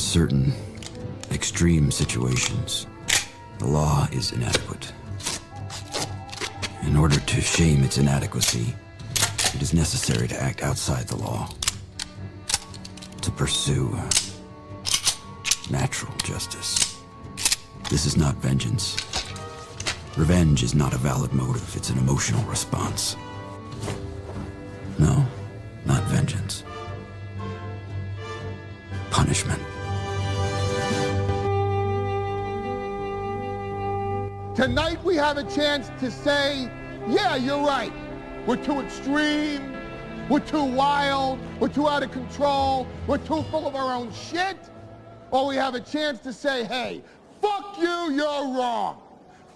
certain extreme situations, the law is inadequate. In order to shame its inadequacy, it is necessary to act outside the law, to pursue natural justice. This is not vengeance. Revenge is not a valid motive, it's an emotional response. No, not vengeance. Punishment. Tonight we have a chance to say, yeah, you're right. We're too extreme, we're too wild, we're too out of control, we're too full of our own shit. Or we have a chance to say, hey, fuck you, you're wrong.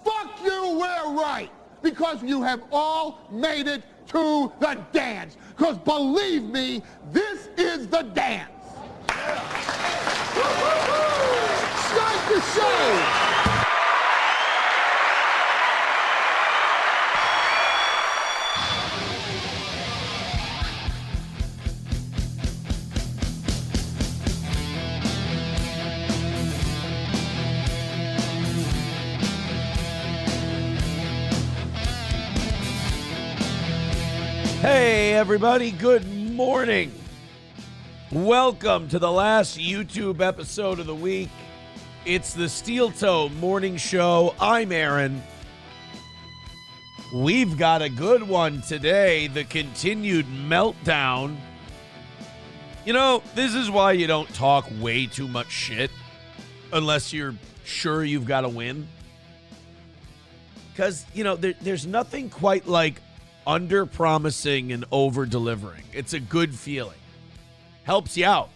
Fuck you, we're right. Because you have all made it to the dance. Because believe me, this is the dance. Start the show. Hey everybody, good morning. Welcome to the last YouTube episode of the week. It's the Steel Toe Morning Show. I'm Aaron. We've got a good one today, the continued meltdown. You know, this is why you don't talk way too much shit unless you're sure you've got to win. Because, you know, there's nothing quite like under-promising and over-delivering. It's a good feeling. Helps you out.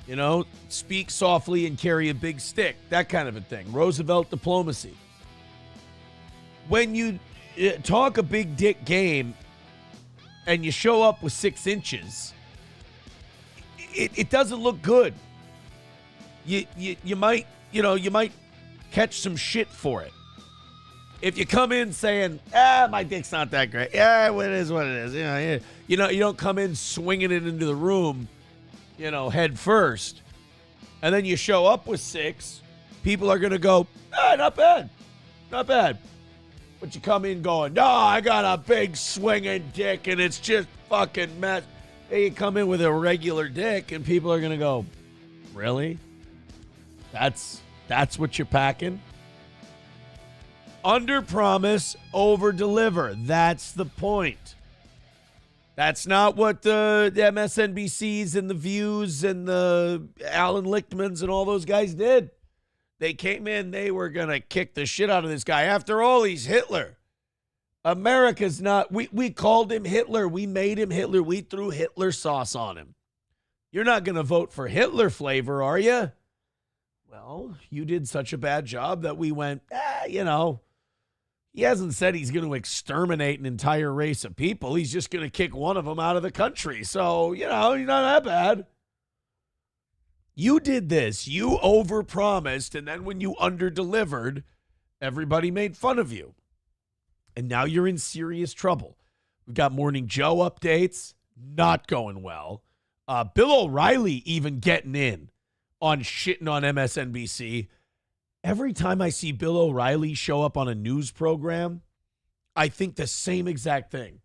You know, speak softly and carry a big stick. That kind of a thing. Roosevelt diplomacy. When you talk a big dick game and you show up with 6 inches, it doesn't look good. You might catch some shit for it. If you come in saying, my dick's not that great. Yeah, it is what it is. You don't come in swinging it into the room, head first. And then you show up with 6. People are going to go, not bad. Not bad. But you come in going, no, I got a big swinging dick and it's just fucking mess. Hey, you come in with a regular dick and people are going to go, really? That's what you're packing? Under promise, over deliver. That's the point. That's not what the MSNBCs and the Views and the Alan Lichtmans and all those guys did. They came in, they were going to kick the shit out of this guy. After all, he's Hitler. America's not, we called him Hitler. We made him Hitler. We threw Hitler sauce on him. You're not going to vote for Hitler flavor, are you? Well, you did such a bad job that we went, he hasn't said he's going to exterminate an entire race of people. He's just going to kick one of them out of the country. So, he's not that bad. You did this. You overpromised, and then when you underdelivered, everybody made fun of you. And now you're in serious trouble. We've got Morning Joe updates. Not going well. Bill O'Reilly even getting in on shitting on MSNBC. Every time I see Bill O'Reilly show up on a news program, I think the same exact thing.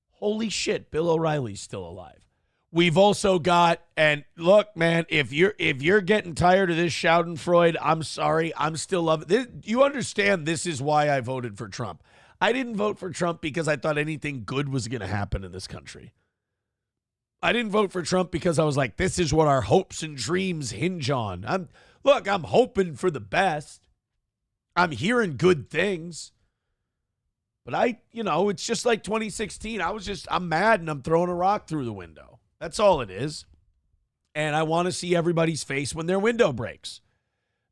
Holy shit, Bill O'Reilly's still alive. We've also got, and look, man, if you're getting tired of this Schadenfreude, I'm sorry, I'm still loving this. You understand this is why I voted for Trump. I didn't vote for Trump because I thought anything good was going to happen in this country. I didn't vote for Trump because I was like, this is what our hopes and dreams hinge on. I'm hoping for the best. I'm hearing good things. But it's just like 2016. I'm mad and I'm throwing a rock through the window. That's all it is. And I want to see everybody's face when their window breaks.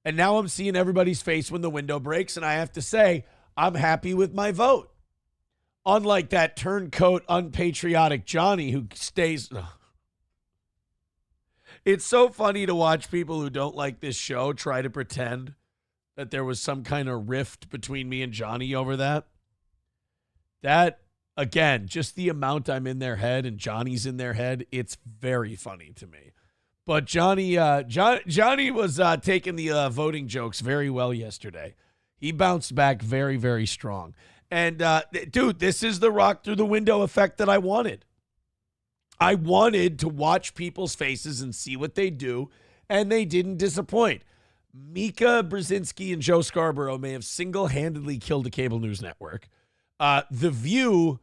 And now I'm seeing everybody's face when the window breaks. And I have to say, I'm happy with my vote. Unlike that turncoat, unpatriotic Johnny who stays... It's so funny to watch people who don't like this show try to pretend that there was some kind of rift between me and Johnny over that. That, again, just the amount I'm in their head and Johnny's in their head, it's very funny to me. But Johnny was taking the voting jokes very well yesterday. He bounced back very, very strong. And, dude, this is the rock through the window effect that I wanted. I wanted to watch people's faces and see what they do, and they didn't disappoint. Mika Brzezinski and Joe Scarborough may have single-handedly killed a cable news network. The View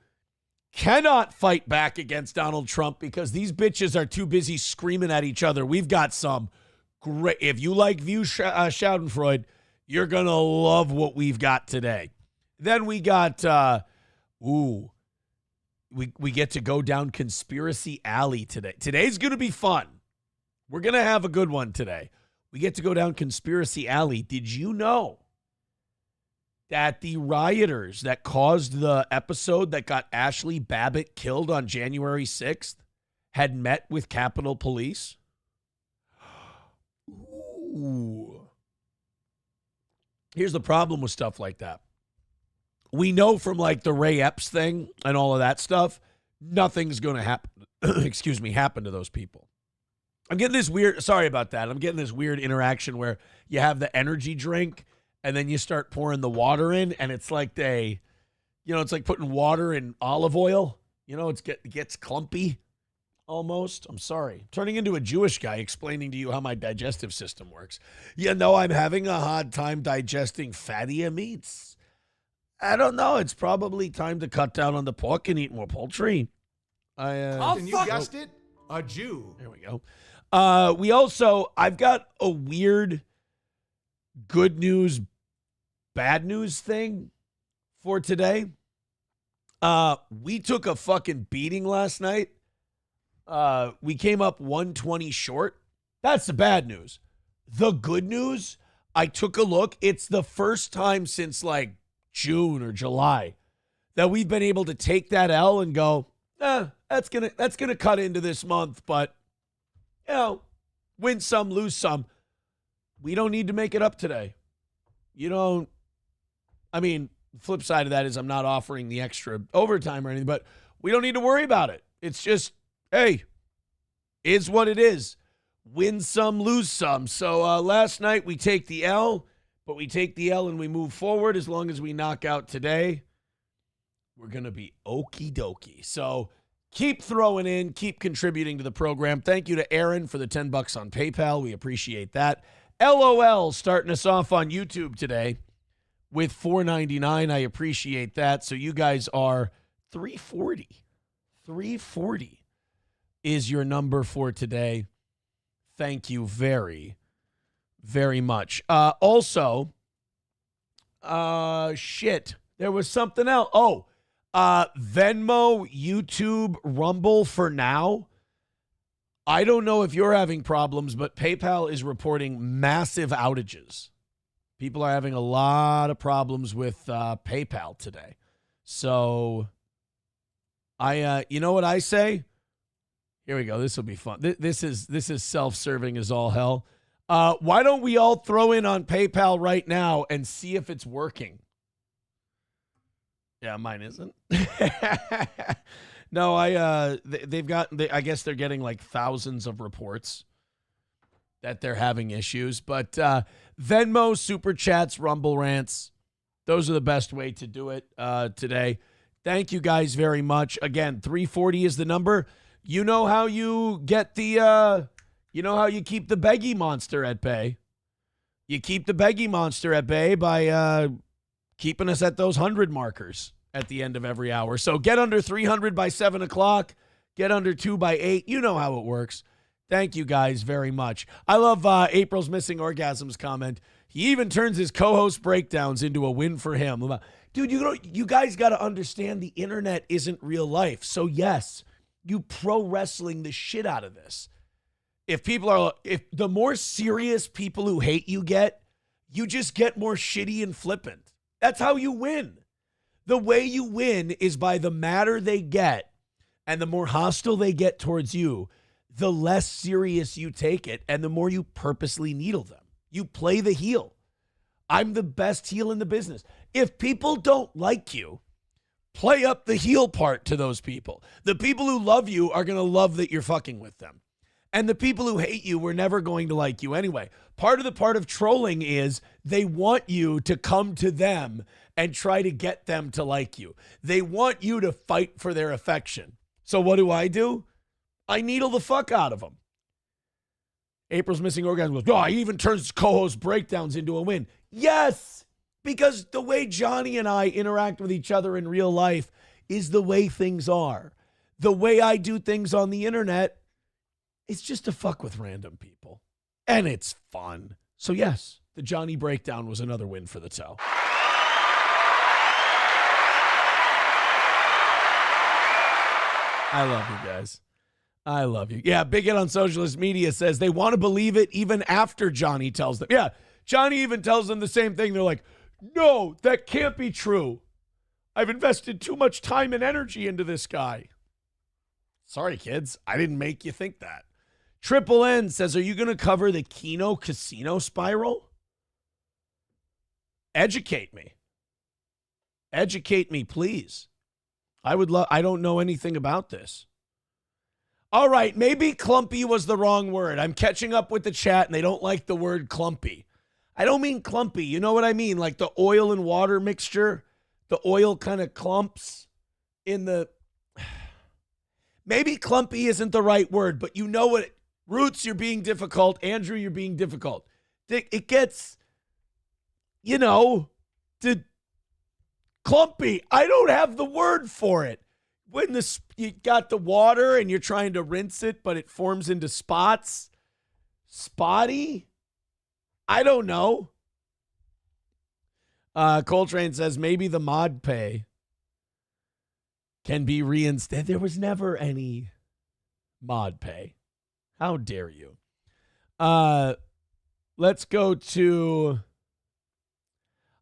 cannot fight back against Donald Trump because these bitches are too busy screaming at each other. We've got some great, if you like View Schadenfreude, you're going to love what we've got today. Then we got, we get to go down Conspiracy Alley today. Today's going to be fun. We're going to have a good one today. We get to go down Conspiracy Alley. Did you know that the rioters that caused the episode that got Ashli Babbitt killed on January 6th had met with Capitol Police? Ooh. Here's the problem with stuff like that. We know from like the Ray Epps thing and all of that stuff, nothing's going to happen, happen to those people. I'm getting this weird, sorry about that. I'm getting this weird interaction where you have the energy drink and then you start pouring the water in, and it's like it's like putting water in olive oil. It gets clumpy almost. I'm sorry. I'm turning into a Jewish guy explaining to you how my digestive system works. I'm having a hard time digesting fattier meats. I don't know. It's probably time to cut down on the pork and eat more poultry. And you guessed it, a Jew. There we go. I've got a weird good news, bad news thing for today. We took a fucking beating last night. We came up 120 short. That's the bad news. The good news, I took a look. It's the first time since like June or July that we've been able to take that L and go, that's gonna cut into this month, but win some, lose some. We don't need to make it up today. The flip side of that is I'm not offering the extra overtime or anything, but we don't need to worry about it. It's just, hey, is what it is. Win some, lose some. So last night we take the L, but we take the L and we move forward. As long as we knock out today, we're going to be okie dokie. So keep throwing in, keep contributing to the program. Thank you to Aaron for the $10 on PayPal. We appreciate that. LOL starting us off on YouTube today with $4.99. I appreciate that. So you guys are $3.40. $3.40 is your number for today. Thank you very, very much. There was something else. Venmo, YouTube, Rumble for now. I don't know if you're having problems, but PayPal is reporting massive outages. People are having a lot of problems with PayPal today. So you know what I say? Here we go. This will be fun. This is self-serving as all hell. Why don't we all throw in on PayPal right now and see if it's working? Yeah, mine isn't. No, I guess they're getting like thousands of reports that they're having issues. But Venmo, Super Chats, Rumble Rants, those are the best way to do it today. Thank you guys very much. Again, 340 is the number. You know how you get the, you keep the beggy monster at bay. You keep the beggy monster at bay by keeping us at those 100 markers at the end of every hour. So get under 300 by 7 o'clock. Get under 2 by 8. You know how it works. Thank you guys very much. I love April's Missing Orgasms comment. He even turns his co-host breakdowns into a win for him. Dude, you guys got to understand the internet isn't real life. So yes, you pro wrestling the shit out of this. If the more serious people who hate you get, you just get more shitty and flippant. That's how you win. The way you win is by the madder they get and the more hostile they get towards you, the less serious you take it and the more you purposely needle them. You play the heel. I'm the best heel in the business. If people don't like you, play up the heel part to those people. The people who love you are going to love that you're fucking with them. And the people who hate you were never going to like you anyway. Part of trolling is they want you to come to them and try to get them to like you. They want you to fight for their affection. So what do? I needle the fuck out of them. April's missing orgasm goes, oh, he even turns co-host breakdowns into a win. Yes, because the way Johnny and I interact with each other in real life is the way things are. The way I do things on the internet, it's just to fuck with random people. And it's fun. So yes, the Johnny breakdown was another win for the toe. I love you guys. I love you. Yeah, Big Hit on Socialist Media says they want to believe it even after Johnny tells them. Yeah, Johnny even tells them the same thing. They're like, no, that can't be true. I've invested too much time and energy into this guy. Sorry, kids. I didn't make you think that. Triple N says, are you going to cover the Keno Casino spiral? Educate me. Educate me, please. I don't know anything about this. All right, maybe clumpy was the wrong word. I'm catching up with the chat, and they don't like the word clumpy. I don't mean clumpy. You know what I mean? Like the oil and water mixture. The oil kind of clumps in the... Maybe clumpy isn't the right word, but you know what? Roots, you're being difficult. Andrew, you're being difficult. It gets, clumpy. I don't have the word for it. When you got the water and you're trying to rinse it, but it forms into spots. Spotty? I don't know. Coltrane says maybe the mod pay can be reinstated. There was never any mod pay. How dare you? Let's go to...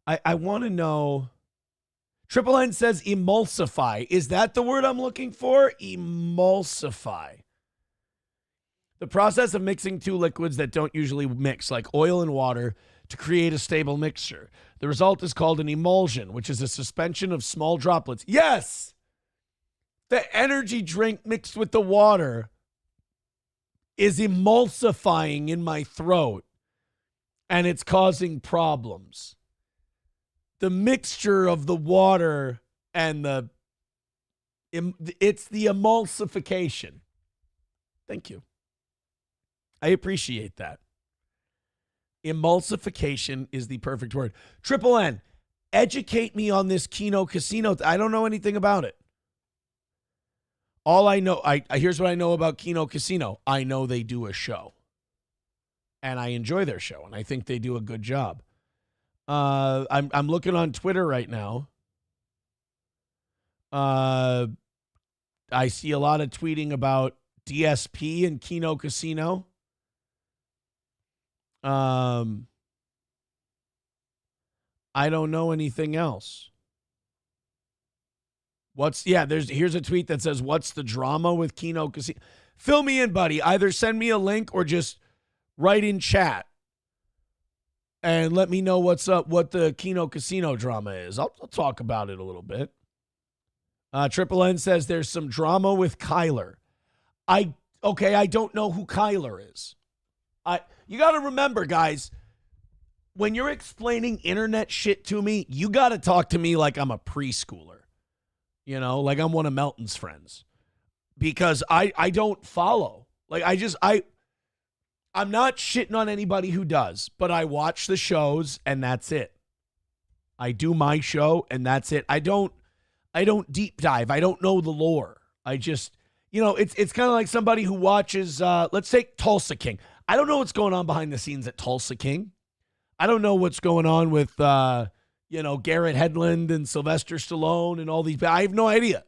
I want to know... Triple N says emulsify. Is that the word I'm looking for? Emulsify. The process of mixing two liquids that don't usually mix, like oil and water, to create a stable mixture. The result is called an emulsion, which is a suspension of small droplets. Yes! The energy drink mixed with the water is emulsifying in my throat, and it's causing problems. The mixture of the water and it's the emulsification. Thank you. I appreciate that. Emulsification is the perfect word. Triple N, educate me on this Keno Casino. I don't know anything about it. All I know, here's what I know about Keno Casino. I know they do a show. And I enjoy their show, and I think they do a good job. I'm looking on Twitter right now. I see a lot of tweeting about DSP and Keno Casino. I don't know anything else. Here's a tweet that says, what's the drama with Keno Casino? Fill me in, buddy. Either send me a link or just write in chat and let me know what's up, what the Keno Casino drama is. I'll talk about it a little bit. Triple N says there's some drama with Kyler. I don't know who Kyler is. You got to remember, guys, when you're explaining internet shit to me, you got to talk to me like I'm a preschooler. Like I'm one of Melton's friends. Because I don't follow. Like I'm not shitting on anybody who does, but I watch the shows and that's it. I do my show and that's it. I don't deep dive. I don't know the lore. I just, it's kind of like somebody who watches, let's take Tulsa King. I don't know what's going on behind the scenes at Tulsa King. I don't know what's going on with, Garrett Hedlund and Sylvester Stallone and all these. I have no idea.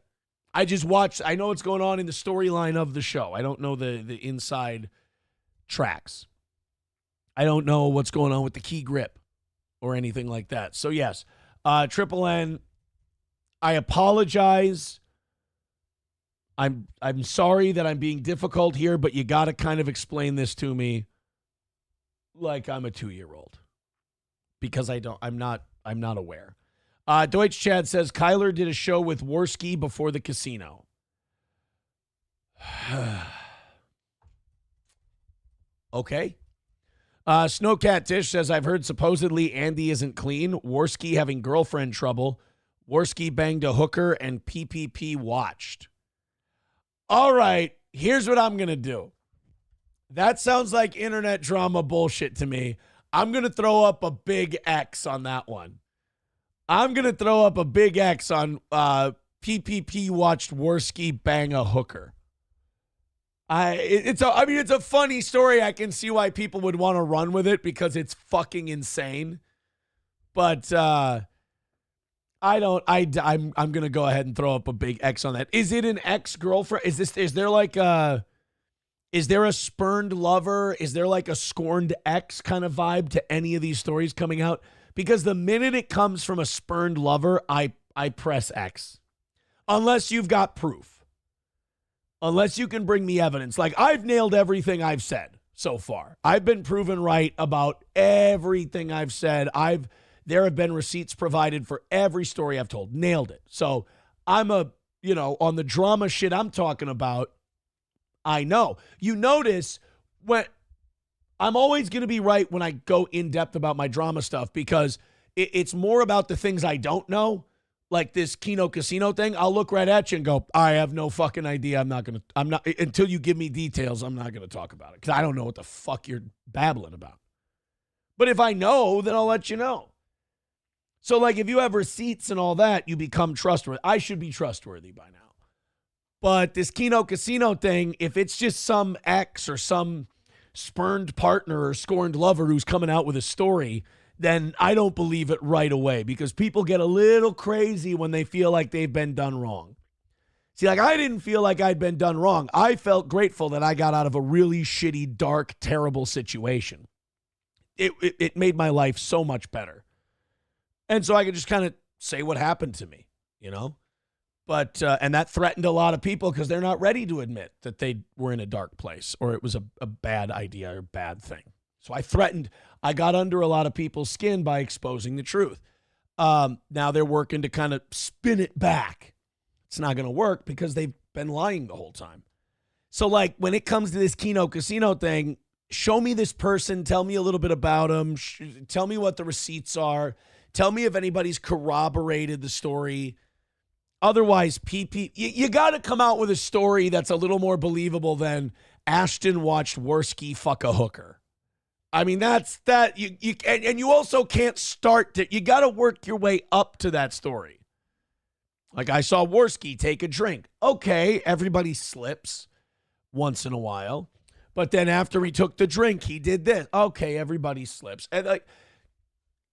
I just watch. I know what's going on in the storyline of the show. I don't know the inside tracks. I don't know what's going on with the key grip or anything like that. So yes, Triple N, I apologize. I'm sorry that I'm being difficult here, but you got to kind of explain this to me like I'm a 2-year-old because I'm not aware. Deutsch Chad says Kyler did a show with Worski before the casino. Okay. Snowcat Tish says, I've heard supposedly Andy isn't clean. Worski having girlfriend trouble. Worski banged a hooker and PPP watched. All right, here's what I'm going to do. That sounds like internet drama bullshit to me. I'm going to throw up a big X on that one. I'm going to throw up a big X on PPP watched Worski bang a hooker. It's a funny story. I can see why people would want to run with it because it's fucking insane. But I'm going to go ahead and throw up a big X on that. Is it an ex-girlfriend? Is there a spurned lover? Is there like a scorned ex kind of vibe to any of these stories coming out? Because the minute it comes from a spurned lover, I press X. Unless you've got proof. Unless you can bring me evidence. Like, I've nailed everything I've said so far. I've been proven right about everything I've said. There have been receipts provided for every story I've told. Nailed it. So I'm on the drama shit I'm talking about, I know. You notice when I'm always going to be right when I go in depth about my drama stuff because it's more about the things I don't know. Like this Keno Casino thing, I'll look right at you and go, I have no fucking idea. I'm not, until you give me details, I'm not going to talk about it because I don't know what the fuck you're babbling about. But if I know, then I'll let you know. So, like, if you have receipts and all that, you become trustworthy. I should be trustworthy by now. But this Keno Casino thing, if it's just some ex or some spurned partner or scorned lover who's coming out with a story, then I don't believe it right away because people get a little crazy when they feel like they've been done wrong. See, like, I didn't feel like I'd been done wrong. I felt grateful that I got out of a really shitty, dark, terrible situation. It made my life so much better. And so I could just kind of say what happened to me, you know? But, and that threatened a lot of people because they're not ready to admit that they were in a dark place or it was a bad idea or bad thing. So I got under a lot of people's skin by exposing the truth. Now they're working to kind of spin it back. It's not going to work because they've been lying the whole time. So, like, when it comes to this Keno Casino thing, show me this person. Tell me a little bit about them. Tell me what the receipts are. Tell me if anybody's corroborated the story. Otherwise, you got to come out with a story that's a little more believable than Ashton watched Worski fuck a hooker. I mean, that's that. And you also can't start to, you got to work your way up to that story. Like, I saw Worski take a drink. Okay, everybody slips once in a while. But then after he took the drink, he did this. Okay, everybody slips. And, like,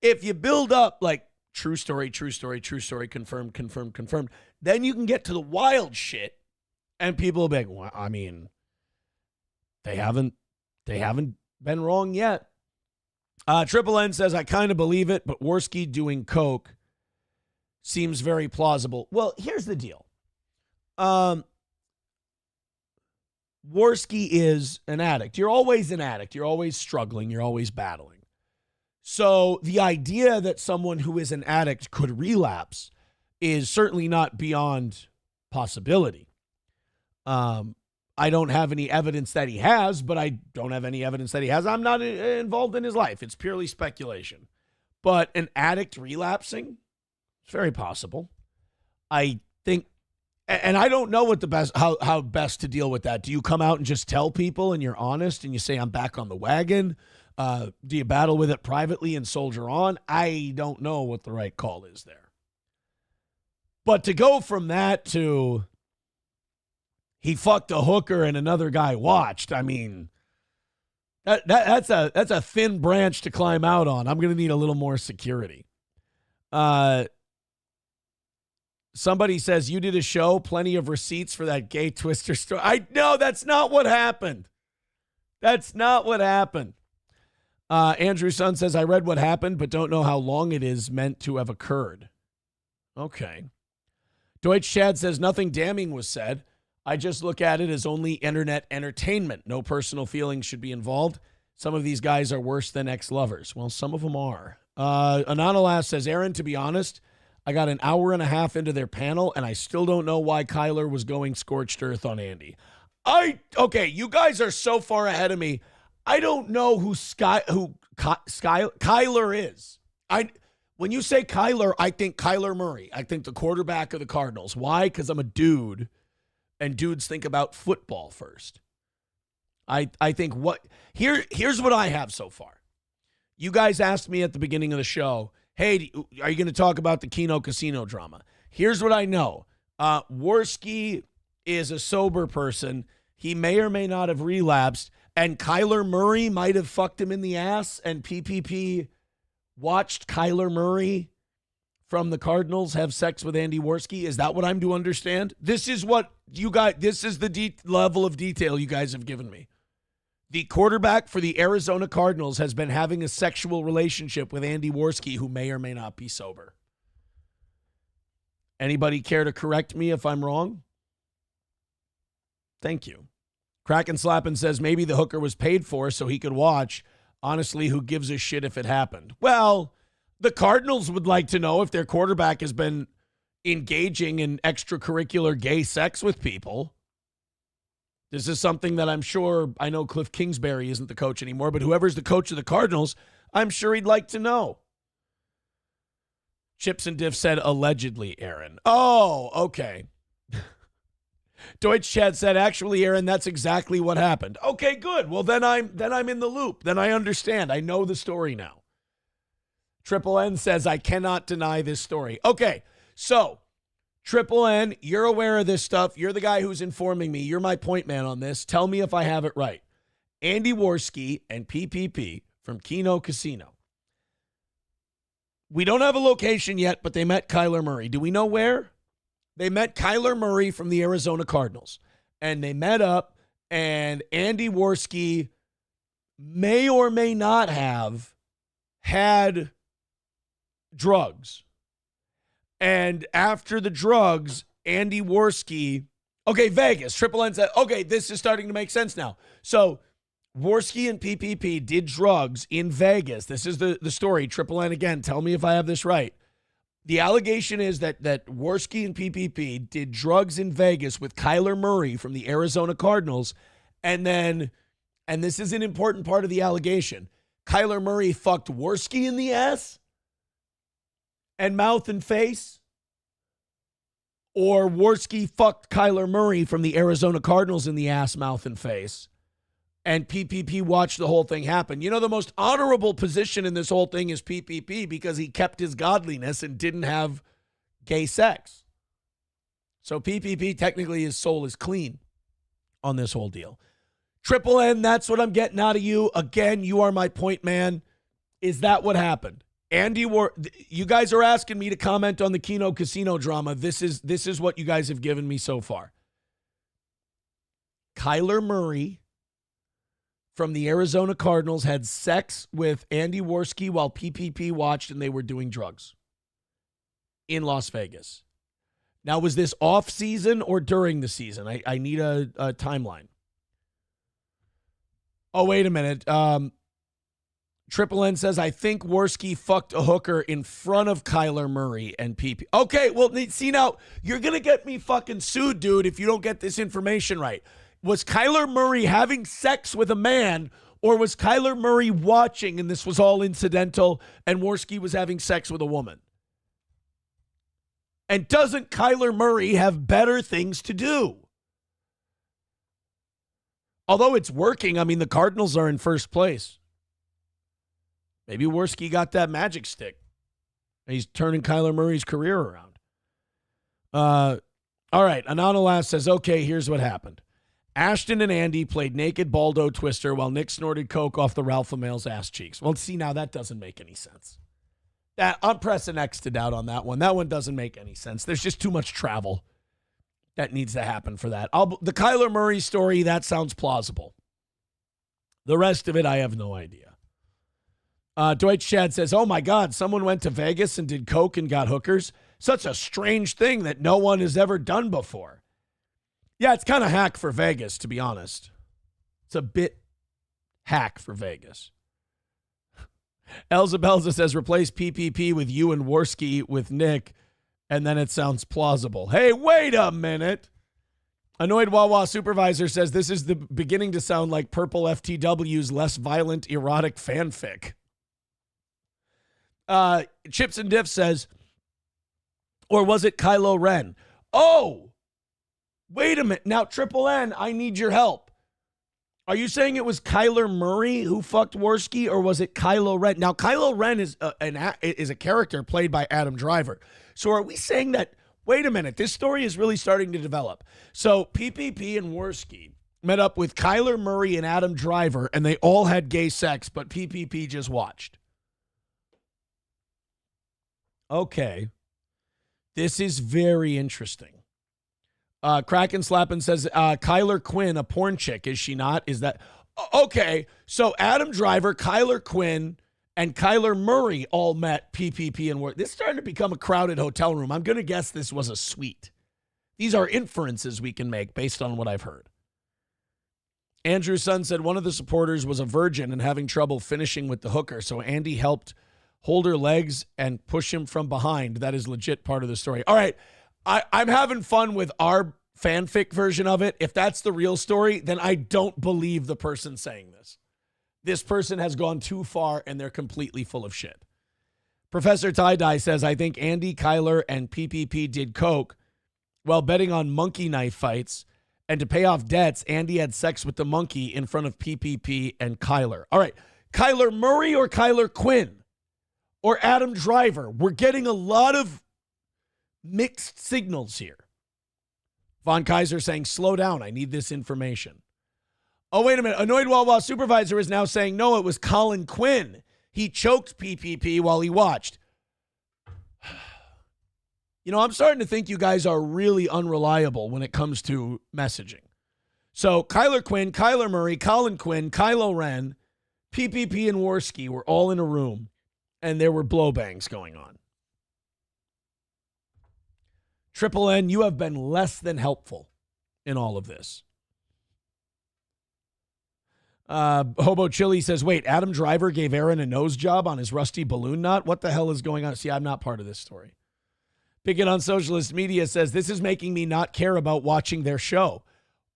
if you build up, like, true story, confirmed, then you can get to the wild shit. And people will be like, well, I mean, they haven't been wrong yet. Triple N says, I kind of believe it, but Worski doing coke seems very plausible. Well, here's the deal. Worski is an addict. You're always an addict. You're always struggling. You're always battling. So the idea that someone who is an addict could relapse is certainly not beyond possibility. I don't have any evidence that he has, but I don't have any evidence that he has. I'm not involved in his life. It's purely speculation. But an addict relapsing, it's very possible. I think, and I don't know what the best, how best to deal with that. Do you come out and just tell people and you're honest and you say, I'm back on the wagon? Do you battle with it privately and soldier on? I don't know what the right call is there. But to go from that to he fucked a hooker and another guy watched, I mean, that's a thin branch to climb out on. I'm going to need a little more security. Somebody says, you did a show, plenty of receipts for that gay Twister story. No, that's not what happened. That's not what happened. Andrew Sun says, I read what happened, but don't know how long it is meant to have occurred. Okay. Deutsch Chad says, nothing damning was said. I just look at it as only internet entertainment. No personal feelings should be involved. Some of these guys are worse than ex-lovers. Well, some of them are. Anonymous says, Aaron, to be honest, I got an hour and a half into their panel, and I still don't know why Kyler was going scorched earth on Andy. Okay, you guys are so far ahead of me. I don't know who Kyler is. When you say Kyler, I think Kyler Murray. I think the quarterback of the Cardinals. Why? Because I'm a dude, and dudes think about football first. I think here's what I have so far. You guys asked me at the beginning of the show, hey, are you going to talk about the Keno Casino drama? Here's what I know. Worski is a sober person. He may or may not have relapsed, and Kyler Murray might have fucked him in the ass, and PPP watched Kyler Murray from the Cardinals have sex with Andy Worski. Is that what I'm to understand? This is what you guys, this is the level of detail you guys have given me. The quarterback for the Arizona Cardinals has been having a sexual relationship with Andy Worski, who may or may not be sober. Anybody care to correct me if I'm wrong? Thank you. Kraken Slappin says maybe the hooker was paid for so he could watch. Honestly, who gives a shit if it happened? Well, the Cardinals would like to know if their quarterback has been engaging in extracurricular gay sex with people. This is something that I'm sure, I know Cliff Kingsbury isn't the coach anymore, but whoever's the coach of the Cardinals, I'm sure he'd like to know. Chips and Diff said, allegedly, Aaron. Oh, okay. Deutsch Chad said, actually, Aaron, that's exactly what happened. Okay, good. Well, then I'm in the loop. Then I understand. I know the story now. Triple N says, I cannot deny this story. Okay, so Triple N, you're aware of this stuff. You're the guy who's informing me. You're my point man on this. Tell me if I have it right. Andy Worski and PPP from Keno Casino. We don't have a location yet, but they met Kyler Murray. Do we know where? They met Kyler Murray from the Arizona Cardinals. And they met up, and Andy Worski may or may not have had drugs. And after the drugs, Andy Worski, okay, Vegas, Triple N said, okay, this is starting to make sense now. So Worski and PPP did drugs in Vegas. This is the story. Triple N again, tell me if I have this right. The allegation is that Worski and PPP did drugs in Vegas with Kyler Murray from the Arizona Cardinals. And then, and this is an important part of the allegation, Kyler Murray fucked Worski in the ass and mouth and face, or Worski fucked Kyler Murray from the Arizona Cardinals in the ass, mouth, and face, and PPP watched the whole thing happen. You know, the most honorable position in this whole thing is PPP because he kept his godliness and didn't have gay sex. So PPP, technically his soul is clean on this whole deal. Triple N, that's what I'm getting out of you. Again, you are my point man. Is that what happened? You guys are asking me to comment on the Keno Casino drama. This is what you guys have given me so far. Kyler Murray from the Arizona Cardinals had sex with Andy Worski while PPP watched, and they were doing drugs in Las Vegas. Now, was this off season or during the season? I need a timeline. Oh, wait a minute. Triple N says, I think Worski fucked a hooker in front of Kyler Murray and PP. Okay, well, see now, you're going to get me fucking sued, dude, if you don't get this information right. Was Kyler Murray having sex with a man, or was Kyler Murray watching and this was all incidental and Worski was having sex with a woman? And doesn't Kyler Murray have better things to do? Although it's working, I mean, the Cardinals are in first place. Maybe Worski got that magic stick. He's turning Kyler Murray's career around. All right. Anonymous says, okay, here's what happened. Ashton and Andy played naked Baldo Twister while Nick snorted coke off the Ralph LaMail's ass cheeks. Well, see, now that doesn't make any sense. I'm pressing X to doubt on that one. That one doesn't make any sense. There's just too much travel that needs to happen for that. The Kyler Murray story, that sounds plausible. The rest of it, I have no idea. Deutsch Chad says, oh my God, someone went to Vegas and did coke and got hookers. Such a strange thing that no one has ever done before. Yeah, it's kind of hack for Vegas, to be honest. It's a bit hack for Vegas. Elza Belza says, replace PPP with you and Worski with Nick, and then it sounds plausible. Hey, wait a minute. Annoyed Wawa supervisor says this is the beginning to sound like Purple FTW's less violent erotic fanfic. Chips and Diff says, or was it Kylo Ren? Oh, wait a minute. Now, Triple N, I need your help. Are you saying it was Kyler Murray who fucked Worski, or was it Kylo Ren? Now, Kylo Ren is a character played by Adam Driver. So are we saying that, wait a minute, this story is really starting to develop. So PPP and Worski met up with Kyler Murray and Adam Driver, and they all had gay sex, but PPP just watched. Okay. This is very interesting. Kraken Slappin says, Kyler Quinn, a porn chick, is she not? Is that... Okay, so Adam Driver, Kyler Quinn, and Kyler Murray all met PPP and work. This is starting to become a crowded hotel room. I'm going to guess this was a suite. These are inferences we can make based on what I've heard. Andrew Sun said one of the supporters was a virgin and having trouble finishing with the hooker, so Andy helped hold her legs and push him from behind. That is legit part of the story. All right, I'm having fun with our fanfic version of it. If that's the real story, then I don't believe the person saying this. This person has gone too far and they're completely full of shit. Professor Tie-Dye says, I think Andy, Kyler, and PPP did coke while betting on monkey knife fights. And to pay off debts, Andy had sex with the monkey in front of PPP and Kyler. All right, Kyler Murray or Kyler Quinn or Adam Driver? We're getting a lot of mixed signals here. Von Kaiser saying, slow down. I need this information. Oh, wait a minute. Annoyed Wawa supervisor is now saying, no, it was Colin Quinn. He choked PPP while he watched. You know, I'm starting to think you guys are really unreliable when it comes to messaging. So Kyler Quinn, Kyler Murray, Colin Quinn, Kylo Ren, PPP, and Worski were all in a room, and there were blowbangs going on. Triple N, you have been less than helpful in all of this. Hobo Chili says, wait, Adam Driver gave Aaron a nose job on his rusty balloon knot? What the hell is going on? See, I'm not part of this story. Picket on Socialist Media says, this is making me not care about watching their show.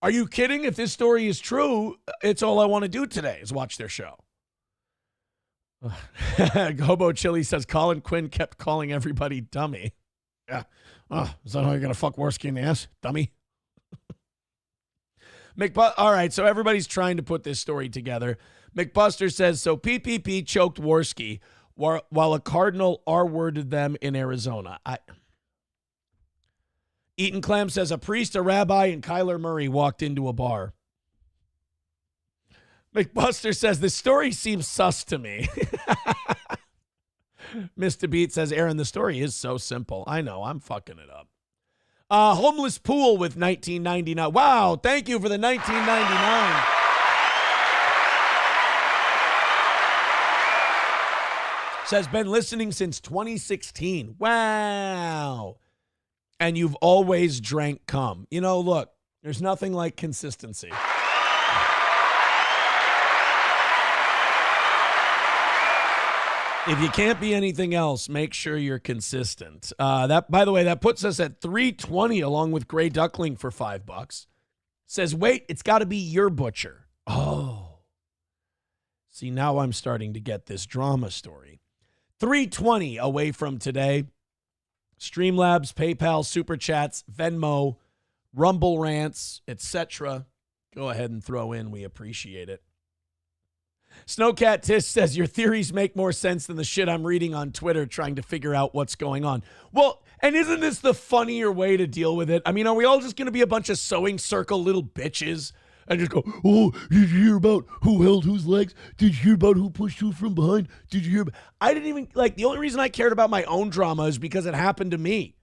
Are you kidding? If this story is true, it's all I want to do today is watch their show. Hobo Chili says, Colin Quinn kept calling everybody dummy. Yeah. Oh, is that how you're going to fuck Worski in the ass? Dummy. All right, so everybody's trying to put this story together. McBuster says, so PPP choked Worski while a cardinal R-worded them in Arizona. Eaton Clam says, a priest, a rabbi, and Kyler Murray walked into a bar. McBuster says, the story seems sus to me. Mr. Beat says, Aaron, the story is so simple. I know, I'm fucking it up. Homeless Pool with 1999. Wow, thank you for the 1999. Says, been listening since 2016. Wow. And you've always drank cum. You know, look, there's nothing like consistency. If you can't be anything else, make sure you're consistent. That, by the way, that puts us at 320 along with Gray Duckling for $5. Says, wait, it's got to be your butcher. Oh. See, now I'm starting to get this drama story. 320 away from today. Streamlabs, PayPal, Super Chats, Venmo, Rumble Rants, etc. Go ahead and throw in. We appreciate it. Snowcat Tish says, your theories make more sense than the shit I'm reading on Twitter trying to figure out what's going on. Well, and isn't this the funnier way to deal with it? I mean, are we all just going to be a bunch of sewing circle little bitches and just go, oh, did you hear about who held whose legs? Did you hear about who pushed who from behind? Did you hear about... I didn't even, like, the only reason I cared about my own drama is because it happened to me.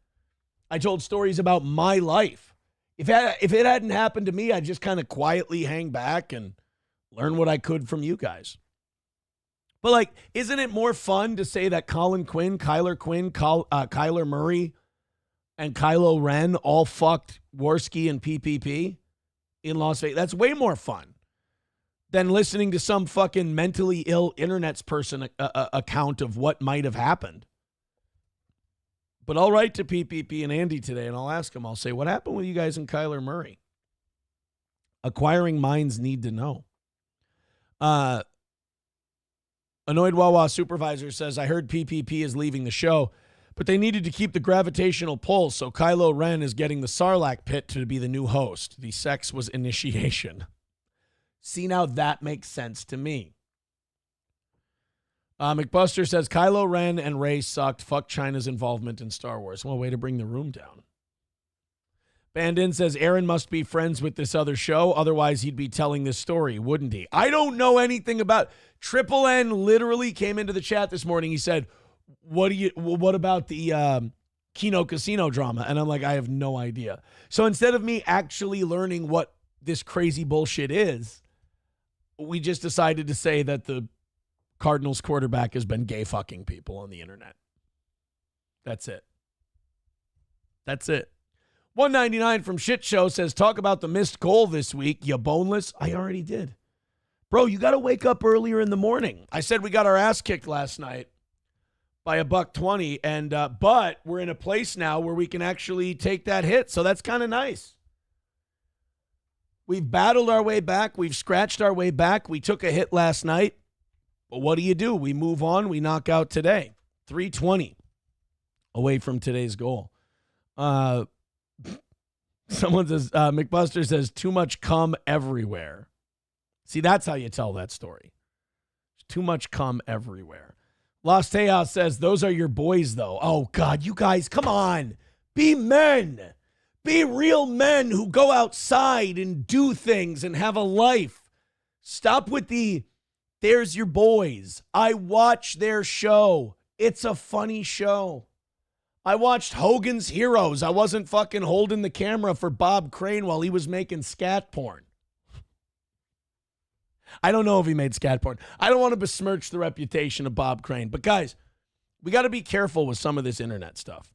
I told stories about my life. If it hadn't happened to me, I'd just kind of quietly hang back and learn what I could from you guys. But, like, isn't it more fun to say that Colin Quinn, Kyler Murray, and Kylo Ren all fucked Worski and PPP in Las Vegas? That's way more fun than listening to some fucking mentally ill internet's person account of what might have happened. But I'll write to PPP and Andy today, and I'll ask them. I'll say, what happened with you guys and Kyler Murray? Acquiring minds need to know. Annoyed Wawa supervisor says, I heard PPP is leaving the show, but they needed to keep the gravitational pull, so Kylo Ren is getting the Sarlacc pit to be the new host. The sex was initiation. See, now that makes sense to me. McBuster says, Kylo Ren and Rey sucked. Fuck China's involvement in Star Wars. Well, way to bring the room down. Bandin says, Aaron must be friends with this other show. Otherwise, he'd be telling this story, wouldn't he? I don't know anything about... Triple N literally came into the chat this morning. He said, what about the Kino Casino drama? And I'm like, I have no idea. So instead of me actually learning what this crazy bullshit is, we just decided to say that the Cardinals quarterback has been gay fucking people on the internet. That's it. That's it. 199 from Shit Show says, talk about the missed goal this week, you boneless. I already did. Bro, you got to wake up earlier in the morning. I said we got our ass kicked last night by $120, and but we're in a place now where we can actually take that hit, so that's kind of nice. We've battled our way back. We've scratched our way back. We took a hit last night, but what do? We move on. We knock out today. 320 away from today's goal. Someone says, McBuster says, too much cum everywhere. See, that's how you tell that story. There's too much cum everywhere. Lost Tejas says, those are your boys, though. Oh, God, you guys, come on. Be men. Be real men who go outside and do things and have a life. Stop with there's your boys. I watch their show. It's a funny show. I watched Hogan's Heroes. I wasn't fucking holding the camera for Bob Crane while he was making scat porn. I don't know if he made scat porn. I don't want to besmirch the reputation of Bob Crane. But guys, we got to be careful with some of this internet stuff.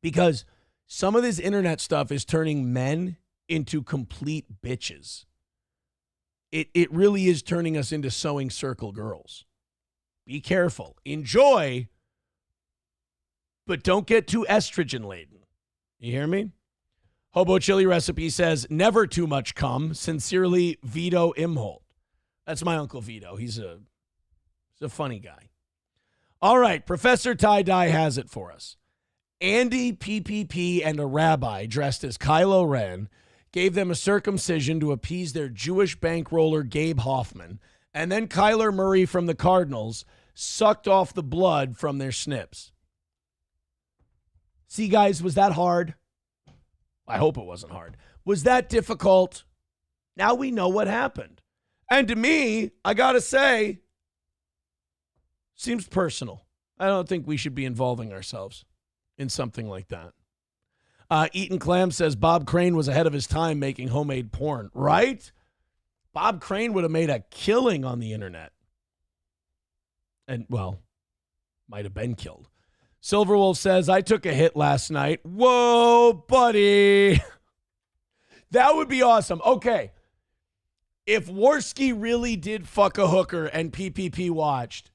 Because some of this internet stuff is turning men into complete bitches. It really is turning us into sewing circle girls. Be careful. Enjoy, but don't get too estrogen laden. You hear me? Hobo Chili Recipe says, never too much cum. Sincerely, Vito Imholt. That's my Uncle Vito. He's a funny guy. All right, Professor Tie-Dye has it for us. Andy, PPP, and a rabbi dressed as Kylo Ren gave them a circumcision to appease their Jewish bankroller Gabe Hoffman, and then Kyler Murray from the Cardinals sucked off the blood from their snips. See, guys, was that hard? I hope it wasn't hard. Was that difficult? Now we know what happened. And to me, I got to say, seems personal. I don't think we should be involving ourselves in something like that. Eaton Clam says Bob Crane was ahead of his time making homemade porn, right? Bob Crane would have made a killing on the internet. And, well, might have been killed. Silverwolf says, I took a hit last night. Whoa, buddy. That would be awesome. Okay. If Worski really did fuck a hooker and PPP watched,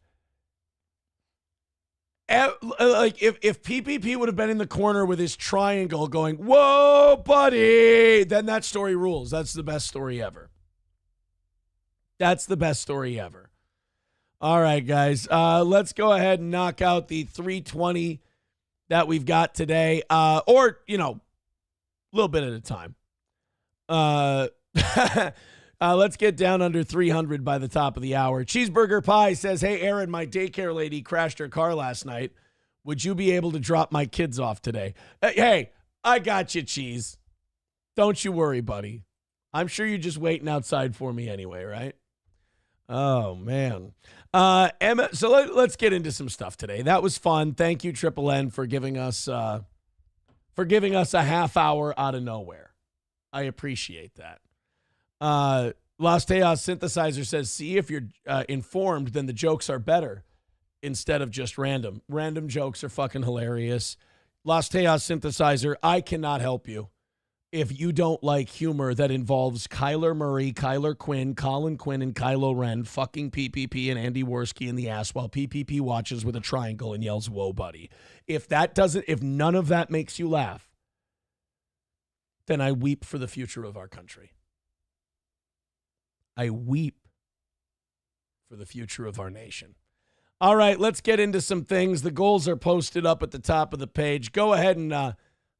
like if PPP would have been in the corner with his triangle going, whoa, buddy, then that story rules. That's the best story ever. That's the best story ever. All right, guys, let's go ahead and knock out the 320 that we've got today, or, a little bit at a time. Let's get down under 300 by the top of the hour. Cheeseburger Pie says, hey, Aaron, my daycare lady crashed her car last night. Would you be able to drop my kids off today? Hey, I got you, Cheese. Don't you worry, buddy. I'm sure you're just waiting outside for me anyway, right? Oh, man. Emma, so let's get into some stuff today. That was fun. Thank you, Triple N, for giving us a half hour out of nowhere. I appreciate that. Las Tejas Synthesizer says, see, if you're informed, then the jokes are better instead of just random. Random jokes are fucking hilarious. Las Tejas Synthesizer, I cannot help you if you don't like humor that involves Kyler Murray, Kyler Quinn, Colin Quinn, and Kylo Ren fucking PPP and Andy Worski in the ass while PPP watches with a triangle and yells, whoa, buddy. If none of that makes you laugh, then I weep for the future of our country. I weep for the future of our nation. All right, let's get into some things. The goals are posted up at the top of the page. Go ahead and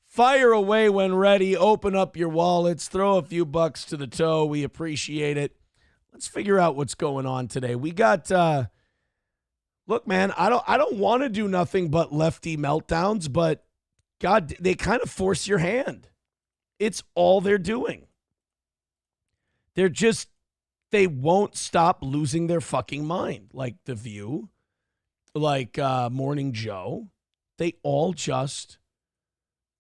fire away when ready. Open up your wallets. Throw a few bucks to the toe. We appreciate it. Let's figure out what's going on today. We got look, man, I don't want to do nothing but lefty meltdowns, but God, they kind of force your hand. It's all they're doing. They won't stop losing their fucking mind. Like The View, like Morning Joe. They all just,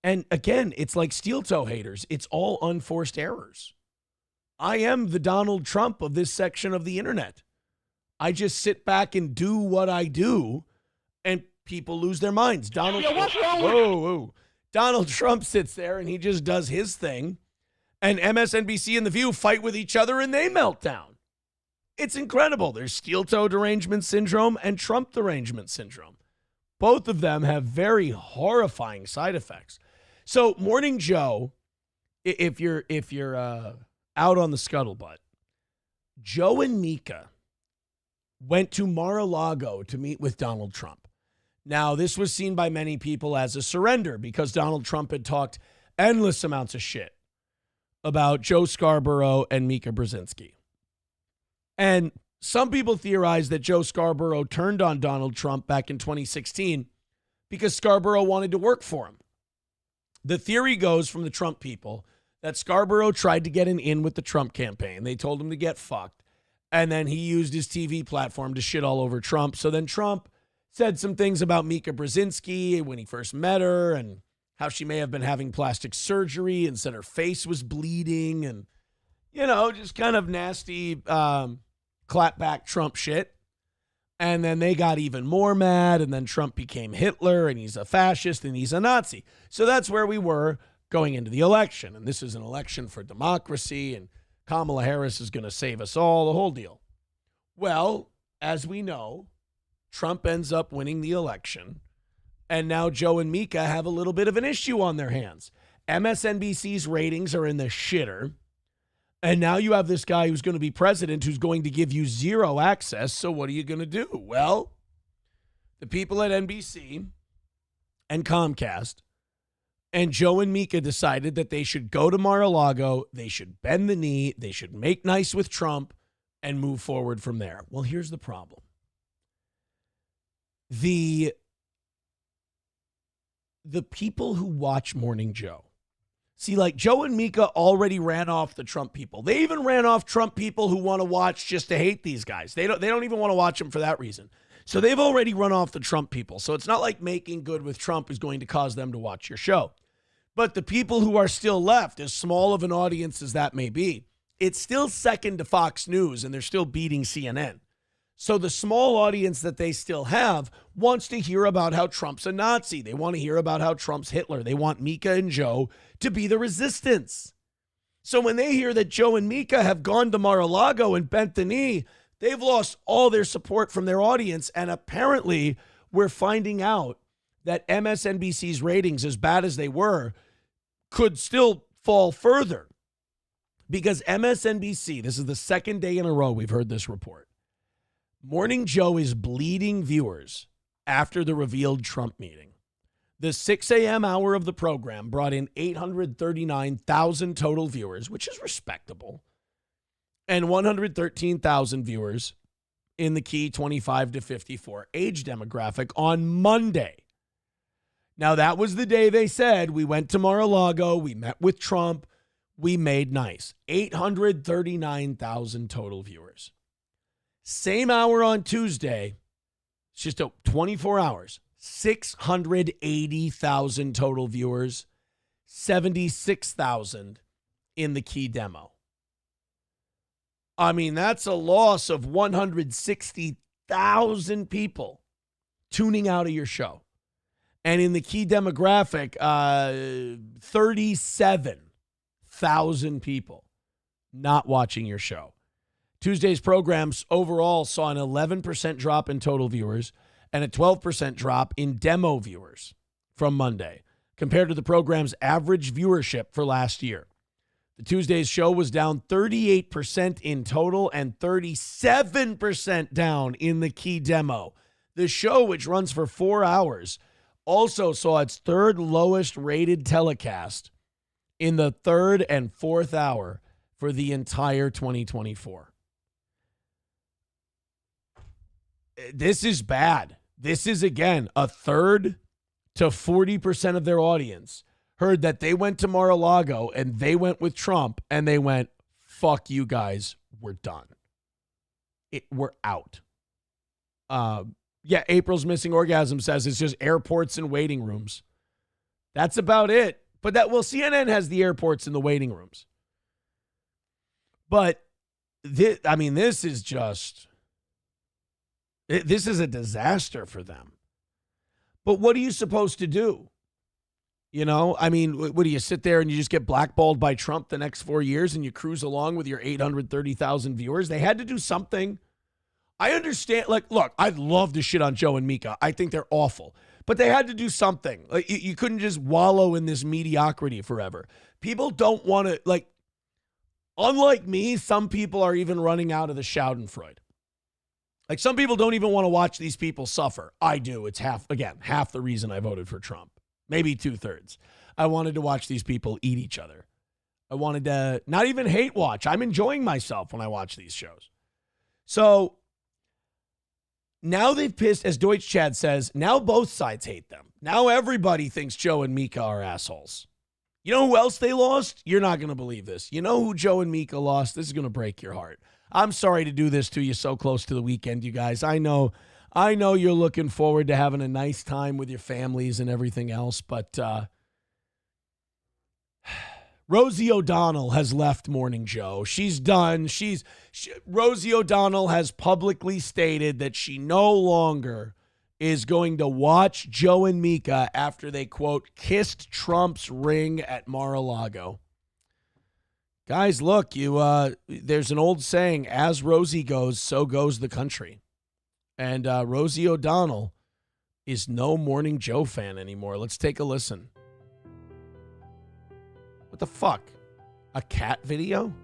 and again, it's like steel toe haters. It's all unforced errors. I am the Donald Trump of this section of the internet. I just sit back and do what I do, and people lose their minds. Donald Trump sits there and he just does his thing, and MSNBC and The View fight with each other and they melt down. It's incredible. There's steel toe derangement syndrome and Trump derangement syndrome. Both of them have very horrifying side effects. So Morning Joe, if you're out on the scuttlebutt, Joe and Mika went to Mar-a-Lago to meet with Donald Trump. Now, this was seen by many people as a surrender because Donald Trump had talked endless amounts of shit about Joe Scarborough and Mika Brzezinski. And some people theorize that Joe Scarborough turned on Donald Trump back in 2016 because Scarborough wanted to work for him. The theory goes from the Trump people that Scarborough tried to get an in with the Trump campaign. They told him to get fucked. And then he used his TV platform to shit all over Trump. So then Trump said some things about Mika Brzezinski when he first met her and how she may have been having plastic surgery and said her face was bleeding and, just kind of nasty clapback Trump shit. And then they got even more mad, and then Trump became Hitler, and he's a fascist, and he's a Nazi. So that's where we were going into the election. And this is an election for democracy, and Kamala Harris is going to save us all, the whole deal. Well, as we know, Trump ends up winning the election, and now Joe and Mika have a little bit of an issue on their hands. MSNBC's ratings are in the shitter, and now you have this guy who's going to be president who's going to give you zero access, so what are you going to do? Well, the people at NBC and Comcast and Joe and Mika decided that they should go to Mar-a-Lago, they should bend the knee, they should make nice with Trump, and move forward from there. Well, here's the problem. The people who watch Morning Joe, see, like Joe and Mika already ran off the Trump people. They even ran off Trump people who want to watch just to hate these guys. They don't even want to watch them for that reason. So they've already run off the Trump people. So it's not like making good with Trump is going to cause them to watch your show. But the people who are still left, as small of an audience as that may be, it's still second to Fox News, and they're still beating CNN. So the small audience that they still have wants to hear about how Trump's a Nazi. They want to hear about how Trump's Hitler. They want Mika and Joe to be the resistance. So when they hear that Joe and Mika have gone to Mar-a-Lago and bent the knee, they've lost all their support from their audience. And apparently we're finding out that MSNBC's ratings, as bad as they were, could still fall further. Because MSNBC, this is the second day in a row we've heard this report, Morning Joe is bleeding viewers after the revealed Trump meeting. The 6 a.m. hour of the program brought in 839,000 total viewers, which is respectable, and 113,000 viewers in the key 25 to 54 age demographic on Monday. Now, that was the day they said, we went to Mar-a-Lago, we met with Trump, we made nice. 839,000 total viewers. Same hour on Tuesday, it's just 24 hours, 680,000 total viewers, 76,000 in the key demo. I mean, that's a loss of 160,000 people tuning out of your show. And in the key demographic, 37,000 people not watching your show. Tuesday's programs overall saw an 11% drop in total viewers and a 12% drop in demo viewers from Monday, compared to the program's average viewership for last year. The Tuesday's show was down 38% in total and 37% down in the key demo. The show, which runs for 4 hours, also saw its third lowest rated telecast in the third and fourth hour for the entire 2024. This is bad. This is, again, a third to 40% of their audience heard that they went to Mar-a-Lago and they went with Trump and they went, fuck you guys, we're done. We're out. Yeah, April's Missing Orgasm says it's just airports and waiting rooms. That's about it. But CNN has the airports and the waiting rooms. But, this is just, this is a disaster for them. But what are you supposed to do? You know, what do you sit there and you just get blackballed by Trump the next 4 years and you cruise along with your 830,000 viewers? They had to do something. I understand. Like, look, I'd love to shit on Joe and Mika. I think they're awful. But they had to do something. Like, you couldn't just wallow in this mediocrity forever. People don't want to, like, unlike me, some people are even running out of the schadenfreude. Like, some people don't even want to watch these people suffer. I do. It's half the reason I voted for Trump. Maybe 2/3. I wanted to watch these people eat each other. I wanted to not even hate watch. I'm enjoying myself when I watch these shows. So now they've pissed, as Deutsch Chad says, now both sides hate them. Now everybody thinks Joe and Mika are assholes. You know who else they lost? You're not going to believe this. You know who Joe and Mika lost? This is going to break your heart. I'm sorry to do this to you so close to the weekend, you guys. I know you're looking forward to having a nice time with your families and everything else, but Rosie O'Donnell has left Morning Joe. She's done. Rosie O'Donnell has publicly stated that she no longer is going to watch Joe and Mika after they, quote, kissed Trump's ring at Mar-a-Lago. Guys, look, there's an old saying, as Rosie goes, so goes the country. And Rosie O'Donnell is no Morning Joe fan anymore. Let's take a listen. What the fuck? A cat video?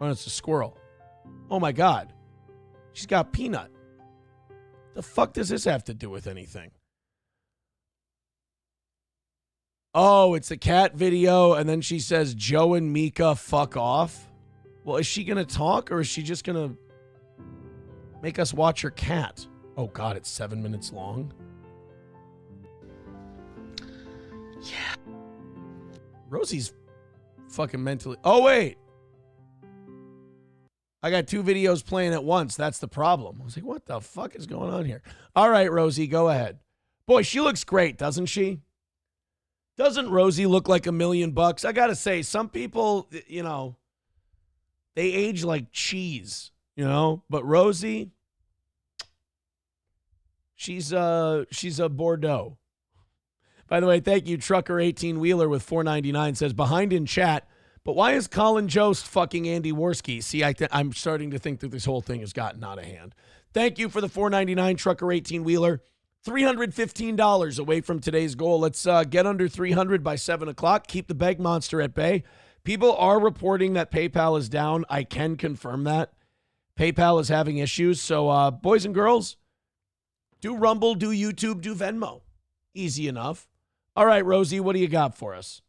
Oh, it's a squirrel. Oh, my God. She's got Peanut. The fuck does this have to do with anything? Oh, it's a cat video, and then she says, Joe and Mika, fuck off. Well, is she going to talk, or is she just going to make us watch her cat? Oh, God, it's 7 minutes long. Yeah. Rosie's fucking mentally... Oh, wait. I got 2 videos playing at once. That's the problem. I was like, what the fuck is going on here? All right, Rosie, go ahead. Boy, she looks great, doesn't she? Doesn't Rosie look like $1 million? I got to say, some people, you know, they age like cheese, you know? But Rosie, she's a Bordeaux. By the way, thank you, Trucker 18-Wheeler with $4.99 says, behind in chat, but why is Colin Jost fucking Andy Worski? See, I'm starting to think that this whole thing has gotten out of hand. Thank you for the $4.99, Trucker 18-Wheeler. $315 away from today's goal. Let's get under 300 by 7 o'clock. Keep the beg monster at bay. People are reporting that PayPal is down. I can confirm that. PayPal is having issues. So, boys and girls, do Rumble, do YouTube, do Venmo. Easy enough. All right, Rosie, what do you got for us?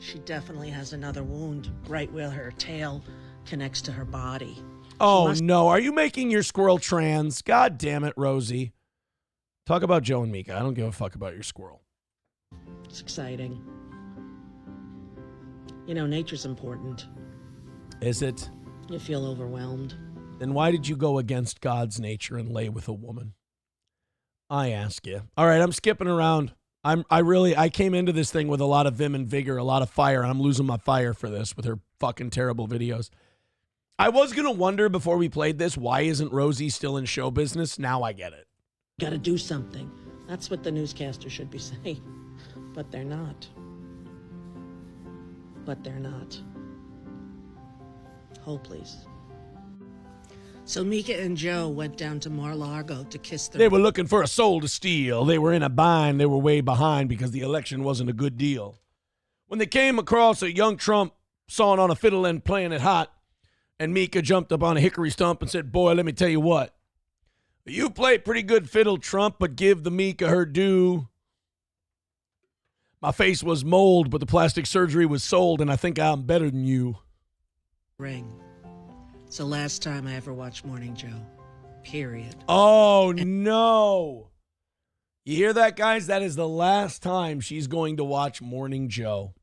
She definitely has another wound right where her tail connects to her body. Oh, no. Are you making your squirrel trans? God damn it, Rosie. Talk about Joe and Mika. I don't give a fuck about your squirrel. It's exciting. You know, nature's important. Is it? You feel overwhelmed. Then why did you go against God's nature and lay with a woman? I ask you. All right, I'm skipping around. I came into this thing with a lot of vim and vigor, a lot of fire, and I'm losing my fire for this with her fucking terrible videos. I was going to wonder before we played this, why isn't Rosie still in show business? Now I get it. Got to do something. That's what the newscaster should be saying. But they're not. Hold, please. So Mika and Joe went down to Mar-a-Lago to kiss their... They were looking for a soul to steal. They were in a bind. They were way behind because the election wasn't a good deal. When they came across a young Trump sawing on a fiddle and playing it hot, and Mika jumped up on a hickory stump and said, boy, let me tell you what. You play pretty good fiddle, Trump, but give the Mika her due. My face was mold, but the plastic surgery was sold, and I think I'm better than you. Ring. It's the last time I ever watched Morning Joe. Period. Oh, no. You hear that, guys? That is the last time she's going to watch Morning Joe.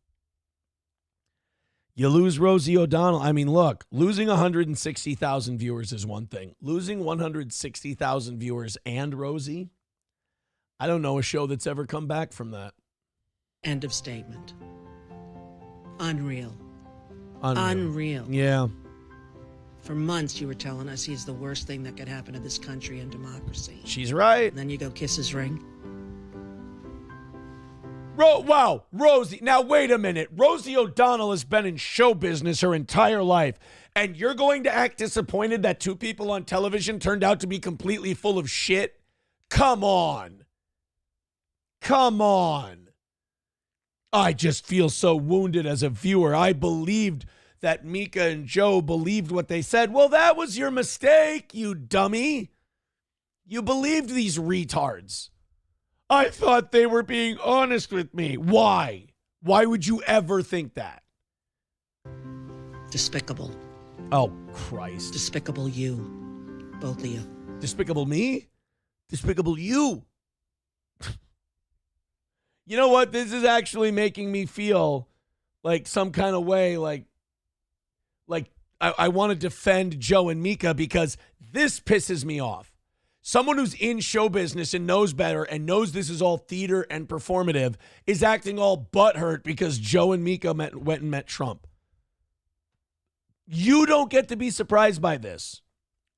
You lose Rosie O'Donnell. I mean, look, losing 160,000 viewers is one thing. Losing 160,000 viewers and Rosie, I don't know a show that's ever come back from that. End of statement. Unreal. Unreal. Yeah. For months, you were telling us he's the worst thing that could happen to this country and democracy. She's right. And then you go kiss his ring. Wow, Rosie. Now, wait a minute. Rosie O'Donnell has been in show business her entire life, and you're going to act disappointed that two people on television turned out to be completely full of shit? Come on. Come on. I just feel so wounded as a viewer. I believed that Mika and Joe believed what they said. Well, that was your mistake, you dummy. You believed these retards. I thought they were being honest with me. Why? Why would you ever think that? Despicable. Oh, Christ. Despicable you. Both of you. Despicable me? Despicable you. You know what? This is actually making me feel like some kind of way, like I want to defend Joe and Mika because this pisses me off. Someone who's in show business and knows better and knows this is all theater and performative is acting all butthurt because Joe and Mika went and met Trump. You don't get to be surprised by this.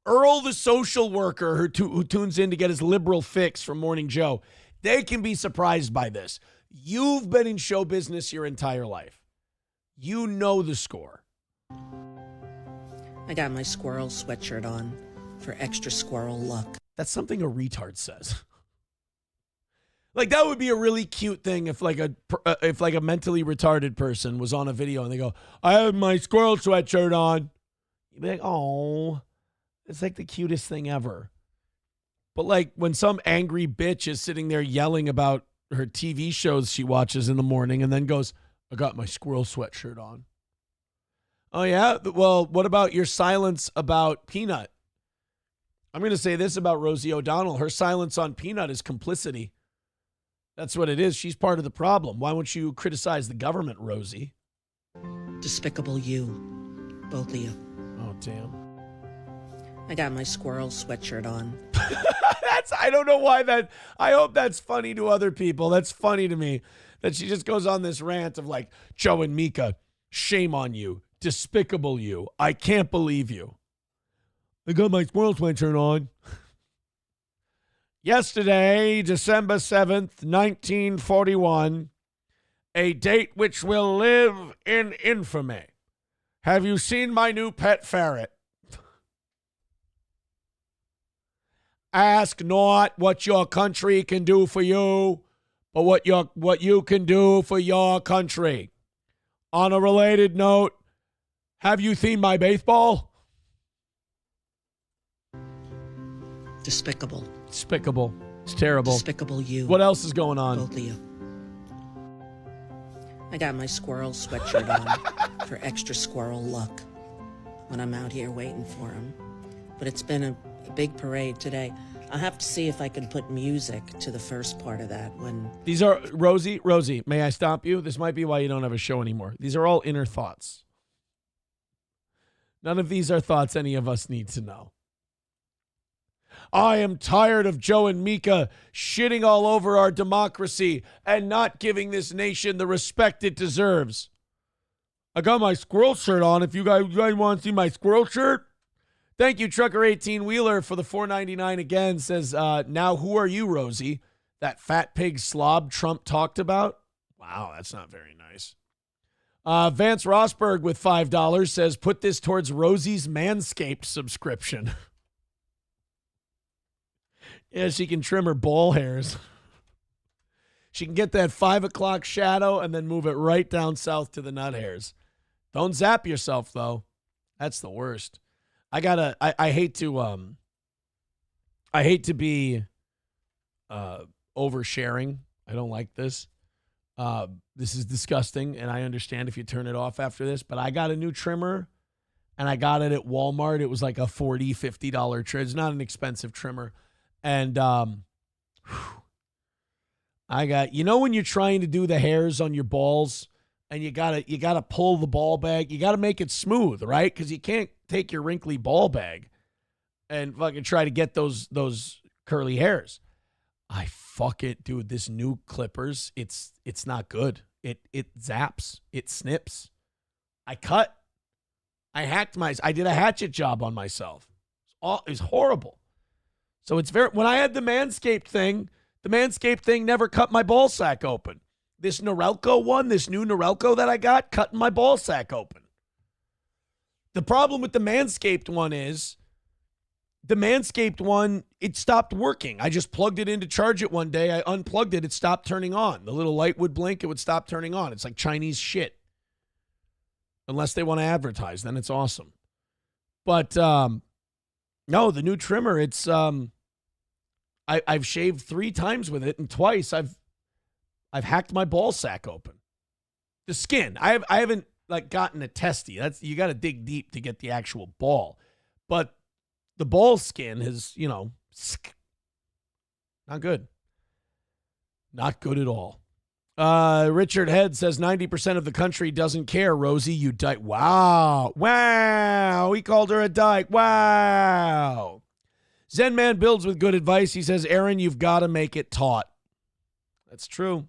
Earl, the social worker who tunes in to get his liberal fix from Morning Joe, they can be surprised by this. You've been in show business your entire life. You know the score. I got my squirrel sweatshirt on for extra squirrel luck. That's something a retard says. Like, that would be a really cute thing if like a mentally retarded person was on a video and they go, I have my squirrel sweatshirt on. You'd be like, oh, it's like the cutest thing ever. But like when some angry bitch is sitting there yelling about her TV shows she watches in the morning and then goes, I got my squirrel sweatshirt on. Oh, yeah? Well, what about your silence about Peanut? I'm going to say this about Rosie O'Donnell. Her silence on Peanut is complicity. That's what it is. She's part of the problem. Why won't you criticize the government, Rosie? Despicable you. Both of you. Oh, damn. I got my squirrel sweatshirt on. I don't know why that, I hope that's funny to other people. That's funny to me that she just goes on this rant of like, Joe and Mika, shame on you. Despicable you. I can't believe you. I got my squirrel sweatshirt on. Yesterday, December 7th, 1941, a date which will live in infamy. Have you seen my new pet ferret? Ask not what your country can do for you, but what you can do for your country. On a related note, have you seen my baseball? Despicable. Despicable. It's terrible. Despicable you. What else is going on? Both of you. I got my squirrel sweatshirt on for extra squirrel luck when I'm out here waiting for him. But it's been a big parade today. I'll have to see if I can put music to the first part of that when... These are, Rosie, may I stop you? This might be why you don't have a show anymore. These are all inner thoughts. None of these are thoughts any of us need to know. I am tired of Joe and Mika shitting all over our democracy and not giving this nation the respect it deserves. I got my squirrel shirt on. If you guys want to see my squirrel shirt, thank you, Trucker 18 Wheeler, for the $4.99 again. Says, now who are you, Rosie? That fat pig slob Trump talked about? Wow, that's not very nice. Vance Rosberg with $5 says, put this towards Rosie's Manscaped subscription. Yeah, she can trim her ball hairs. She can get that 5 o'clock shadow and then move it right down south to the nut hairs. Don't zap yourself, though. That's the worst. I hate to be oversharing. I don't like this. This is disgusting, and I understand if you turn it off after this, but I got a new trimmer, and I got it at Walmart. It was like a $40, $50 trimmer. It's not an expensive trimmer. And I got, when you're trying to do the hairs on your balls, and you gotta pull the ball bag, you gotta make it smooth, right? Because you can't take your wrinkly ball bag and fucking try to get those curly hairs. I fuck it, dude. This new clippers, it's not good. It zaps, it snips. I did a hatchet job on myself. It's horrible. So when I had the Manscaped thing never cut my ball sack open. This new Norelco that I got, cutting my ball sack open. The problem with the Manscaped one is, it stopped working. I just plugged it in to charge it one day. I unplugged it. It stopped turning on. The little light would blink. It would stop turning on. It's like Chinese shit. Unless they want to advertise, then it's awesome. But no, the new trimmer, it's I've shaved 3 times with it, and twice I've hacked my ball sack open. The skin, I haven't like gotten a testy. You got to dig deep to get the actual ball. But the ball skin is, not good. Not good at all. Richard Head says 90% of the country doesn't care. Rosie, you dyke. Wow. He called her a dyke. Wow. Zen Man builds with good advice. He says, Aaron, you've got to make it taut. That's true.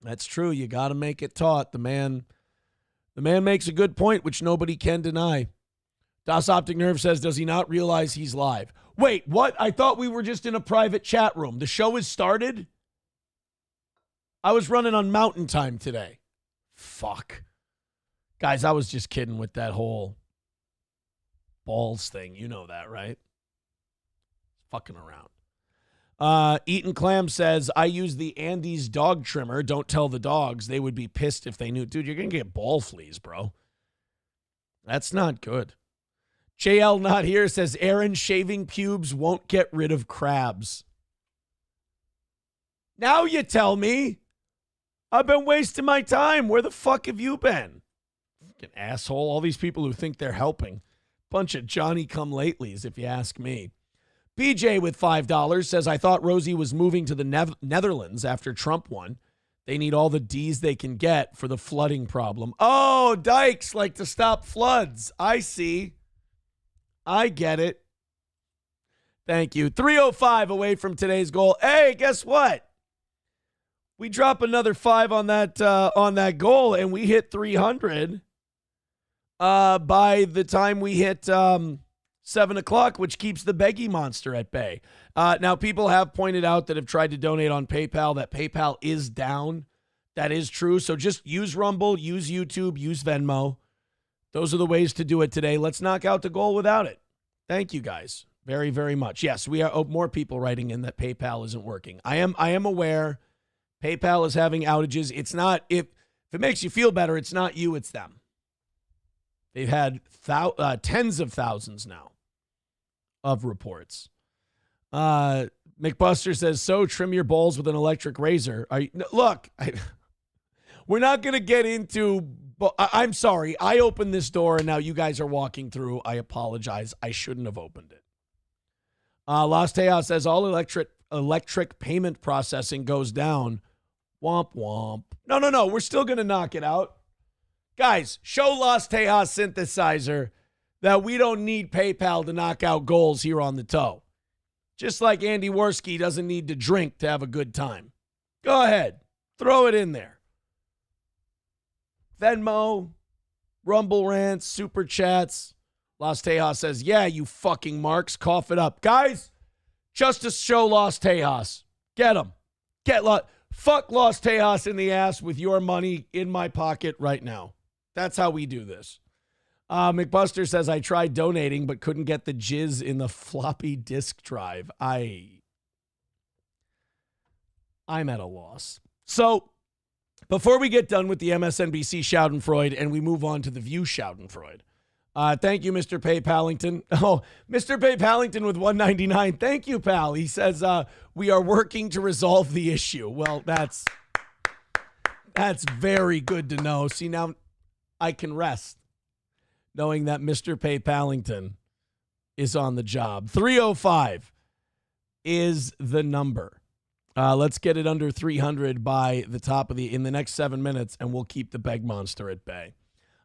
You got to make it taut. The man makes a good point, which nobody can deny. Das Optic Nerve says, does he not realize he's live? Wait, what? I thought we were just in a private chat room. The show has started? I was running on Mountain Time today. Fuck. Guys, I was just kidding with that whole balls thing. You know that, right? Fucking around. Eaton Clam says, I use the Andy's dog trimmer. Don't tell the dogs. They would be pissed if they knew. Dude, you're going to get ball fleas, bro. That's not good. JL Not Here says, Aaron, shaving pubes won't get rid of crabs. Now you tell me. I've been wasting my time. Where the fuck have you been? Fucking asshole. All these people who think they're helping. Bunch of Johnny-come-latelys, if you ask me. BJ with $5 says, I thought Rosie was moving to the Netherlands after Trump won. They need all the D's they can get for the flooding problem. Oh, dykes like to stop floods. I see. I get it. Thank you. 305 away from today's goal. Hey, guess what? We drop another 5 on that goal, and we hit 300 by the time we hit 7 o'clock, which keeps the Beggy monster at bay. Now, people have pointed out that have tried to donate on PayPal that PayPal is down. That is true. So just use Rumble, use YouTube, use Venmo. Those are the ways to do it today. Let's knock out the goal without it. Thank you, guys, very, very much. Yes, we are more people writing in that PayPal isn't working. I am aware PayPal is having outages. It's not, if it makes you feel better, it's not you, it's them. They've had tens of thousands now of reports. McBuster says, so trim your balls with an electric razor. We're not going to get into, I'm sorry. I opened this door and now you guys are walking through. I apologize. I shouldn't have opened it. Las Tejas says, all electric payment processing goes down. Womp womp. No. We're still going to knock it out. Guys, show Las Tejas synthesizer that we don't need PayPal to knock out goals here on the toe. Just like Andy Worski doesn't need to drink to have a good time. Go ahead. Throw it in there. Venmo, Rumble rants, Super Chats. Las Tejas says, yeah, you fucking marks. Cough it up. Guys, just to show Las Tejas. Get him. Fuck Las Tejas in the ass with your money in my pocket right now. That's how we do this. McBuster says, I tried donating but couldn't get the jizz in the floppy disk drive. I'm at a loss. So before we get done with the MSNBC Schadenfreude and we move on to the View Schadenfreude, thank you, Mr. PayPalington. Oh, Mr. PayPalington with $1.99. Thank you, pal. He says, we are working to resolve the issue. Well, that's very good to know. See, now I can rest knowing that Mr. PayPalington is on the job. 305 is the number. Let's get it under 300 by the top of in the next 7 minutes, and we'll keep the beg monster at bay.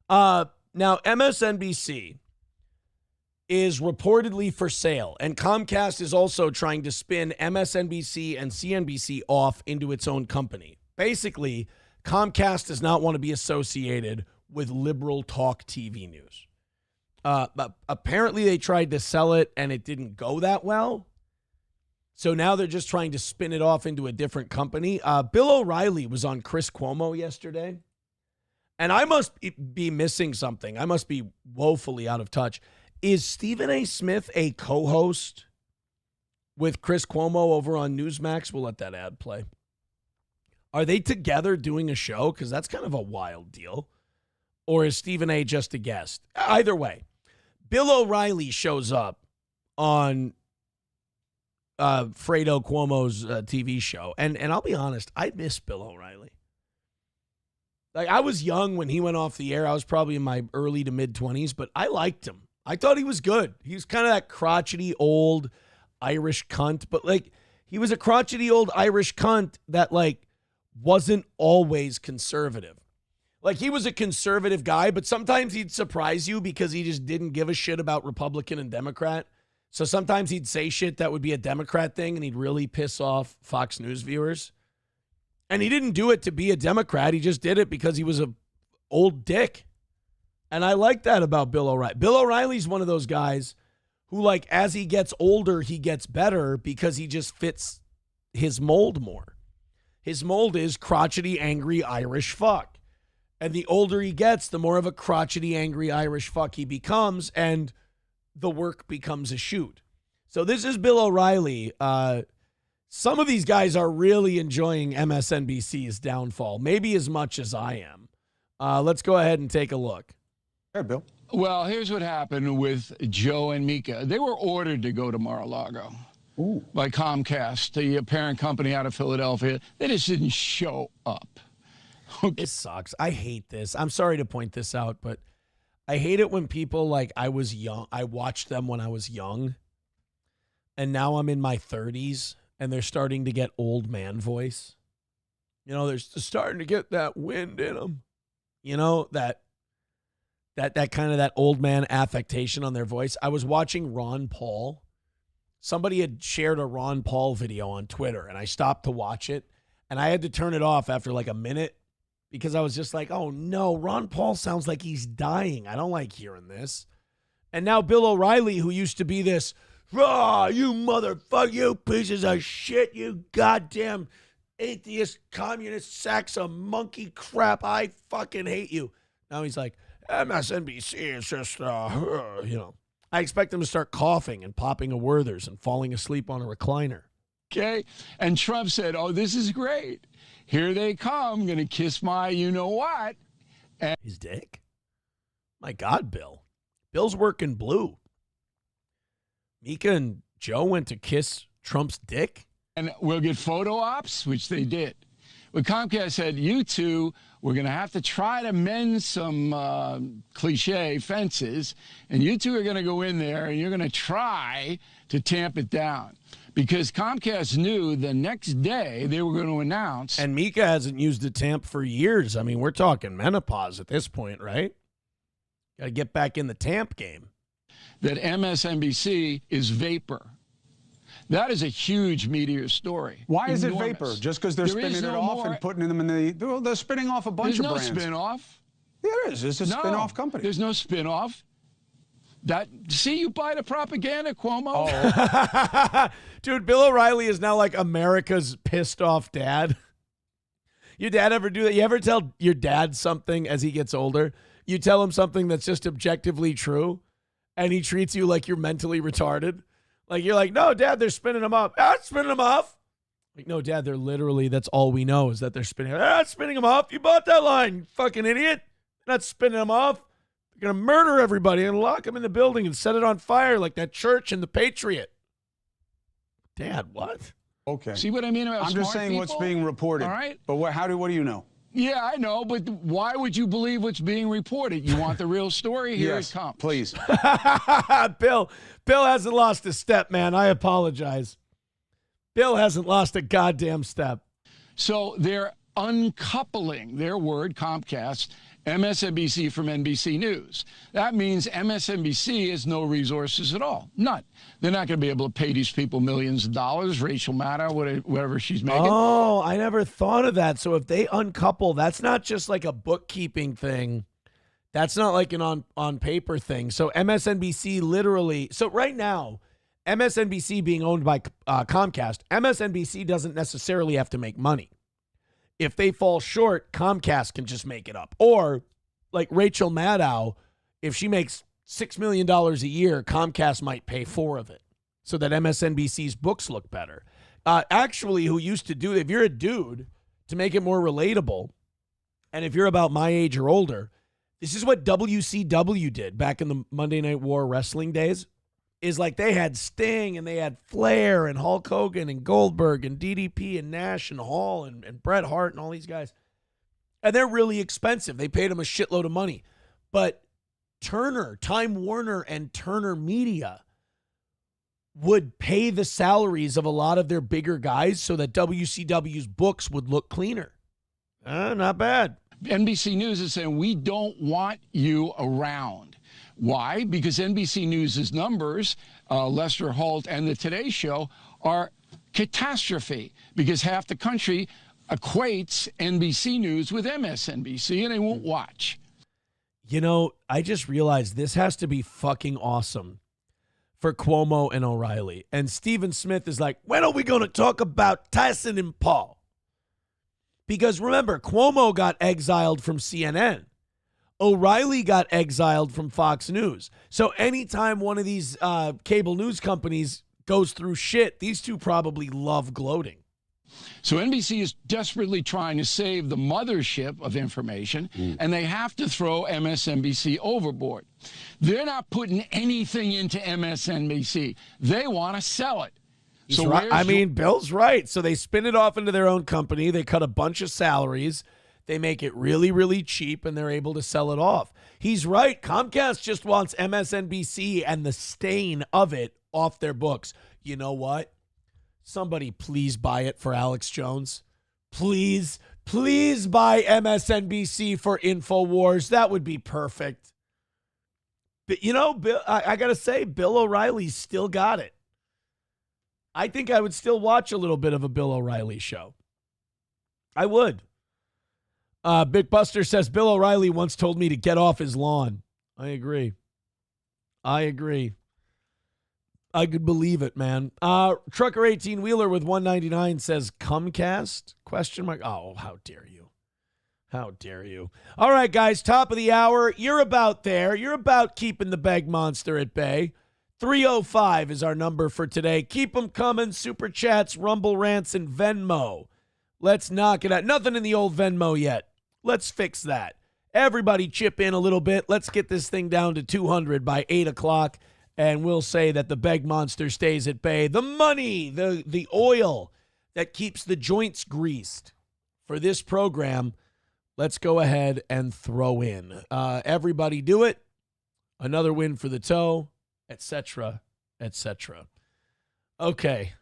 Now, MSNBC is reportedly for sale, and Comcast is also trying to spin MSNBC and CNBC off into its own company. Basically, Comcast does not want to be associated with liberal talk TV news. But apparently, they tried to sell it, and it didn't go that well. So now they're just trying to spin it off into a different company. Bill O'Reilly was on Chris Cuomo yesterday. And I must be missing something. I must be woefully out of touch. Is Stephen A. Smith a co-host with Chris Cuomo over on Newsmax? We'll let that ad play. Are they together doing a show? Because that's kind of a wild deal. Or is Stephen A. just a guest? Either way, Bill O'Reilly shows up on Fredo Cuomo's TV show. And I'll be honest, I miss Bill O'Reilly. Like, I was young when he went off the air. I was probably in my early to mid-20s, but I liked him. I thought he was good. He was kind of that crotchety old Irish cunt, but like he was a crotchety old Irish cunt that like wasn't always conservative. Like he was a conservative guy, but sometimes he'd surprise you because he just didn't give a shit about Republican and Democrat. So sometimes he'd say shit that would be a Democrat thing and he'd really piss off Fox News viewers. And he didn't do it to be a Democrat. He just did it because he was a old dick. And I like that about Bill O'Reilly. Bill O'Reilly's one of those guys who, like, as he gets older, he gets better because he just fits his mold more. His mold is crotchety, angry Irish fuck. And the older he gets, the more of a crotchety, angry Irish fuck he becomes, and the work becomes a shoot. So this is Bill O'Reilly. Some of these guys are really enjoying MSNBC's downfall, maybe as much as I am. Let's go ahead and take a look. Hey, Bill. Well, here's what happened with Joe and Mika. They were ordered to go to Mar-a-Lago by Comcast, the parent company out of Philadelphia. They just didn't show up. This sucks. I hate this. I'm sorry to point this out, but I hate it when people like I was young. I watched them when I was young, and now I'm in my 30s. And they're starting to get old man voice. You know, they're starting to get that wind in them. You know, that kind of that old man affectation on their voice. I was watching Ron Paul. Somebody had shared a Ron Paul video on Twitter, and I stopped to watch it. And I had to turn it off after like a minute because I was just like, oh, no, Ron Paul sounds like he's dying. I don't like hearing this. And now Bill O'Reilly, who used to be this, "Raw, you motherfucker, you pieces of shit, you goddamn atheist, communist sacks of monkey crap. I fucking hate you." Now he's like, MSNBC is just, you know. I expect him to start coughing and popping a Werther's and falling asleep on a recliner. Okay? And Trump said, oh, this is great. Here they come, going to kiss my you-know-what. And his dick? My God, Bill. Bill's working blue. Mika and Joe went to kiss Trump's dick? And we'll get photo ops, which they did. But Comcast said, you two, we're going to have to try to mend some cliche fences, and you two are going to go in there, and you're going to try to tamp it down. Because Comcast knew the next day they were going to announce. And Mika hasn't used a tamp for years. I mean, we're talking menopause at this point, right? Got to get back in the tamp game. That MSNBC is vapor. That is a huge meteor story. Why is Enormous. it vapor? Just because they're spinning it off and putting them in the... Well, they're spinning off a bunch of brands. There's no spin-off. Yeah, there is. It's a spin-off company. There's no spin-off. See, you buy the propaganda, Cuomo. Oh. Dude, Bill O'Reilly is now like America's pissed off dad. Your dad ever do that? You ever tell your dad something as he gets older? You tell him something that's just objectively true, and he treats you like you're mentally retarded. Like, you're like, no, Dad, they're spinning them off. Ah, spinning them off. Like, no, Dad, they're literally, that's all we know is that they're spinning. They're not spinning them off. You bought that line, you fucking idiot. They're not spinning them off. They're going to murder everybody and lock them in the building and set it on fire like that church in The Patriot. Dad, what? Okay. See what I mean about I'm just smart saying what's people? being reported. All right. But what do you know? Yeah, I know, but why would you believe what's being reported? You want the real story? Here Yes, it comes. please. Bill hasn't lost a step, man. I apologize. Bill hasn't lost a goddamn step. So they're uncoupling their word, Comcast, MSNBC from NBC News. That means MSNBC has no resources at all. None. They're not going to be able to pay these people millions of dollars, Rachel Maddow, whatever she's making. Oh, I never thought of that. So if they uncouple, that's not just like a bookkeeping thing. That's not like an on paper thing. So MSNBC literally, so right now, MSNBC being owned by Comcast, MSNBC doesn't necessarily have to make money. If they fall short, Comcast can just make it up. Or like Rachel Maddow, if she makes $6 million a year, Comcast might pay 4 of it so that MSNBC's books look better. Actually, who used to do, if you're a dude, to make it more relatable, and if you're about my age or older, this is what WCW did back in the Monday Night War wrestling days. Is like they had Sting and they had Flair and Hulk Hogan and Goldberg and DDP and Nash and Hall and Bret Hart and all these guys. And they're really expensive. They paid them a shitload of money. But Turner, Time Warner and Turner Media would pay the salaries of a lot of their bigger guys so that WCW's books would look cleaner. Not bad. NBC News is saying, we don't want you around. Why? Because NBC News' numbers, Lester Holt and the Today Show, are catastrophe because half the country equates NBC News with MSNBC and they won't watch. You know, I just realized this has to be fucking awesome for Cuomo and O'Reilly. And Stephen Smith is like, when are we going to talk about Tyson and Paul? Because remember, Cuomo got exiled from CNN. O'Reilly got exiled from Fox News. So anytime one of these cable news companies goes through shit, these two probably love gloating. So NBC is desperately trying to save the mothership of information, and they have to throw MSNBC overboard. They're not putting anything into MSNBC. They want to sell it. So right. Bill's right. So they spin it off into their own company. They cut a bunch of salaries. They make it really, really cheap, and they're able to sell it off. He's right. Comcast just wants MSNBC and the stain of it off their books. You know what? Somebody please buy it for Alex Jones. Please buy MSNBC for InfoWars. That would be perfect. But, you know, Bill, I got to say, Bill O'Reilly's still got it. I think I would still watch a little bit of a Bill O'Reilly show. I would. Big Buster says, Bill O'Reilly once told me to get off his lawn. I agree. I could believe it, man. Trucker 18-wheeler with 199 says, Comcast? ? Oh, how dare you. How dare you. All right, guys, top of the hour. You're about there. You're about keeping the bag monster at bay. 305 is our number for today. Keep them coming. Super chats, Rumble rants, and Venmo. Let's knock it out. Nothing in the old Venmo yet. Let's fix that. Everybody chip in a little bit. Let's get this thing down to 200 by 8 o'clock, and we'll say that the beg monster stays at bay. The money, the oil that keeps the joints greased for this program, let's go ahead and throw in. Everybody do it. Another win for the toe, etc., etc. Okay.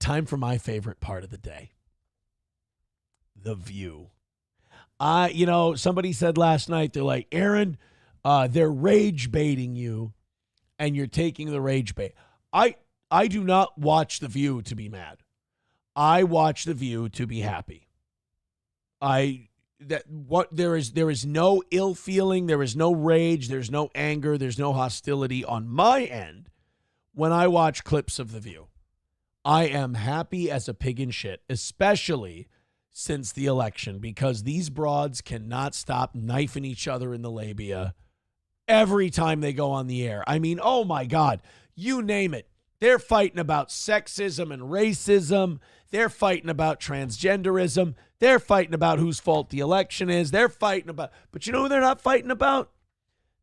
Time for my favorite part of the day. The View. Somebody said last night, they're like, Aaron, they're rage baiting you, and you're taking the rage bait. I do not watch The View to be mad. I watch The View to be happy. There is no ill feeling, there is no rage, there's no anger, there's no hostility on my end when I watch clips of The View. I am happy as a pig in shit, especially since the election, because these broads cannot stop knifing each other in the labia every time they go on the air. I mean, oh my God, you name it. They're fighting about sexism and racism. They're fighting about transgenderism. They're fighting about whose fault the election is. They're fighting about, but you know who they're not fighting about?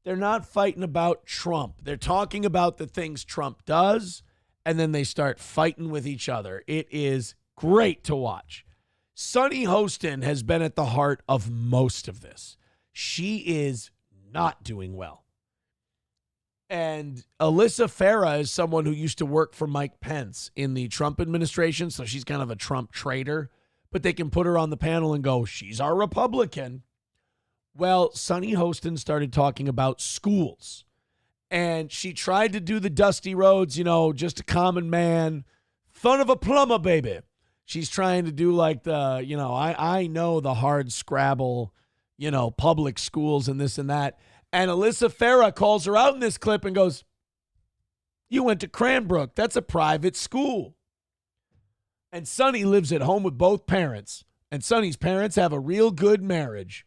They're not fighting about Trump. They're talking about the things Trump does, and then they start fighting with each other. It is great to watch. Sunny Hostin has been at the heart of most of this. She is not doing well. And Alyssa Farah is someone who used to work for Mike Pence in the Trump administration, so she's kind of a Trump traitor. But they can put her on the panel and go, she's our Republican. Well, Sunny Hostin started talking about schools. And she tried to do the Dusty Rhodes, just a common man, son of a plumber, baby. She's trying to do like the, I know the hard scrabble, public schools and this and that. And Alyssa Farah calls her out in this clip and goes, you went to Cranbrook. That's a private school. And Sunny lives at home with both parents. And Sunny's parents have a real good marriage.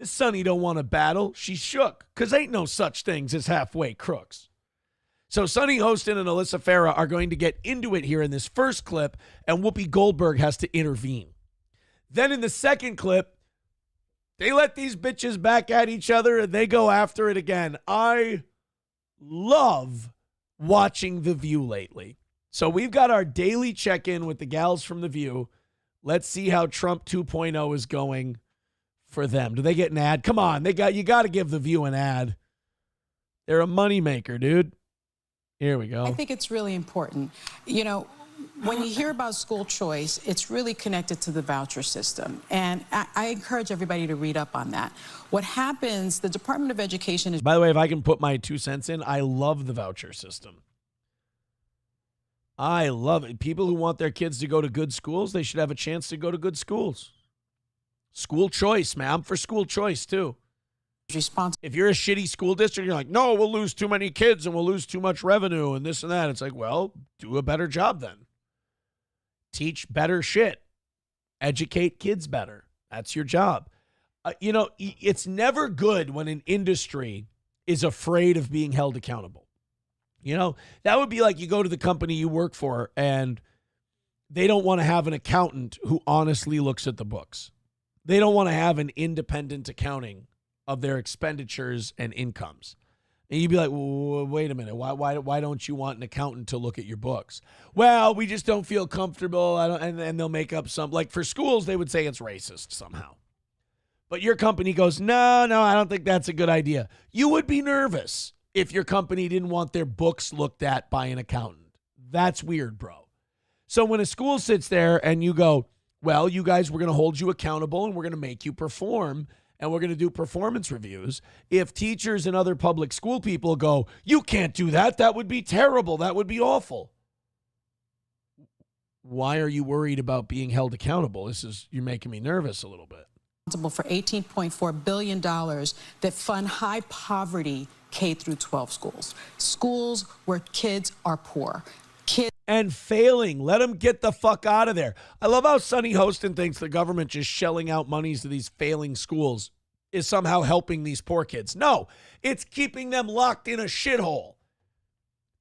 Sunny don't want to battle. She's shook because ain't no such things as halfway crooks. So Sunny Hostin and Alyssa Farah are going to get into it here in this first clip, and Whoopi Goldberg has to intervene. Then in the second clip, they let these bitches back at each other and they go after it again. I love watching The View lately. So we've got our daily check-in with the gals from The View. Let's see how Trump 2.0 is going for them. Do they get an ad? Come on, you got to give The View an ad. They're a moneymaker, dude. Here we go. I think it's really important. When you hear about school choice, it's really connected to the voucher system. And I encourage everybody to read up on that. What happens, the Department of Education is... By the way, if I can put my 2 cents in, I love the voucher system. I love it. People who want their kids to go to good schools, they should have a chance to go to good schools. School choice, man. I'm for school choice, too. If you're a shitty school district, you're like, no, we'll lose too many kids and we'll lose too much revenue and this and that. It's like, well, do a better job then. Teach better shit. Educate kids better. That's your job. It's never good when an industry is afraid of being held accountable. That would be like you go to the company you work for and they don't want to have an accountant who honestly looks at the books. They don't want to have an independent accounting of their expenditures and incomes. And you'd be like, well, wait a minute. Why don't you want an accountant to look at your books? Well, we just don't feel comfortable. And they'll make up some, like for schools, they would say it's racist somehow. But your company goes, no, I don't think that's a good idea. You would be nervous if your company didn't want their books looked at by an accountant. That's weird, bro. So when a school sits there and you go, well, you guys, we're going to hold you accountable and we're going to make you perform and we're going to do performance reviews. If teachers and other public school people go, you can't do that. That would be terrible. That would be awful. Why are you worried about being held accountable? You're making me nervous a little bit. Responsible for $18.4 billion that fund high poverty K through 12 schools. Schools where kids are poor. And failing. Let them get the fuck out of there. I love how Sunny Hostin thinks the government just shelling out monies to these failing schools is somehow helping these poor kids. No, it's keeping them locked in a shithole.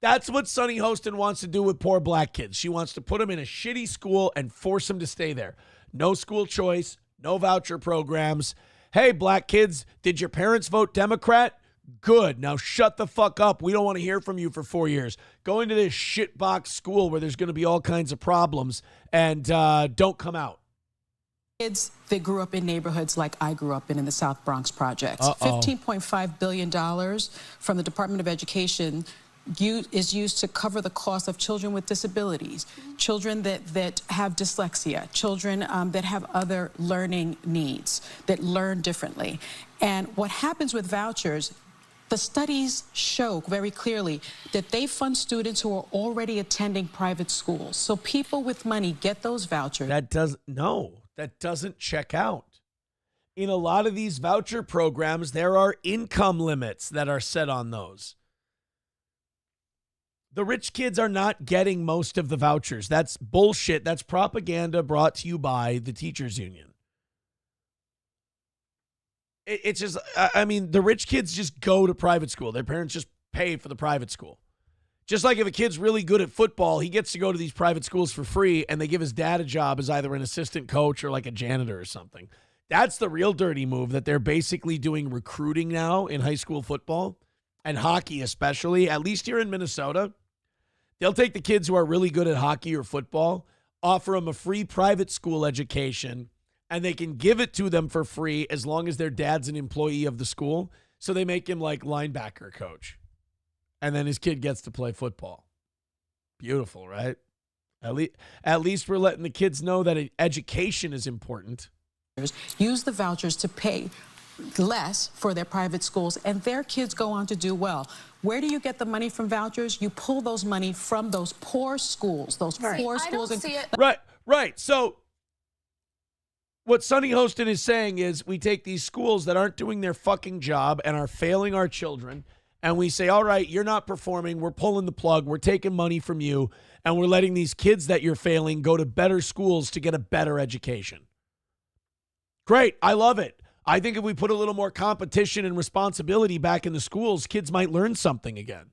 That's what Sunny Hostin wants to do with poor black kids. She wants to put them in a shitty school and force them to stay there. No school choice, no voucher programs. Hey, black kids, did your parents vote Democrat? Good. Now shut the fuck up. We don't want to hear from you for 4 years. Go into this shitbox school where there's going to be all kinds of problems and don't come out. Kids that grew up in neighborhoods like I grew up in the South Bronx projects. $15.5 billion from the Department of Education is used to cover the cost of children with disabilities, children that have dyslexia, children that have other learning needs, that learn differently. And what happens with vouchers, the studies show very clearly that they fund students who are already attending private schools. So people with money get those vouchers. That doesn't check out. In a lot of these voucher programs, there are income limits that are set on those. The rich kids are not getting most of the vouchers. That's bullshit. That's propaganda brought to you by the teachers union. It's just, the rich kids just go to private school. Their parents just pay for the private school. Just like if a kid's really good at football, he gets to go to these private schools for free, and they give his dad a job as either an assistant coach or like a janitor or something. That's the real dirty move, that they're basically doing recruiting now in high school football and hockey especially, at least here in Minnesota. They'll take the kids who are really good at hockey or football, offer them a free private school education, and they can give it to them for free as long as their dad's an employee of the school. So they make him like linebacker coach. And then his kid gets to play football. Beautiful, right? At least we're letting the kids know that education is important. Use the vouchers to pay less for their private schools, and their kids go on to do well. Where do you get the money from vouchers? You pull those money from those poor schools, those poor schools. I don't see it. Right. So what Sonny Hostin is saying is we take these schools that aren't doing their fucking job and are failing our children, and we say, all right, you're not performing. We're pulling the plug. We're taking money from you, and we're letting these kids that you're failing go to better schools to get a better education. Great. I love it. I think if we put a little more competition and responsibility back in the schools, kids might learn something again.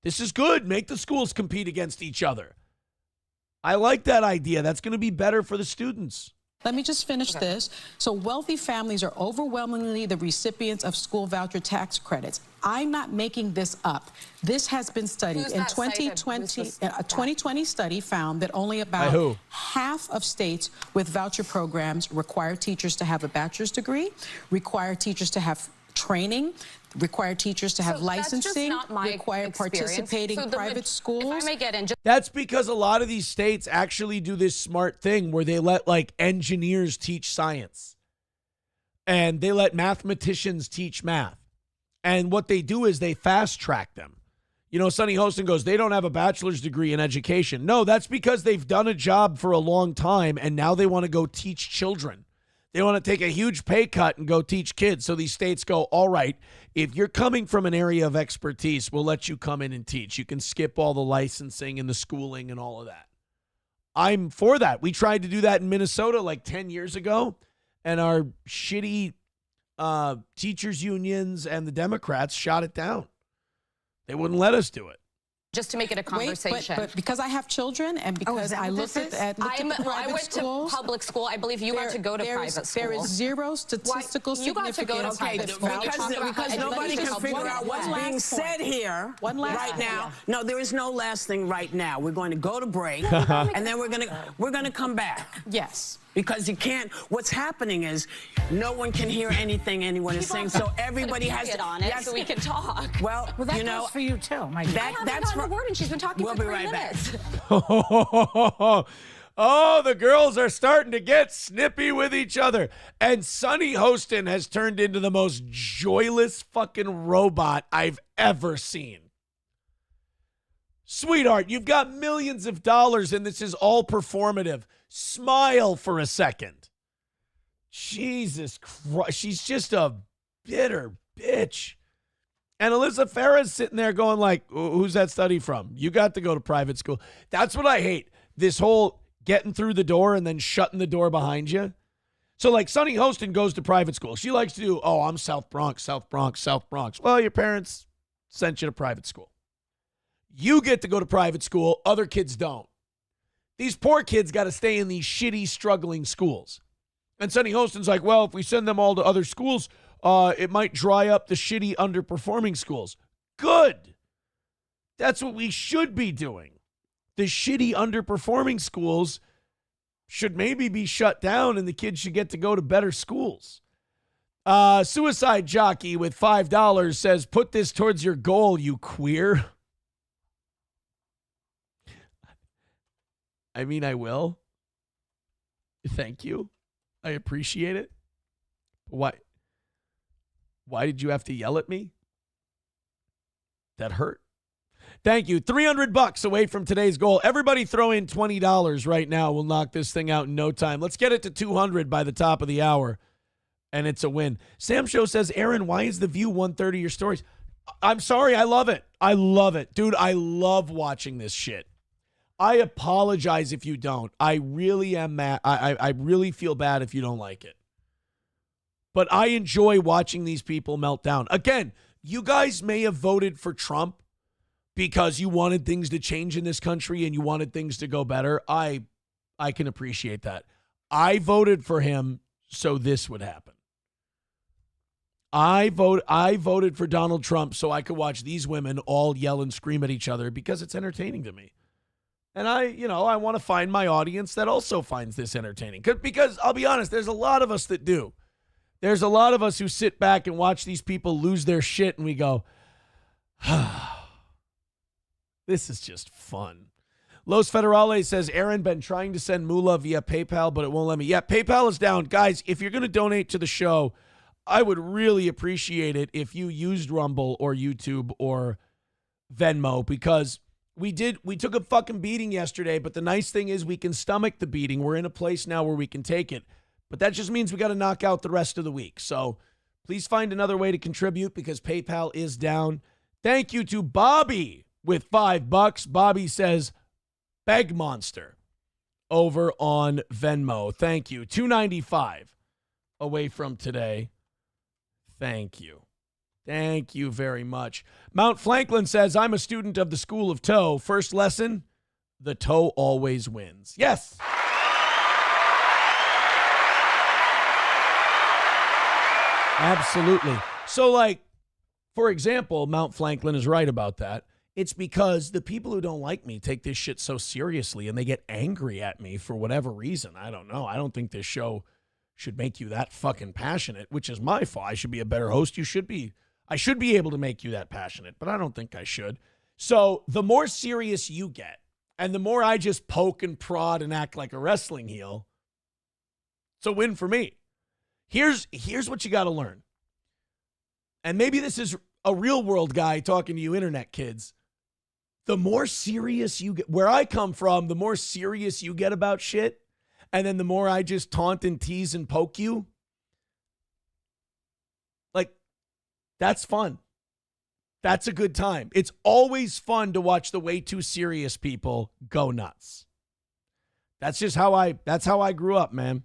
This is good. Make the schools compete against each other. I like that idea. That's going to be better for the students. Let me just finish this. So wealthy families are overwhelmingly the recipients of school voucher tax credits. I'm not making this up. This has been studied. In 2020, a 2020 study found that only about half of states with voucher programs require teachers to have a bachelor's degree, require teachers to have training, require teachers to have licensing, require participating private schools. If I may get in, That's because a lot of these states actually do this smart thing where they let like engineers teach science and they let mathematicians teach math. And what they do is they fast track them. You know, Sonny Hostin goes, they don't have a bachelor's degree in education. No, that's because they've done a job for a long time and now they want to go teach children. They want to take a huge pay cut and go teach kids. So these states go, all right, if you're coming from an area of expertise, we'll let you come in and teach. You can skip all the licensing and the schooling and all of that. I'm for that. We tried to do that in Minnesota like 10 years ago, and our shitty teachers unions and the Democrats shot it down. They wouldn't let us do it. just to make it a conversation. But because I have children and because I looked at private schools. I went to public school. I believe you got to go to private school. There is zero statistical significance of private school. Because nobody can figure out what's being said here right now. No, there is no last thing right now. We're going to go to break, and then we're going to come back. Yes. Because you can't. What's happening is no one can hear anything anyone is saying. So everybody has to get on it so we can talk. Well, that you know, goes for you too. My that's gotten a word, and she's been talking for 3 minutes. Oh, the girls are starting to get snippy with each other. And Sonny Hostin has turned into the most joyless fucking robot I've ever seen. Sweetheart, you've got millions of dollars and this is all performative. Smile for a second. Jesus Christ. She's just a bitter bitch. And Alyssa Farah's sitting there going like, who's that study from? You got to go to private school. That's what I hate. This whole getting through the door and then shutting the door behind you. So like Sonny Hostin goes to private school. She likes to do, oh, I'm South Bronx, South Bronx, South Bronx. Well, your parents sent you to private school. You get to go to private school. Other kids don't. These poor kids got to stay in these shitty, struggling schools. And Sonny Hostin's like, well, if we send them all to other schools, it might dry up the shitty, underperforming schools. Good. That's what we should be doing. The shitty, underperforming schools should maybe be shut down and the kids should get to go to better schools. Suicide Jockey with $5 says, put this towards your goal, you queer. I mean, I will. Thank you. I appreciate it. Why did you have to yell at me? That hurt. Thank you. $300 away from today's goal. Everybody throw in $20 right now. We'll knock this thing out in no time. Let's get it to 200 by the top of the hour, and it's a win. Sam Show says, Aaron, why is The View 130 your stories? I'm sorry. I love it. I love it. Dude, I love watching this shit. I apologize if you don't. I really am mad. I really feel bad if you don't like it. But I enjoy watching these people melt down. Again, you guys may have voted for Trump, because you wanted things to change in this country and you wanted things to go better, I can appreciate that. I voted for him so this would happen. I voted for Donald Trump so I could watch these women all yell and scream at each other because it's entertaining to me. And I want to find my audience that also finds this entertaining. Because I'll be honest, there's a lot of us that do. There's a lot of us who sit back and watch these people lose their shit and we go, this is just fun. Los Federales says, Aaron, been trying to send moolah via PayPal, but it won't let me. Yeah, PayPal is down. Guys, if you're going to donate to the show, I would really appreciate it if you used Rumble or YouTube or Venmo, because we took a fucking beating yesterday, but the nice thing is we can stomach the beating. We're in a place now where we can take it, but that just means we got to knock out the rest of the week. So please find another way to contribute because PayPal is down. Thank you to Bobby with $5. Bobby says, Beg Monster over on Venmo. Thank you. $2.95 away from today. Thank you. Thank you very much. Mount Franklin says, I'm a student of the School of Toe. First lesson, the toe always wins. Yes. Absolutely. So, like, for example, Mount Franklin is right about that. It's because the people who don't like me take this shit so seriously and they get angry at me for whatever reason. I don't know. I don't think this show should make you that fucking passionate, which is my fault. I should be a better host. I should be able to make you that passionate, but I don't think I should. So the more serious you get and the more I just poke and prod and act like a wrestling heel, it's a win for me. Here's what you got to learn. And maybe this is a real world guy talking to you internet kids. The more serious you get, where I come from, the more serious you get about shit, and then the more I just taunt and tease and poke you, like, that's fun. That's a good time. It's always fun to watch the way too serious people go nuts. That's just how I grew up, man.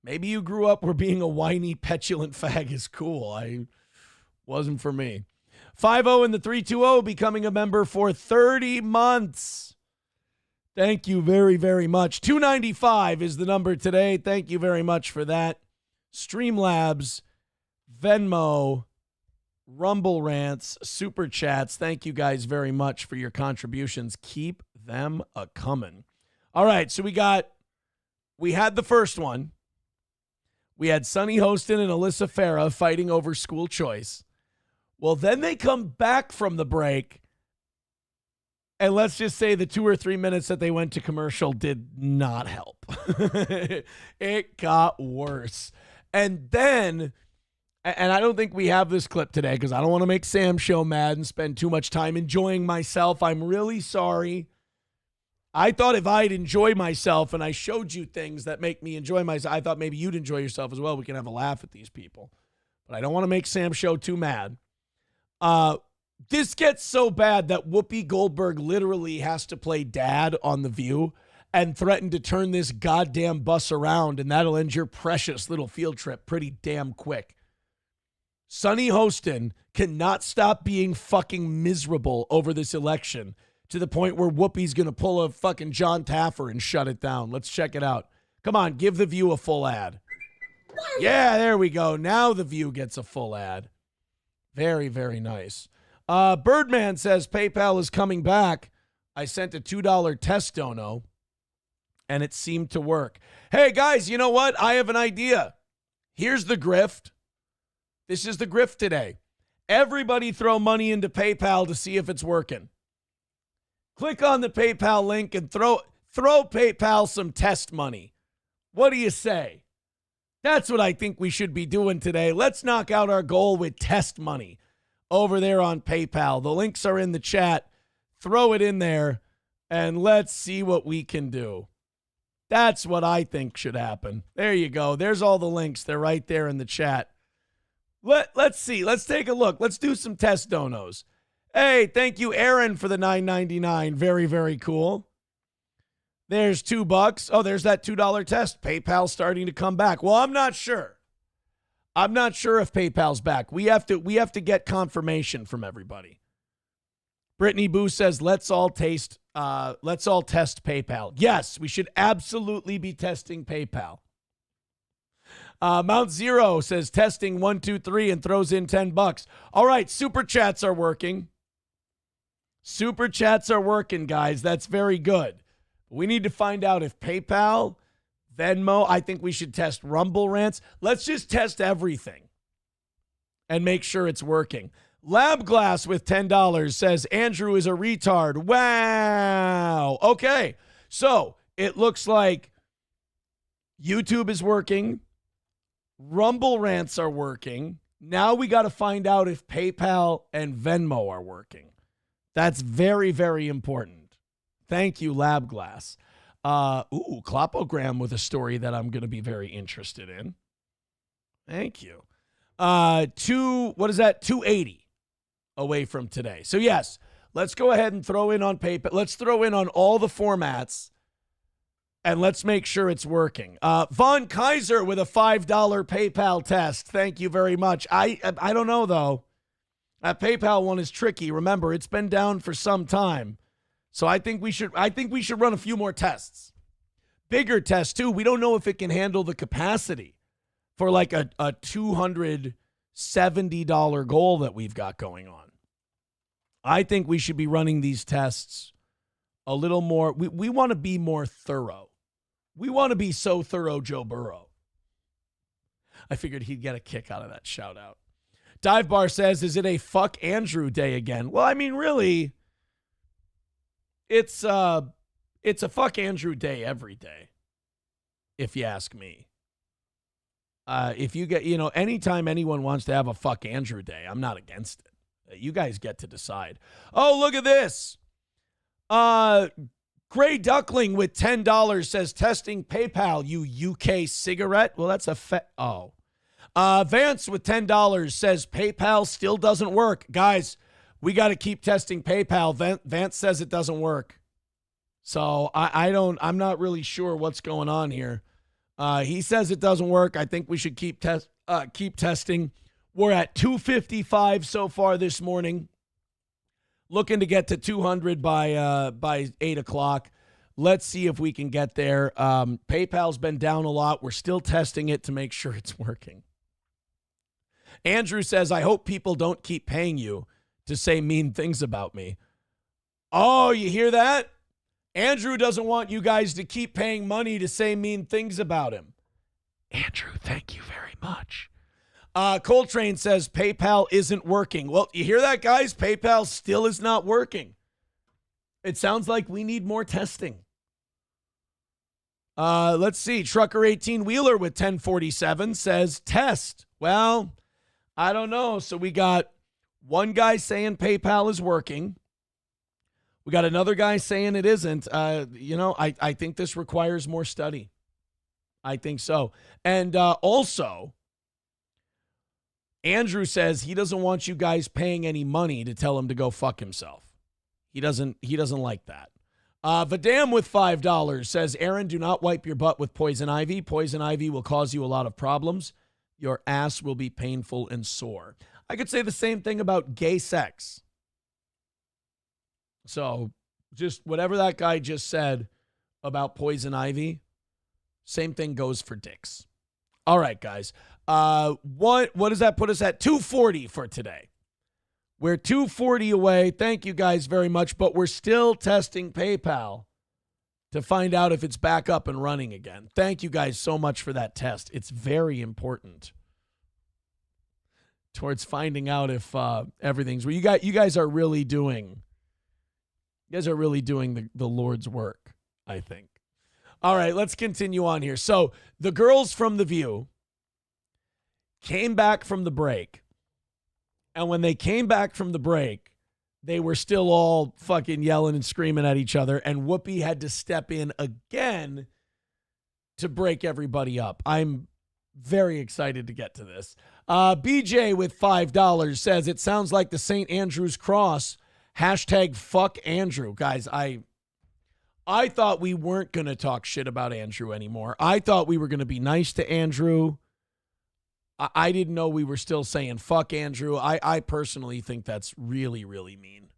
Maybe you grew up where being a whiny, petulant fag is cool. Wasn't for me. 50 in the 320 becoming a member for 30 months. Thank you very, very much. $2.95 is the number today. Thank you very much for that. Streamlabs, Venmo, Rumble Rants, Super Chats. Thank you guys very much for your contributions. Keep them a-coming. All right, so we had the first one. We had Sunny Hostin and Alyssa Farah fighting over school choice. Well, then they come back from the break, and let's just say the 2 or 3 minutes that they went to commercial did not help. It got worse. And then, and I don't think we have this clip today because I don't want to make Sam Show mad and spend too much time enjoying myself. I'm really sorry. I thought if I'd enjoy myself and I showed you things that make me enjoy myself, I thought maybe you'd enjoy yourself as well. We can have a laugh at these people. But I don't want to make Sam Show too mad. This gets so bad that Whoopi Goldberg literally has to play dad on The View and threaten to turn this goddamn bus around, and that'll end your precious little field trip pretty damn quick. Sunny Hostin cannot stop being fucking miserable over this election to the point where Whoopi's going to pull a fucking John Taffer and shut it down. Let's check it out. Come on, give The View a full ad. Yeah, there we go. Now The View gets a full ad. Very, very nice. Birdman says PayPal is coming back. I sent a $2 test dono, and it seemed to work. Hey, guys, you know what? I have an idea. Here's the grift. This is the grift today. Everybody throw money into PayPal to see if it's working. Click on the PayPal link and throw PayPal some test money. What do you say? That's what I think we should be doing today. Let's knock out our goal with test money over there on PayPal. The links are in the chat. Throw it in there, and let's see what we can do. That's what I think should happen. There you go. There's all the links. They're right there in the chat. Let's see. Let's take a look. Let's do some test donos. Hey, thank you, Aaron, for the $9.99. Very, very cool. There's $2. Oh, there's that $2 test. PayPal starting to come back. Well, I'm not sure. I'm not sure if PayPal's back. We have to get confirmation from everybody. Brittany Boo says, let's all test PayPal. Yes, we should absolutely be testing PayPal. Mount Zero says testing 1, 2, 3 and throws in $10. All right, super chats are working. Super chats are working, guys. That's very good. We need to find out if PayPal, Venmo, I think we should test Rumble Rants. Let's just test everything and make sure it's working. Lab Glass with $10 says Andrew is a retard. Wow. Okay. So it looks like YouTube is working. Rumble Rants are working. Now we got to find out if PayPal and Venmo are working. That's very, very important. Thank you, Lab Glass. Clopogram with a story that I'm going to be very interested in. Thank you. 280 away from today. So yes, let's go ahead and throw in on PayPal. Let's throw in on all the formats and let's make sure it's working. Von Kaiser with a $5 PayPal test. Thank you very much. I don't know though. That PayPal one is tricky. Remember, it's been down for some time. So I think we should run a few more tests. Bigger tests too. We don't know if it can handle the capacity for like a $270 goal that we've got going on. I think we should be running these tests a little more. We want to be more thorough. We want to be so thorough, Joe Burrow. I figured he'd get a kick out of that shout out. Dive Bar says, is it a fuck Andrew day again? Well, I mean, really, it's a fuck Andrew day every day, if you ask me. If you get, anytime anyone wants to have a fuck Andrew day, I'm not against it. You guys get to decide. Oh, look at this. Gray Duckling with $10 says testing PayPal, you UK cigarette. Well, that's Vance with $10 says PayPal still doesn't work. Guys, we got to keep testing PayPal. Vance says it doesn't work. So I'm not really sure what's going on here. He says it doesn't work. I think we should keep testing. We're at 255 so far this morning. Looking to get to 200 by 8 o'clock. Let's see if we can get there. PayPal's been down a lot. We're still testing it to make sure it's working. Andrew says, I hope people don't keep paying you to say mean things about me. Oh, you hear that? Andrew doesn't want you guys to keep paying money to say mean things about him. Andrew, thank you very much. Coltrane says PayPal isn't working. Well, you hear that, guys? PayPal still is not working. It sounds like we need more testing. Let's see. Trucker 18 Wheeler with 1047 says test. Well, I don't know. So we got one guy saying PayPal is working. We got another guy saying it isn't. I think this requires more study. I think so. And also, Andrew says he doesn't want you guys paying any money to tell him to go fuck himself. He doesn't like that. Vadam with $5 says, Aaron, do not wipe your butt with poison ivy. Poison ivy will cause you a lot of problems. Your ass will be painful and sore. I could say the same thing about gay sex. So just whatever that guy just said about poison ivy, same thing goes for dicks. All right, guys. What does that put us at? 240 for today. We're 240 away. Thank you guys very much. But we're still testing PayPal to find out if it's back up and running again. Thank you guys so much for that test. It's very important towards finding out if everything's well. You guys are really doing the Lord's work, I think. All right, let's continue on here. So the girls from The View came back from the break. And when they came back from the break, they were still all fucking yelling and screaming at each other. And Whoopi had to step in again to break everybody up. I'm very excited to get to this. BJ with $5 says, it sounds like the St. Andrew's Cross. Hashtag fuck Andrew. Guys, I thought we weren't going to talk shit about Andrew anymore. I thought we were going to be nice to Andrew. I didn't know we were still saying fuck Andrew. I personally think that's really, really mean.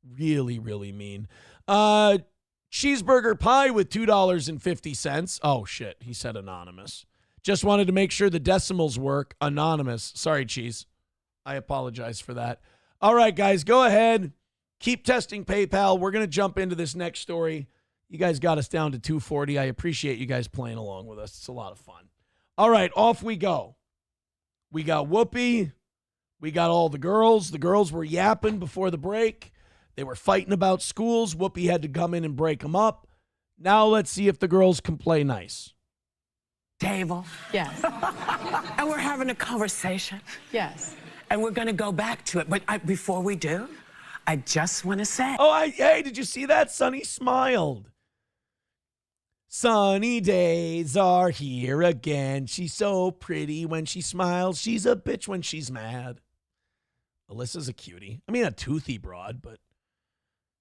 Really, really mean. Cheeseburger pie with $2.50. Oh, shit. He said anonymous. Just wanted to make sure the decimals work. Anonymous. Sorry, Cheese. I apologize for that. All right, guys, go ahead. Keep testing PayPal. We're going to jump into this next story. You guys got us down to 240. I appreciate you guys playing along with us. It's a lot of fun. All right, off we go. We got Whoopi. We got all the girls. The girls were yapping before the break. They were fighting about schools. Whoopi had to come in and break them up. Now let's see if the girls can play nice. Table. Yes. And we're having a conversation. Yes. And we're going to go back to it. But before we do, I just want to say. Oh, hey, did you see that? Sunny smiled. Sunny days are here again. She's so pretty when she smiles. She's a bitch when she's mad. Alyssa's a cutie. I mean, a toothy broad, but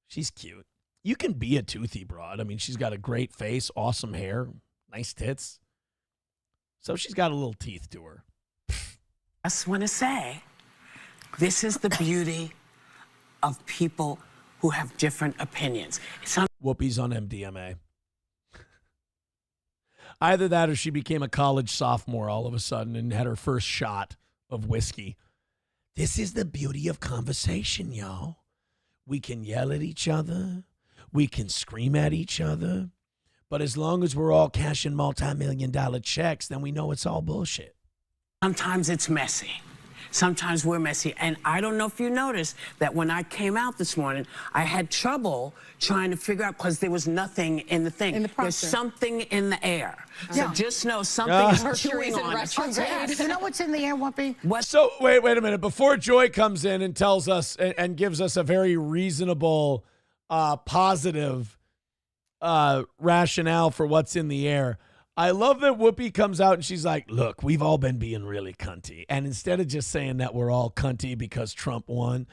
she's cute. You can be a toothy broad. I mean, she's got a great face, awesome hair, nice tits. So she's got a little teeth to her. I just want to say, this is the beauty of people who have different opinions. Whoopi's on MDMA. Either that or she became a college sophomore all of a sudden and had her first shot of whiskey. This is the beauty of conversation, y'all. We can yell at each other. We can scream at each other. But as long as we're all cashing multi-million-dollar checks, then we know it's all bullshit. Sometimes it's messy. Sometimes we're messy. And I don't know if you noticed that when I came out this morning, I had trouble trying to figure out because there was nothing in the thing. There's something in the air. So just know something is chewing on us. You know what's in the air, Whoopi? What? So wait a minute. Before Joy comes in and tells us and gives us a very reasonable, positive rationale for what's in the air, I love that Whoopi comes out and she's like, look, we've all been being really cunty. And instead of just saying that we're all cunty because Trump won,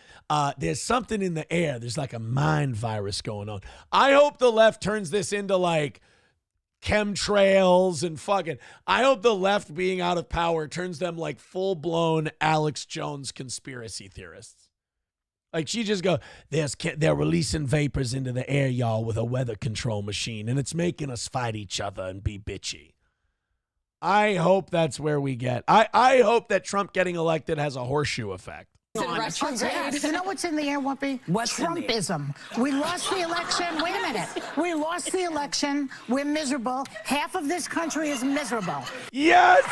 there's something in the air. There's like a mind virus going on. I hope the left turns this into like chemtrails and fucking. I hope the left being out of power turns them like full-blown Alex Jones conspiracy theorists. Like she just go, they're releasing vapors into the air, y'all, with a weather control machine, and it's making us fight each other and be bitchy. I hope that's where we get. I hope that Trump getting elected has a horseshoe effect. You know what's in the air, Whoopi? What's Trumpism. We lost the election. Wait a minute. We lost the election. We're miserable. Half of this country is miserable. Yes!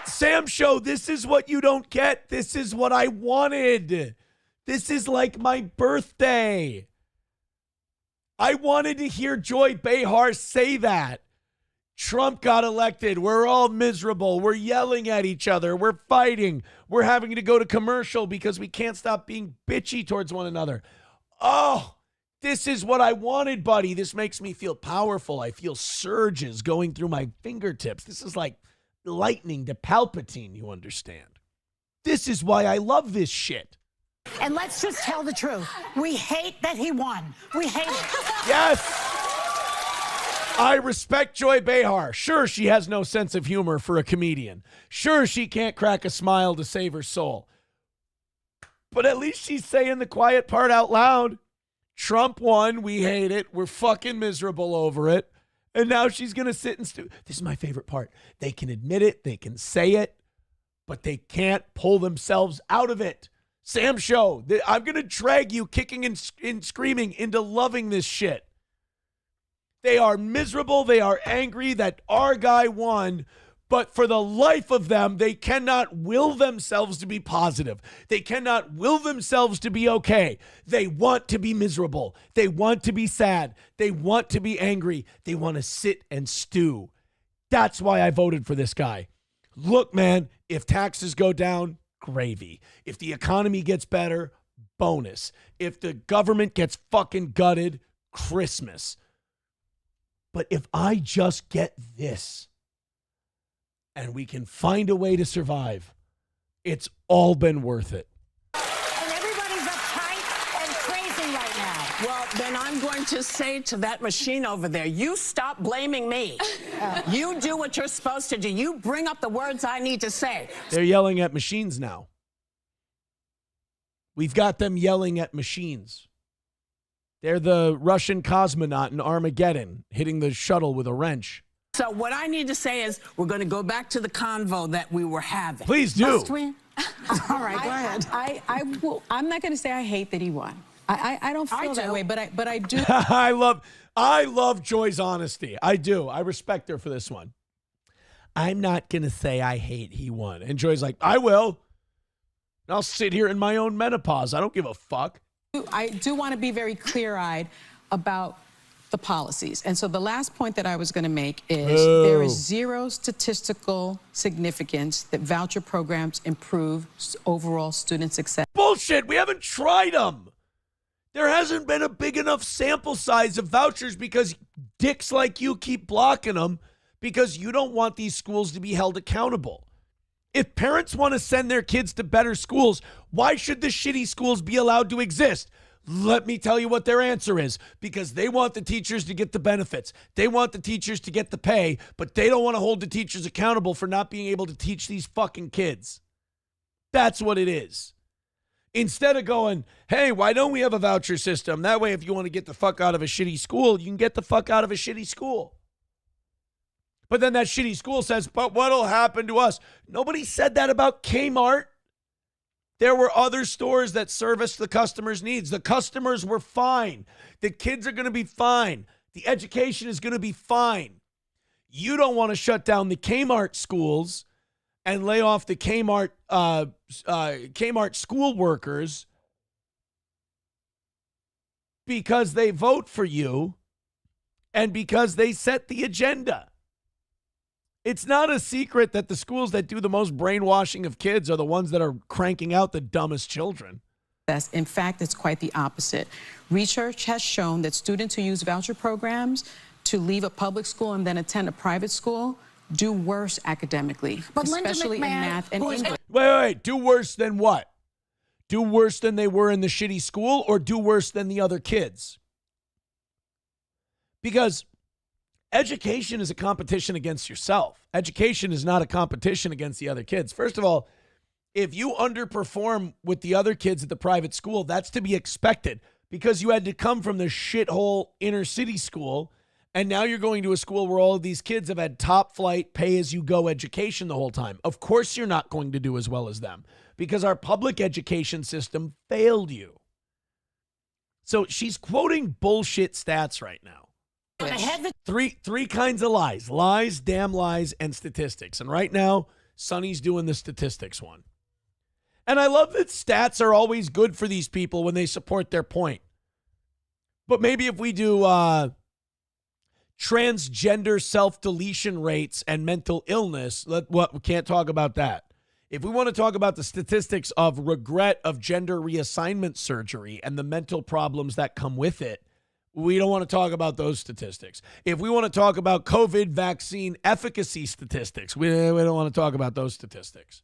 Sam Show, this is what you don't get. This is what I wanted. This is like my birthday. I wanted to hear Joy Behar say that. Trump got elected. We're all miserable. We're yelling at each other. We're fighting. We're having to go to commercial because we can't stop being bitchy towards one another. Oh, this is what I wanted, buddy. This makes me feel powerful. I feel surges going through my fingertips. This is like lightning to Palpatine, you understand? This is why I love this shit. And let's just tell the truth. We hate that he won. We hate it. Yes! I respect Joy Behar. Sure, she has no sense of humor for a comedian. Sure, she can't crack a smile to save her soul. But at least she's saying the quiet part out loud. Trump won. We hate it. We're fucking miserable over it. And now she's going to sit and this is my favorite part. They can admit it. They can say it. But they can't pull themselves out of it. Sam Show, I'm going to drag you kicking and screaming into loving this shit. They are miserable. They are angry that our guy won. But for the life of them, they cannot will themselves to be positive. They cannot will themselves to be okay. They want to be miserable. They want to be sad. They want to be angry. They want to sit and stew. That's why I voted for this guy. Look, man, if taxes go down, gravy. If the economy gets better, bonus. If the government gets fucking gutted, Christmas. But if I just get this, and we can find a way to survive, it's all been worth it. And everybody's uptight and crazy right now. Well, Then I'm going to say to that machine over there, you stop blaming me. You do what you're supposed to do. You bring up the words I need to say. They're yelling at machines now. We've got them yelling at machines. They're the Russian cosmonaut in Armageddon hitting the shuttle with a wrench. So what I need to say is we're going to go back to the convo that we were having. Please do. Must we? All right, go ahead. I'm not going to say I hate that he won. I don't feel that way, but I do. I love Joy's honesty. I do. I respect her for this one. I'm not going to say I hate he won. And Joy's like, I will. I'll sit here in my own menopause. I don't give a fuck. I do want to be very clear-eyed about the policies. And so the last point that I was going to make is there is zero statistical significance that voucher programs improve overall student success. Bullshit. We haven't tried them. There hasn't been a big enough sample size of vouchers because dicks like you keep blocking them because you don't want these schools to be held accountable. If parents want to send their kids to better schools, why should the shitty schools be allowed to exist? Let me tell you what their answer is. Because they want the teachers to get the benefits. They want the teachers to get the pay, but they don't want to hold the teachers accountable for not being able to teach these fucking kids. That's what it is. Instead of going, hey, why don't we have a voucher system? That way, if you want to get the fuck out of a shitty school, you can get the fuck out of a shitty school. But then that shitty school says, but what'll happen to us? Nobody said that about Kmart. There were other stores that serviced the customers' needs. The customers were fine. The kids are going to be fine. The education is going to be fine. You don't want to shut down the Kmart schools and lay off the Kmart school workers because they vote for you and because they set the agenda. It's not a secret that the schools that do the most brainwashing of kids are the ones that are cranking out the dumbest children. In fact, it's quite the opposite. Research has shown that students who use voucher programs to leave a public school and then attend a private school do worse academically, But especially in math and English. Wait. Do worse than what? Do worse than they were in the shitty school or do worse than the other kids? Because education is a competition against yourself. Education is not a competition against the other kids. First of all, if you underperform with the other kids at the private school, that's to be expected because you had to come from the shithole inner city school, and now you're going to a school where all of these kids have had top flight, pay-as-you-go education the whole time. Of course you're not going to do as well as them because our public education system failed you. So she's quoting bullshit stats right now. Three kinds of lies. Lies, damn lies, and statistics. And right now, Sonny's doing the statistics one. And I love that stats are always good for these people when they support their point. But maybe if we do transgender self-deletion rates and mental illness, we can't talk about that. If we want to talk about the statistics of regret of gender reassignment surgery and the mental problems that come with it, we don't want to talk about those statistics. If we want to talk about COVID vaccine efficacy statistics, we don't want to talk about those statistics.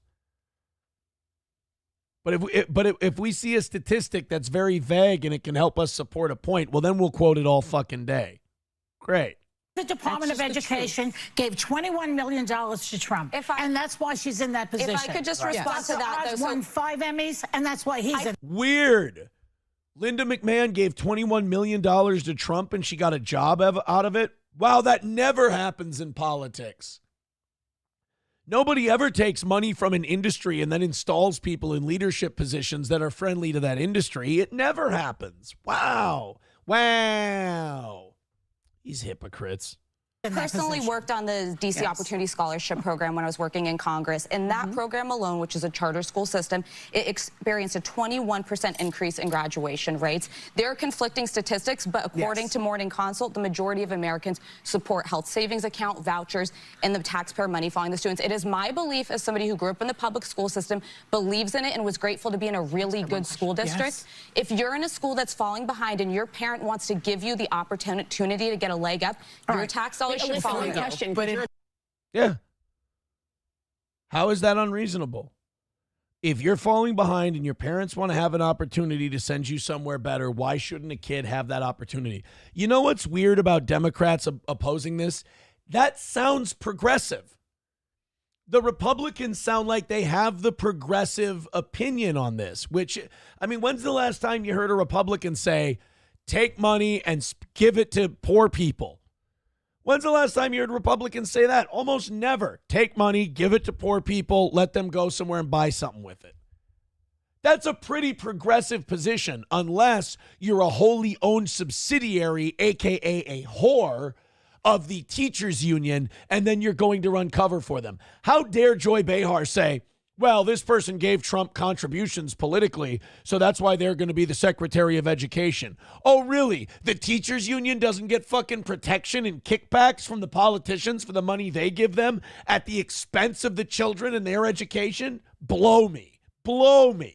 But if we see a statistic that's very vague and it can help us support a point, well, then we'll quote it all fucking day. Great. The Department of Education gave $21 million to Trump, and that's why she's in that position. If I could just respond to that, though. Won 5 Emmys, and that's why he's in. Weird. Linda McMahon gave $21 million to Trump and she got a job out of it. Wow, that never happens in politics. Nobody ever takes money from an industry and then installs people in leadership positions that are friendly to that industry. It never happens. Wow. These hypocrites. Personally worked on the DC Opportunity Scholarship Program when I was working in Congress. In that program alone, which is a charter school system, it experienced a 21% increase in graduation rates. There are conflicting statistics, but according to Morning Consult, the majority of Americans support health savings account, vouchers, and the taxpayer money following the students. It is my belief as somebody who grew up in the public school system, believes in it, and was grateful to be in a really good school district. If you're in a school that's falling behind and your parent wants to give you the opportunity to get a leg up, your tax dollars should follow you. Yeah. How is that unreasonable? If you're falling behind and your parents want to have an opportunity to send you somewhere better, why shouldn't a kid have that opportunity? You know what's weird about Democrats opposing this? That sounds progressive. The Republicans sound like they have the progressive opinion on this, which, I mean, when's the last time you heard a Republican say, take money and give it to poor people? When's the last time you heard Republicans say that? Almost never. Take money, give it to poor people, let them go somewhere and buy something with it. That's a pretty progressive position, unless you're a wholly owned subsidiary, a.k.a. a whore, of the teachers union, and then you're going to run cover for them. How dare Joy Behar say, well, this person gave Trump contributions politically, so that's why they're going to be the Secretary of Education. Oh, really? The teachers union doesn't get fucking protection and kickbacks from the politicians for the money they give them at the expense of the children and their education? Blow me. Blow me.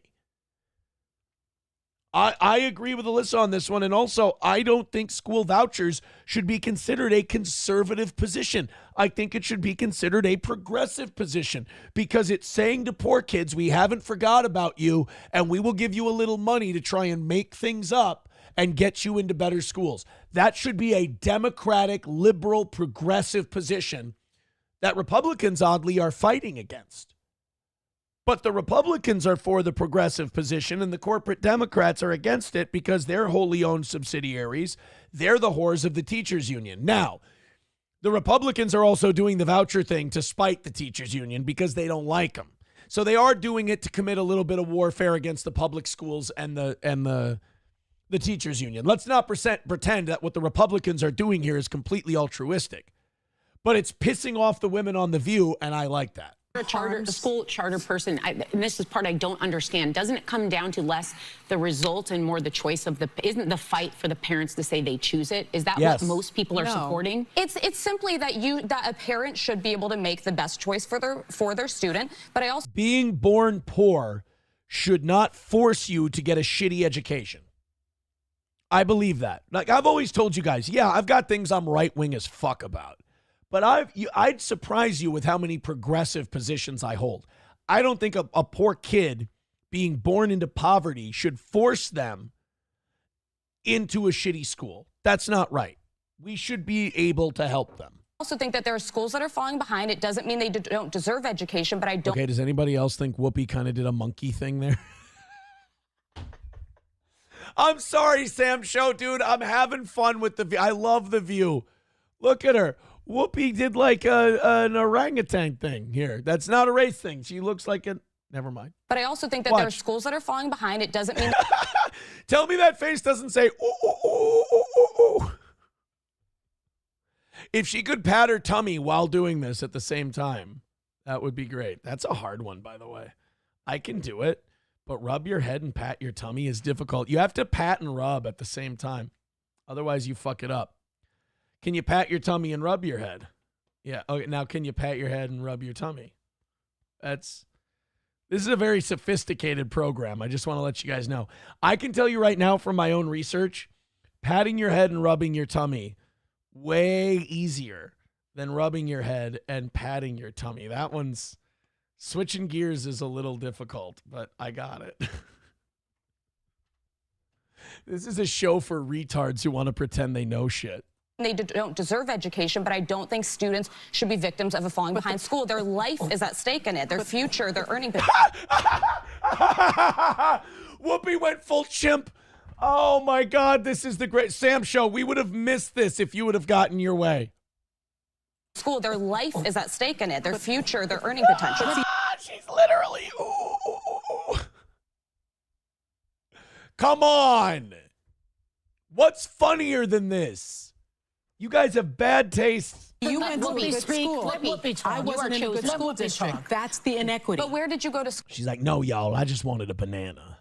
I agree with Alyssa on this one, and also I don't think school vouchers should be considered a conservative position. I think it should be considered a progressive position because it's saying to poor kids, we haven't forgot about you, and we will give you a little money to try and make things up and get you into better schools. That should be a democratic, liberal, progressive position that Republicans, oddly, are fighting against. But the Republicans are for the progressive position and the corporate Democrats are against it because they're wholly owned subsidiaries. They're the whores of the teachers union. Now, the Republicans are also doing the voucher thing to spite the teachers union because they don't like them. So they are doing it to commit a little bit of warfare against the public schools and the teachers union. Let's not pretend that what the Republicans are doing here is completely altruistic. But it's pissing off the women on The View, and I like that. A school charter person, and this is part I don't understand. Doesn't it come down to less the result and more the choice of isn't the fight for the parents to say they choose it? Is that what most people are supporting? It's simply that a parent should be able to make the best choice for their student. But I also being born poor should not force you to get a shitty education. I believe that. Like I've always told you guys, yeah, I've got things I'm right wing as fuck about. But I'd surprise you with how many progressive positions I hold. I don't think a poor kid being born into poverty should force them into a shitty school. That's not right. We should be able to help them. I also think that there are schools that are falling behind. It doesn't mean they don't deserve education, but I don't. Okay, does anybody else think Whoopi kind of did a monkey thing there? I'm sorry, Sam Show, dude. I'm having fun with The View. I love The View. Look at her. Whoopi did like an orangutan thing here. That's not a race thing. She looks like a... Never mind. But I also think that there are schools that are falling behind. It doesn't mean... Tell me that face doesn't say, ooh, ooh, ooh, ooh, ooh, ooh. If she could pat her tummy while doing this at the same time, that would be great. That's a hard one, by the way. I can do it, but rub your head and pat your tummy is difficult. You have to pat and rub at the same time. Otherwise, you fuck it up. Can you pat your tummy and rub your head? Yeah. Okay. Now, can you pat your head and rub your tummy? This is a very sophisticated program. I just want to let you guys know. I can tell you right now from my own research, patting your head and rubbing your tummy, way easier than rubbing your head and patting your tummy. That one's switching gears is a little difficult, but I got it. This is a show for retards who want to pretend they know shit. They don't deserve education, but I don't think students should be victims of a falling behind school. Their life is at stake in it. Their future, their earning potential. Whoopi went full chimp. Oh, my God. This is the great Sam Show. We would have missed this if you would have gotten your way. School, their life is at stake in it. Their future, their earning potential. She's literally... Ooh. Come on. What's funnier than this? You guys have bad taste. You went to a good school. I wasn't in a good school district. That's the inequity. But where did you go to school? She's like, no, y'all, I just wanted a banana.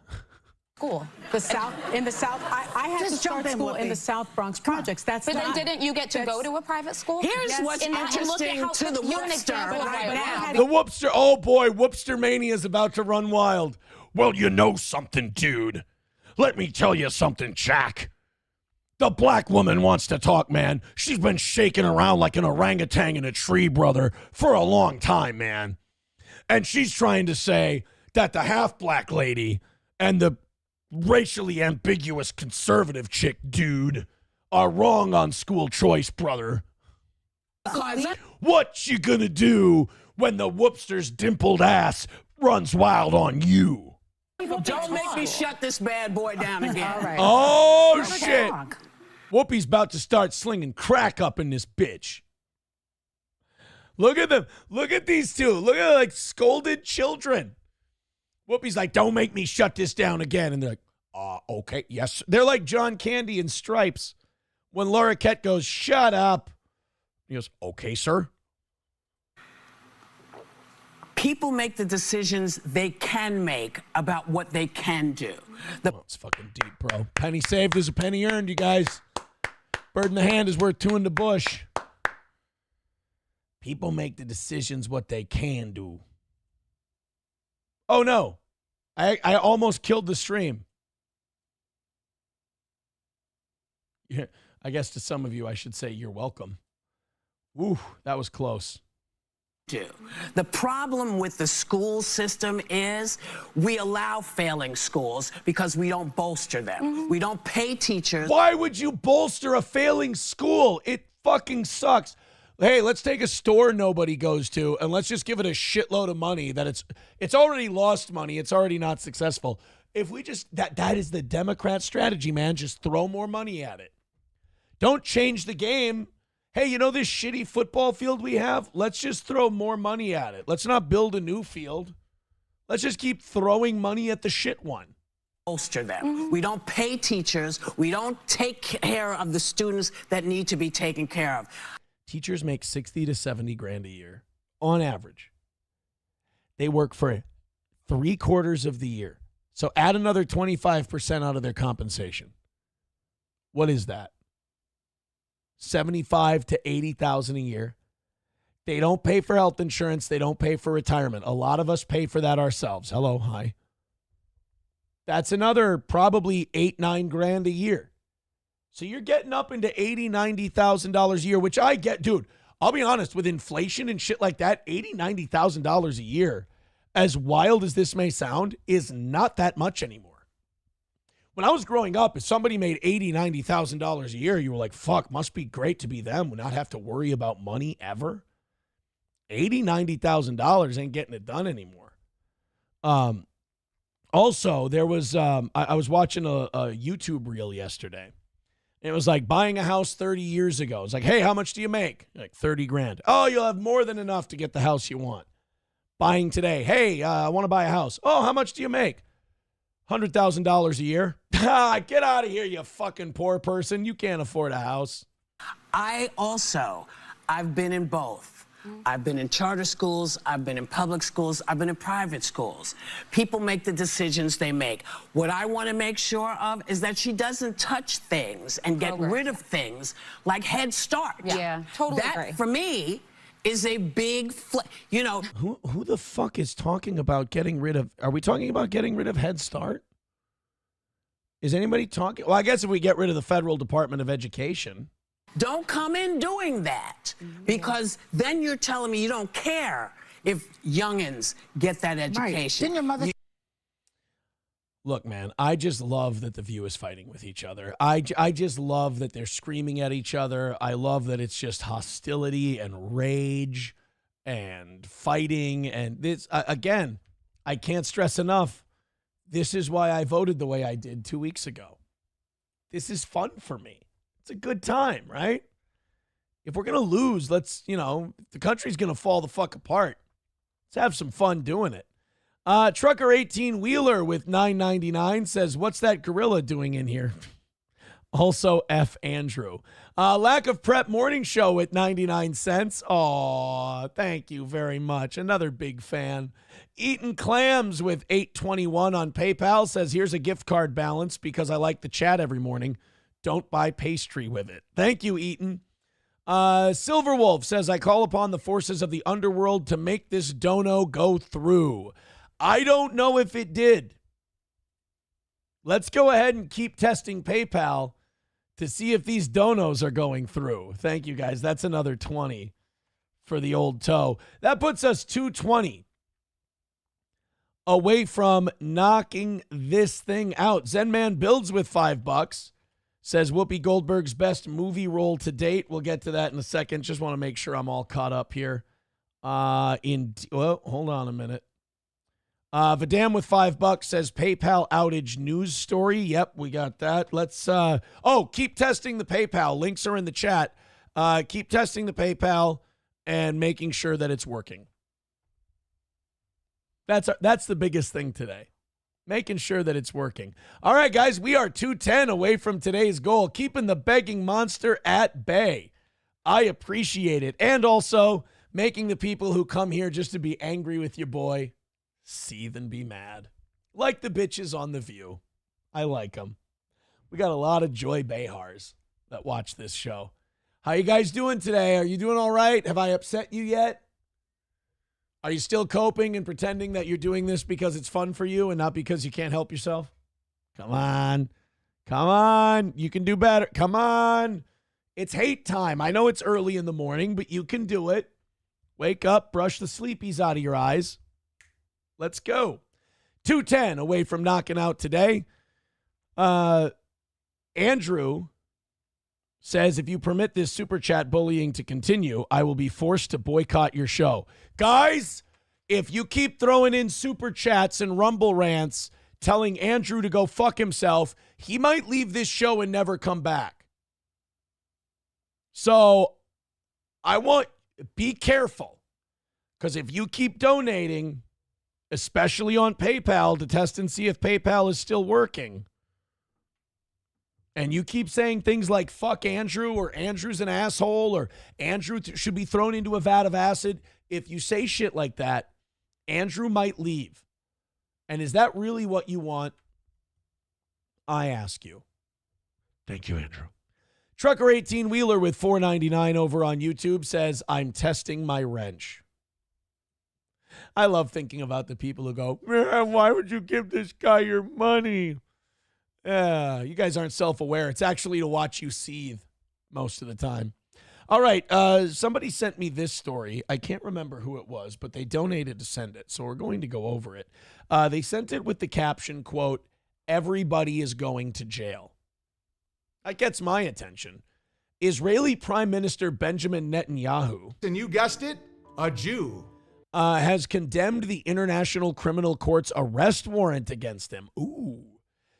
The South, in the South, I had to start school in the South Bronx projects. That's but then didn't you get to go to a private school? Here's what's interesting to the Whoopster. The Whoopster, oh boy, Whoopster Mania is about to run wild. Well, you know something, dude. Let me tell you something, Jack. The black woman wants to talk, man. She's been shaking around like an orangutan in a tree, brother, for a long time, man. And she's trying to say, that the half-black lady and the racially ambiguous conservative chick dude are wrong on school choice, brother. What you gonna do when the whoopster's dimpled ass runs wild on you? Don't make me shut this bad boy down again. All right. Oh, shit. Whoopi's about to start slinging crack up in this bitch. Look at them. Look at these two. Look at like scolded children. Whoopi's like, don't make me shut this down again. And they're like, okay, yes. They're like John Candy in Stripes. When Laura Kett goes, shut up. He goes, okay, sir. People make the decisions they can make about what they can do. It's fucking deep, bro. Penny saved is a penny earned, you guys. Bird in the hand is worth two in the bush. People make the decisions what they can do. Oh, no. I almost killed the stream. Yeah, I guess to some of you, I should say you're welcome. Ooh, that was close. The problem with the school system is we allow failing schools because we don't bolster them. We don't pay teachers. Why would you bolster a failing school? It fucking sucks. Hey, let's take a store nobody goes to and let's just give it a shitload of money that it's already lost money. It's already not successful. If we just, that is the Democrat strategy, man. Just throw more money at it. Don't change the game. Hey, you know this shitty football field we have? Let's just throw more money at it. Let's not build a new field. Let's just keep throwing money at the shit one. Bolster them. We don't pay teachers. We don't take care of the students that need to be taken care of. Teachers make 60 to 70 grand a year on average. They work for 3/4 of the year. So add another 25% out of their compensation. What is that? 75 to 80,000 a year. They don't pay for health insurance. They don't pay for retirement. A lot of us pay for that ourselves. Hello, hi. That's another probably 8-9 grand a year. So you're getting up into $80,000-$90,000 a year, which I get, dude. I'll be honest, with inflation and shit like that, $80,000-$90,000 a year, as wild as this may sound, is not that much anymore. When I was growing up, if somebody made $80,000-$90,000 a year, you were like, fuck, must be great to be them. Not have to worry about money ever. $80,000-$90,000 ain't getting it done anymore. Also, there was, I was watching a YouTube reel yesterday. It was like buying a house 30 years ago. It's like, hey, how much do you make? Like 30 grand. Oh, you'll have more than enough to get the house you want. Buying today. Hey, I want to buy a house. Oh, how much do you make? $100,000 a year. Get out of here, you fucking poor person. You can't afford a house. I've been in both. I've been in charter schools, I've been in public schools, I've been in private schools. People make the decisions they make. What I want to make sure of is that she doesn't touch things and get rid of things like Head Start. Yeah, totally agree. That, for me, is a big, you know. Who the fuck is talking about getting rid of, are we talking about getting rid of Head Start? Is anybody talking? Well, I guess if we get rid of the Federal Department of Education. Don't come in doing that, because then you're telling me you don't care if youngins get that education. Right. Didn't your mother... Look, man, I just love that the View is fighting with each other. I just love that they're screaming at each other. I love that it's just hostility and rage and fighting. And this, again, I can't stress enough. This is why I voted the way I did 2 weeks ago. This is fun for me. It's a good time, right? If we're going to lose, let's, if the country's going to fall the fuck apart, let's have some fun doing it. Trucker 18-wheeler with $9.99 says, what's that gorilla doing in here? Also, F. Andrew. Lack of Prep morning show with 99 cents. Aw, thank you very much. Another big fan. Eaton Clams with $8.21 on PayPal says, here's a gift card balance because I like the chat every morning. Don't buy pastry with it. Thank you, Eaton. Silverwolf says, I call upon the forces of the underworld to make this dono go through. I don't know if it did. Let's go ahead and keep testing PayPal to see if these donos are going through. Thank you, guys. That's another 20 for the old toe. That puts us 220 away from knocking this thing out. Zenman Builds with $5. Says Whoopi Goldberg's best movie role to date. We'll get to that in a second. Just want to make sure I'm all caught up here. Hold on a minute. Vidam with $5 says PayPal outage news story. Yep, we got that. Let's keep testing the PayPal. Links are in the chat. Keep testing the PayPal and making sure that it's working. That's the biggest thing today. Making sure that it's working. All right, guys, we are 210 away from today's goal, keeping the begging monster at bay. I appreciate it. And also making the people who come here just to be angry with your boy seethe and be mad. Like the bitches on The View. I like them. We got a lot of Joy Behars that watch this show. How you guys doing today? Are you doing all right? Have I upset you yet? Are you still coping and pretending that you're doing this because it's fun for you and not because you can't help yourself? Come on. Come on. You can do better. Come on. It's hate time. I know it's early in the morning, but you can do it. Wake up, brush the sleepies out of your eyes. Let's go. 210 away from knocking out today. Andrew says, if you permit this super chat bullying to continue, I will be forced to boycott your show. Guys, if you keep throwing in super chats and rumble rants telling Andrew to go fuck himself, he might leave this show and never come back. So be careful, because if you keep donating, especially on PayPal, to test and see if PayPal is still working, and you keep saying things like fuck Andrew or Andrew's an asshole or Andrew should be thrown into a vat of acid, if you say shit like that, Andrew might leave. And is that really what you want? I ask you. Thank you, Andrew. Trucker 18-wheeler with $4.99 over on YouTube says, I'm testing my wrench. I love thinking about the people who go, why would you give this guy your money? You guys aren't self-aware. It's actually to watch you seethe most of the time. All right, somebody sent me this story. I can't remember who it was, but they donated to send it, so we're going to go over it. They sent it with the caption, quote, everybody is going to jail. That gets my attention. Israeli Prime Minister Benjamin Netanyahu, and you guessed it, a Jew, has condemned the International Criminal Court's arrest warrant against him. Ooh.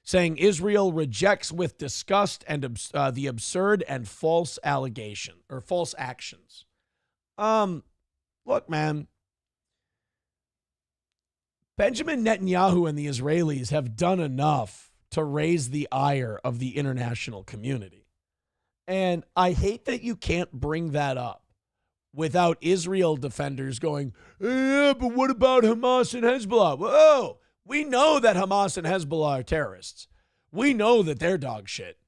Saying Israel rejects with disgust and the absurd and false allegation or false actions. Look, man, Benjamin Netanyahu and the Israelis have done enough to raise the ire of the international community. And I hate that you can't bring that up without Israel defenders going, yeah, but what about Hamas and Hezbollah? Whoa. We know that Hamas and Hezbollah are terrorists. We know that they're dog shit.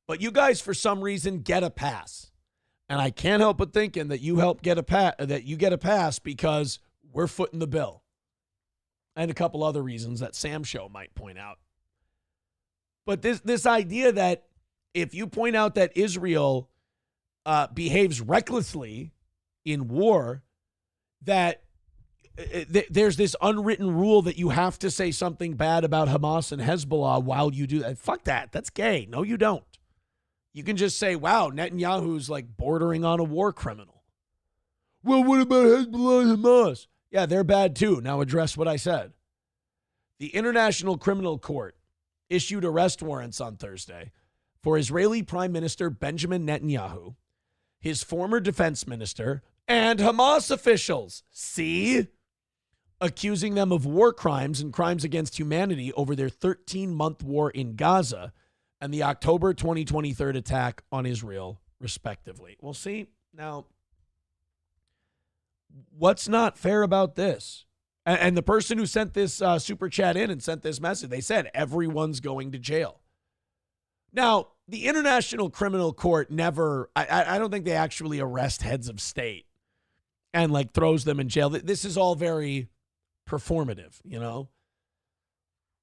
But you guys, for some reason, get a pass. And I can't help but thinking that you get a pass because we're footing the bill. And a couple other reasons that Sam Show might point out. But this idea that if you point out that Israel behaves recklessly in war, that there's this unwritten rule that you have to say something bad about Hamas and Hezbollah while you do that. Fuck that. That's gay. No, you don't. You can just say, wow, Netanyahu's like bordering on a war criminal. Well, what about Hezbollah and Hamas? Yeah, they're bad too. Now address what I said. The International Criminal Court issued arrest warrants on Thursday for Israeli Prime Minister Benjamin Netanyahu, his former defense minister, and Hamas officials. See? Accusing them of war crimes and crimes against humanity over their 13-month war in Gaza and the October 2023 attack on Israel, respectively. Well, see, now, what's not fair about this? And the person who sent this super chat in and sent this message, they said everyone's going to jail. Now, the International Criminal Court never, I don't think they actually arrest heads of state and like throws them in jail. This is all very performative, you know?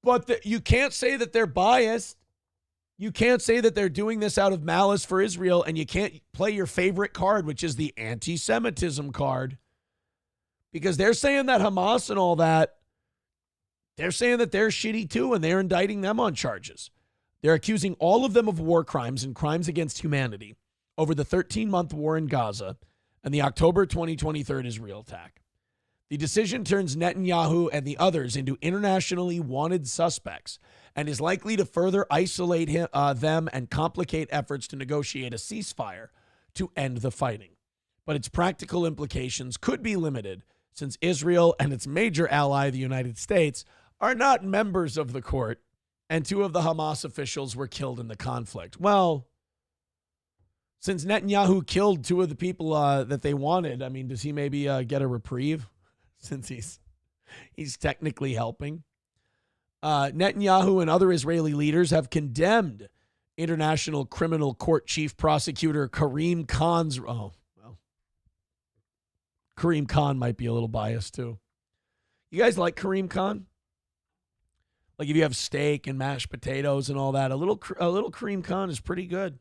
But you can't say that they're biased. You can't say that they're doing this out of malice for Israel, and you can't play your favorite card, which is the anti-Semitism card, because they're saying that Hamas and all that They're saying that they're shitty too, and they're indicting them on charges. They're accusing all of them of war crimes and crimes against humanity over the 13-month war in Gaza and the October 2023 Israel attack. The decision turns Netanyahu and the others into internationally wanted suspects and is likely to further isolate them and complicate efforts to negotiate a ceasefire to end the fighting. But its practical implications could be limited since Israel and its major ally, the United States, are not members of the court, and 2 of the Hamas officials were killed in the conflict. Well, since Netanyahu killed 2 of the people that they wanted, I mean, does he maybe get a reprieve since he's technically helping? Netanyahu and other Israeli leaders have condemned International Criminal Court Chief Prosecutor Karim Khan's... Oh, well, Karim Khan might be a little biased too. You guys like Karim Khan? Like if you have steak and mashed potatoes and all that, a little Karim Khan is pretty good.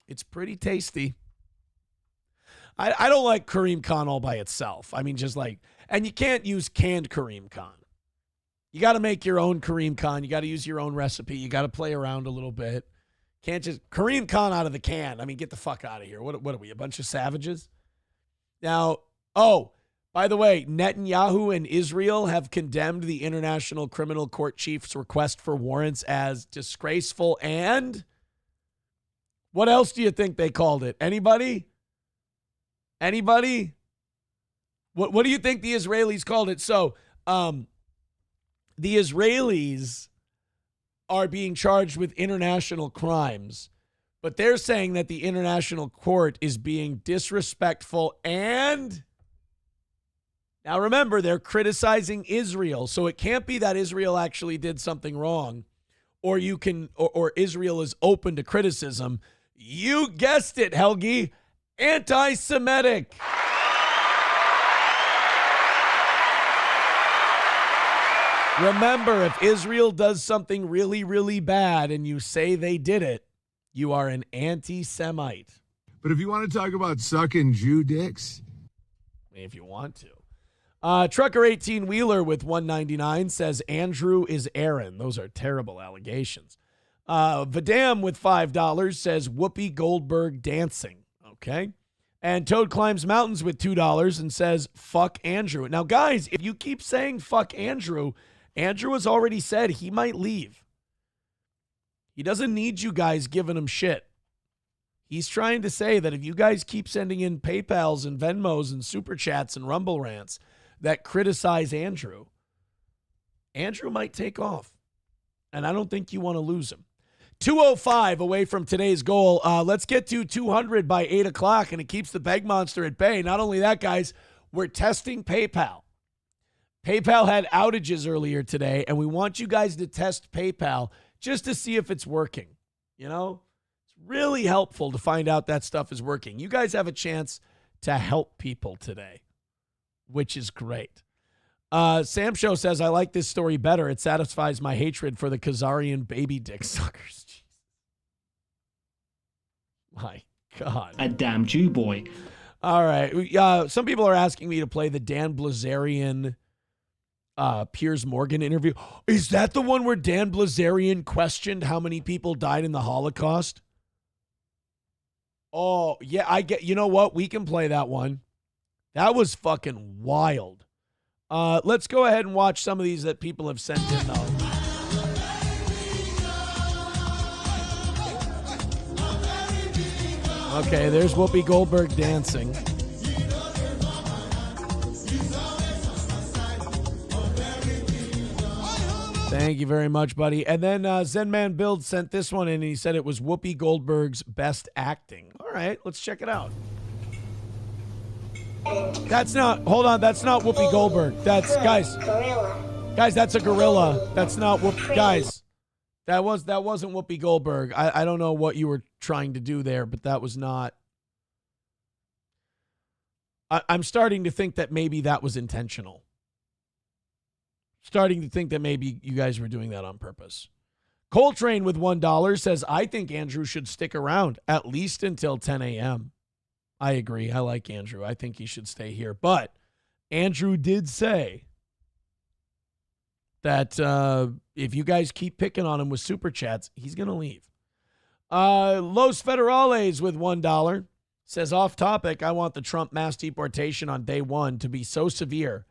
It's pretty tasty. I don't like Karim Khan all by itself. I mean, just like, and you can't use canned Karim Khan. You got to make your own Karim Khan. You got to use your own recipe. You got to play around a little bit. Can't just Karim Khan out of the can. I mean, get the fuck out of here. What are we, a bunch of savages? Now, by the way, Netanyahu and Israel have condemned the International Criminal Court Chief's request for warrants as disgraceful and what else do you think they called it? Anybody? What do you think the Israelis called it? So, the Israelis are being charged with international crimes, but they're saying that the international court is being disrespectful and... Now remember, they're criticizing Israel, so it can't be that Israel actually did something wrong, or Israel is open to criticism. You guessed it, Helgi, anti-Semitic. Remember, if Israel does something really, really bad and you say they did it, you are an anti-Semite. But if you want to talk about sucking Jew dicks, if you want to. Trucker 18-wheeler with $1.99 says Andrew is Aaron. Those are terrible allegations. Vadam with $5 says Whoopi Goldberg dancing. Okay. And Toad Climbs Mountains with $2 and says fuck Andrew. Now, guys, if you keep saying fuck Andrew, Andrew has already said he might leave. He doesn't need you guys giving him shit. He's trying to say that if you guys keep sending in PayPals and Venmos and Super Chats and Rumble Rants that criticize Andrew, Andrew might take off. And I don't think you want to lose him. 205 away from today's goal. Let's get to 200 by 8 o'clock, and it keeps the Beg Monster at bay. Not only that, guys, we're testing PayPal. PayPal had outages earlier today, and we want you guys to test PayPal just to see if it's working. You know, it's really helpful to find out that stuff is working. You guys have a chance to help people today, which is great. Sam Show says, I like this story better. It satisfies my hatred for the Khazarian baby dick suckers. Jeez. My God. A damn Jew boy. All right. Some people are asking me to play the Dan Blazarian Piers Morgan interview. Is that the one where Dan Blazarian questioned how many people died in the Holocaust? Oh, yeah, I get, you know what? We can play that one. That was fucking wild. Let's go ahead and watch some of these that people have sent in, though. Okay, there's Whoopi Goldberg dancing. Thank you very much, buddy. And then Zen Man Build sent this one in, and he said it was Whoopi Goldberg's best acting. All right, let's check it out. That's not, hold on, that's not Whoopi Goldberg. That's, guys, that's a gorilla. That's not Whoopi, guys. That wasn't Whoopi Goldberg. I don't know what you were trying to do there, but that was not. I'm starting to think that maybe that was intentional. Starting to think that maybe you guys were doing that on purpose. Coltrane with $1 says, I think Andrew should stick around at least until 10 a.m. I agree. I like Andrew. I think he should stay here. But Andrew did say that if you guys keep picking on him with super chats, he's going to leave. Los Federales with $1 says, off topic, I want the Trump mass deportation on day one to be so severe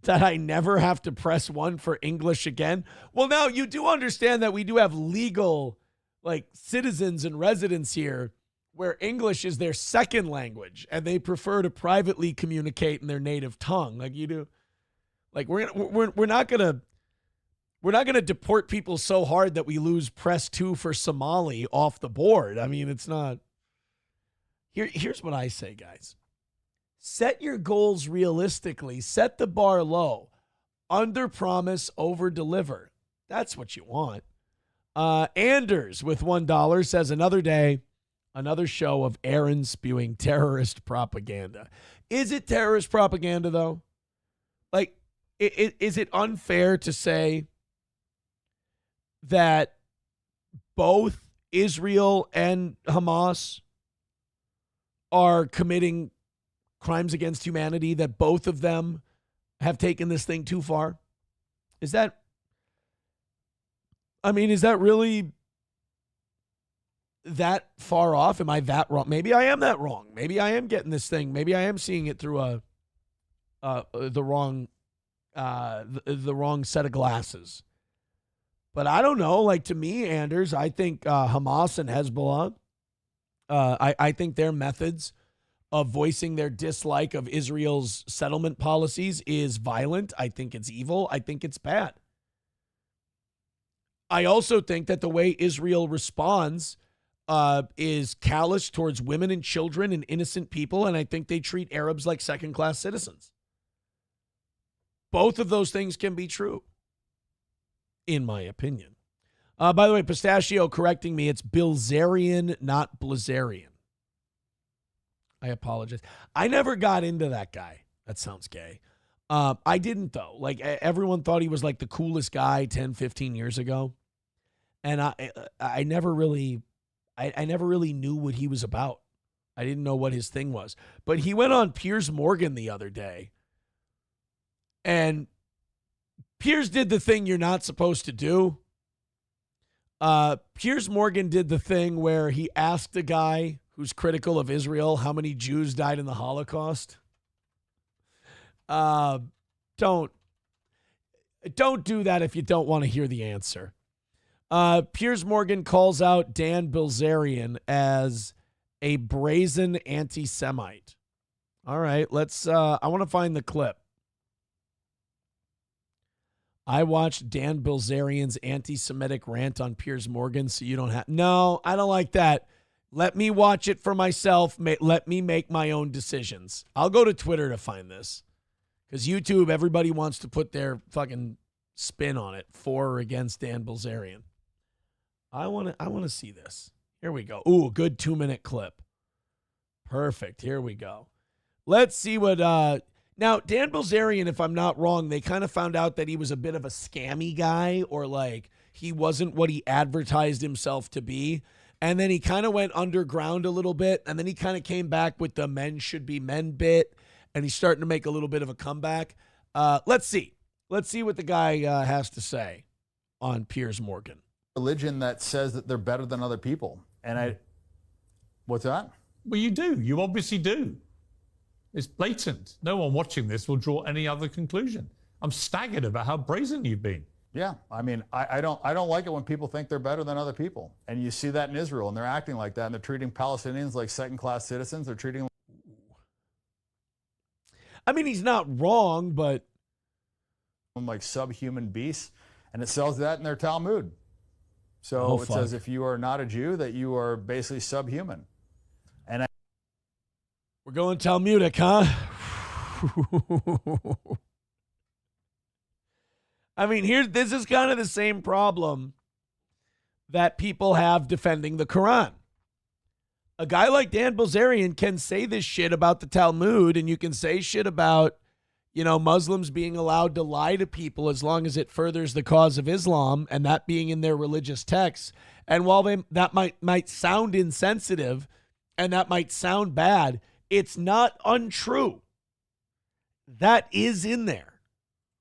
that I never have to press 1 for English again. Well, now you do understand that we do have legal citizens and residents here where English is their second language and they prefer to privately communicate in their native tongue like you do. Like we're not going to deport people so hard that we lose press 2 for Somali off the board. I mean, it's not. Here's what I say, guys. Set your goals realistically. Set the bar low. Under promise, over deliver. That's what you want. Anders with $1 says, another day, another show of Aaron spewing terrorist propaganda. Is it terrorist propaganda, though? Like, is it unfair to say that both Israel and Hamas are committing crimes against humanity, that both of them have taken this thing too far? Is that really that far off? Am I that wrong? Maybe I am that wrong. Maybe I am getting this thing. Maybe I am seeing it through the wrong set of glasses. But I don't know. Like, to me, Anders, I think Hamas and Hezbollah, I think their methods of voicing their dislike of Israel's settlement policies is violent. I think it's evil. I think it's bad. I also think that the way Israel responds is callous towards women and children and innocent people, and I think they treat Arabs like second-class citizens. Both of those things can be true, in my opinion. By the way, Pistachio correcting me, it's Bilzerian, not Blazarian. I apologize. I never got into that guy. That sounds gay. I didn't, though. Like, everyone thought he was like the coolest guy 10, 15 years ago. And I never really knew what he was about. I didn't know what his thing was. But he went on Piers Morgan the other day. And Piers did the thing you're not supposed to do. Piers Morgan did the thing where he asked a guy who's critical of Israel how many Jews died in the Holocaust. Don't do that if you don't want to hear the answer. Piers Morgan calls out Dan Bilzerian as a brazen anti-Semite. All right, I want to find the clip. I watched Dan Bilzerian's anti-Semitic rant on Piers Morgan, so you don't have... No, I don't like that. Let me watch it for myself. Let me make my own decisions. I'll go to Twitter to find this. Because YouTube, everybody wants to put their fucking spin on it, for or against Dan Bilzerian. I want to see this. Here we go. Ooh, good 2-minute clip. Perfect. Here we go. Let's see what... Now, Dan Bilzerian, if I'm not wrong, they kind of found out that he was a bit of a scammy guy, or like he wasn't what he advertised himself to be. And then he kind of went underground a little bit, and then he kind of came back with the men should be men bit, and he's starting to make a little bit of a comeback. Let's see. Let's see what the guy has to say on Piers Morgan. Religion that says that they're better than other people. And what's that? Well, you do. You obviously do. It's blatant. No one watching this will draw any other conclusion. I'm staggered about how brazen you've been. Yeah, I mean, I don't like it when people think they're better than other people. And you see that in Israel, and they're acting like that, and they're treating Palestinians like second-class citizens. They're treating... I mean, he's not wrong, but... like subhuman beasts, and it sells that in their Talmud. So it says if you are not a Jew, that you are basically subhuman. And we're going Talmudic, huh? I mean, this is kind of the same problem that people have defending the Quran. A guy like Dan Bilzerian can say this shit about the Talmud, and you can say shit about, Muslims being allowed to lie to people as long as it furthers the cause of Islam, and that being in their religious texts. And while that might sound insensitive and that might sound bad, it's not untrue. That is in there.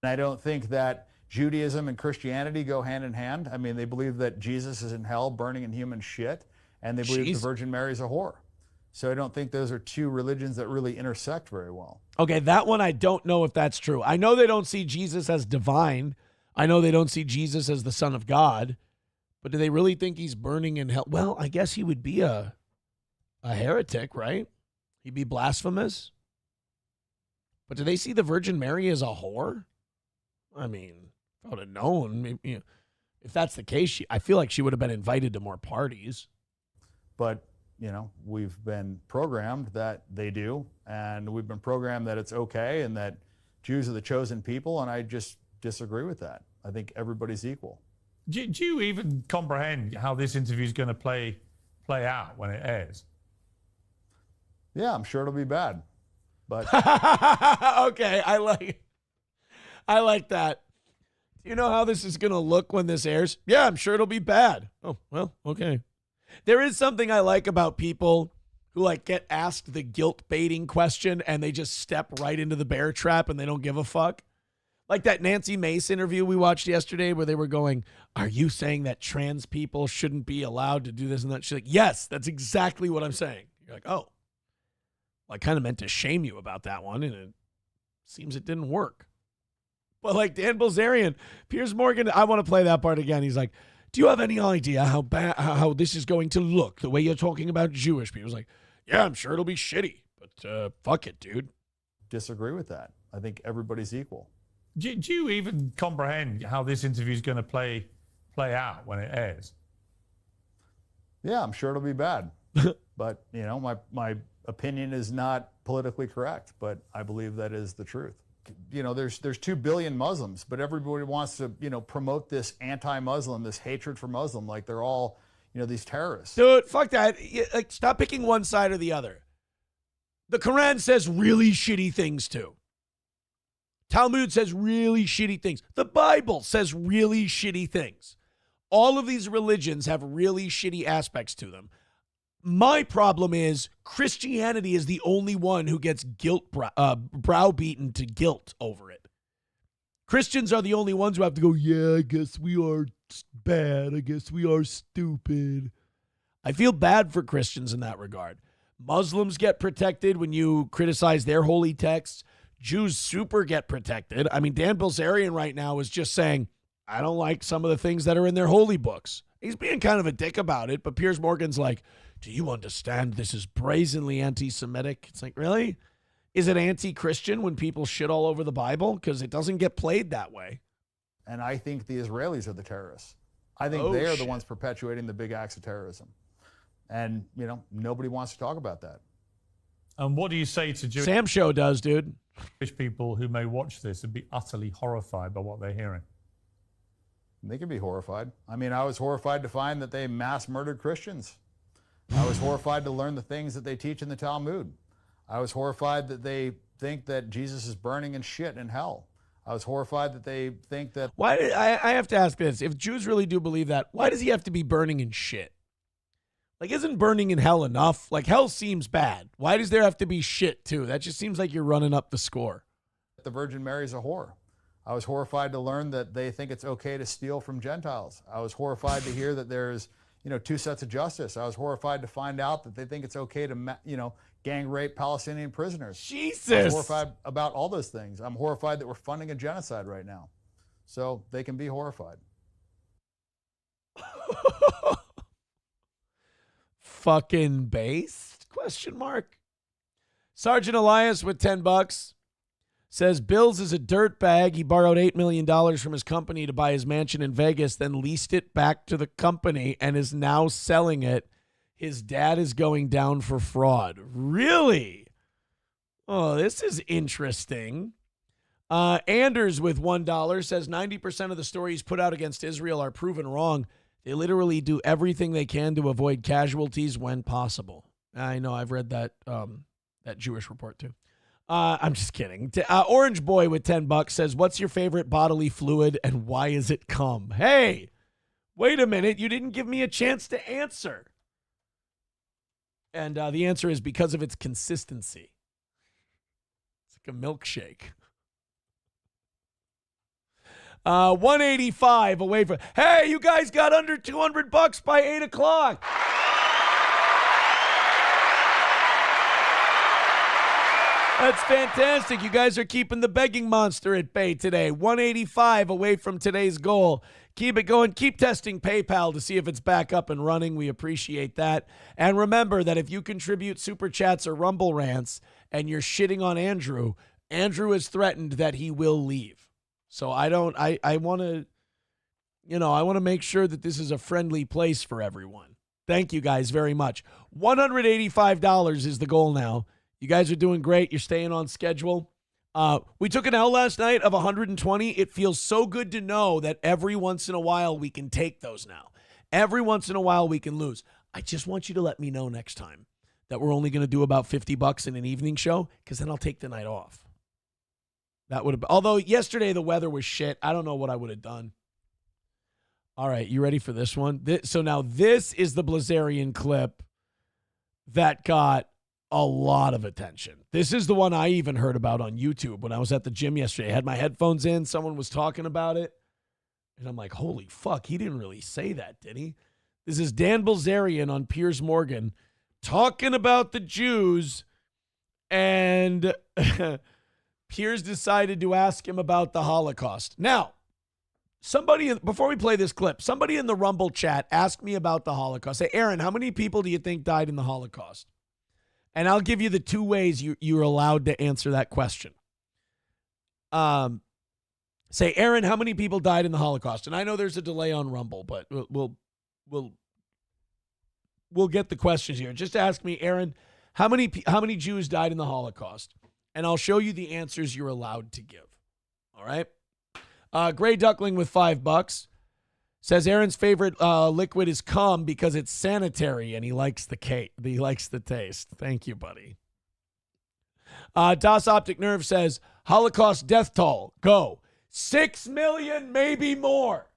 I don't think that Judaism and Christianity go hand in hand. I mean, they believe that Jesus is in hell burning in human shit, and they believe the Virgin Mary is a whore. So I don't think those are two religions that really intersect very well. Okay, that one I don't know if that's true. I know they don't see Jesus as divine. I know they don't see Jesus as the Son of God. But do they really think he's burning in hell? Well, I guess he would be a heretic, right? He'd be blasphemous. But do they see the Virgin Mary as a whore? I mean, if I would have known, maybe, you know, if that's the case, I feel like she would have been invited to more parties. But, you know, we've been programmed that they do, and we've been programmed that it's okay and that Jews are the chosen people, and I just disagree with that. I think everybody's equal. Do you even comprehend how this interview is going to play out when it airs? Yeah, I'm sure it'll be bad. But okay, I like that. Do you know how this is going to look when this airs? Yeah, I'm sure it'll be bad. Oh, well, okay. There is something I like about people who like get asked the guilt baiting question and they just step right into the bear trap and they don't give a fuck. Like that Nancy Mace interview we watched yesterday where they were going, are you saying that trans people shouldn't be allowed to do this and that? She's like, yes, that's exactly what I'm saying. You're like, oh, well, I kind of meant to shame you about that one, and it seems it didn't work. But like Dan Bilzerian, Piers Morgan, I want to play that part again. He's like, do you have any idea how this is going to look, the way you're talking about Jewish people? He's like, yeah, I'm sure it'll be shitty, but fuck it, dude. Disagree with that. I think everybody's equal. Do you even comprehend how this interview is going to play out when it airs? Yeah, I'm sure it'll be bad. But, you know, my opinion is not politically correct, but I believe that is the truth. You know, there's 2 billion Muslims, but everybody wants to, you know, promote this anti-Muslim, this hatred for Muslim, like they're all, you know, these terrorists. Dude, fuck that. Like, stop picking one side or the other. The Quran says really shitty things too. Talmud says really shitty things. The Bible says really shitty things. All of these religions have really shitty aspects to them. My problem is Christianity is the only one who gets browbeaten to guilt over it. Christians are the only ones who have to go, yeah, I guess we are bad. I guess we are stupid. I feel bad for Christians in that regard. Muslims get protected when you criticize their holy texts. Jews super get protected. I mean, Dan Bilzerian right now is just saying, I don't like some of the things that are in their holy books. He's being kind of a dick about it, but Piers Morgan's like, do you understand this is brazenly anti-Semitic? It's like, really? Is it anti-Christian when people shit all over the Bible? Because it doesn't get played that way. And I think the Israelis are the terrorists. I think they are the ones perpetuating the big acts of terrorism. And, you know, nobody wants to talk about that. And what do you say to Jewish Sam Show does, dude. People who may watch this and be utterly horrified by what they're hearing? They can be horrified. I mean, I was horrified to find that they mass murdered Christians. I was horrified to learn the things that they teach in the Talmud. I was horrified that they think that Jesus is burning in shit in hell. I was horrified that they think that... Why? I have to ask this. If Jews really do believe that, why does he have to be burning in shit? Like, isn't burning in hell enough? Like, hell seems bad. Why does there have to be shit, too? That just seems like you're running up the score. The Virgin Mary is a whore. I was horrified to learn that they think it's okay to steal from Gentiles. I was horrified to hear that there's, you know, 2 sets of justice. I was horrified to find out that they think it's okay to, you know, gang rape Palestinian prisoners. Jesus! I was horrified about all those things. I'm horrified that we're funding a genocide right now. So they can be horrified. Fucking based? Question mark. Sergeant Elias with $10 says Bills is a dirtbag. He borrowed $8 million from his company to buy his mansion in Vegas, then leased it back to the company and is now selling it. His dad is going down for fraud. Really? Oh, this is interesting. Anders with $1 says 90% of the stories put out against Israel are proven wrong. They literally do everything they can to avoid casualties when possible. I know, I've read that that Jewish report too. I'm just kidding. Orange Boy with $10 says, what's your favorite bodily fluid and why is it cum? Hey, wait a minute. You didn't give me a chance to answer. And the answer is because of its consistency. It's like a milkshake. 185 away from. Hey, you guys got under $200 by 8 o'clock. That's fantastic. You guys are keeping the begging monster at bay today. 185 away from today's goal. Keep it going. Keep testing PayPal to see if it's back up and running. We appreciate that. And remember that if you contribute Super Chats or Rumble Rants and you're shitting on Andrew, Andrew has threatened that he will leave. So I want to, I want to make sure that this is a friendly place for everyone. Thank you guys very much. $185 is the goal now. You guys are doing great. You're staying on schedule. We took an L last night of 120. It feels so good to know that every once in a while we can take those now. Every once in a while we can lose. I just want you to let me know next time that we're only going to do about $50 in an evening show, because then I'll take the night off. That would have been, although yesterday the weather was shit. I don't know what I would have done. All right, you ready for this one? So now this is the Blazarian clip that got a lot of attention. This is the one I even heard about on YouTube when I was at the gym yesterday. I had my headphones in. Someone was talking about it. And I'm like, holy fuck, he didn't really say that, did he? This is Dan Bilzerian on Piers Morgan talking about the Jews. And Piers decided to ask him about the Holocaust. Now, before we play this clip, somebody in the Rumble chat asked me about the Holocaust. Say, Aaron, how many people do you think died in the Holocaust? And I'll give you the two ways you're allowed to answer that question. Say, Aaron, how many people died in the Holocaust? And I know there's a delay on Rumble, but we'll get the questions here. Just ask me, Aaron, how many Jews died in the Holocaust? And I'll show you the answers you're allowed to give. All right? Gray Duckling with $5 says Aaron's favorite liquid is cum because it's sanitary and he likes the taste. Thank you, buddy. Das Optic Nerve says Holocaust death toll. Go. 6 million, maybe more.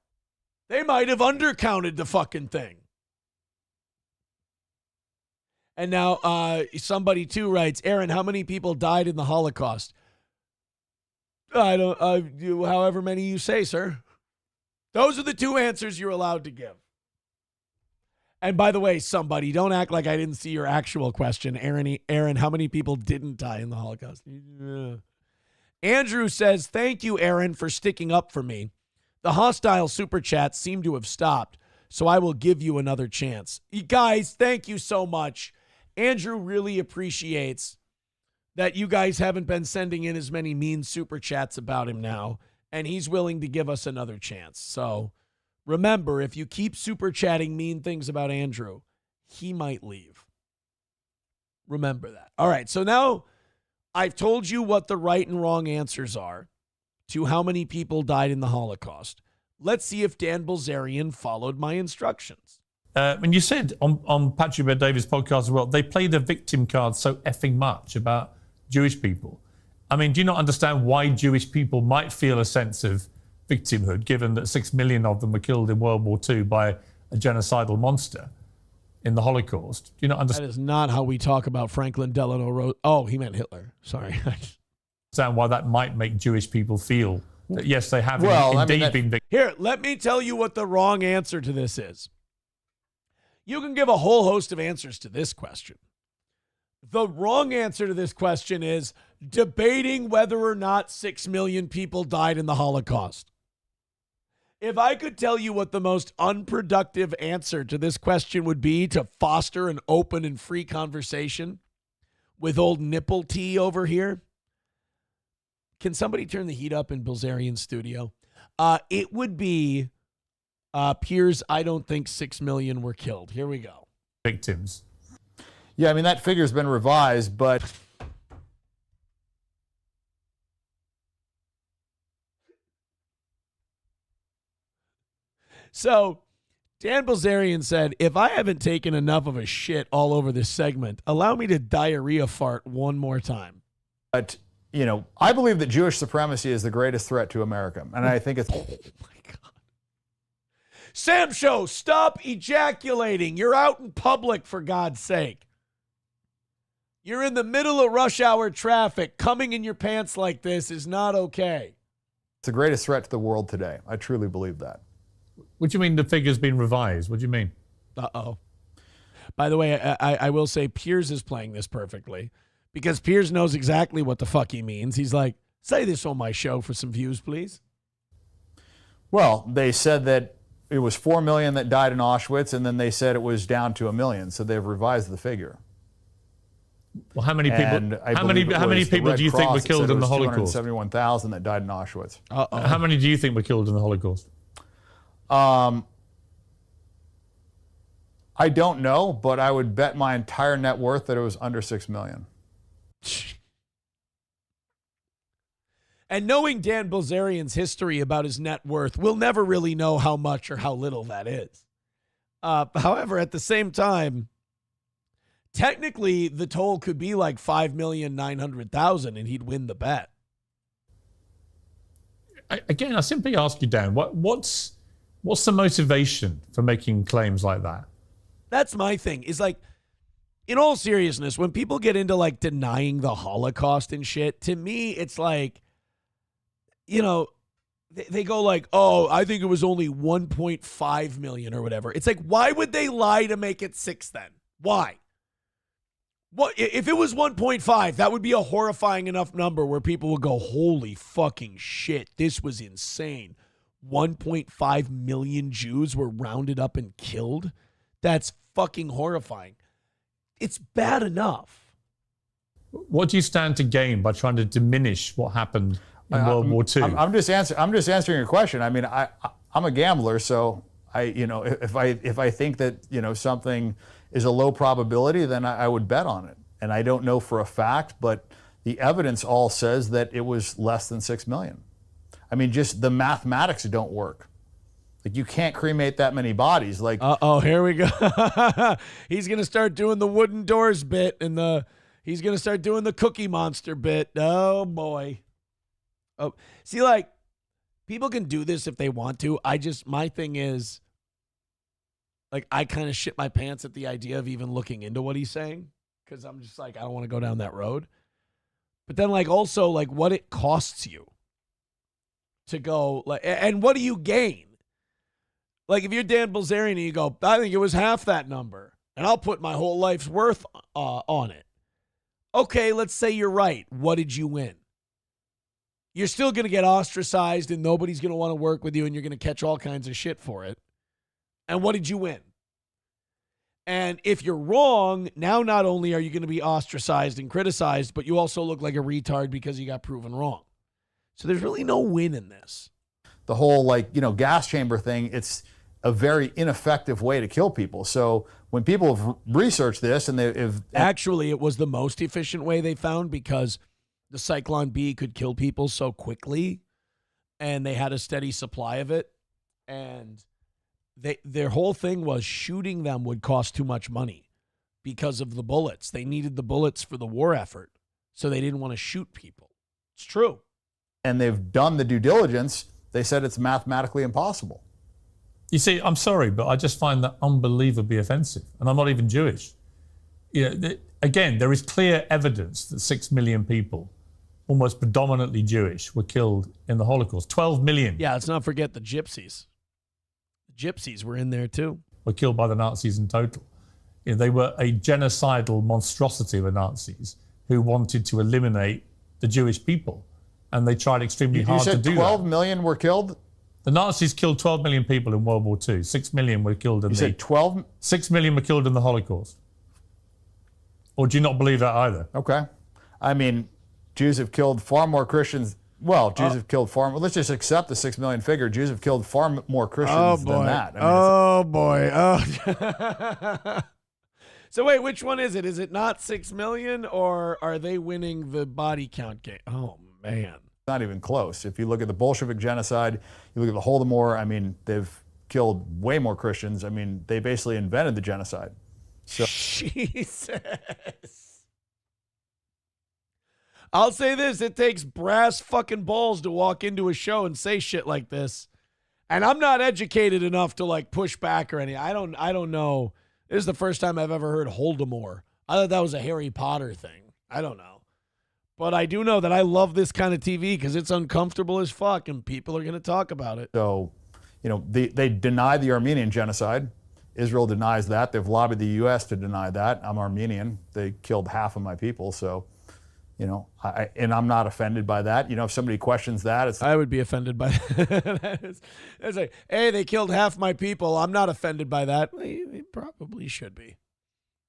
They might have undercounted the fucking thing. And now somebody too writes, Aaron, how many people died in the Holocaust? I don't. However many you say, sir. Those are the two answers you're allowed to give. And by the way, somebody, don't act like I didn't see your actual question. Aaron, how many people didn't die in the Holocaust? Yeah. Andrew says, thank you, Aaron, for sticking up for me. The hostile super chats seem to have stopped, so I will give you another chance. You guys, thank you so much. Andrew really appreciates that you guys haven't been sending in as many mean super chats about him now, and he's willing to give us another chance. So remember, if you keep super chatting mean things about Andrew, he might leave. Remember that. All right, so now I've told you what the right and wrong answers are to how many people died in the Holocaust. Let's see if Dan Bilzerian followed my instructions. And you said on Patrick Bet-David's podcast as well, they play the victim card so effing much about Jewish people. I mean, do you not understand why Jewish people might feel a sense of victimhood, given that 6 million of them were killed in World War II by a genocidal monster in the Holocaust? Do you not understand? That is not how we talk about Franklin Delano Roosevelt. Oh, he meant Hitler. Sorry. Understand why that might make Jewish people feel that, yes, they have indeed been victims. Here, let me tell you what the wrong answer to this is. You can give a whole host of answers to this question. The wrong answer to this question is debating whether or not 6 million people died in the Holocaust. If I could tell you what the most unproductive answer to this question would be to foster an open and free conversation with old Nipple T over here. Can somebody turn the heat up in Bilzerian's studio? It would be Piers, I don't think 6 million were killed. Here we go. Victims. Yeah, I mean, that figure's been revised, but... So, Dan Bilzerian said, if I haven't taken enough of a shit all over this segment, allow me to diarrhea fart one more time. But, you know, I believe that Jewish supremacy is the greatest threat to America. And I think it's... Oh, my God. Sam Show, stop ejaculating. You're out in public, for God's sake. You're in the middle of rush hour traffic. Coming in your pants like this is not okay. It's the greatest threat to the world today. I truly believe that. What do you mean the figure's been revised? What do you mean? Uh-oh. By the way, I will say Piers is playing this perfectly because Piers knows exactly what the fuck he means. He's like, say this on my show for some views, please. Well, they said that it was 4 million that died in Auschwitz, and then they said it was down to 1 million, so they've revised the figure. Well, how many people? How many people do you think were killed in the Holocaust? 271,000 that died in Auschwitz. How many do you think were killed in the Holocaust? I don't know, but I would bet my entire net worth that it was under 6 million. And knowing Dan Bilzerian's history about his net worth, we'll never really know how much or how little that is. However, at the same time, technically the toll could be like 5,900,000 and he'd win the bet. Again, I simply ask you, Dan, what's the motivation for making claims like that? That's my thing. Is like, in all seriousness, when people get into like denying the Holocaust and shit, to me, it's like, you know, they go like, oh, I think it was only 1.5 million or whatever. It's like, why would they lie to make it 6 then? Why? What if it was 1.5? That would be a horrifying enough number where people would go, holy fucking shit, this was insane. 1.5 million Jews were rounded up and killed. That's fucking horrifying. It's bad enough. What do you stand to gain by trying to diminish what happened in World War II? I'm just answering your question. I mean, I'm a gambler, so if I think that something is a low probability, then I would bet on it. And I don't know for a fact, but the evidence all says that it was less than 6 million. I mean, just the mathematics don't work. Like, you can't cremate that many bodies. Like, here we go. He's gonna start doing the wooden doors bit, and he's gonna start doing the Cookie Monster bit. Oh boy. Oh, see, like, people can do this if they want to. My thing is, like, I kind of shit my pants at the idea of even looking into what he's saying because I'm just like, I don't want to go down that road. But then, like, also, like, what it costs you to go, like, and what do you gain? Like, if you're Dan Bilzerian and you go, I think it was half that number, and I'll put my whole life's worth on it. Okay, let's say you're right. What did you win? You're still going to get ostracized, and nobody's going to want to work with you, and you're going to catch all kinds of shit for it. And what did you win? And if you're wrong, now not only are you going to be ostracized and criticized, but you also look like a retard because you got proven wrong. So there's really no win in this. The whole, gas chamber thing, it's a very ineffective way to kill people. So when people have researched this and Actually, it was the most efficient way they found because the Cyclone B could kill people so quickly and they had a steady supply of it. And their whole thing was shooting them would cost too much money because of the bullets. They needed the bullets for the war effort, so they didn't want to shoot people. It's true. And they've done the due diligence. They said it's mathematically impossible. You see, I'm sorry, but I just find that unbelievably offensive. And I'm not even Jewish. Again, there is clear evidence that 6 million people, almost predominantly Jewish, were killed in the Holocaust. 12 million. Yeah, let's not forget the gypsies. The gypsies were in there too. Were killed by the Nazis in total. They were a genocidal monstrosity, the Nazis, who wanted to eliminate the Jewish people. And they tried extremely hard to do that. You said 12 million were killed? The Nazis killed 12 million people in World War II. 6 million were killed in You said 12? 6 million were killed in the Holocaust. Or do you not believe that either? Okay. I mean, Jews have killed far more Christians. Well, Jews have killed far more. Let's just accept the 6 million figure. Jews have killed far more Christians than that. I mean, So wait, which one is it? Is it not 6 million, or are they winning the body count game? Oh, man. Not even close. If you look at the Bolshevik genocide, you look at the Holodomor, I mean, they've killed way more Christians. I mean, they basically invented the genocide. So Jesus. I'll say this, it takes brass fucking balls to walk into a show and say shit like this. And I'm not educated enough to like push back or anything. I don't know. This is the first time I've ever heard Holdemort. I thought that was a Harry Potter thing. I don't know. But I do know that I love this kind of TV because it's uncomfortable as fuck, and people are going to talk about it. So, they deny the Armenian genocide. Israel denies that. They've lobbied the U.S. to deny that. I'm Armenian. They killed half of my people. So, and I'm not offended by that. If somebody questions that, I would be offended by that. It's like, hey, they killed half my people. I'm not offended by that. Well, you probably should be.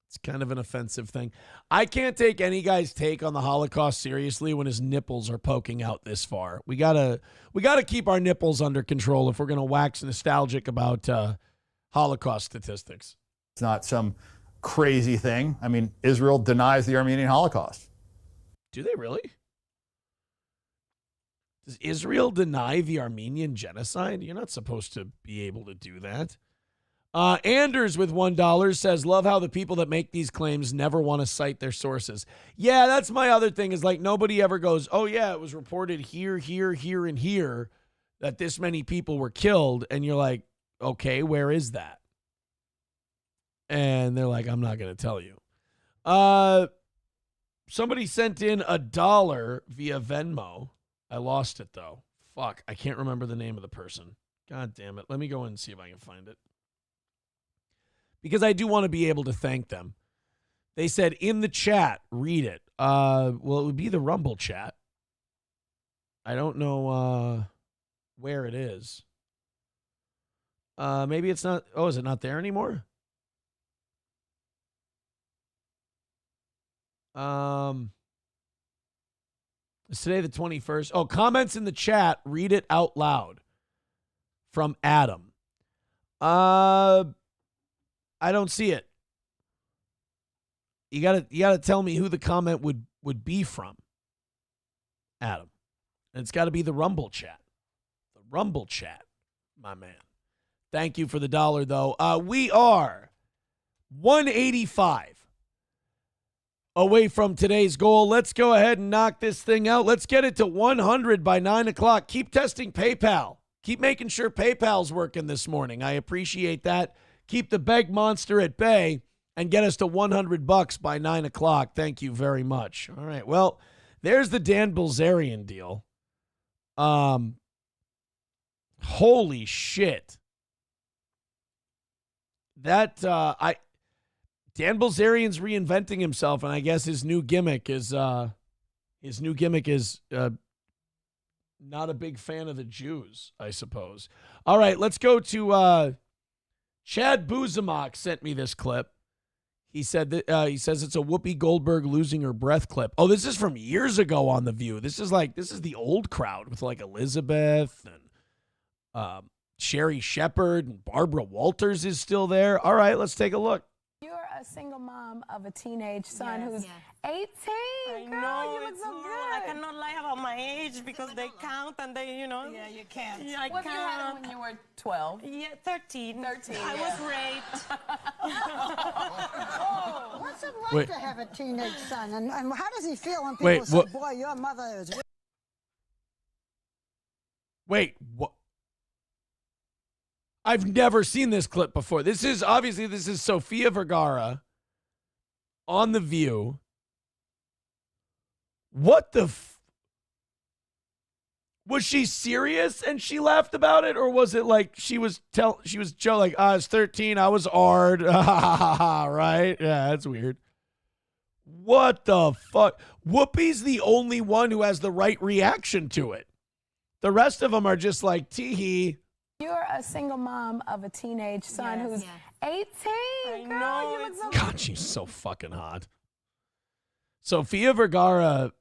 It's kind of an offensive thing. I can't take any guy's take on the Holocaust seriously when his nipples are poking out this far. We gotta keep our nipples under control if we're gonna wax nostalgic about Holocaust statistics. It's not some crazy thing. I mean, Israel denies the Armenian Holocaust. Do they really? Does Israel deny the Armenian genocide? You're not supposed to be able to do that. Anders with $1 says, love how the people that make these claims never want to cite their sources. Yeah, that's my other thing is like nobody ever goes, oh yeah, it was reported here, and here that this many people were killed. And you're like, okay, where is that? And they're like, I'm not going to tell you. Somebody sent in $1 via Venmo. I lost it though. Fuck, I can't remember the name of the person. God damn it. Let me go in and see if I can find it. Because I do want to be able to thank them. They said in the chat, read it. Well, it would be the Rumble chat. I don't know where it is. Maybe it's not. Oh, is it not there anymore? It's today the 21st. Oh, comments in the chat. Read it out loud. From Adam. I don't see it. You gotta tell me who the comment would be from. Adam. And it's got to be the Rumble chat. The Rumble chat, my man. Thank you for the $1, though. We are 185 away from today's goal. Let's go ahead and knock this thing out. Let's get it to 100 by 9 o'clock. Keep testing PayPal. Keep making sure PayPal's working this morning. I appreciate that. Keep the beg monster at bay and get us to $100 by 9 o'clock. Thank you very much. All right. Well, there's the Dan Bilzerian deal. Holy shit. That Dan Bilzerian's reinventing himself, and I guess his new gimmick is not a big fan of the Jews, I suppose. All right, let's go to Chad Buzamok sent me this clip. He said that he says it's a Whoopi Goldberg losing her breath clip. Oh, this is from years ago on The View. This is the old crowd with like Elizabeth and Sherry Shepard and Barbara Walters is still there. All right, let's take a look. You're a single mom of a teenage son who's 18. Girl, you look so good. I cannot lie about my age because they count and they, Yeah, you can't. Yeah, I what can't. You had when you were 12? Yeah, 13. 13. I was raped. Oh, what's it like Wait. to have a teenage son? And how does he feel when people say, boy, your mother is... Wait, what? I've never seen this clip before. This is Sofia Vergara on The View. What the was she serious and she laughed about it, or was it like she was Joe like, I was 13, I was hard, right? Yeah, that's weird. What the fuck? Whoopi's the only one who has the right reaction to it. The rest of them are just like, tee-hee. You're a single mom of a teenage son who's 18. Girl, you look so God, she's so fucking hot. Sofia Vergara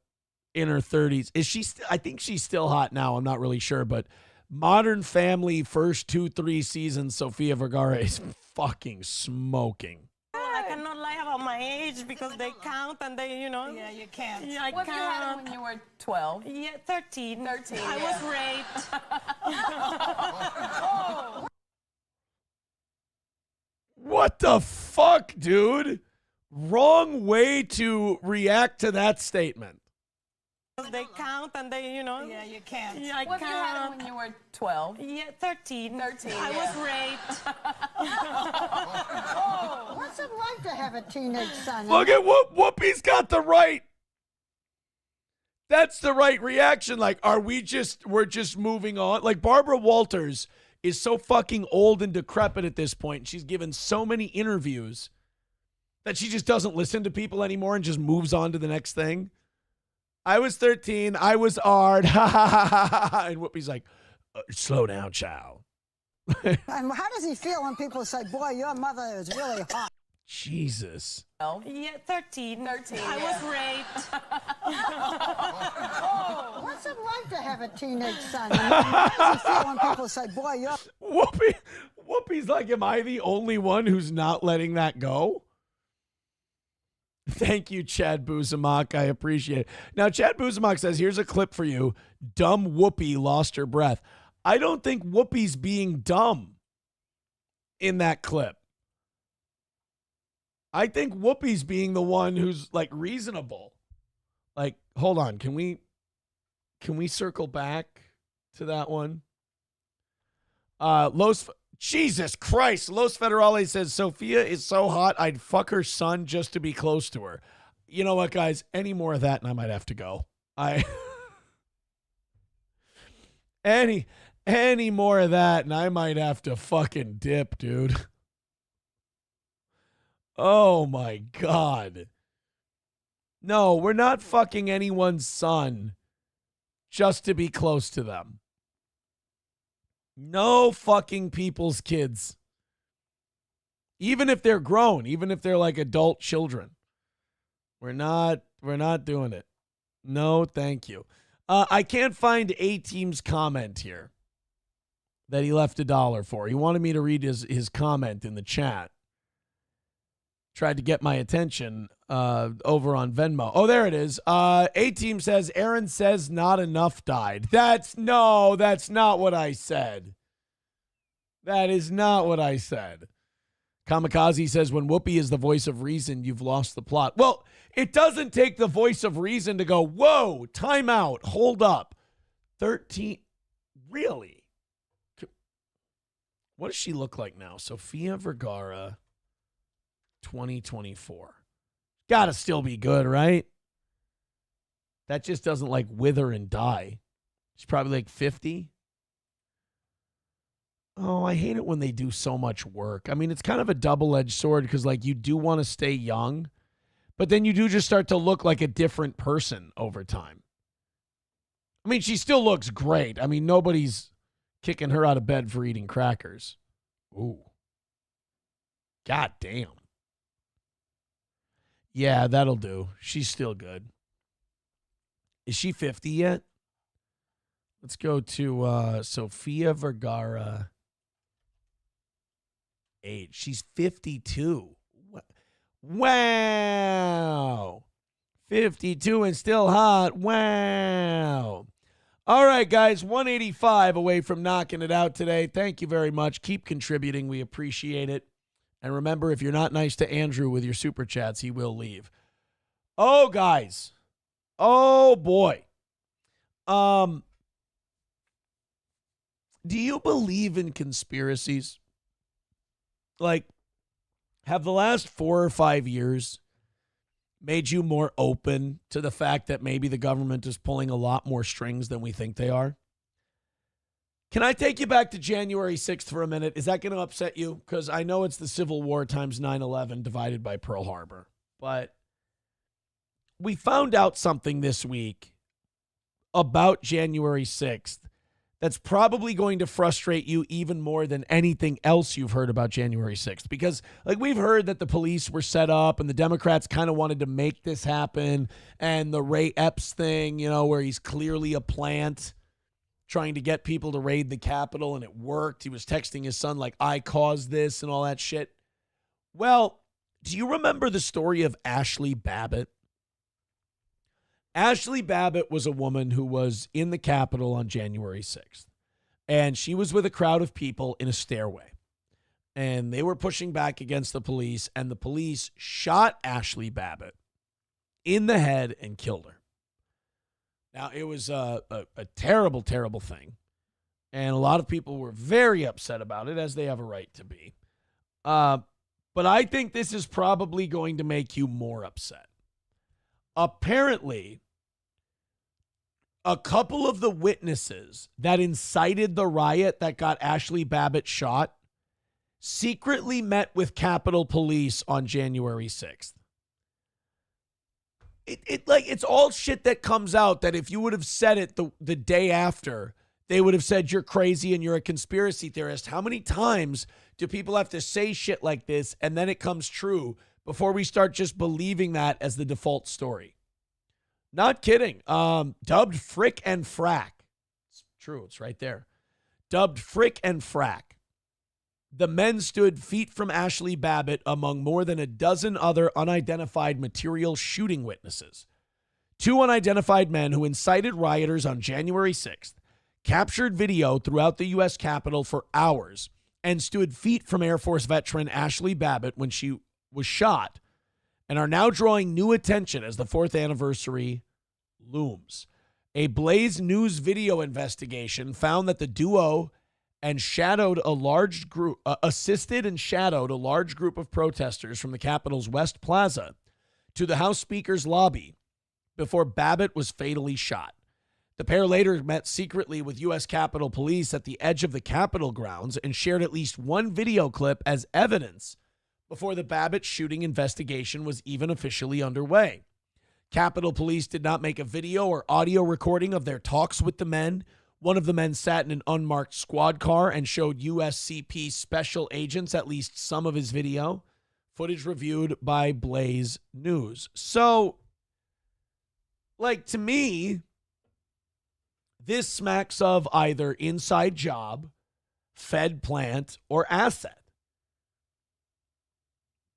in her 30s. Is she? I think she's still hot now. I'm not really sure, but Modern Family first 2-3 seasons, Sofia Vergara is fucking smoking. I cannot lie about my age because they count and they, Yeah, you can't. Yeah, I what can't. You had when you were 12? Yeah, 13. 13. I was raped. Oh. What the fuck, dude? Wrong way to react to that statement. They count and they, Yeah, you can't. Yeah, I what can't. You had when you were 12? Yeah, 13. 13. I was raped. Oh, what's it like to have a teenage son? Look at Whoopi's got the right. That's the right reaction. Like, we're just moving on? Like, Barbara Walters is so fucking old and decrepit at this point. She's given so many interviews that she just doesn't listen to people anymore and just moves on to the next thing. I was 13. I was hard. Ha ha ha ha ha. And Whoopi's like, slow down, child. And how does he feel when people say, boy, your mother is really hot? Jesus. Yeah, 13. I was raped. Oh, what's it like to have a teenage son? And how does he feel when people say, boy, you're... Whoopi's like, am I the only one who's not letting that go? Thank you, Chad Buzamak. I appreciate it. Now, Chad Buzamak says, here's a clip for you. Dumb Whoopi lost her breath. I don't think Whoopi's being dumb in that clip. I think Whoopi's being the one who's like reasonable. Like, hold on. Can we circle back to that one? Jesus Christ. Los Federales says, Sophia is so hot, I'd fuck her son just to be close to her. You know what, guys? Any more of that and I might have to go. Any more of that and I might have to fucking dip, dude. Oh my God. No, we're not fucking anyone's son just to be close to them. No fucking people's kids. Even if they're grown, even if they're like adult children. We're not doing it. No, thank you. I can't find A-Team's comment here that he left $1 for. He wanted me to read his comment in the chat. Tried to get my attention over on Venmo. Oh, there it is. A-Team says, Aaron says not enough died. That's not what I said. That is not what I said. Kamikaze says, when Whoopi is the voice of reason, you've lost the plot. Well, it doesn't take the voice of reason to go, whoa, time out, hold up. 13, really? What does she look like now? Sofia Vergara, 2024. Gotta still be good, right? That just doesn't like wither and die. She's probably like 50. Oh, I hate it when they do so much work. I mean, it's kind of a double-edged sword because like you do want to stay young, but then you do just start to look like a different person over time. I mean, she still looks great. I mean, nobody's kicking her out of bed for eating crackers. Ooh. God damn. Yeah, that'll do. She's still good. Is she 50 yet? Let's go to Sofia Vergara. Age. She's 52. Wow. 52 and still hot. Wow. All right, guys. 185 away from knocking it out today. Thank you very much. Keep contributing. We appreciate it. And remember, if you're not nice to Andrew with your super chats, he will leave. Oh, guys. Oh, boy. Do you believe in conspiracies? Like, have the last 4 or 5 years made you more open to the fact that maybe the government is pulling a lot more strings than we think they are? Can I take you back to January 6th for a minute? Is that going to upset you? Because I know it's the Civil War times 9/11 divided by Pearl Harbor. But we found out something this week about January 6th that's probably going to frustrate you even more than anything else you've heard about January 6th. Because like we've heard that the police were set up and the Democrats kind of wanted to make this happen. And the Ray Epps thing, you know, where he's clearly a plant trying to get people to raid the Capitol, and it worked. He was texting his son like, I caused this and all that shit. Well, do you remember the story of Ashli Babbitt? Ashli Babbitt was a woman who was in the Capitol on January 6th, and she was with a crowd of people in a stairway, and they were pushing back against the police, and the police shot Ashli Babbitt in the head and killed her. Now, it was a terrible, terrible thing, and a lot of people were very upset about it, as they have a right to be. But I think this is probably going to make you more upset. Apparently, a couple of the witnesses that incited the riot that got Ashli Babbitt shot secretly met with Capitol Police on January 6th. It's all shit that comes out that if you would have said it the day after, they would have said you're crazy and you're a conspiracy theorist. How many times do people have to say shit like this and then it comes true before we start just believing that as the default story? Not kidding. Dubbed Frick and Frack. It's true. It's right there. Dubbed Frick and Frack. The men stood feet from Ashli Babbitt among more than a dozen other unidentified material shooting witnesses. 2 unidentified men who incited rioters on January 6th captured video throughout the U.S. Capitol for hours and stood feet from Air Force veteran Ashli Babbitt when she was shot and are now drawing new attention as the 4th anniversary looms. A Blaze News video investigation found that the duo and shadowed a large group, assisted and shadowed a large group of protesters from the Capitol's West Plaza to the House Speaker's lobby before Babbitt was fatally shot. The pair later met secretly with U.S. Capitol Police at the edge of the Capitol grounds and shared at least one video clip as evidence before the Babbitt shooting investigation was even officially underway. Capitol Police did not make a video or audio recording of their talks with the men. One of the men sat in an unmarked squad car and showed USCP special agents at least some of his video. Footage reviewed by Blaze News. So, to me, this smacks of either inside job, Fed plant, or asset.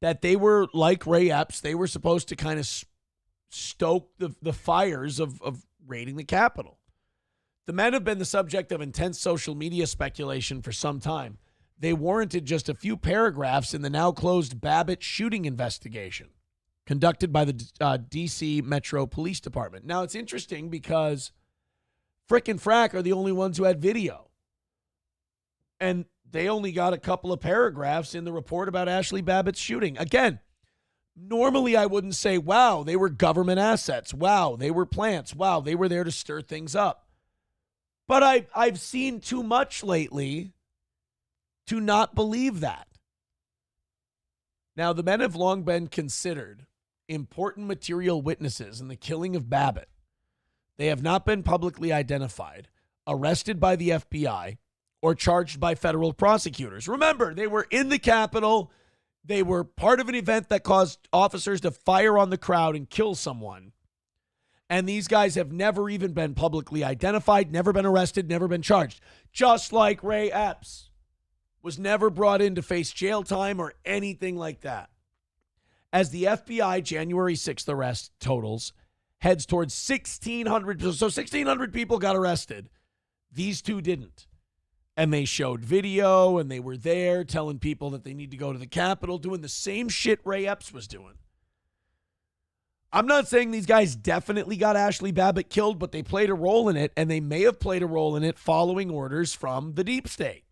That they were like Ray Epps. They were supposed to kind of stoke the fires of raiding the Capitol. The men have been the subject of intense social media speculation for some time. They warranted just a few paragraphs in the now closed Babbitt shooting investigation conducted by the D.C. Metro Police Department. Now, it's interesting because Frick and Frack are the only ones who had video. And they only got a couple of paragraphs in the report about Ashli Babbitt's shooting. Again, normally I wouldn't say, wow, they were government assets. Wow, they were plants. Wow, they were there to stir things up. But I've seen too much lately to not believe that. Now, the men have long been considered important material witnesses in the killing of Babbitt. They have not been publicly identified, arrested by the FBI, or charged by federal prosecutors. Remember, they were in the Capitol. They were part of an event that caused officers to fire on the crowd and kill someone. And these guys have never even been publicly identified, never been arrested, never been charged. Just like Ray Epps was never brought in to face jail time or anything like that. As the FBI January 6th arrest totals heads towards 1,600, so 1,600 people got arrested. These 2 didn't. And they showed video and they were there telling people that they need to go to the Capitol, doing the same shit Ray Epps was doing. I'm not saying these guys definitely got Ashli Babbitt killed, but they played a role in it, and they may have played a role in it following orders from the deep state.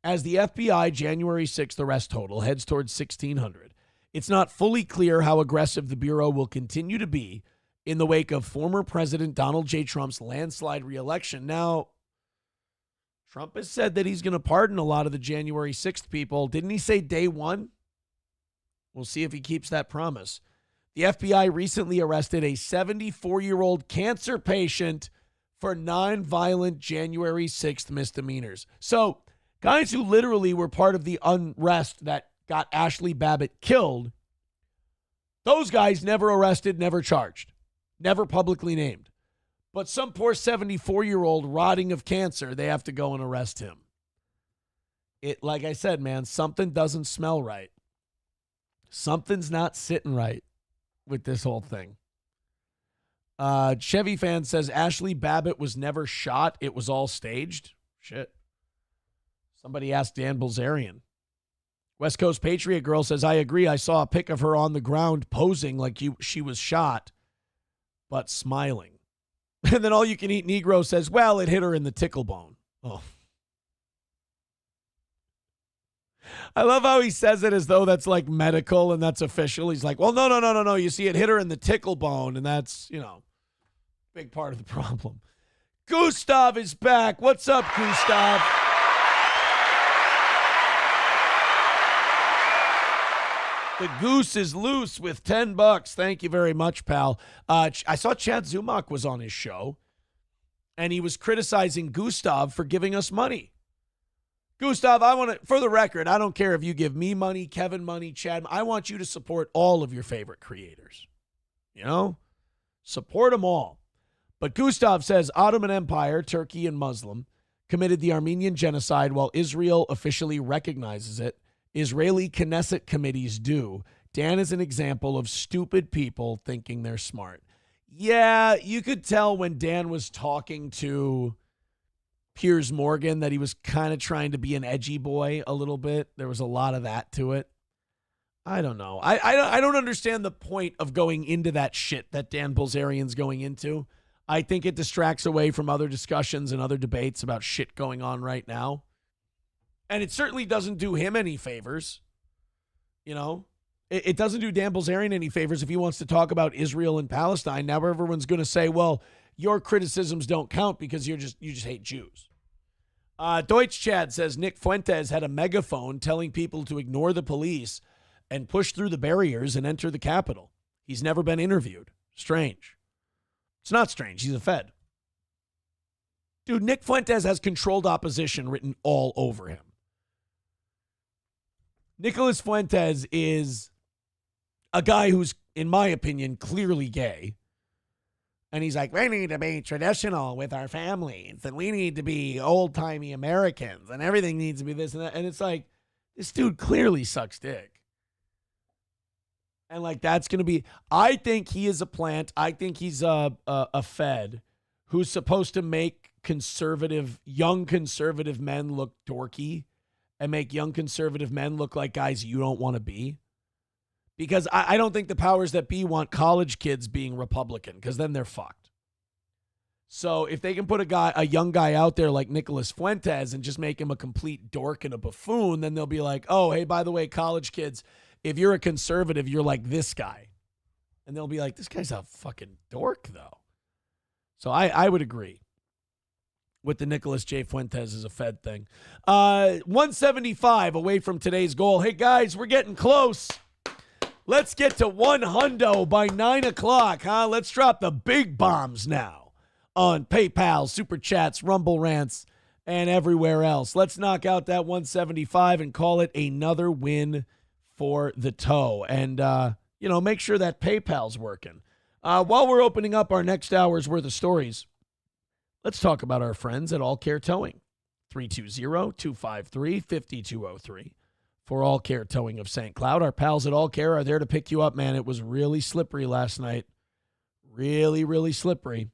As the FBI January 6th arrest total heads towards 1,600, it's not fully clear how aggressive the Bureau will continue to be in the wake of former President Donald J. Trump's landslide reelection. Now, Trump has said that he's going to pardon a lot of the January 6th people. Didn't he say day one? We'll see if he keeps that promise. The FBI recently arrested a 74-year-old cancer patient for nonviolent January 6th misdemeanors. So, guys who literally were part of the unrest that got Ashli Babbitt killed, those guys never arrested, never charged, never publicly named. But some poor 74-year-old rotting of cancer, they have to go and arrest him. Like I said, man, something doesn't smell right. Something's not sitting right with this whole thing. Chevy fan says Ashli Babbitt was never shot. It was all staged. Shit. Somebody asked Dan Bilzerian. West Coast Patriot Girl says, I agree. I saw a pic of her on the ground posing like she was shot, but smiling. And then All You Can Eat Negro says, well, it hit her in the tickle bone. Oh. I love how he says it as though that's like medical and that's official. He's like, well, no. You see, it hit her in the tickle bone, and that's, Big part of the problem. Gustav is back. What's up, Gustav? The goose is loose with $10. Thank you very much, pal. I saw Chad Zumach was on his show, and he was criticizing Gustav for giving us money. Gustav, I want to, for the record, I don't care if you give me money, Kevin money, Chad. I want you to support all of your favorite creators. You know? Support them all. But Gustav says Ottoman Empire, Turkey and Muslim, committed the Armenian genocide while Israel officially recognizes it. Israeli Knesset committees do. Dan is an example of stupid people thinking they're smart. Yeah, you could tell when Dan was talking to Piers Morgan that he was kind of trying to be an edgy boy a little bit. There was a lot of that to it. I don't know. I don't understand the point of going into that shit that Dan Bilzerian's going into. I think it distracts away from other discussions and other debates about shit going on right now. And it certainly doesn't do him any favors. You know, it doesn't do Dan Bilzerian any favors if he wants to talk about Israel and Palestine. Now everyone's going to say, well, your criticisms don't count because you just hate Jews. Deutsch Chad says Nick Fuentes had a megaphone telling people to ignore the police and push through the barriers and enter the Capitol. He's never been interviewed. Strange. It's not strange. He's a Fed. Dude, Nick Fuentes has controlled opposition written all over him. Nicholas Fuentes is a guy who's, in my opinion, clearly gay. And he's like, we need to be traditional with our families, and we need to be old-timey Americans, and everything needs to be this and that. And it's like, this dude clearly sucks dick. And, like, that's going to be, I think he is a plant. I think he's a Fed who's supposed to make young conservative men look dorky and make young conservative men look like guys you don't want to be. Because I don't think the powers that be want college kids being Republican, because then they're fucked. So if they can put a young guy out there like Nicholas Fuentes and just make him a complete dork and a buffoon, then they'll be like, oh, hey, by the way, college kids, if you're a conservative, you're like this guy. And they'll be like, this guy's a fucking dork, though. So I would agree with the Nicholas J. Fuentes as a Fed thing. 175 away from today's goal. Hey, guys, we're getting close. Let's get to 100 by 9 o'clock, huh? Let's drop the big bombs now on PayPal, Super Chats, Rumble Rants, and everywhere else. Let's knock out that 175 and call it another win for the toe. And, make sure that PayPal's working. While we're opening up our next hour's worth of stories, let's talk about our friends at All Care Towing. 320-253-5203. For All Care Towing of St. Cloud. Our pals at All Care are there to pick you up, man. It was really slippery last night. Really, really slippery.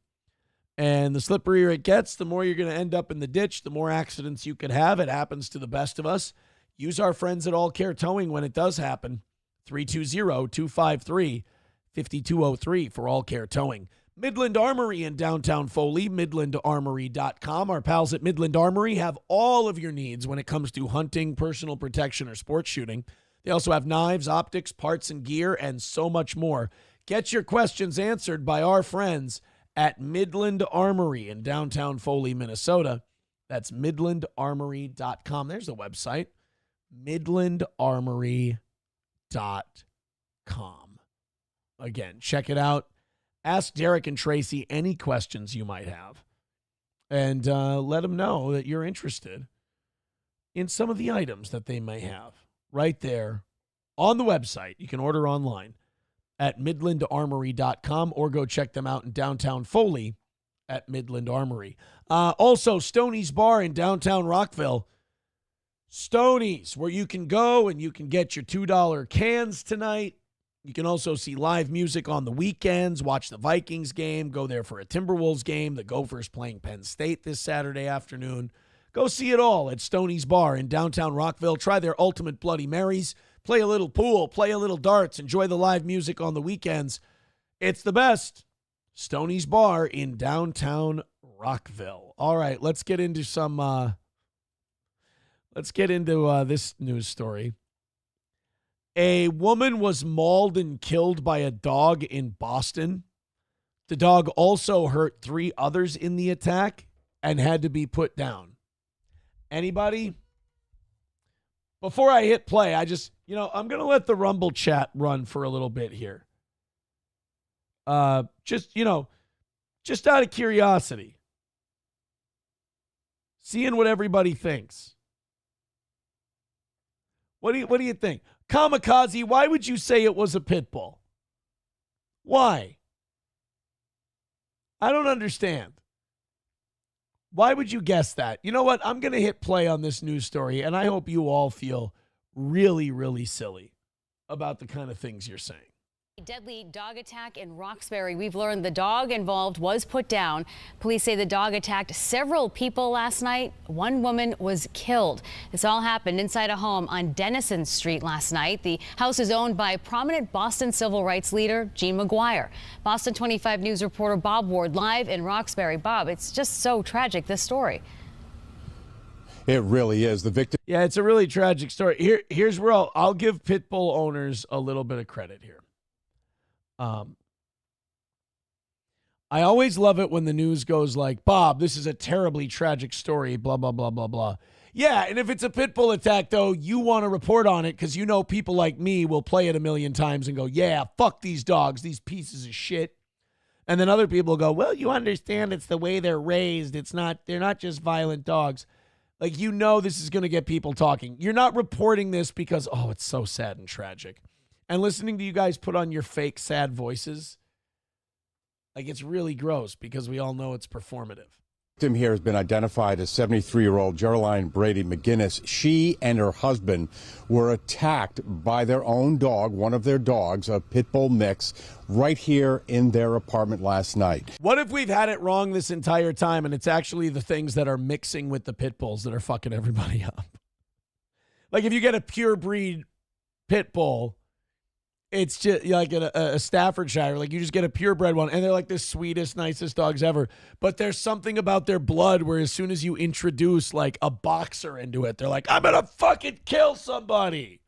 And the slipperier it gets, the more you're going to end up in the ditch, the more accidents you could have. It happens to the best of us. Use our friends at All Care Towing when it does happen. 320-253-5203 for All Care Towing. Midland Armory in downtown Foley, midlandarmory.com. Our pals at Midland Armory have all of your needs when it comes to hunting, personal protection, or sports shooting. They also have knives, optics, parts, and gear, and so much more. Get your questions answered by our friends at Midland Armory in downtown Foley, Minnesota. That's midlandarmory.com. There's the website, midlandarmory.com. Again, check it out. Ask Derek and Tracy any questions you might have, and let them know that you're interested in some of the items that they may have right there on the website. You can order online at midlandarmory.com or go check them out in downtown Foley at Midland Armory. Also, Stoney's Bar in downtown Rockville. Stoney's, where you can go and you can get your $2 cans tonight. You can also see live music on the weekends, watch the Vikings game, go there for a Timberwolves game, the Gophers playing Penn State this Saturday afternoon. Go see it all at Stoney's Bar in downtown Rockville. Try their ultimate Bloody Marys, play a little pool, play a little darts, enjoy the live music on the weekends. It's the best. Stoney's Bar in downtown Rockville. All right, let's get into this news story. A woman was mauled and killed by a dog in Boston. The dog also hurt 3 others in the attack and had to be put down. Anybody? Before I hit play, I'm going to let the Rumble chat run for a little bit here. Just out of curiosity. Seeing what everybody thinks. What do you think? Kamikaze, why would you say it was a pit bull? Why? I don't understand. Why would you guess that? You know what? I'm going to hit play on this news story, and I hope you all feel really, really silly about the kind of things you're saying. A deadly dog attack in Roxbury. We've learned the dog involved was put down. Police say the dog attacked several people last night. 1 woman was killed. This all happened inside a home on Denison Street last night. The house is owned by prominent Boston civil rights leader Gene McGuire. Boston 25 News reporter Bob Ward live in Roxbury. Bob, it's just so tragic, this story. It really is. The victim. Yeah, it's a really tragic story. Here's where I'll give pit bull owners a little bit of credit here. I always love it when the news goes like, Bob, this is a terribly tragic story, blah, blah, blah, blah, blah. Yeah, and if it's a pit bull attack, though, you want to report on it because you know people like me will play it a million times and go, yeah, fuck these dogs, these pieces of shit. And then other people go, well, you understand it's the way they're raised. They're not just violent dogs. Like, you know this is going to get people talking. You're not reporting this because, oh, it's so sad and tragic. And listening to you guys put on your fake sad voices, like, it's really gross because we all know it's performative. The victim here has been identified as 73-year-old Geraldine Brady McGinnis. She and her husband were attacked by their own dog, one of their dogs, a pit bull mix, right here in their apartment last night. What if we've had it wrong this entire time and it's actually the things that are mixing with the pit bulls that are fucking everybody up? Like, if you get a pure breed pit bull, it's just like a Staffordshire. Like, you just get a purebred one, and they're like the sweetest, nicest dogs ever. But there's something about their blood where as soon as you introduce, like, a boxer into it, they're like, I'm going to fucking kill somebody.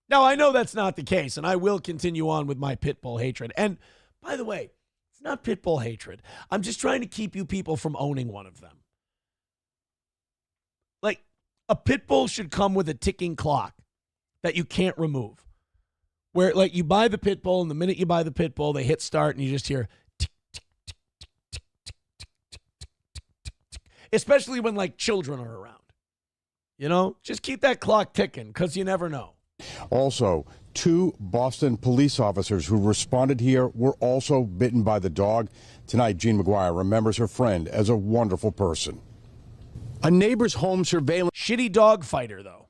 Now, I know that's not the case, and I will continue on with my pit bull hatred. And, by the way, it's not pit bull hatred. I'm just trying to keep you people from owning one of them. Like, a pit bull should come with a ticking clock that you can't remove. Where, like, you buy the pit bull, and the minute you buy the pit bull, they hit start, and you just hear tick, tick, tick, tick, tick, tick, tick, tick, tick, tick, tick, especially when, like, children are around. You know? Just keep that clock ticking, because you never know. Also, 2 Boston police officers who responded here were also bitten by the dog. Tonight, Gene McGuire remembers her friend as a wonderful person. A neighbor's home surveillance. Shitty dog fighter, though.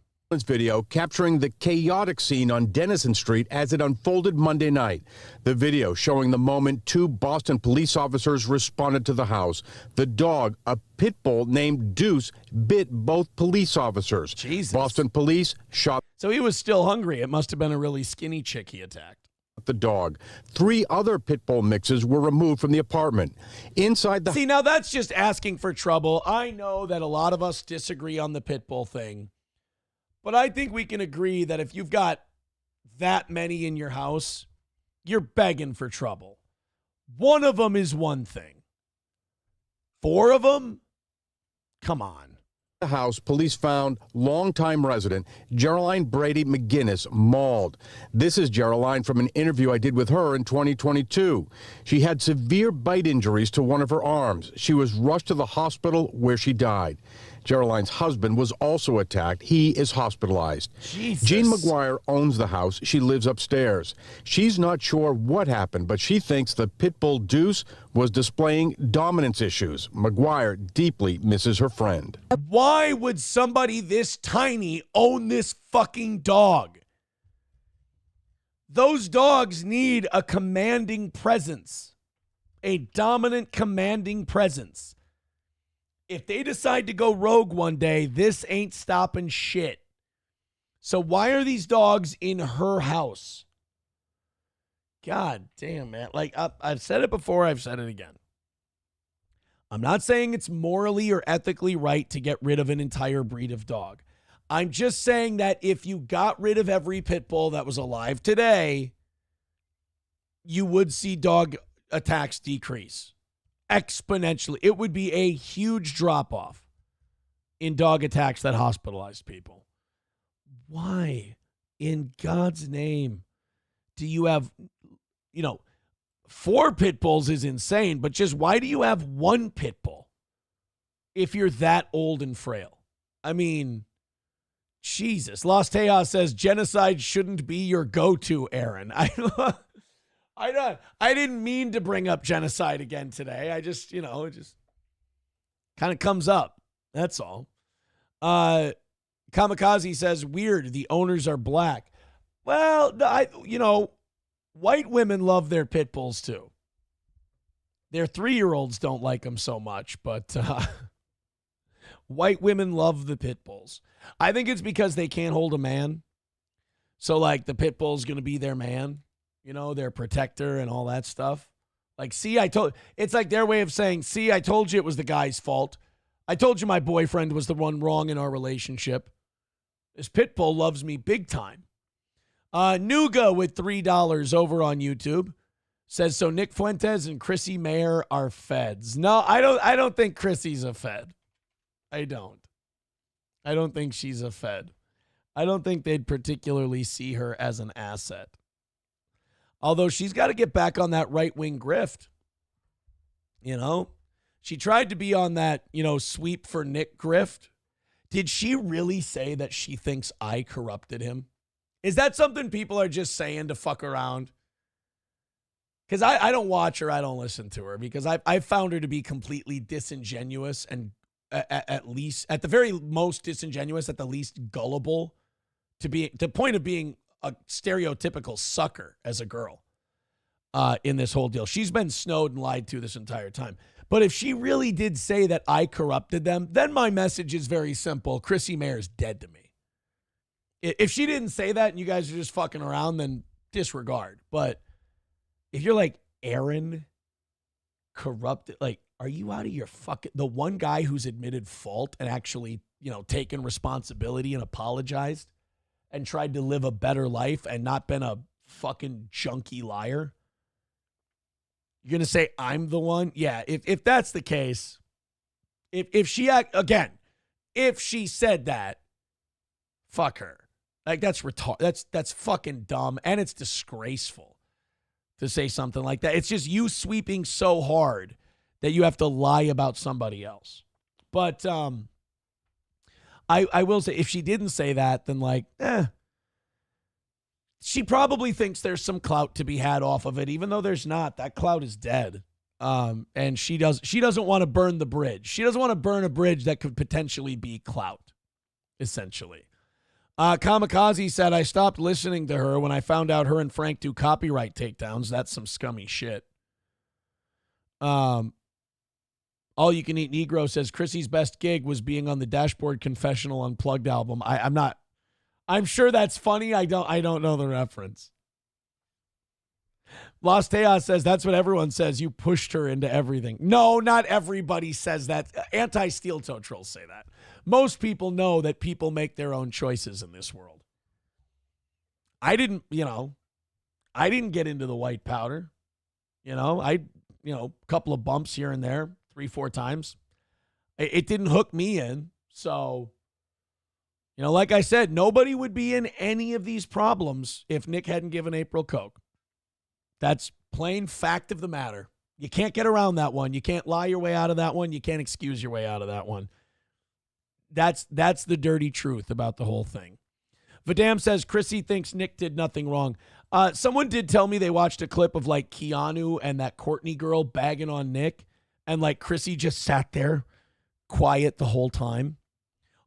Video capturing the chaotic scene on Denison Street as it unfolded Monday night. The video showing the moment 2 Boston police officers responded to the house. The dog, a pit bull named Deuce, bit both police officers. Jesus. Boston police shot. So he was still hungry. It must have been a really skinny chick he attacked. The dog. 3 other pit bull mixes were removed from the apartment. Inside the. See, now that's just asking for trouble. I know that a lot of us disagree on the pit bull thing. But I think we can agree that if you've got that many in your house, you're begging for trouble. One of them is one thing. 4 of them? Come on. The house, police found longtime resident Geraldine Brady McGinnis mauled. This is Geraldine from an interview I did with her in 2022. She had severe bite injuries to one of her arms. She was rushed to the hospital where she died. Geraldine's husband was also attacked. He is hospitalized. Jesus. Jean McGuire owns the house. She lives upstairs. She's not sure what happened, but she thinks the pit bull Deuce was displaying dominance issues. McGuire deeply misses her friend. Why would somebody this tiny own this fucking dog? Those dogs need a commanding presence, a dominant, commanding presence. If they decide to go rogue one day, this ain't stopping shit. So why are these dogs in her house? God damn, man. Like, I've said it before, I've said it again. I'm not saying it's morally or ethically right to get rid of an entire breed of dog. I'm just saying that if you got rid of every pit bull that was alive today, you would see dog attacks decrease exponentially. It would be a huge drop-off in dog attacks that hospitalized people. Why, in God's name, do you have, 4 pit bulls is insane, but just why do you have 1 pit bull if you're that old and frail? I mean, Jesus. Los Tejas says genocide shouldn't be your go-to, Aaron. I didn't mean to bring up genocide again today. I just, it just kind of comes up. That's all. Kamikaze says, weird, the owners are black. Well, white women love their pit bulls too. Their 3-year-olds don't like them so much, but white women love the pit bulls. I think it's because they can't hold a man. So, like, the pit bull's going to be their man, their protector and all that stuff. Like, see, it's like their way of saying, see, I told you it was the guy's fault. I told you my boyfriend was the one wrong in our relationship. This pit bull loves me big time. Nuga with $3 over on YouTube says, so Nick Fuentes and Chrissy Mayer are feds. No, I don't think Chrissy's a fed. I don't think she's a fed. I don't think they'd particularly see her as an asset. Although she's got to get back on that right-wing grift. She tried to be on that, sweep for Nick grift. Did she really say that she thinks I corrupted him? Is that something people are just saying to fuck around? Because I don't watch her, I don't listen to her, because I've found her to be completely disingenuous and at least, at the very most disingenuous, at the least gullible, to the point of being a stereotypical sucker as a girl in this whole deal. She's been snowed and lied to this entire time. But if she really did say that I corrupted them, then my message is very simple. Chrissy Mayer's dead to me. If she didn't say that and you guys are just fucking around, then disregard. But if you're like, Aaron corrupted, like, are you out of your fucking... The one guy who's admitted fault and actually, taken responsibility and apologized and tried to live a better life and not been a fucking junky liar? You're going to say I'm the one? Yeah, if that's the case, if she said that, fuck her. Like, that's retarded. That's fucking dumb, and it's disgraceful to say something like that. It's just you sweeping so hard that you have to lie about somebody else. But I will say, if she didn't say that, then she probably thinks there's some clout to be had off of it, even though there's not. That clout is dead. And she doesn't want to burn the bridge. She doesn't want to burn a bridge that could potentially be clout, essentially. Kamikaze said, I stopped listening to her when I found out her and Frank do copyright takedowns. That's some scummy shit. All You Can Eat Negro says, Chrissy's best gig was being on the Dashboard Confessional Unplugged album. I'm sure that's funny. I don't know the reference. Los Tejas says, that's what everyone says. You pushed her into everything. No, not everybody says that. Anti-steel toe trolls say that. Most people know that people make their own choices in this world. I didn't get into the white powder. A couple of bumps here and there, 3-4 times. It didn't hook me in. So, like I said, nobody would be in any of these problems if Nick hadn't given April coke. That's plain fact of the matter. You can't get around that one. You can't lie your way out of that one. You can't excuse your way out of that one. That's the dirty truth about the whole thing. Vadam says, Chrissy thinks Nick did nothing wrong. Someone did tell me they watched a clip of like Keanu and that Courtney girl bagging on Nick, and like Chrissy just sat there quiet the whole time.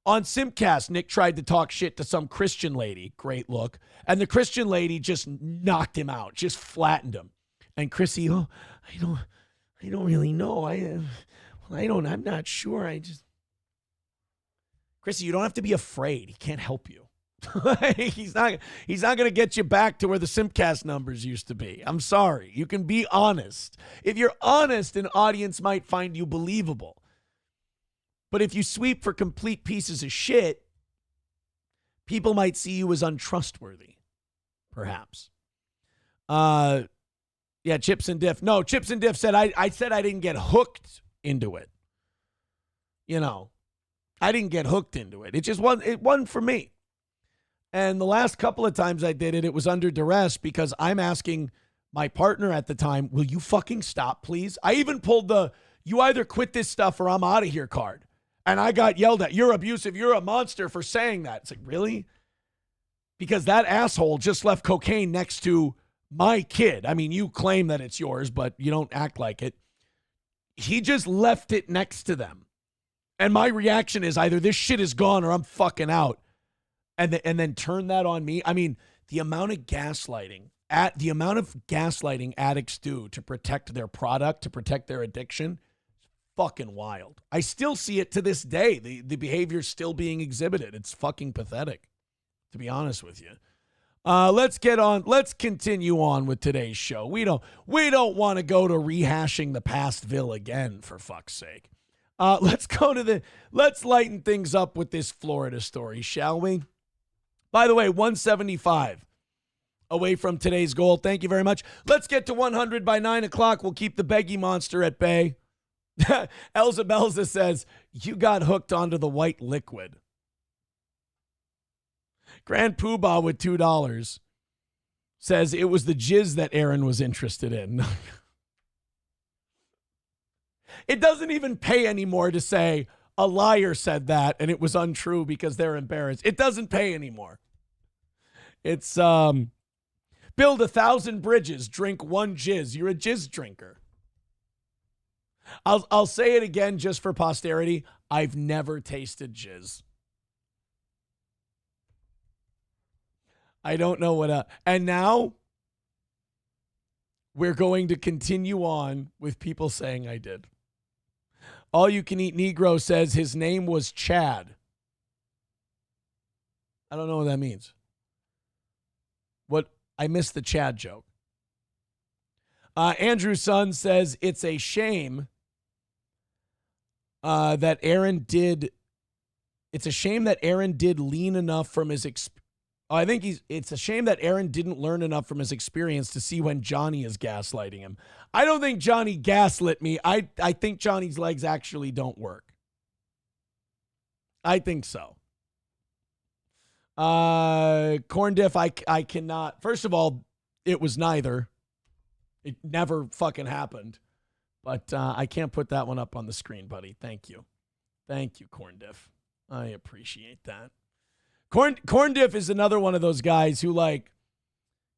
On Simcast, Nick tried to talk shit to some Christian lady. Great look. And the Christian lady just knocked him out, just flattened him. And Chrissy, I don't really know. I'm not sure. Chrissy, you don't have to be afraid. He can't help you. He's not going to get you back to where the Simcast numbers used to be. I'm sorry. You can be honest. If you're honest, an audience might find you believable. But if you sweep for complete pieces of shit, people might see you as untrustworthy, perhaps. Yeah, Chips and Diff. No, Chips and Diff said I said I didn't get hooked into it. You know, I didn't get hooked into it. It wasn't for me. And the last couple of times I did it, it was under duress because I'm asking my partner at the time, will you fucking stop, please? I even pulled the, you either quit this stuff or I'm out of here card. And I got yelled at. You're abusive. You're a monster for saying that. It's like, really? Because that asshole just left cocaine next to my kid. I mean, you claim that it's yours, but you don't act like it. He just left it next to them. And my reaction is either this shit is gone or I'm fucking out. And then turn that on me. I mean, the amount of gaslighting addicts do to protect their product, to protect their addiction, is fucking wild. I still see it to this day. The behavior's still being exhibited. It's fucking pathetic, to be honest with you. Let's continue on with today's show. We don't want to go to rehashing the pastville again, for fuck's sake. Let's lighten things up with this Florida story, shall we? By the way, 175 away from today's goal. Thank you very much. Let's get to 100 by 9 o'clock. We'll keep the beggy monster at bay. Elza Belza says, you got hooked onto the white liquid. Grand Poobah with $2 says it was the jizz that Aaron was interested in. It doesn't even pay anymore to say a liar said that and it was untrue because they're embarrassed. It doesn't pay anymore. It's build 1,000 bridges, drink one jizz. You're a jizz drinker. I'll say it again just for posterity. I've never tasted jizz. I don't know what and now we're going to continue on with people saying I did. All You Can Eat Negro says his name was Chad. I don't know what that means. I missed the Chad joke. Andrew Sun says it's a shame that Aaron did. It's a shame that Aaron did lean enough from his it's a shame that Aaron didn't learn enough from his experience to see when Johnny is gaslighting him. I don't think Johnny gaslit me. I think Johnny's legs actually don't work. I think so. Corn Diff, I cannot. First of all, it was neither. It never fucking happened. But I can't put that one up on the screen, buddy. Thank you. Thank you, Corn Diff. I appreciate that. Corn Diff is another one of those guys who, like,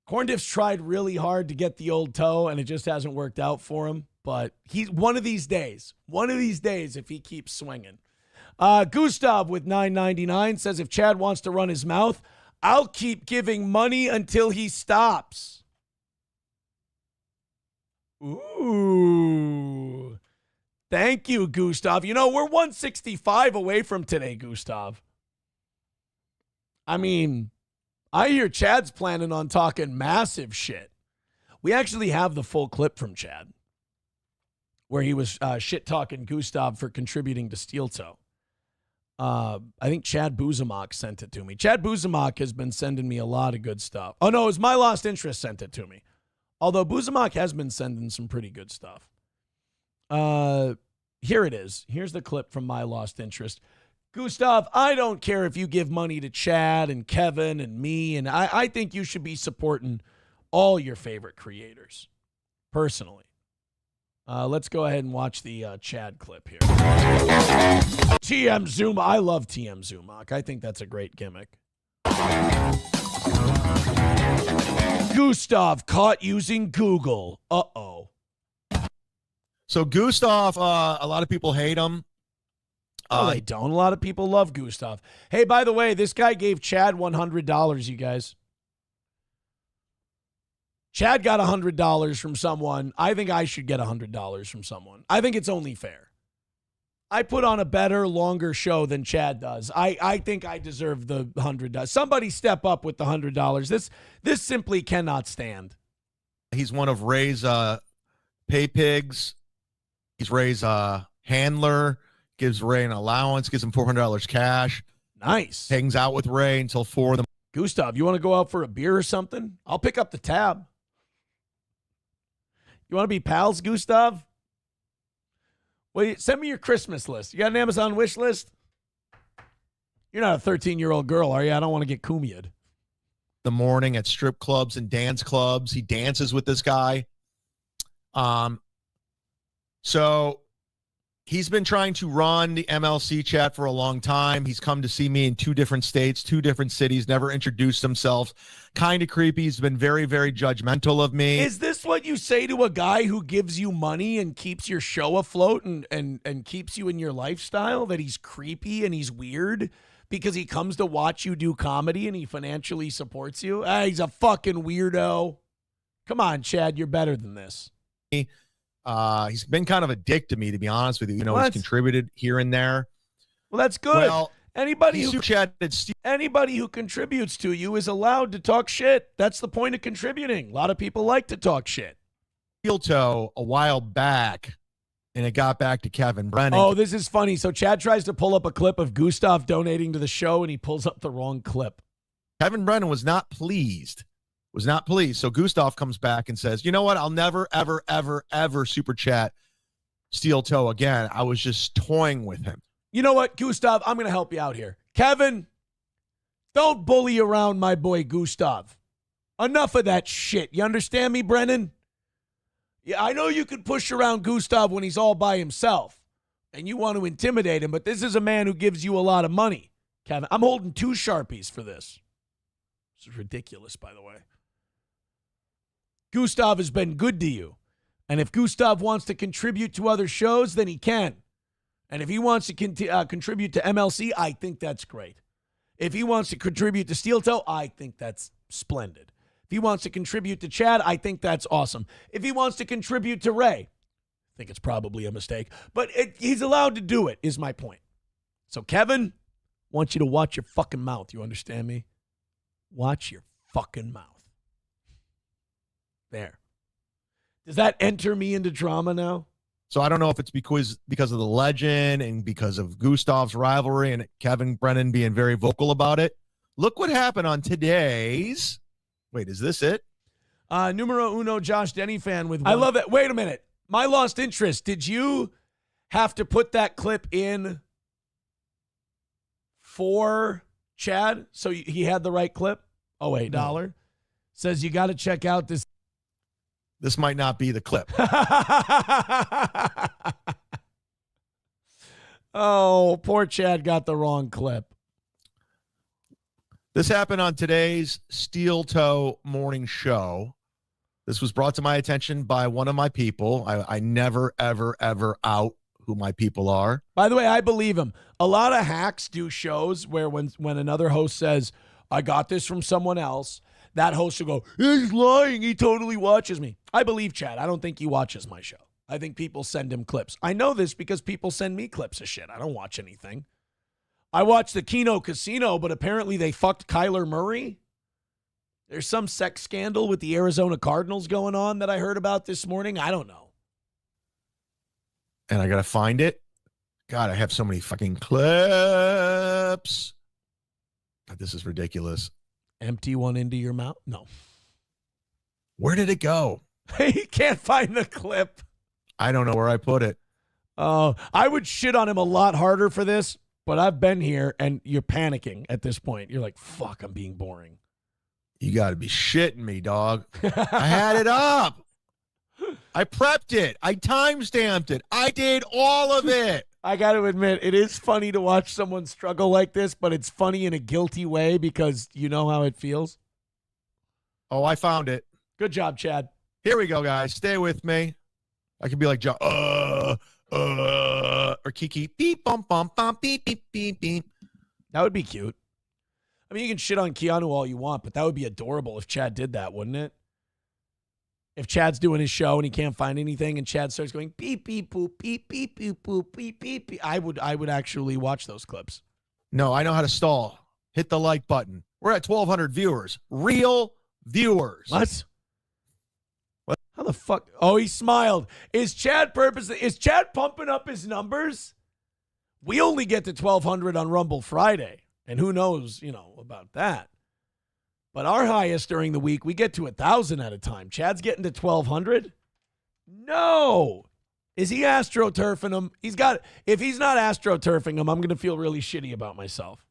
Corn Diff's tried really hard to get the old toe, and it just hasn't worked out for him. But he's one of these days, if he keeps swinging. Gustav with $9.99 says if Chad wants to run his mouth, I'll keep giving money until he stops. Ooh. Thank you, Gustav. You know, we're 165 away from today, Gustav. I mean, I hear Chad's planning on talking massive shit. We actually have the full clip from Chad where he was shit-talking Gustav for contributing to Steel Toe. I think Chad Buzamok sent it to me. Chad Buzamok has been sending me a lot of good stuff. Oh, no, it was My Lost Interest sent it to me. Although Buzamok has been sending some pretty good stuff. Here it is. Here's the clip from My Lost Interest. Gustav, I don't care if you give money to Chad and Kevin and me, and I think you should be supporting all your favorite creators, personally. Let's go ahead and watch the Chad clip here. TM Zuma. I love TM Zumach. I think that's a great gimmick. Gustav caught using Google. Uh-oh. So Gustav, a lot of people hate him. No, they don't. A lot of people love Gustav. Hey, by the way, this guy gave Chad $100, you guys. Chad got $100 from someone. I think I should get $100 from someone. I think it's only fair. I put on a better, longer show than Chad does. I think I deserve the $100. Somebody step up with the $100. This simply cannot stand. He's one of Ray's pay pigs. He's Ray's handler. Gives Ray an allowance. Gives him $400 cash. Nice. Hangs out with Ray until 4 a.m. Gustav, you want to go out for a beer or something? I'll pick up the tab. You want to be pals, Gustav? Well, send me your Christmas list. You got an Amazon wish list? You're not a 13-year-old girl, are you? I don't want to get kumia'd. The morning at strip clubs and dance clubs. He dances with this guy. So he's been trying to run the MLC chat for a long time. He's come to see me in 2 different states, 2 different cities, never introduced himself. Kind of creepy. He's been very, very judgmental of me. Is this what you say to a guy who gives you money and keeps your show afloat and keeps you in your lifestyle, that he's creepy and he's weird because he comes to watch you do comedy and he financially supports you? He's a fucking weirdo. Come on, Chad, you're better than this. He's been kind of a dick to me, to be honest with you. You know, he's contributed here and there. Well, that's good. Well, anybody who contributes to you is allowed to talk shit. That's the point of contributing. A lot of people like to talk shit. Steel toe a while back, and it got back to Kevin Brennan. Oh, this is funny. So Chad tries to pull up a clip of Gustav donating to the show, and he pulls up the wrong clip. Kevin Brennan was not pleased. So Gustav comes back and says, you know what? I'll never, ever, ever, ever super chat Steel Toe again. I was just toying with him. You know what, Gustav? I'm going to help you out here. Kevin, don't bully around my boy Gustav. Enough of that shit. You understand me, Brennan? Yeah, I know you can push around Gustav when he's all by himself and you want to intimidate him, but this is a man who gives you a lot of money, Kevin. I'm holding 2 Sharpies for this. This is ridiculous, by the way. Gustav has been good to you. And if Gustav wants to contribute to other shows, then he can. And if he wants to contribute to MLC, I think that's great. If he wants to contribute to Steel Toe, I think that's splendid. If he wants to contribute to Chad, I think that's awesome. If he wants to contribute to Ray, I think it's probably a mistake. But he's allowed to do it, is my point. So, Kevin, I want you to watch your fucking mouth. You understand me? Watch your fucking mouth. There. Does that enter me into drama now? So I don't know if it's because of the legend and because of Gustav's rivalry and Kevin Brennan being very vocal about it. Look what happened on today's. Wait, is this it? Numero uno Josh Denny fan with one. I love it. Wait a minute. My lost interest. Did you have to put that clip in for Chad so he had the right clip? Oh, $8. No. Says you got to check out this. This might not be the clip. Oh, poor Chad got the wrong clip. This happened on today's Steel Toe morning show. This was brought to my attention by one of my people. I never, ever, ever out who my people are. By the way, I believe him. A lot of hacks do shows where when another host says, I got this from someone else, that host will go, he's lying. He totally watches me. I believe Chad. I don't think he watches my show. I think people send him clips. I know this because people send me clips of shit. I don't watch anything. I watched the Keno Casino, but apparently they fucked Kyler Murray. There's some sex scandal with the Arizona Cardinals going on that I heard about this morning. I don't know. And I got to find it. God, I have so many fucking clips. God, this is ridiculous. Empty one into your mouth? No. Where did it go? He can't find the clip. I don't know where I put it. Oh, I would shit on him a lot harder for this, but I've been here and you're panicking at this point. You're like, fuck, I'm being boring. You got to be shitting me, dog. I had it up. I prepped it. I timestamped it. I did all of it. I got to admit, it is funny to watch someone struggle like this, but it's funny in a guilty way because you know how it feels. Oh, I found it. Good job, Chad. Here we go, guys. Stay with me. I could be like, or Kiki, beep, bump, bump, bump, beep, beep, beep, beep. That would be cute. I mean, you can shit on Keanu all you want, but that would be adorable if Chad did that, wouldn't it? If Chad's doing his show and he can't find anything and Chad starts going beep, beep, boop, beep, beep, beep, boop, beep, beep, beep, I would actually watch those clips. No, I know how to stall. Hit the like button. We're at 1,200 viewers. Real viewers. What? How the fuck? Oh, he smiled. Is Chad pumping up his numbers? We only get to 1,200 on Rumble Friday. And who knows, about that. But our highest during the week, we get to 1,000 at a time. Chad's getting to 1,200. No. Is he astroturfing him? If he's not astroturfing him, I'm going to feel really shitty about myself.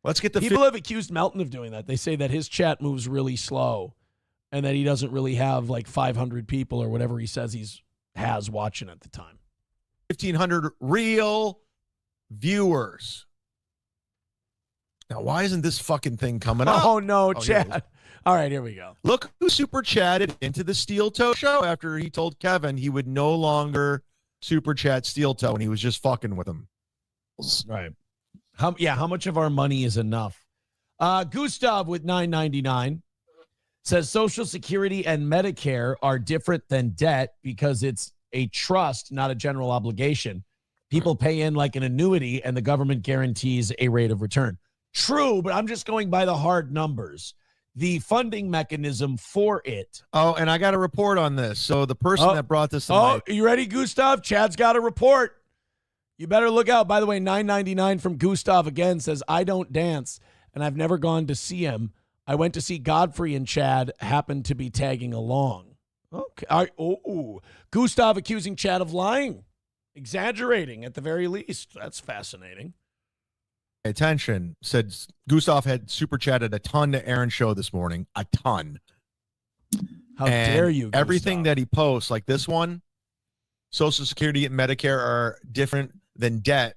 Let's get the people have accused Melton of doing that. They say that his chat moves really slow and that he doesn't really have like 500 people or whatever he says has watching at the time. 1,500 real viewers. Now, why isn't this fucking thing coming up? Oh, no, chat. All right, here we go. Look who super chatted into the Steel Toe show after he told Kevin he would no longer super chat Steel Toe and he was just fucking with him. Right. How much of our money is enough? Gustav with $9.99 says Social Security and Medicare are different than debt because it's a trust, not a general obligation. People pay in like an annuity and the government guarantees a rate of return. True, but I'm just going by the hard numbers. The funding mechanism for it. Oh, and I got a report on this. So the person that brought this to are you ready, Gustav? Chad's got a report. You better look out. By the way, $9.99 from Gustav again says, I don't dance, and I've never gone to see him. I went to see Godfrey and Chad happened to be tagging along. Okay. Gustav accusing Chad of lying, exaggerating at the very least. That's fascinating. Attention, said Gustav had super chatted a ton to Aaron's show this morning. A ton. How dare you, Gustav. Everything that he posts, like this one, Social Security and Medicare are different than debt.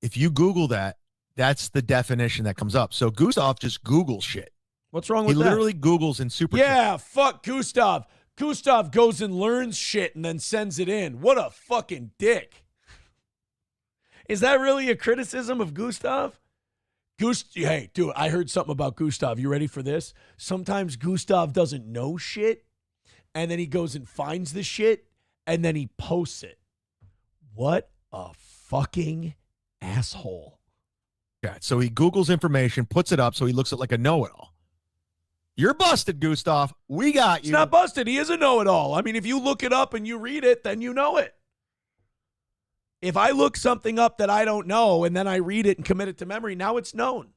If you Google that, that's the definition that comes up. So Gustav just Googles shit. What's wrong with that? He literally Googles in super chat. Yeah, fuck Gustav. Gustav goes and learns shit and then sends it in. What a fucking dick. Is that really a criticism of Gustav? Hey, dude, I heard something about Gustav. You ready for this? Sometimes Gustav doesn't know shit, and then he goes and finds the shit, and then he posts it. What a fucking asshole. Yeah, so he Googles information, puts it up, so he looks at like a know-it-all. You're busted, Gustav. We got you. It's not busted. He is a know-it-all. I mean, if you look it up and you read it, then you know it. If I look something up that I don't know and then I read it and commit it to memory, now it's known.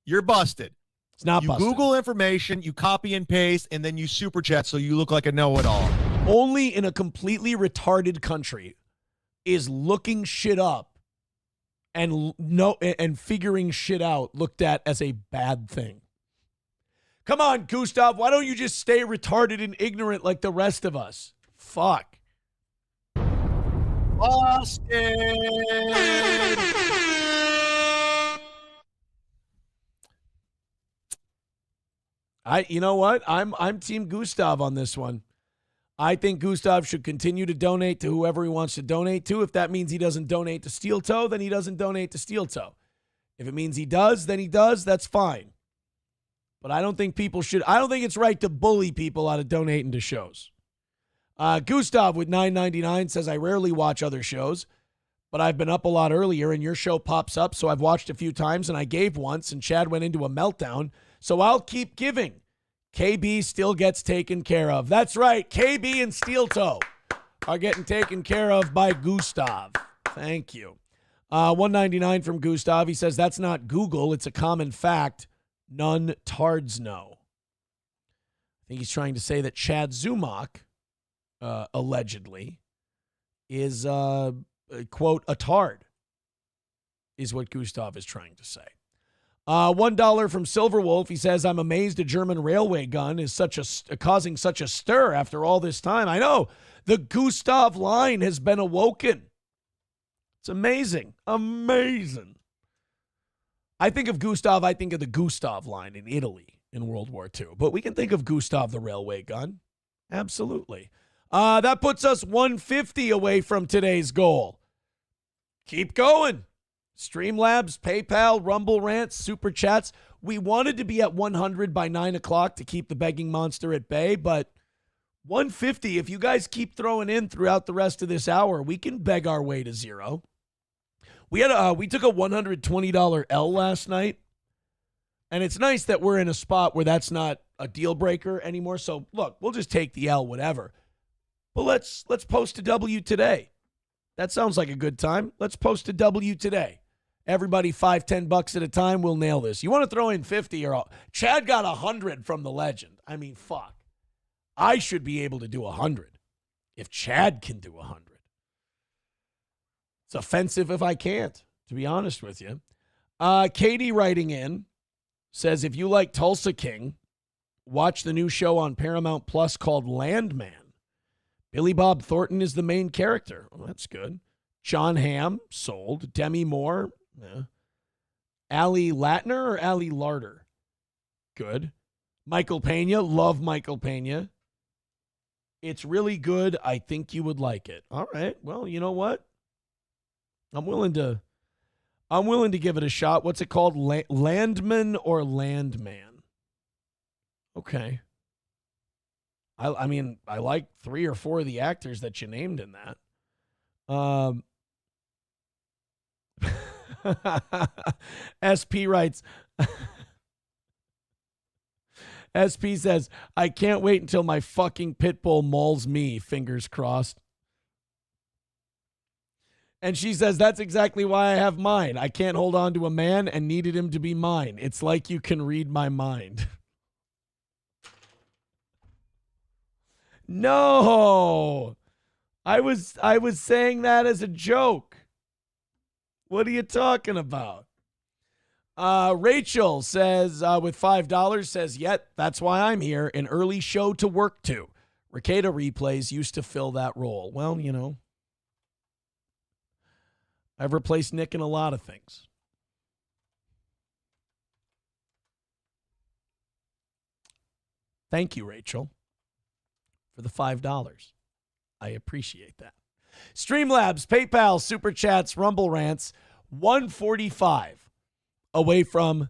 You're busted. It's not you busted. Google information, you copy and paste, and then you super chat so you look like a know-it-all. Only in a completely retarded country is looking shit up and figuring shit out looked at as a bad thing. Come on, Gustav, why don't you just stay retarded and ignorant like the rest of us? Fuck. Busted. You know what? I'm Team Gustav on this one. I think Gustav should continue to donate to whoever he wants to donate to. If that means he doesn't donate to Steel Toe, then he doesn't donate to Steel Toe. If it means he does, then he does. That's fine. But I don't think it's right to bully people out of donating to shows. Gustav with $9.99 says, I rarely watch other shows, but I've been up a lot earlier and your show pops up, so I've watched a few times and I gave once and Chad went into a meltdown, so I'll keep giving. KB still gets taken care of. That's right. KB and Steel Toe are getting taken care of by Gustav. Thank you. $1.99 from Gustav. He says, that's not Google. It's a common fact. None tards know. I think he's trying to say that Chad Zumach, allegedly, is, quote, a tard, is what Gustav is trying to say. $1 from Silverwolf. He says, I'm amazed a German railway gun is causing such a stir after all this time. I know. The Gustav line has been awoken. It's amazing. Amazing. I think of Gustav, I think of the Gustav line in Italy in World War II. But we can think of Gustav the railway gun. Absolutely. That puts us 150 away from today's goal. Keep going. Streamlabs, PayPal, Rumble Rants, Super Chats. We wanted to be at 100 by 9 o'clock to keep the begging monster at bay, but 150, if you guys keep throwing in throughout the rest of this hour, we can beg our way to zero. We took a $120 L last night, and it's nice that we're in a spot where that's not a deal breaker anymore. So, look, we'll just take the L, whatever. But let's post a W today. That sounds like a good time. Let's post a W today. Everybody $5-10 at a time. We'll nail this. You want to throw in 50 or Chad got 100 from the legend. I mean, fuck. I should be able to do 100. if Chad can do 100. It's offensive if I can't, to be honest with you. Katie writing in says, if you like Tulsa King, watch the new show on Paramount Plus called Landman. Billy Bob Thornton is the main character. Well, that's good. John Hamm, sold. Demi Moore, yeah. Allie Latner or Allie Larder? Good. Michael Pena, love Michael Pena. It's really good. I think you would like it. All right. Well, you know what? I'm willing to give it a shot. What's it called? Landman or Landman? Okay. I mean, I like 3 or 4 of the actors that you named in that. SP writes, SP says, I can't wait until my fucking pit bull mauls me, fingers crossed. And she says, that's exactly why I have mine. I can't hold on to a man and needed him to be mine. It's like you can read my mind. No, I was saying that as a joke. What are you talking about? Rachel says, with $5, says, yet, that's why I'm here. An early show to work to. Rekieta replays used to fill that role. Well, you know, I've replaced Nick in a lot of things. Thank you, Rachel, for the $5. I appreciate that. Streamlabs, PayPal, Super Chats, Rumble Rants, 145 away from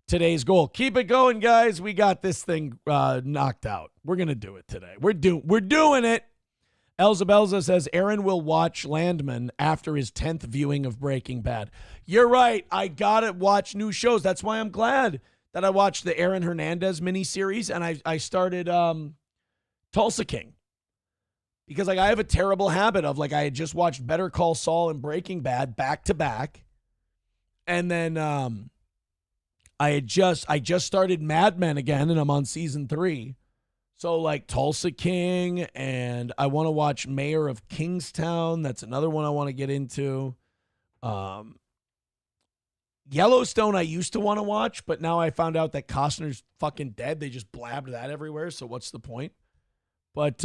today's goal. Keep it going, guys. We got this thing knocked out. We're going to do it today. We're doing it. Elza Belza says Aaron will watch Landman after his 10th viewing of Breaking Bad. You're right. I got to watch new shows. That's why I'm glad that I watched the Aaron Hernandez miniseries and I started Tulsa King. Because like I have a terrible habit of like I had just watched Better Call Saul and Breaking Bad back to back. And then I just started Mad Men again and I'm on season 3. So like Tulsa King, and I want to watch Mayor of Kingstown. That's another one I want to get into. Yellowstone I used to want to watch, but now I found out that Costner's fucking dead. They just blabbed that everywhere, so what's the point? But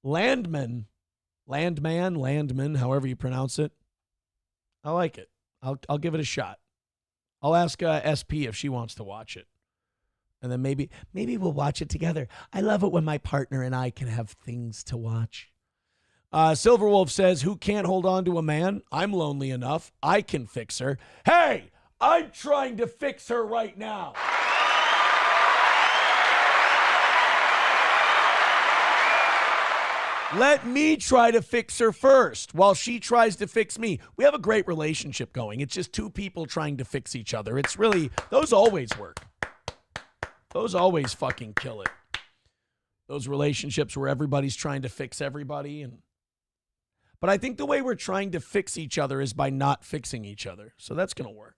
Landman, however you pronounce it, I like it. I'll give it a shot. I'll ask SP if she wants to watch it. And then maybe we'll watch it together. I love it when my partner and I can have things to watch. Silverwolf says, who can't hold on to a man? I'm lonely enough. I can fix her. Hey, I'm trying to fix her right now. Let me try to fix her first while she tries to fix me. We have a great relationship going. It's just two people trying to fix each other. It's really, those always work. Those always fucking kill it. Those relationships where everybody's trying to fix everybody. But I think the way we're trying to fix each other is by not fixing each other. So that's going to work.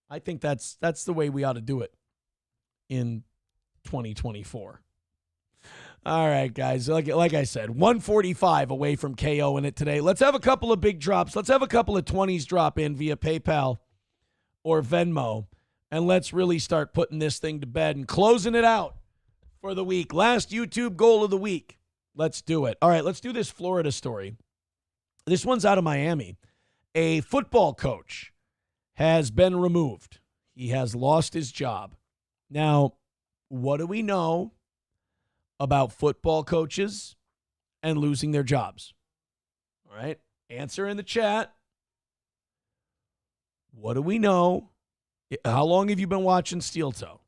I think that's the way we ought to do it in 2024. All right, guys. Like I said, 145 away from KO in it today. Let's have a couple of big drops. Let's have a couple of 20s drop in via PayPal or Venmo. And let's really start putting this thing to bed and closing it out for the week. Last YouTube goal of the week. Let's do it. All right, let's do this Florida story. This one's out of Miami. A football coach has been removed. He has lost his job. Now, what do we know about football coaches and losing their jobs? All right, answer in the chat. What do we know? How long have you been watching Steel Toe?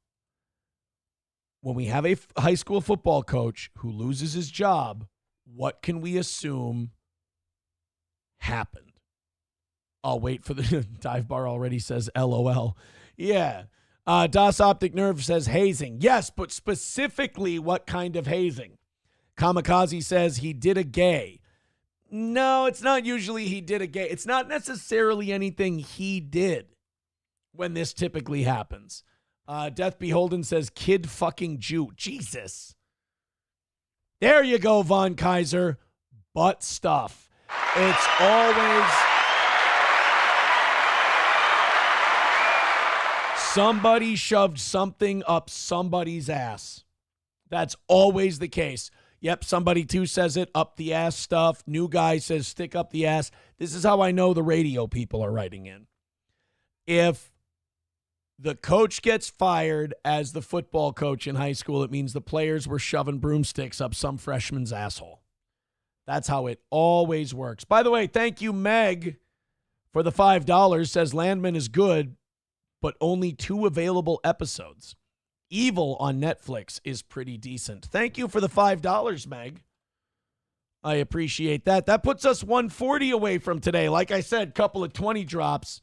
When we have a high school football coach who loses his job, what can we assume happened? I'll wait for the dive bar already says LOL. Yeah. Das Optic Nerve says hazing. Yes, but specifically what kind of hazing? Kamikaze says he did a gay. No, it's not usually he did a gay. It's not necessarily anything he did when this typically happens. Death Beholden says kid fucking Jew. Jesus. There you go, Von Kaiser. Butt stuff. It's always somebody shoved something up somebody's ass. That's always the case. Yep, somebody too says it, up the ass stuff. New guy says stick up the ass. This is how I know the radio people are writing in. If the coach gets fired as the football coach in high school, it means the players were shoving broomsticks up some freshman's asshole. That's how it always works. By the way, thank you, Meg, for the $5. Says Landman is good, but only 2 available episodes. Evil on Netflix is pretty decent. Thank you for the $5, Meg. I appreciate that. That puts us 140 away from today. Like I said, couple of 20 drops,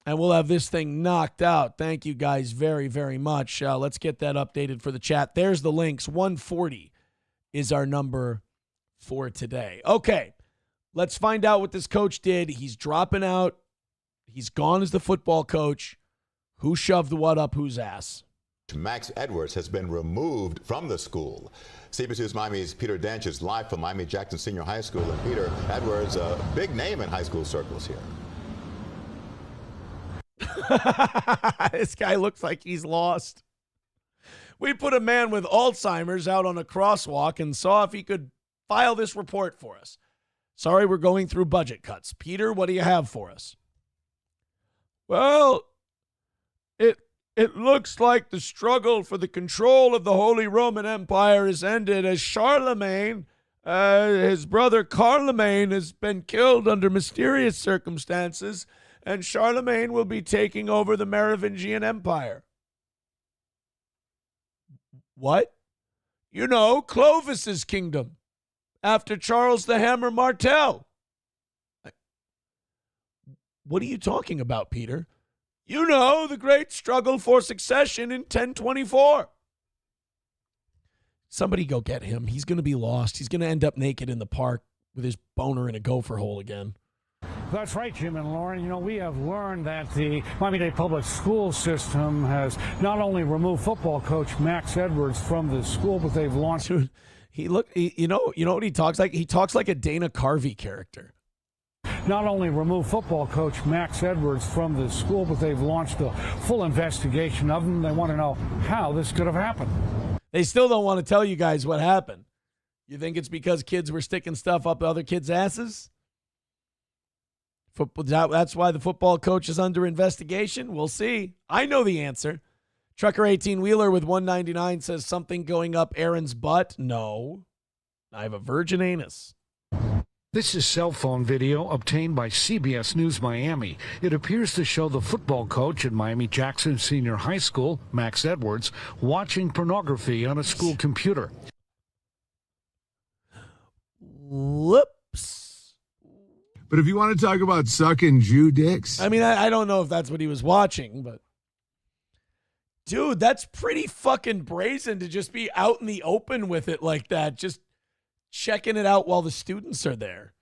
and we'll have this thing knocked out. Thank you guys very, very much. Let's get that updated for the chat. There's the links. 140 is our number for today. Okay, let's find out what this coach did. He's dropping out. He's gone as the football coach. Who shoved what up whose ass? Max Edwards has been removed from the school. CBS News Miami's Peter Dench is live from Miami-Jackson Senior High School. And Peter, Edwards, a big name in high school circles here. This guy looks like he's lost. We put a man with Alzheimer's out on a crosswalk and saw if he could file this report for us. Sorry, we're going through budget cuts. Peter, what do you have for us? Well, it looks like the struggle for the control of the Holy Roman Empire has ended as Charlemagne, his brother Carlemagne, has been killed under mysterious circumstances, and Charlemagne will be taking over the Merovingian Empire. What? You know, Clovis's kingdom, after Charles the Hammer Martel. What are you talking about, Peter? You know, the great struggle for succession in 1024. Somebody go get him. He's going to be lost. He's going to end up naked in the park with his boner in a gopher hole again. That's right, Jim and Lauren. You know, we have learned that the Miami-Dade public school system has not only removed football coach Max Edwards from the school, but they've launched... You know what he talks like? He talks like a Dana Carvey character. Not only remove football coach Max Edwards from the school, but they've launched a full investigation of him. They want to know how this could have happened. They still don't want to tell you guys what happened. You think it's because kids were sticking stuff up other kids' asses? That's why the football coach is under investigation? We'll see. I know the answer. Trucker 18-wheeler with 199 says something going up Aaron's butt. No. I have a virgin anus. This is cell phone video obtained by CBS News Miami. It appears to show the football coach at Miami-Jackson Senior High School, Max Edwards, watching pornography on a school computer. Whoops. But if you want to talk about sucking Jew dicks. I mean, I don't know if that's what he was watching, but. Dude, that's pretty fucking brazen to just be out in the open with it like that. Just checking it out while the students are there.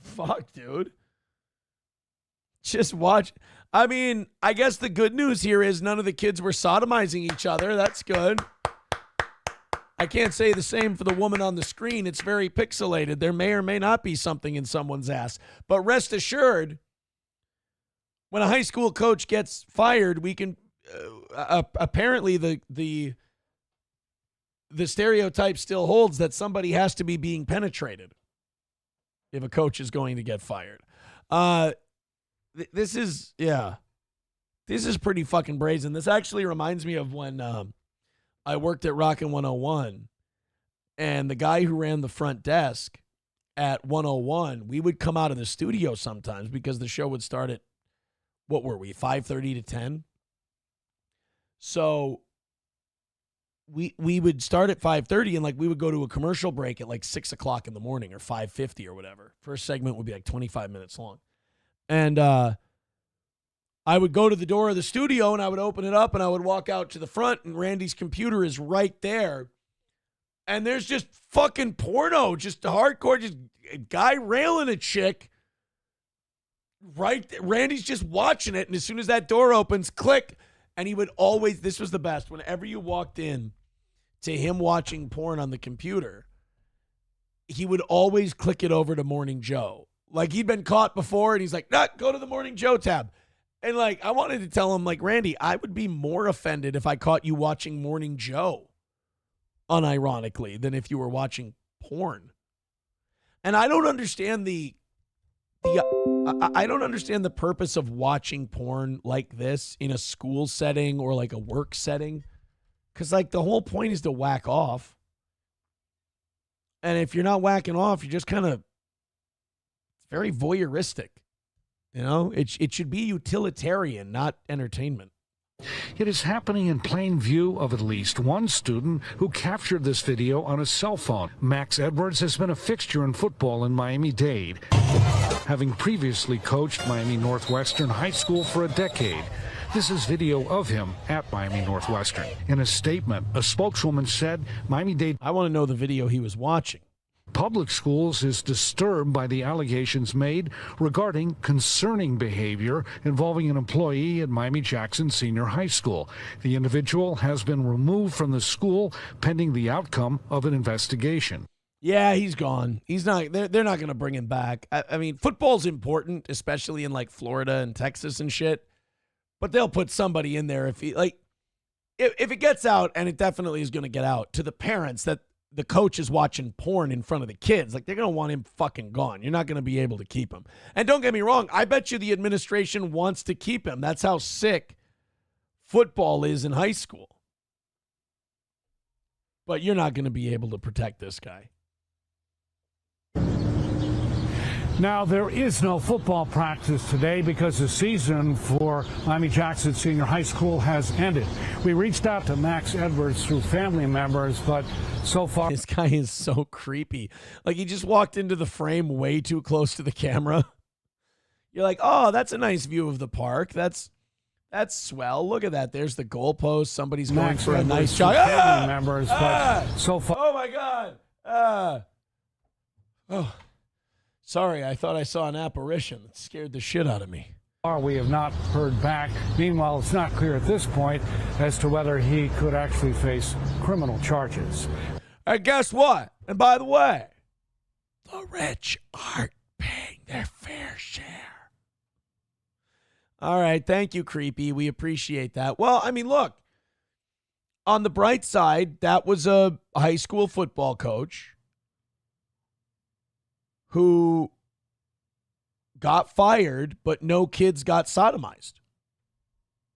Fuck, dude. Just watch. I mean, I guess the good news here is none of the kids were sodomizing each other. That's good. I can't say the same for the woman on the screen. It's very pixelated. There may or may not be something in someone's ass. But rest assured, when a high school coach gets fired, we can apparently the stereotype still holds that somebody has to be being penetrated if a coach is going to get fired. This is pretty fucking brazen. This actually reminds me of when I worked at Rockin' 101, and the guy who ran the front desk at 101, we would come out of the studio sometimes because the show would start at, what were we, 5:30 to 10? So we would start at 5:30 and we would go to a commercial break at 6 o'clock in the morning or 5:50 or whatever. First segment would be 25 minutes long. And I would go to the door of the studio and I would open it up and I would walk out to the front and Randy's computer is right there. And there's just fucking porno, just hardcore, just a guy railing a chick. Right, Randy's just watching it. And as soon as that door opens, click. And he would always, this was the best, whenever you walked in to him watching porn on the computer, he would always click it over to Morning Joe. Like, he'd been caught before, and he's like, nah, go to the Morning Joe tab. And, like, I wanted to tell him, like, Randy, I would be more offended if I caught you watching Morning Joe, unironically, than if you were watching porn. And I don't understand I don't understand the purpose of watching porn like this in a school setting or like a work setting. Because, like, the whole point is to whack off. And if you're not whacking off, you're just kind of very voyeuristic. You know, it should be utilitarian, not entertainment. It is happening in plain view of at least one student who captured this video on his cell phone. Max Edwards has been a fixture in football in Miami-Dade, having previously coached Miami Northwestern High School for a decade. This is video of him at Miami Northwestern. In a statement, a spokeswoman said Miami-Dade... I want to know the video he was watching. Public schools is disturbed by the allegations made regarding concerning behavior involving an employee at Miami-Jackson Senior High School. The individual has been removed from the school pending the outcome of an investigation. Yeah, he's gone. He's not. They're not going to bring him back. I mean, football's important, especially in like Florida and Texas and shit. But they'll put somebody in there if it gets out, and it definitely is going to get out to the parents that the coach is watching porn in front of the kids. Like, they're going to want him fucking gone. You're not going to be able to keep him. And don't get me wrong, I bet you the administration wants to keep him. That's how sick football is in high school. But you're not going to be able to protect this guy. Now, there is no football practice today because the season for Miami-Jackson Senior High School has ended. We reached out to Max Edwards through family members, but so far... This guy is so creepy. Like, he just walked into the frame way too close to the camera. You're like, oh, that's a nice view of the park. That's swell. Look at that. There's the goalpost. Somebody's going for a nice shot. Family members, but so far... Oh, my God. Oh. Sorry, I thought I saw an apparition. It scared the shit out of me. We have not heard back. Meanwhile, it's not clear at this point as to whether he could actually face criminal charges. And guess what? And by the way, the rich aren't paying their fair share. All right, thank you, Creepy. We appreciate that. Well, I mean, look, on the bright side, that was a high school football coach who got fired, but no kids got sodomized.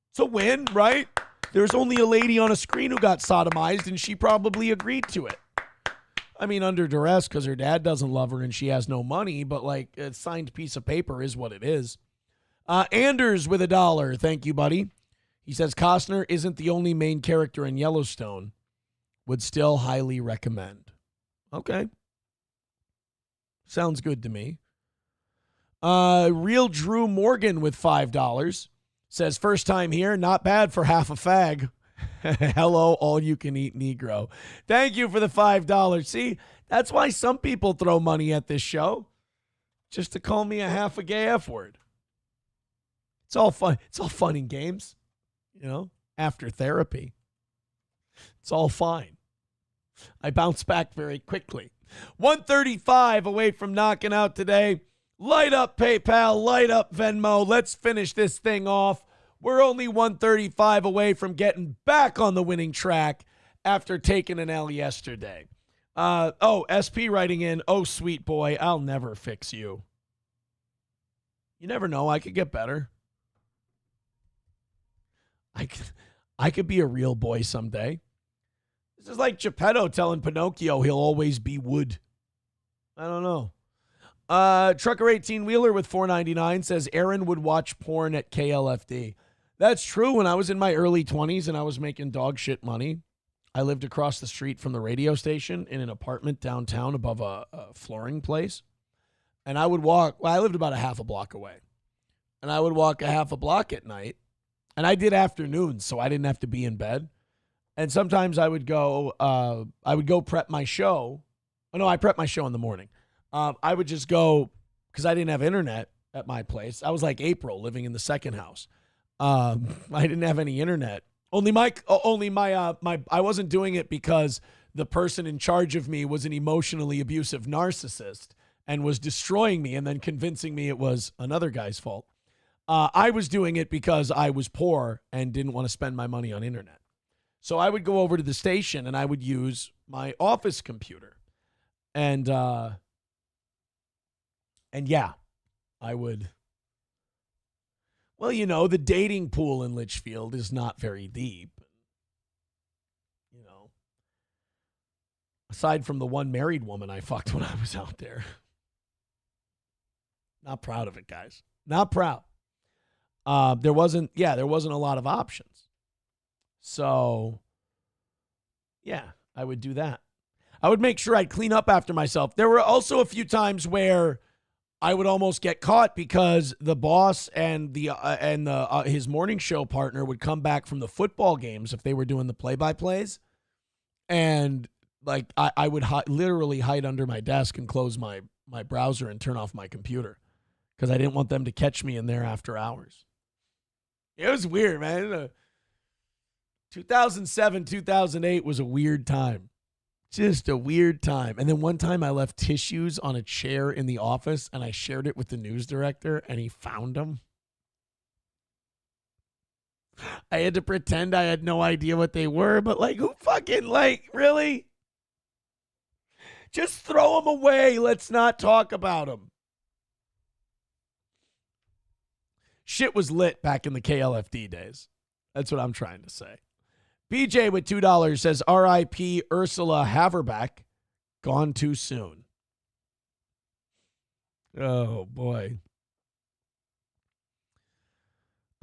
It's a win, right? There's only a lady on a screen who got sodomized, and she probably agreed to it. I mean, under duress because her dad doesn't love her and she has no money, but like a signed piece of paper is what it is. Anders with $1. Thank you, buddy. He says Costner isn't the only main character in Yellowstone. Would still highly recommend. Okay. Sounds good to me. Real Drew Morgan with $5 says, first time here, not bad for half a fag. Hello, all you can eat Negro. Thank you for the $5. See, that's why some people throw money at this show, just to call me a half a gay F word. It's all fun. It's all fun and games, you know, after therapy. It's all fine. I bounce back very quickly. 135 away from knocking out today. Light up PayPal, light up Venmo. Let's finish this thing off. We're only 135 away from getting back on the winning track after taking an L yesterday. SP writing in, oh, sweet boy, I'll never fix you. You never know. I could get better. I could be a real boy someday. This is like Geppetto telling Pinocchio he'll always be wood. I don't know. Trucker 18-wheeler with $4.99 says Aaron would watch porn at KLFD. That's true. When I was in my early 20s and I was making dog shit money, I lived across the street from the radio station in an apartment downtown above a flooring place. And I would walk, well, I lived about a half a block away. And I would walk a half a block at night. And I did afternoons, so I didn't have to be in bed. And sometimes I would go prep my show. Oh, no, I prep my show in the morning. I would just go, because I didn't have internet at my place. I was like April living in the second house. I didn't have any internet Only my I wasn't doing it because the person in charge of me was an emotionally abusive narcissist and was destroying me and then convincing me it was another guy's fault. I was doing it because I was poor and didn't want to spend my money on internet. So I would go over to the station and I would use my office computer. And yeah, I would. Well, you know, the dating pool in Litchfield is not very deep. You know, aside from the one married woman I fucked when I was out there. Not proud of it, guys. Not proud. There wasn't a lot of options. So, yeah, I would do that. I would make sure I'd clean up after myself. There were also a few times where I would almost get caught because the boss and his morning show partner would come back from the football games if they were doing the play-by-plays, and like I would literally hide under my desk and close my browser and turn off my computer because I didn't want them to catch me in there after hours. It was weird, man. 2007, 2008 was a weird time. Just a weird time. And then one time I left tissues on a chair in the office and I shared it with the news director and he found them. I had to pretend I had no idea what they were, but like, who fucking, like, really? Just throw them away. Let's not talk about them. Shit was lit back in the KLFD days. That's what I'm trying to say. BJ with $2 says, R.I.P. Ursula Haverback, gone too soon. Oh, boy.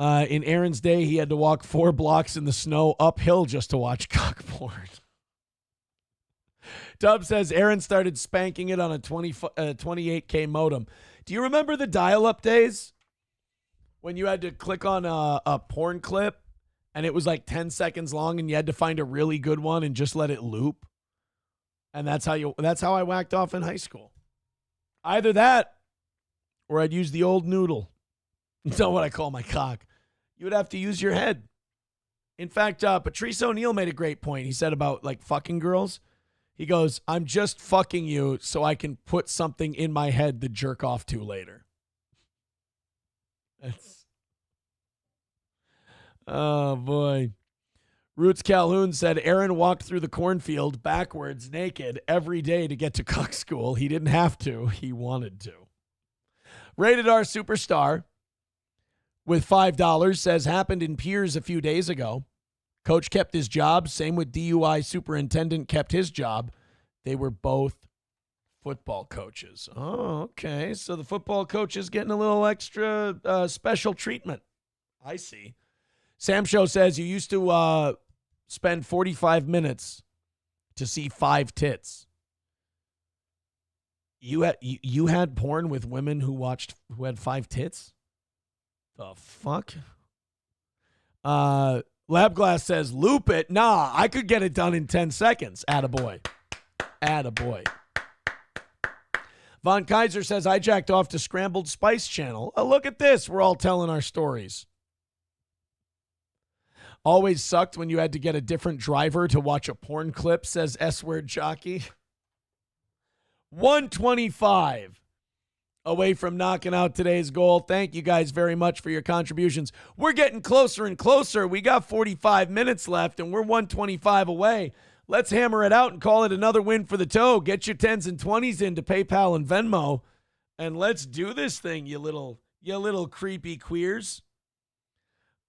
In Aaron's day, he had to walk 4 blocks in the snow uphill just to watch cock porn. Dub says, Aaron started spanking it on a 28K modem. Do you remember the dial-up days? When you had to click on a porn clip and it was like 10 seconds long and you had to find a really good one and just let it loop. And that's how I whacked off in high school. Either that or I'd use the old noodle. That's not what I call my cock. You would have to use your head. In fact, Patrice O'Neill made a great point. He said about like fucking girls. He goes, I'm just fucking you so I can put something in my head to jerk off to later. Oh, boy. Roots Calhoun said Aaron walked through the cornfield backwards naked every day to get to cock school. He didn't have to. He wanted to. Rated R Superstar with $5 says happened in Piers a few days ago. Coach kept his job. Same with DUI superintendent kept his job. They were both football coaches. Oh, okay. So the football coach is getting a little extra special treatment. I see. Sam Show says you used to spend 45 minutes to see 5 tits. You had porn with women who had 5 tits? The fuck? Labglass says loop it. Nah, I could get it done in 10 seconds. Attaboy. Attaboy. Von Kaiser says, I jacked off to Scrambled Spice Channel. Oh, look at this. We're all telling our stories. Always sucked when you had to get a different driver to watch a porn clip, says S-Word Jockey. 125 away from knocking out today's goal. Thank you guys very much for your contributions. We're getting closer and closer. We got 45 minutes left, and we're 125 away. Let's hammer it out and call it another win for the toe. Get your 10s and 20s into PayPal and Venmo, and let's do this thing, you little creepy queers.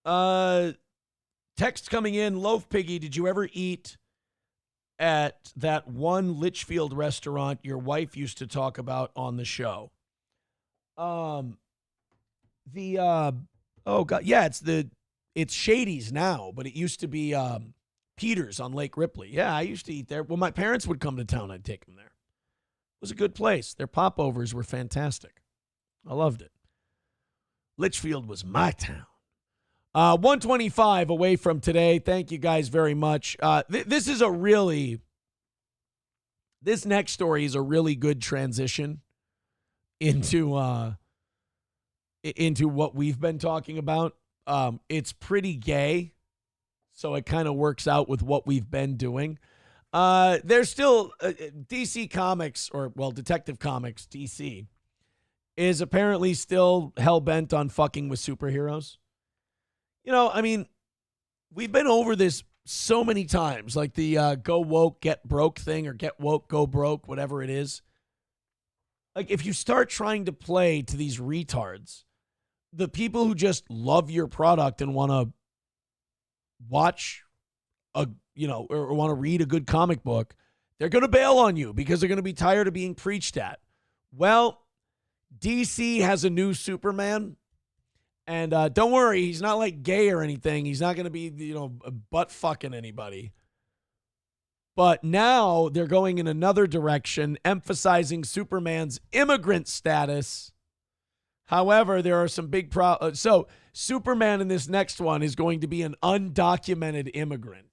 Text coming in, Loaf Piggy, did you ever eat at that one Litchfield restaurant your wife used to talk about on the show? Oh God, yeah, it's Shady's now, but it used to be Peter's on Lake Ripley. Yeah, I used to eat there. When my parents would come to town, I'd take them there. It was a good place. Their popovers were fantastic. I loved it. Litchfield was my town. 125 away from today. Thank you guys very much. This next story is a really good transition into what we've been talking about. It's pretty gay. So it kind of works out with what we've been doing. There's still DC Comics, Detective Comics, DC, is apparently still hell-bent on fucking with superheroes. You know, I mean, we've been over this so many times, like the go woke, get broke thing, or get woke, go broke, whatever it is. Like, if you start trying to play to these retards, the people who just love your product and want to watch or want to read a good comic book, they're going to bail on you because they're going to be tired of being preached at. Well, DC has a new Superman, and don't worry, he's not like gay or anything. He's not going to be, butt fucking anybody. But now they're going in another direction, emphasizing Superman's immigrant status. However, there are some big problems. So Superman in this next one is going to be an undocumented immigrant.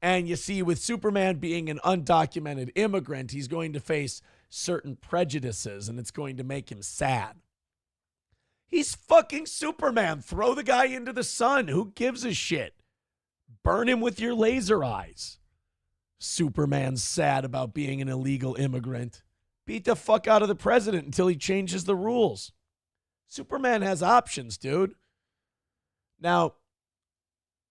And you see, with Superman being an undocumented immigrant, he's going to face certain prejudices, and it's going to make him sad. He's fucking Superman. Throw the guy into the sun. Who gives a shit? Burn him with your laser eyes. Superman's sad about being an illegal immigrant. Beat the fuck out of the president until he changes the rules. Superman has options, dude. Now,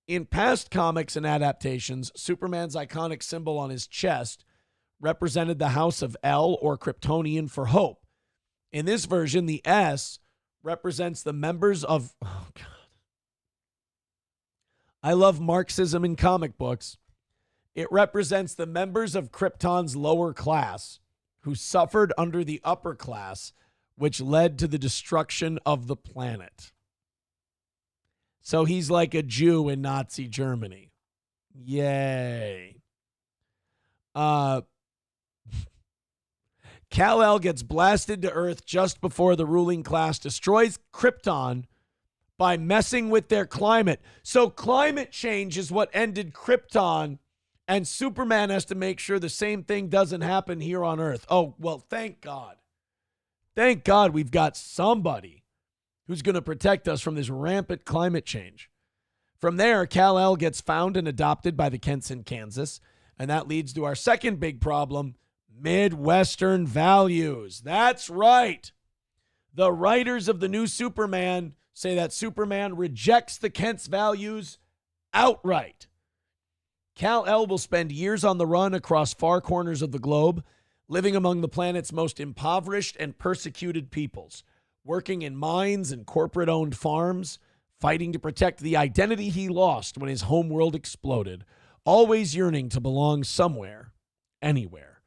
in past comics and adaptations, Superman's iconic symbol on his chest represented the House of El, or Kryptonian for hope. In this version, the S represents the members of... Oh, God. I love Marxism in comic books. It represents the members of Krypton's lower class who suffered under the upper class, which led to the destruction of the planet. So he's like a Jew in Nazi Germany. Yay. Kal-El gets blasted to Earth just before the ruling class destroys Krypton by messing with their climate. So climate change is what ended Krypton, and Superman has to make sure the same thing doesn't happen here on Earth. Oh, well, thank God. Thank God we've got somebody who's going to protect us from this rampant climate change. From there, Kal-El gets found and adopted by the Kents in Kansas, and that leads to our second big problem, Midwestern values. That's right. The writers of the new Superman say that Superman rejects the Kents' values outright. Kal-El will spend years on the run across far corners of the globe, living among the planet's most impoverished and persecuted peoples, working in mines and corporate-owned farms, fighting to protect the identity he lost when his homeworld exploded, always yearning to belong somewhere, anywhere.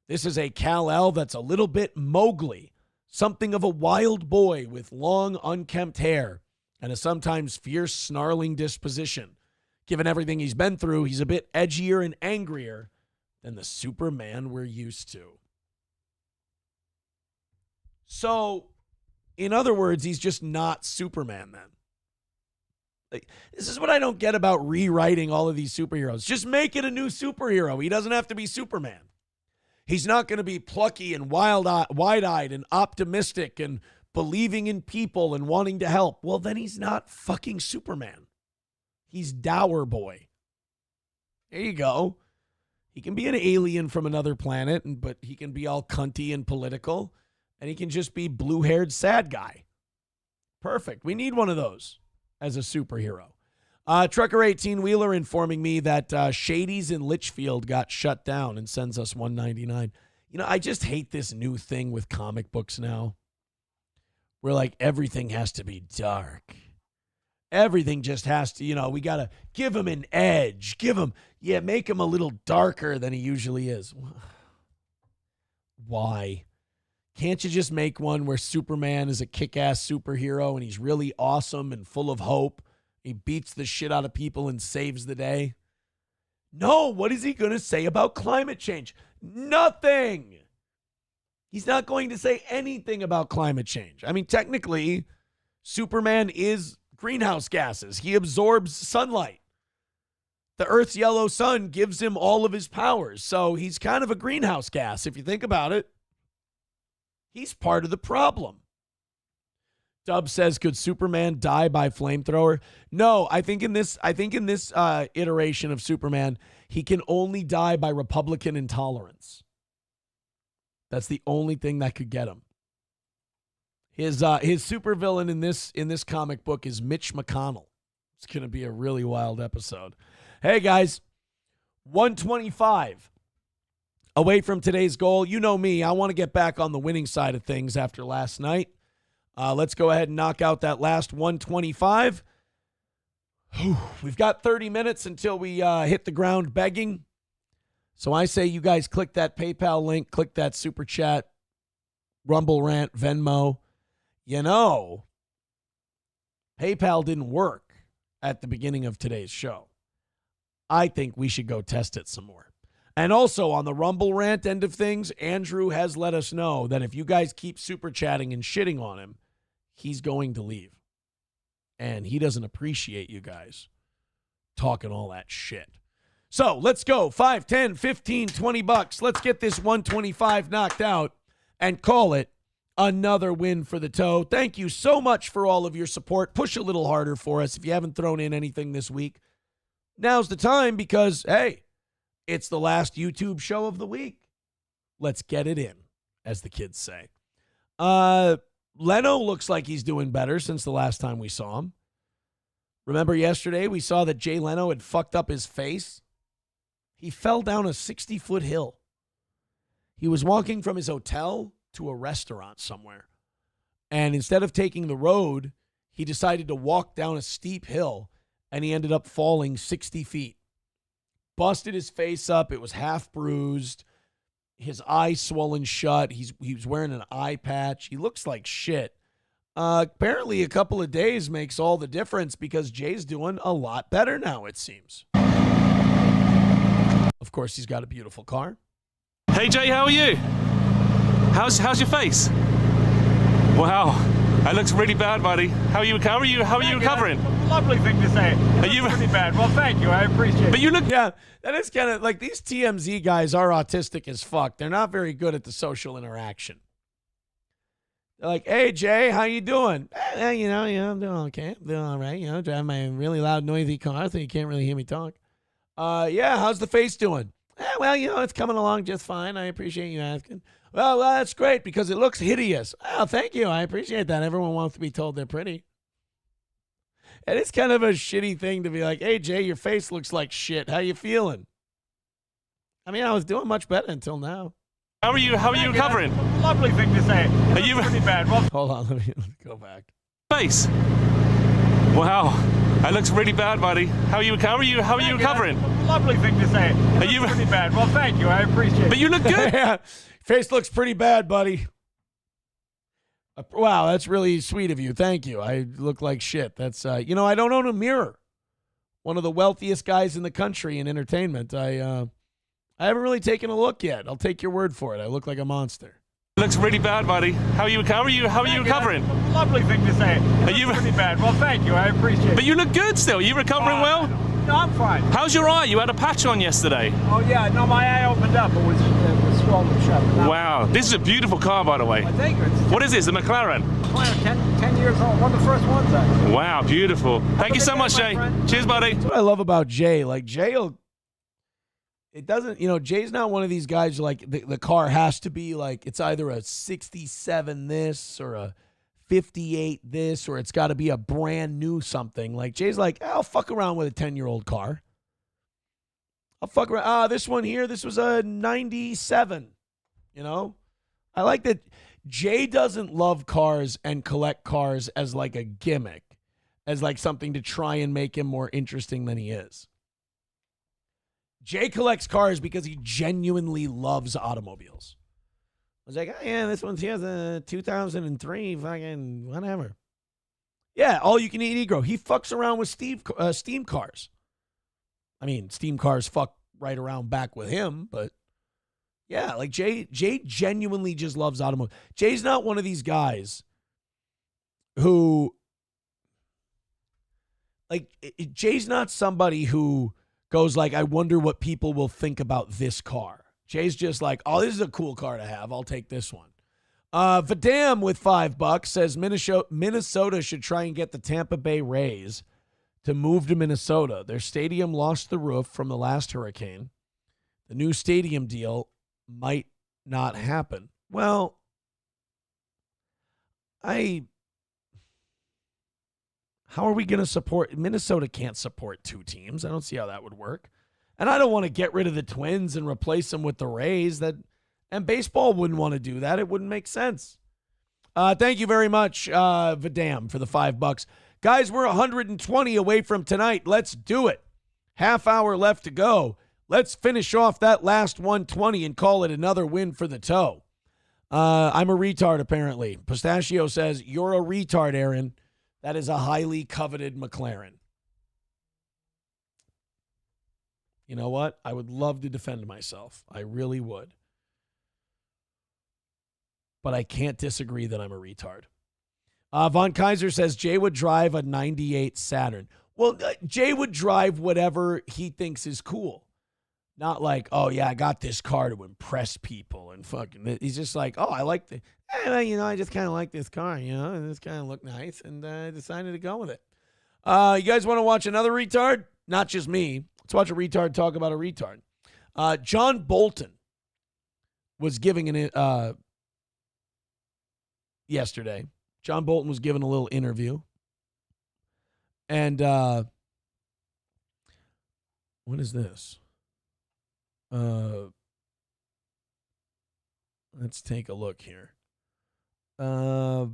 This is a Kal-El that's a little bit Mowgli, something of a wild boy with long, unkempt hair and a sometimes fierce, snarling disposition. Given everything he's been through, he's a bit edgier and angrier than the Superman we're used to. So, in other words, he's just not Superman then. Like, this is what I don't get about rewriting all of these superheroes. Just make it a new superhero. He doesn't have to be Superman. He's not going to be plucky and wide-eyed and optimistic and believing in people and wanting to help. Well, then he's not fucking Superman. He's Dower Boy. There you go. He can be an alien from another planet, but he can be all cunty and political, and he can just be blue-haired sad guy. Perfect. We need one of those as a superhero. Trucker 18-wheeler informing me that Shady's in Litchfield got shut down and sends us $1.99. You know, I just hate this new thing with comic books now, where like everything has to be dark. Everything just has to, we got to give him an edge. Make him a little darker than he usually is. Why? Can't you just make one where Superman is a kick-ass superhero and he's really awesome and full of hope? He beats the shit out of people and saves the day. No, what is he going to say about climate change? Nothing. He's not going to say anything about climate change. I mean, technically, Superman is greenhouse gases. He absorbs sunlight. The Earth's yellow sun gives him all of his powers. So he's kind of a greenhouse gas, if you think about it. He's part of the problem. Dub says, could Superman die by flamethrower? No, I think in this iteration of Superman, he can only die by Republican intolerance. That's the only thing that could get him. His supervillain in this comic book is Mitch McConnell. It's going to be a really wild episode. Hey guys, 125 away from today's goal. You know me, I want to get back on the winning side of things after last night. Let's go ahead and knock out that last 125. We've got 30 minutes until we hit the ground begging. So I say you guys click that PayPal link, click that Super Chat, Rumble Rant, Venmo. You know, PayPal didn't work at the beginning of today's show. I think we should go test it some more. And also on the Rumble Rant end of things, Andrew has let us know that if you guys keep super chatting and shitting on him, he's going to leave. And he doesn't appreciate you guys talking all that shit. So let's go. 5, 10, 15, 20 bucks. Let's get this 125 knocked out and call it another win for the toe. Thank you so much for all of your support. Push a little harder for us if you haven't thrown in anything this week. Now's the time because, hey, it's the last YouTube show of the week. Let's get it in, as the kids say. Leno looks like he's doing better since the last time we saw him. Remember yesterday we saw that Jay Leno had fucked up his face? He fell down a 60-foot hill. He was walking from his hotel to a restaurant somewhere. And instead of taking the road, he decided to walk down a steep hill, and he ended up falling 60 feet. Busted his face up. It was half bruised. His eye swollen shut. He was wearing an eye patch. He looks like shit. Apparently a couple of days makes all the difference because Jay's doing a lot better now, it seems. Of course, he's got a beautiful car. Hey Jay, how are you? How's your face? Wow, that looks really bad, buddy. How are you recovering? Lovely thing to say. Are you pretty bad? Well, thank you. I appreciate it. But you look. Yeah, that is kind of like these TMZ guys are autistic as fuck. They're not very good at the social interaction. They're like, hey Jay, how you doing? You know, I'm doing okay. I'm doing all right. You know, driving my really loud, noisy car, so you can't really hear me talk. Yeah, how's the face doing? Well, you know, it's coming along just fine. I appreciate you asking. Well, that's great because it looks hideous. Oh, thank you. I appreciate that. Everyone wants to be told they're pretty. And it's kind of a shitty thing to be like, hey, Jay, your face looks like shit. How you feeling? I mean, I was doing much better until now. How are you recovering? Lovely thing to say. Are you pretty bad? Well, hold on, let me go back. Face. Wow, that looks really bad, buddy. How are you recovering? Lovely thing to say. Are you pretty bad? Well, thank you. I appreciate it. But you look good. Yeah, face looks pretty bad, buddy. Wow, that's really sweet of you. Thank you. I look like shit. That's you know, I don't own a mirror. One of the wealthiest guys in the country in entertainment. I haven't really taken a look yet. I'll take your word for it. I look like a monster. Looks really bad, buddy. How are you recovering? Lovely thing to say. Are you pretty bad? Well, thank you. I appreciate it. But you look good still. Are you recovering well? No, I'm fine. How's your eye? You had a patch on yesterday. Oh yeah, no, my eye opened up. It was swollen shut. Wow, this is a beautiful car, by the way. I think it's. What is this? A McLaren? 10 years old. One of the first ones. Actually. Wow, beautiful. Thank you so much, Jay. Cheers, buddy. That's what I love about Jay. Like Jay'll. It doesn't, you know, Jay's not one of these guys who, like, the car has to be like, it's either a 67 this or a 58 this, or it's got to be a brand new something. Like, Jay's like, I'll fuck around with a 10-year-old car. I'll fuck around. This one here, this was a 97, you know? I like that Jay doesn't love cars and collect cars as like a gimmick, as like something to try and make him more interesting than he is. Jay collects cars because he genuinely loves automobiles. I was like, oh, yeah, this one's here's a 2003 fucking whatever. Yeah, all you can eat Negro. He fucks around with steam cars. I mean, steam cars fuck right around back with him, but yeah, like Jay genuinely just loves automobiles. Jay's not one of these guys who, like, Jay's not somebody who goes like, I wonder what people will think about this car. Jay's just like, oh, this is a cool car to have. I'll take this one. Vadam with $5 says Minnesota should try and get the Tampa Bay Rays to move to Minnesota. Their stadium lost the roof from the last hurricane. The new stadium deal might not happen. Well, how are we going to support? Minnesota can't support two teams. I don't see how that would work. And I don't want to get rid of the Twins and replace them with the Rays. And baseball wouldn't want to do that. It wouldn't make sense. Thank you very much, Vadam, for the $5. Guys, we're 120 away from tonight. Let's do it. Half hour left to go. Let's finish off that last 120 and call it another win for the toe. I'm a retard, apparently. Pistachio says, you're a retard, Aaron. That is a highly coveted McLaren. You know what? I would love to defend myself. I really would. But I can't disagree that I'm a retard. Von Kaiser says Jay would drive a 98 Saturn. Well, Jay would drive whatever he thinks is cool. Not like, oh, yeah, I got this car to impress people and fucking. He's just like, oh, I like the, I just kind of like this car, and this kind of looked nice, and I decided to go with it. You guys want to watch another retard? Not just me. Let's watch a retard talk about a retard. John Bolton was giving yesterday. John Bolton was giving a little interview. And what is this? Let's take a look here. There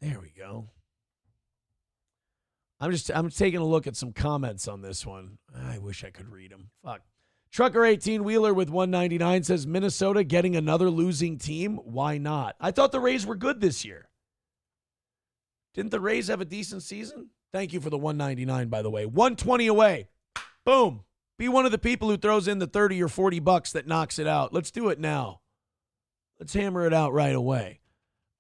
we go. I'm taking a look at some comments on this one. I wish I could read them. Fuck. Trucker 18 Wheeler with 199 says Minnesota getting another losing team. Why not? I thought the Rays were good this year. Didn't the Rays have a decent season? Thank you for the 199, by the way. 120 away. Boom. Be one of the people who throws in the 30 or 40 bucks that knocks it out. Let's do it now. Let's hammer it out right away.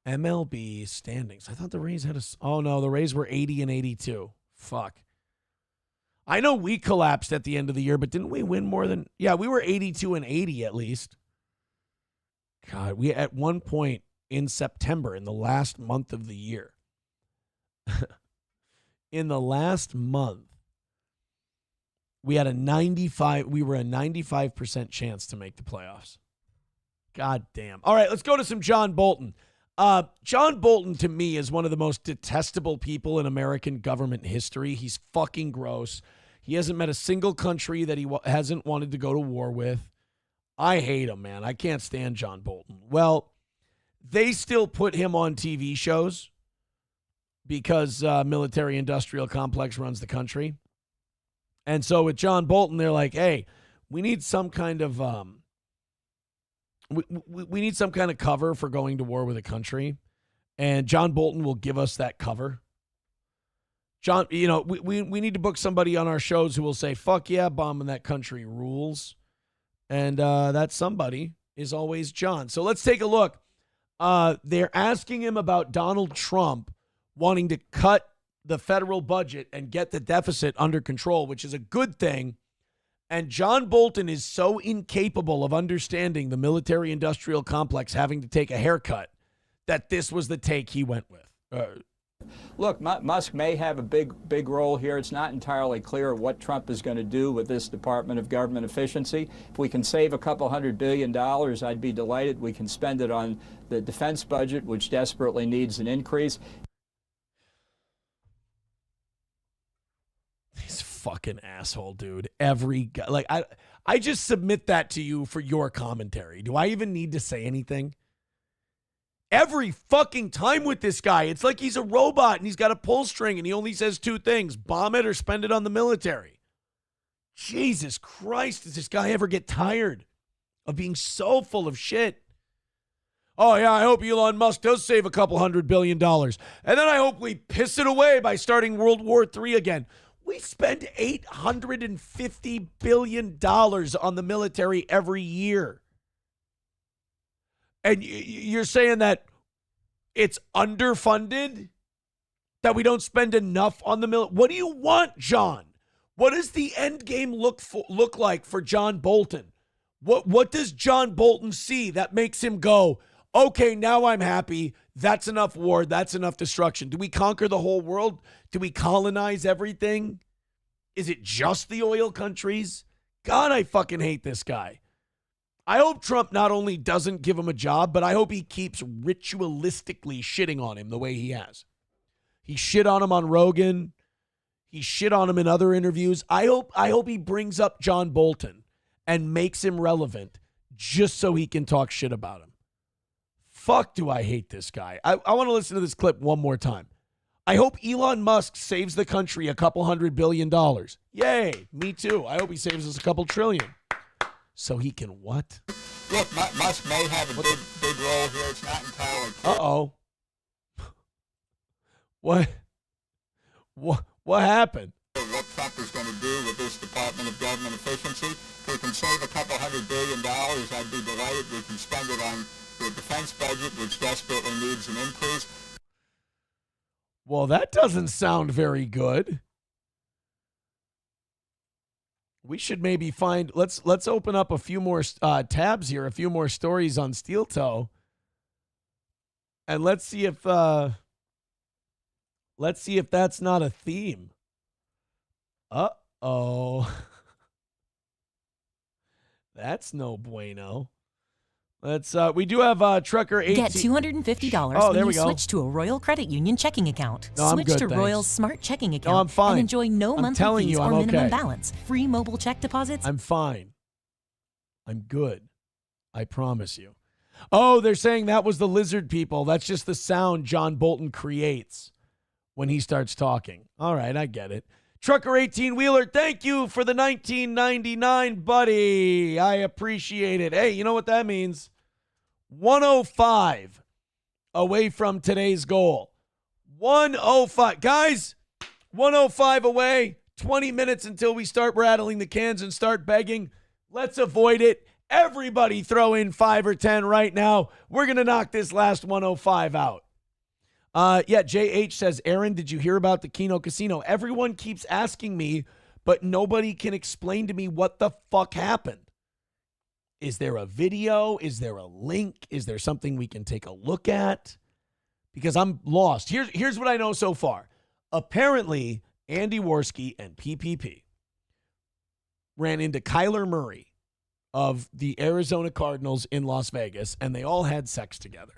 MLB standings. I thought the Rays had oh no, the Rays were 80 and 82. Fuck. I know we collapsed at the end of the year, but didn't we win more than, we were 82 and 80 at least. God, we at one point in September, in the last month of the year, in the last month, we were a 95% chance to make the playoffs. God damn. All right, let's go to some John Bolton. John Bolton, to me, is one of the most detestable people in American government history. He's fucking gross. He hasn't met a single country that he hasn't wanted to go to war with. I hate him, man. I can't stand John Bolton. Well, they still put him on TV shows because military-industrial complex runs the country. And so with John Bolton, they're like, hey, we need some kind of we need some kind of cover for going to war with a country. And John Bolton will give us that cover. John, we need to book somebody on our shows who will say, fuck yeah, bombing that country rules. And that somebody is always John. So let's take a look. They're asking him about Donald Trump wanting to cut the federal budget and get the deficit under control, which is a good thing. And John Bolton is so incapable of understanding the military-industrial complex having to take a haircut that this was the take he went with. Look, Musk may have a big role here. It's not entirely clear what Trump is going to do with this Department of Government Efficiency. If we can save a couple $100 billion, I'd be delighted. We can spend it on the defense budget, which desperately needs an increase. He's fucking asshole, dude. Every guy, like, I just submit that to you for your commentary. Do I even need to say anything? Every fucking time with this guy, it's like he's a robot and he's got a pull string and he only says two things: bomb it or spend it on the military. Jesus Christ, does this guy ever get tired of being so full of shit? Oh yeah, I hope Elon Musk does save a couple $100 billion. And then I hope we piss it away by starting World War III again. We spend $850 billion on the military every year. And you're saying that it's underfunded? That we don't spend enough on the military? What do you want, John? What does the end game look like for John Bolton? What does John Bolton see that makes him go, okay, now I'm happy. That's enough war. That's enough destruction. Do we conquer the whole world? Do we colonize everything? Is it just the oil countries? God, I fucking hate this guy. I hope Trump not only doesn't give him a job, but I hope he keeps ritualistically shitting on him the way he has. He shit on him on Rogan. He shit on him in other interviews. I hope he brings up John Bolton and makes him relevant just so he can talk shit about him. Fuck, do I hate this guy. I want to listen to this clip one more time. I hope Elon Musk saves the country a couple $100 billion. Yay, me too. I hope he saves us a couple trillion. So he can what? Look, Musk may have a big role here. It's not entirely clear. Uh-oh. What happened? What Trump is going to do with this Department of Government Efficiency. If we can save a couple $100 billion, I'd be delighted. We can spend it on the defense budget, which desperately needs an increase. Well, that doesn't sound very good. We should maybe find, let's open up a few more tabs here, a few more stories on Steel Toe. And let's see if that's not a theme. Uh-oh. That's no bueno. We do have Trucker 18. Get $250 when you switch to a Royal Credit Union checking account. No, switch good, to thanks. Royal's Smart Checking Account I'm fine. and enjoy no I'm monthly telling fees you, or I'm minimum okay. balance. Free mobile check deposits. I'm fine. I'm good. I promise you. Oh, they're saying that was the lizard people. That's just the sound John Bolton creates when he starts talking. All right, I get it. Trucker 18-wheeler, thank you for the 1999, buddy. I appreciate it. Hey, you know what that means? 105 away from today's goal. 105. Guys, 105 away. 20 minutes until we start rattling the cans and start begging. Let's avoid it. Everybody throw in 5 or 10 right now. We're going to knock this last 105 out. Yeah, JH says, Aaron, did you hear about the Keno Casino? Everyone keeps asking me, but nobody can explain to me what the fuck happened. Is there a video? Is there a link? Is there something we can take a look at? Because I'm lost. Here's what I know so far. Apparently, Andy Worski and PPP ran into Kyler Murray of the Arizona Cardinals in Las Vegas, and they all had sex together.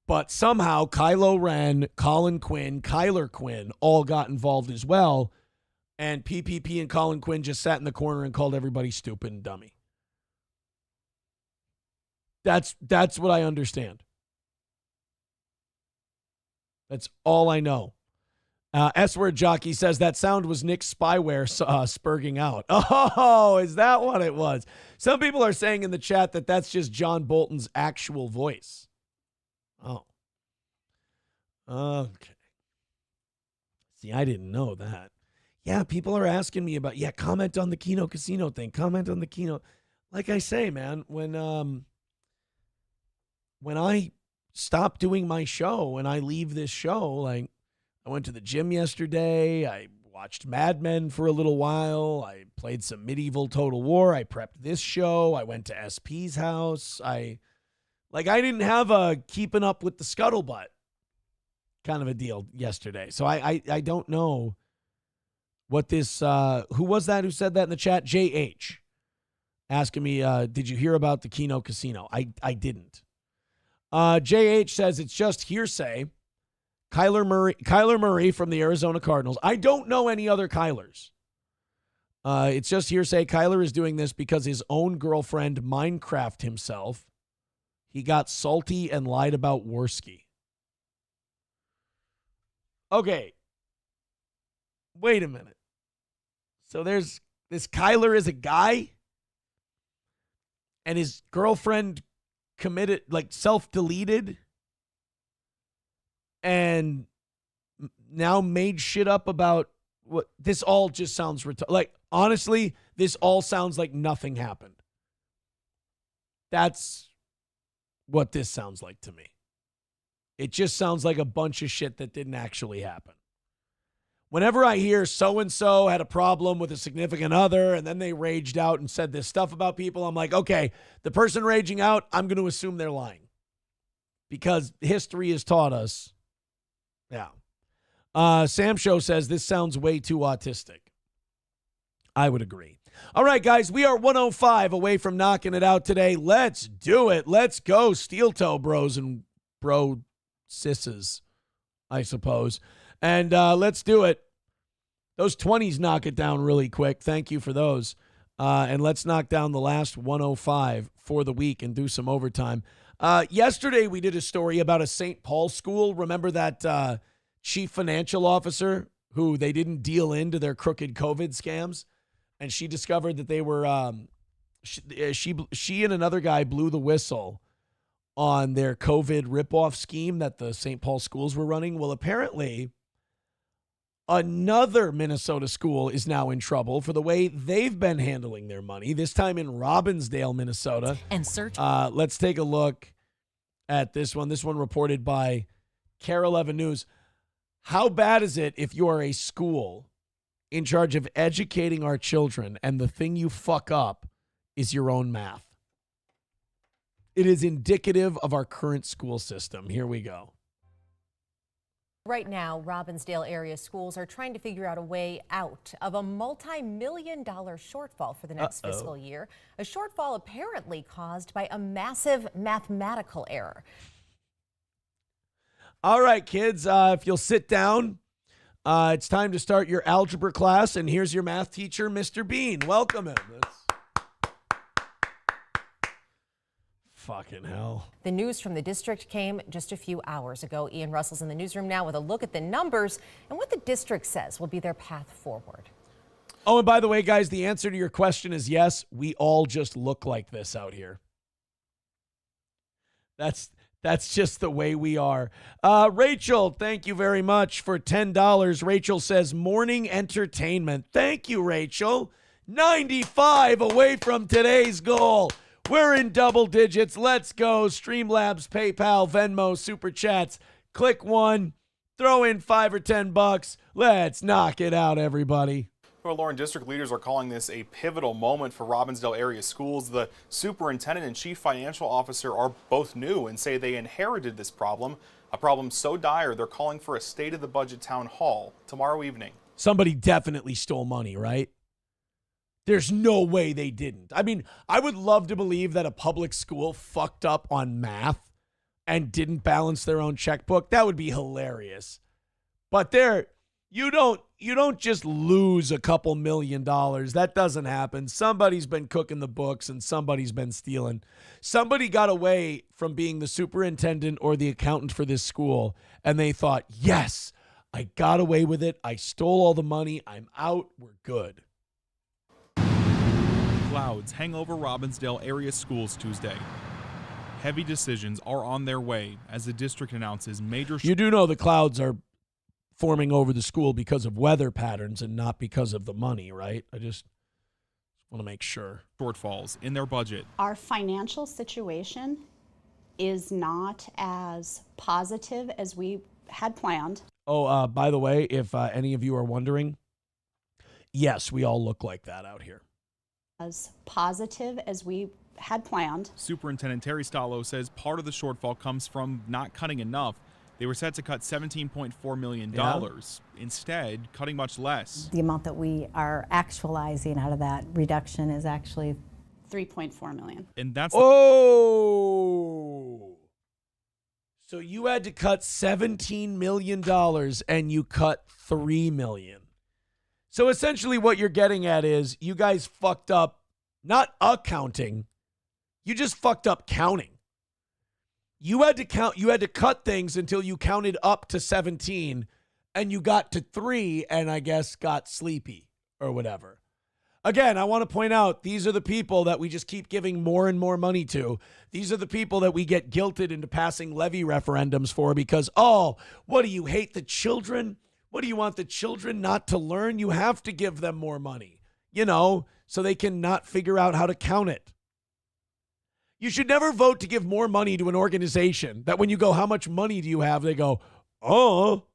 But somehow Kylo Ren, Colin Quinn, Kyler Quinn all got involved as well, and PPP and Colin Quinn just sat in the corner and called everybody stupid and dummy. That's what I understand. That's all I know. S-word jockey says that sound was Nick's spyware spurging out. Oh, is that what it was? Some people are saying in the chat that that's just John Bolton's actual voice. Oh. Okay. See, I didn't know that. Yeah, people are asking me about, comment on the Keno Casino thing. Comment on the Keno. Like I say, man, when I stop doing my show and I leave this show, like I went to the gym yesterday, I watched Mad Men for a little while, I played some medieval Total War, I prepped this show, I went to SP's house, I didn't have a keeping up with the scuttlebutt kind of a deal yesterday. So I don't know what this, who was that who said that in the chat? JH asking me, did you hear about the Keno Casino? I didn't. JH says it's just hearsay. Kyler Murray from the Arizona Cardinals. I don't know any other Kylers. It's just hearsay. Kyler is doing this because his own girlfriend Minecraft himself. He got salty and lied about Worski. Okay. Wait a minute. So there's this Kyler is a guy and his girlfriend committed, self-deleted and now made shit up about what this all just sounds honestly, this all sounds like nothing happened. That's what this sounds like to me. It just sounds like a bunch of shit that didn't actually happen. Whenever I hear so-and-so had a problem with a significant other and then they raged out and said this stuff about people, I'm like, okay, the person raging out, I'm going to assume they're lying. Because history has taught us. Yeah. Sam Show says this sounds way too autistic. I would agree. All right, guys, we are 105 away from knocking it out today. Let's do it. Let's go, steel toe bros and bro sisses, I suppose. And let's do it. Those 20s knock it down really quick. Thank you for those. And let's knock down the last 105 for the week and do some overtime. Yesterday, we did a story about a St. Paul school. Remember that chief financial officer who they didn't deal into their crooked COVID scams? And she discovered that they were, she and another guy blew the whistle on their COVID ripoff scheme that the St. Paul schools were running. Well, apparently, another Minnesota school is now in trouble for the way they've been handling their money, this time in Robbinsdale, Minnesota. And search. Let's take a look at this one. This one reported by Care 11 News. How bad is it if you are a school in charge of educating our children and the thing you fuck up is your own math? It is indicative of our current school system. Here we go. Right now, Robbinsdale area schools are trying to figure out a way out of a multi-million-dollar shortfall for the next fiscal year. A shortfall apparently caused by a massive mathematical error. All right, kids, if you'll sit down, it's time to start your algebra class. And here's your math teacher, Mr. Bean. Welcome him. Fucking hell. The news from the district came just a few hours ago. Ian Russell's in the newsroom now with a look at the numbers and what the district says will be their path forward. Oh, and by the way, guys, the answer to your question is yes. We all just look like this out here. That's just the way we are. Rachel, thank you very much for $10. Rachel says morning entertainment. Thank you, Rachel. 95 away from today's goal. We're in double digits. Let's go. Streamlabs, PayPal, Venmo, Super Chats. Click one. Throw in $5 or $10. Let's knock it out, everybody. Well, Lauren, district leaders are calling this a pivotal moment for Robbinsdale area schools. The superintendent and chief financial officer are both new and say they inherited this problem, a problem so dire they're calling for a state of the budget town hall tomorrow evening. Somebody definitely stole money, right? There's no way they didn't. I mean, I would love to believe that a public school fucked up on math and didn't balance their own checkbook. That would be hilarious. But you don't just lose a couple $1 million. That doesn't happen. Somebody's been cooking the books and somebody's been stealing. Somebody got away from being the superintendent or the accountant for this school, and they thought, yes, I got away with it. I stole all the money. I'm out. We're good. Clouds hang over Robbinsdale area schools Tuesday. Heavy decisions are on their way as the district announces major... You do know the clouds are forming over the school because of weather patterns and not because of the money, right? I just want to make sure. Shortfalls in their budget. Our financial situation is not as positive as we had planned. Oh, by the way, if any of you are wondering, yes, we all look like that out here. As positive as we had planned. Superintendent Terry Stallo says part of the shortfall comes from not cutting enough. They were set to cut $17.4 million. Yeah. Instead, cutting much less. The amount that we are actualizing out of that reduction is actually $3.4 million. And that's... Oh! So you had to cut $17 million and you cut $3 million. So essentially what you're getting at is you guys fucked up, not accounting, you just fucked up counting. You had to cut things until you counted up to 17 and you got to 3 and I guess got sleepy or whatever. Again, I want to point out these are the people that we just keep giving more and more money to. These are the people that we get guilted into passing levy referendums for because, oh, what do you hate the children? What do you want the children not to learn? You have to give them more money, so they can not figure out how to count it. You should never vote to give more money to an organization that when you go, how much money do you have? They go, oh,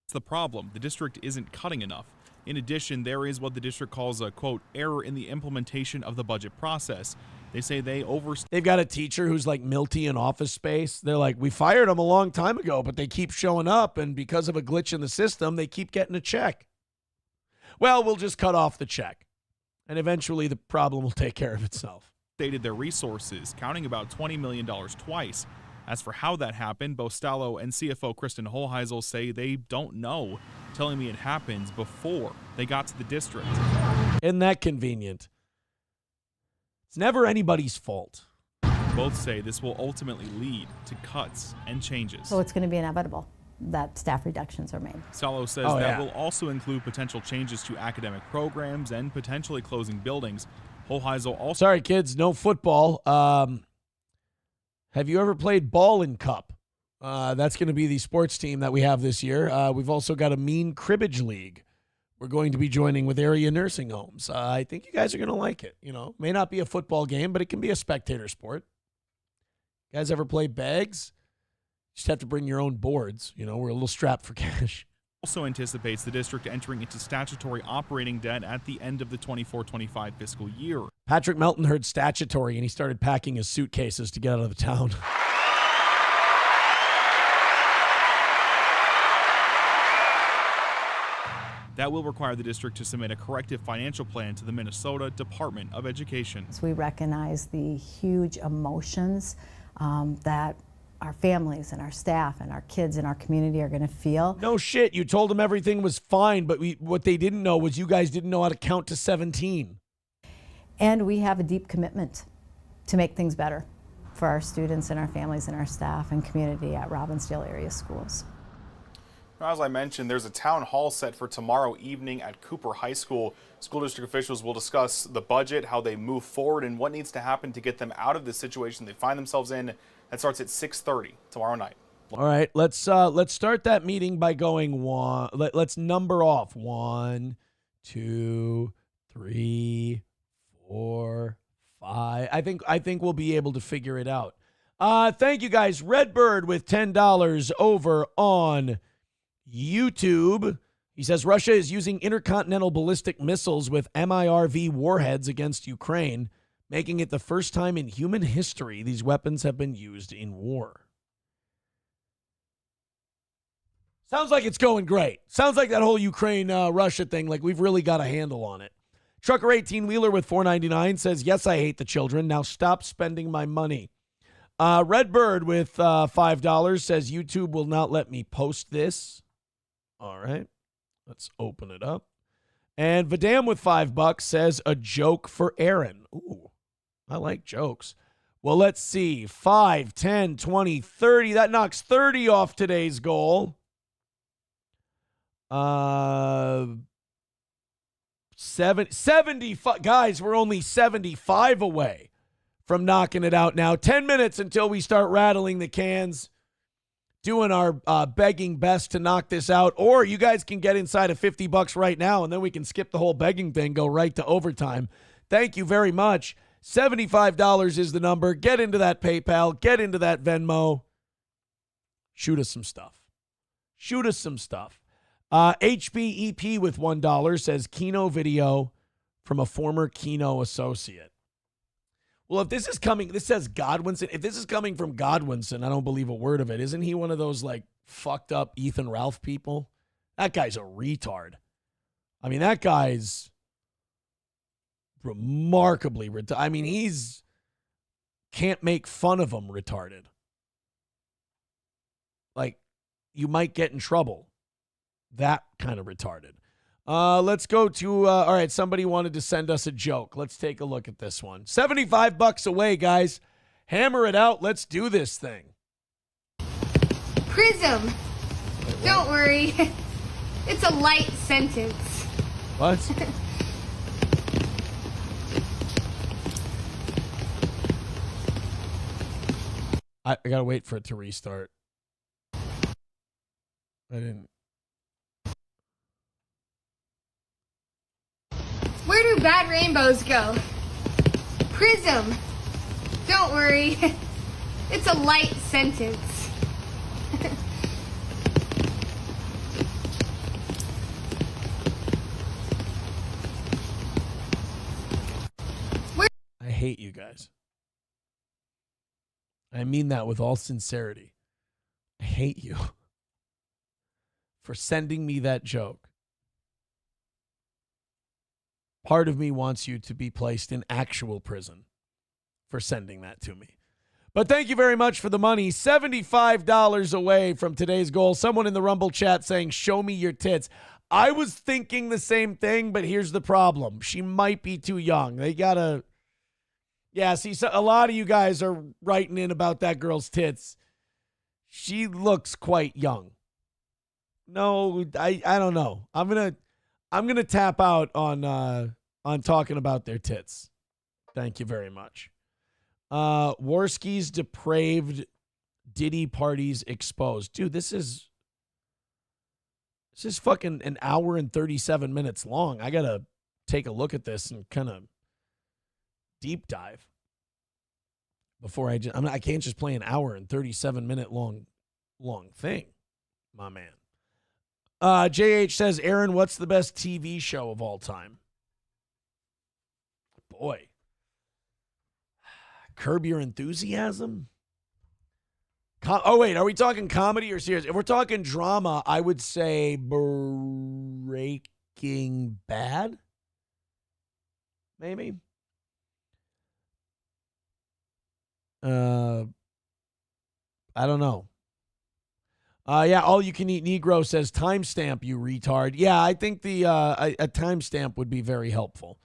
That's the problem. The district isn't cutting enough. In addition, there is what the district calls a, quote, error in the implementation of the budget process. They say they've got a teacher who's like Milty in Office Space. They're like, we fired him a long time ago, but they keep showing up, and because of a glitch in the system, they keep getting a check. Well, we'll just cut off the check, and eventually the problem will take care of itself. Stated their resources, counting about $20 million twice. As for how that happened, both Stallo and CFO Kristen Holheisel say they don't know, telling me it happens before they got to the district. Isn't that convenient? It's never anybody's fault. Both say this will ultimately lead to cuts and changes. So it's going to be inevitable that staff reductions are made. Stallo says that will also include potential changes to academic programs and potentially closing buildings. Holheisel also... Sorry, kids, no football. Have you ever played Ball and Cup? That's going to be the sports team that we have this year. We've also got a mean cribbage league we're going to be joining with area nursing homes. I think you guys are going to like it. You know, may not be a football game, but it can be a spectator sport. You guys ever play bags? You just have to bring your own boards. You know, we're a little strapped for cash. Also anticipates the district entering into statutory operating debt at the end of the 24-25 fiscal year. Patrick Melton heard statutory, and he started packing his suitcases to get out of the town. That will require the district to submit a corrective financial plan to the Minnesota Department of Education. So we recognize the huge emotions that our families and our staff and our kids in our community are going to feel. No shit. You told them everything was fine, but what they didn't know was you guys didn't know how to count to 17. And we have a deep commitment to make things better for our students and our families and our staff and community at Robbinsdale area schools. As I mentioned, there's a town hall set for tomorrow evening at Cooper High School. School district officials will discuss the budget, how they move forward, and what needs to happen to get them out of the situation they find themselves in. That starts at 6:30 tomorrow night. All right, let's start that meeting by going one. Let's number off 1, 2, 3, 4, 5. I think we'll be able to figure it out. Thank you guys. Redbird with $10 over on YouTube. He says Russia is using intercontinental ballistic missiles with MIRV warheads against Ukraine, making it the first time in human history these weapons have been used in war. Sounds like it's going great. Sounds like that whole Ukraine-Russia thing, like we've really got a handle on it. Trucker 18-wheeler with $4.99 says, yes, I hate the children. Now stop spending my money. Redbird with $5 says, YouTube will not let me post this. All right, let's open it up. And Vidam with $5 says, a joke for Aaron. Ooh, I like jokes. Well, let's see. 5, 10, 20, 30. That knocks 30 off today's goal. 75. Guys, we're only 75 away from knocking it out now. 10 minutes until we start rattling the cans. Doing our begging best to knock this out. Or you guys can get inside of $50 right now, and then we can skip the whole begging thing, go right to overtime. Thank you very much. $75 is the number. Get into that PayPal. Get into that Venmo. Shoot us some stuff. Shoot us some stuff. HBEP with $1 says Keno video from a former Keno associate. Well, if this is coming, this says Godwinson. If this is coming from Godwinson, I don't believe a word of it. Isn't he one of those like fucked up Ethan Ralph people? That guy's a retard. I mean, that guy's remarkably retarded. I mean, he's can't make fun of him retarded. Like, you might get in trouble. That kind of retarded. Let's go to, all right, somebody wanted to send us a joke. Let's take a look at this one. $75 away, guys. Hammer it out. Let's do this thing. Prism. Don't worry. It's a light sentence. What? I got to wait for it to restart. I didn't. Where do bad rainbows go? Prism. Don't worry. It's a light sentence. hate you guys. I mean that with all sincerity. I hate you for sending me that joke. Part of me wants you to be placed in actual prison for sending that to me. But thank you very much for the money. $75 away from today's goal. Someone in the Rumble chat saying, show me your tits. I was thinking the same thing, but here's the problem. She might be too young. They got to... Yeah, see, so a lot of you guys are writing in about that girl's tits. She looks quite young. No, I don't know. I'm gonna tap out on talking about their tits. Thank you very much. Worski's depraved Diddy parties exposed. Dude, this is fucking an hour and 37 minutes long. I gotta take a look at this and kind of deep dive before I can't just play an hour and 37 minute long thing, my man. JH says, Aaron, what's the best TV show of all time? Boy. Curb Your Enthusiasm? Oh, wait, are we talking comedy or serious? If we're talking drama, I would say Breaking Bad? Maybe? I don't know. Yeah, All You Can Eat Negro says timestamp, you retard. Yeah, I think a timestamp would be very helpful.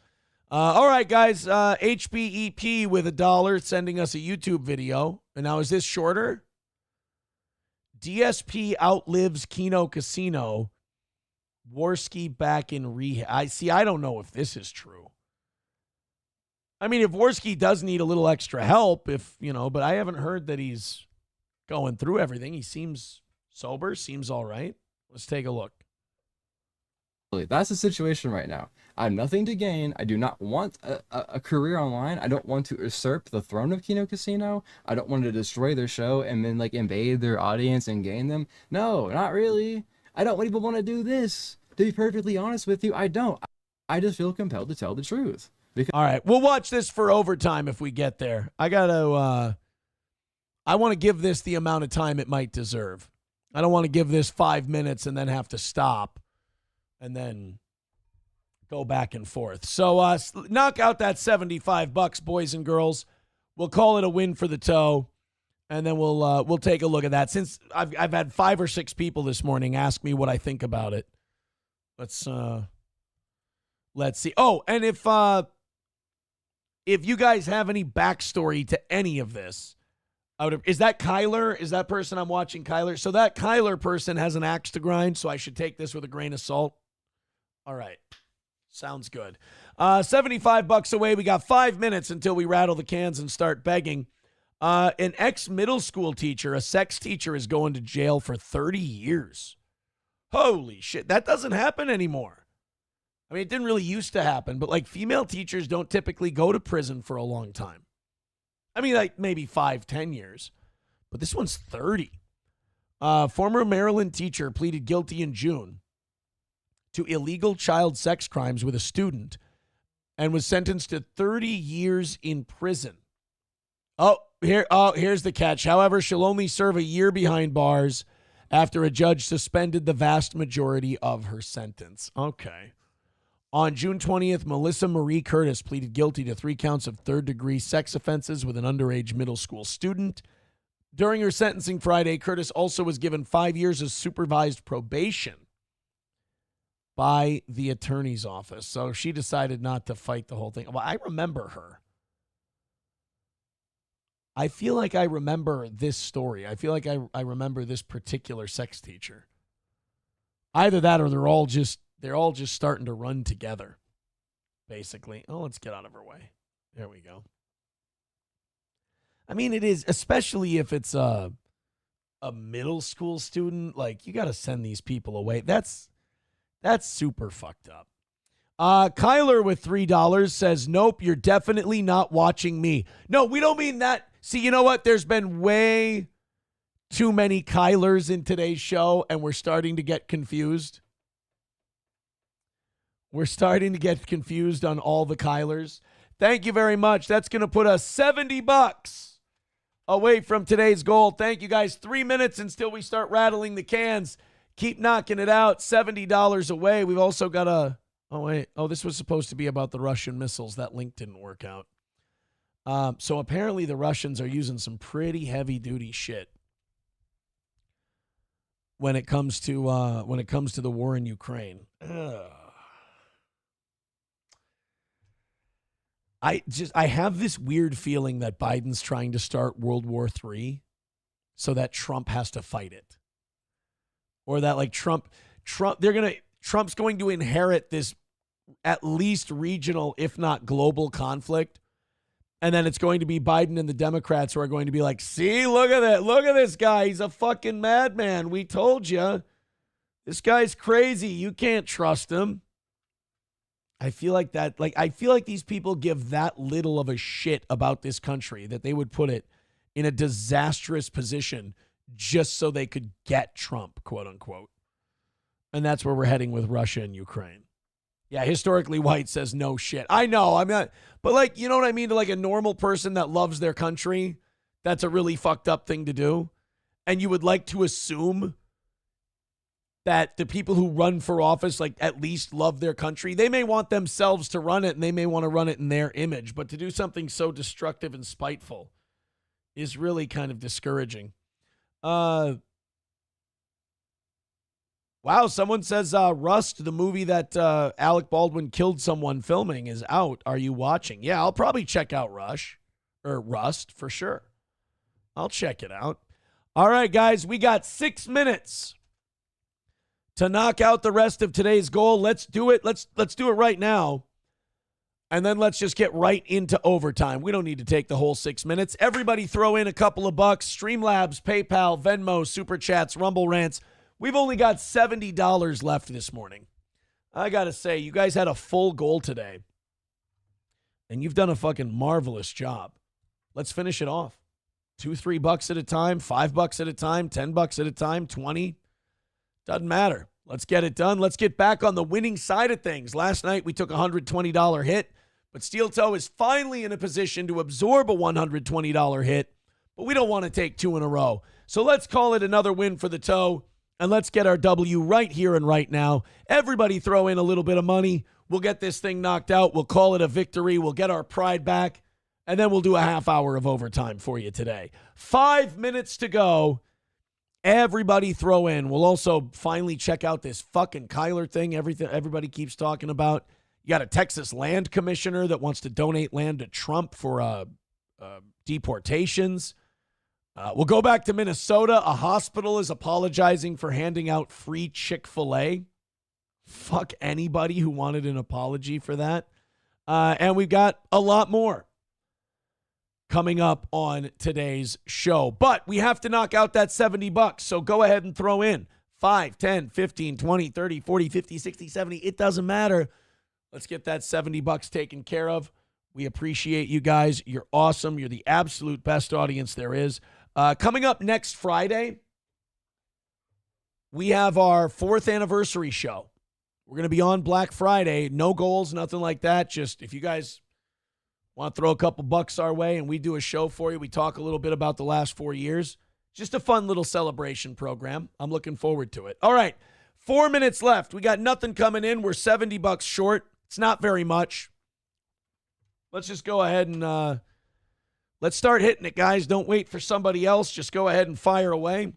All right, guys. HBEP with $1 sending us a YouTube video. And now, is this shorter? DSP outlives Keno Casino. Worski back in rehab. I don't know if this is true. I mean, if Worski does need a little extra help, but I haven't heard that he's going through everything. He seems sober, seems all right. Let's take a look. That's the situation right now. I have nothing to gain. I do not want a career online. I don't want to usurp the throne of Keno Casino. I don't want to destroy their show and then invade their audience and gain them. No, not really. I don't even want to do this. To be perfectly honest with you, I don't. I just feel compelled to tell the truth. All right, we'll watch this for overtime if we get there. I want to give this the amount of time it might deserve. I don't want to give this 5 minutes and then have to stop and then go back and forth. So knock out that $75, boys and girls. We'll call it a win for the toe, and then we'll take a look at that. Since I've had 5 or 6 people this morning ask me what I think about it. Let's see. Oh, and if you guys have any backstory to any of this, is that Kyler? Is that person I'm watching Kyler? So that Kyler person has an axe to grind, so I should take this with a grain of salt. All right. Sounds good. $75 away. We got 5 minutes until we rattle the cans and start begging. An ex-middle school teacher, a sex teacher, is going to jail for 30 years. Holy shit. That doesn't happen anymore. I mean, it didn't really used to happen, but female teachers don't typically go to prison for a long time. I mean, maybe 5-10 years, but this one's 30. Former Maryland teacher pleaded guilty in June to illegal child sex crimes with a student and was sentenced to 30 years in prison. Here's the catch. However, she'll only serve a year behind bars after a judge suspended the vast majority of her sentence. Okay. On June 20th, Melissa Marie Curtis pleaded guilty to 3 counts of third-degree sex offenses with an underage middle school student. During her sentencing Friday, Curtis also was given 5 years of supervised probation by the attorney's office. So she decided not to fight the whole thing. Well, I remember her. I feel like I remember this story. I feel like I remember this particular sex teacher. Either that or they're all just starting to run together, basically. Oh, let's get out of her way. There we go. I mean, it is, especially if it's a middle school student, you got to send these people away. That's super fucked up. Kyler with $3 says, nope, you're definitely not watching me. No, we don't mean that. See, you know what? There's been way too many Kylers in today's show, and we're starting to get confused. We're starting to get confused on all the Kylers. Thank you very much. That's going to put us $70 away from today's goal. Thank you, guys. 3 minutes until we start rattling the cans. Keep knocking it out. $70 away. We've also got a... Oh, wait. Oh, this was supposed to be about the Russian missiles. That link didn't work out. So apparently the Russians are using some pretty heavy-duty shit when it comes to the war in Ukraine. I have this weird feeling that Biden's trying to start World War III so that Trump has to fight it. Or that like Trump's going to inherit this at least regional, if not global conflict. And then it's going to be Biden and the Democrats who are going to be like, see, look at that. Look at this guy. He's a fucking madman. We told you. This guy's crazy. You can't trust him. I feel like that. Like, I feel like these people give that little of a shit about this country that they would put it in a disastrous position just so they could get Trump, quote unquote. And that's where we're heading with Russia and Ukraine. Yeah, historically white says no shit. I know. I'm not, but like, you know what I mean? To like a normal person that loves their country, that's a really fucked up thing to do. And you would like to assume that the people who run for office, like at least love their country. They may want themselves to run it and they may want to run it in their image, but to do something so destructive and spiteful is really kind of discouraging. Wow, someone says Rust, the movie that Alec Baldwin killed someone filming, is out. Are you watching? Yeah, I'll probably check out Rust for sure. I'll check it out. All right, guys, we got 6 minutes to knock out the rest of today's goal. Let's do it. Let's do it right now. And then let's just get right into overtime. We don't need to take the whole 6 minutes. Everybody throw in a couple of bucks. Streamlabs, PayPal, Venmo, Super Chats, Rumble Rants. We've only got $70 left this morning. I got to say, you guys had a full goal today. And you've done a fucking marvelous job. Let's finish it off. $2-3 at a time, $5 at a time, $10 at a time, 20. Doesn't matter. Let's get it done. Let's get back on the winning side of things. Last night we took a $120 hit, but Steel Toe is finally in a position to absorb a $120 hit, but we don't want to take 2 in a row. So let's call it another win for the Toe, and let's get our W right here and right now. Everybody throw in a little bit of money. We'll get this thing knocked out. We'll call it a victory. We'll get our pride back, and then we'll do a half hour of overtime for you today. 5 minutes to go. Everybody throw in. We'll also finally check out this fucking Kyler thing. Everybody keeps talking about. You got a Texas land commissioner that wants to donate land to Trump for deportations. We'll go back to Minnesota. A hospital is apologizing for handing out free Chick-fil-A. Fuck anybody who wanted an apology for that. And we've got a lot more coming up on today's show. But we have to knock out that $70. So go ahead and throw in 5, 10, 15, 20, 30, 40, 50, 60, 70. It doesn't matter. Let's get that $70 taken care of. We appreciate you guys. You're awesome. You're the absolute best audience there is. Coming up next Friday, we have our 4th anniversary show. We're going to be on Black Friday. No goals, nothing like that. Just if you guys want to throw a couple bucks our way and we do a show for you, we talk a little bit about the last 4 years. Just a fun little celebration program. I'm looking forward to it. All right, 4 minutes left. We got nothing coming in. We're $70 short. It's not very much. Let's just go ahead and let's start hitting it, guys. Don't wait for somebody else. Just go ahead and fire away.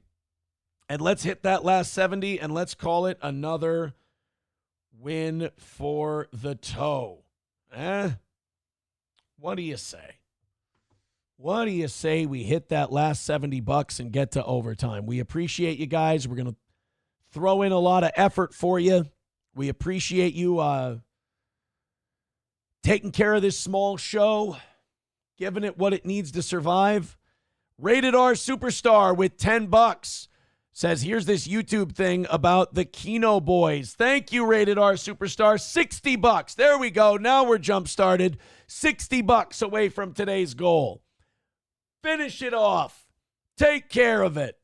And let's hit that last 70, and let's call it another win for the Toe. What do you say? What do you say we hit that last $70 and get to overtime? We appreciate you guys. We're going to throw in a lot of effort for you. We appreciate you taking care of this small show, giving it what it needs to survive. Rated R Superstar with $10 says, here's this YouTube thing about the Keno Boys. Thank you, Rated R Superstar. $60. There we go. Now we're jump started. $60 away from today's goal. Finish it off. Take care of it.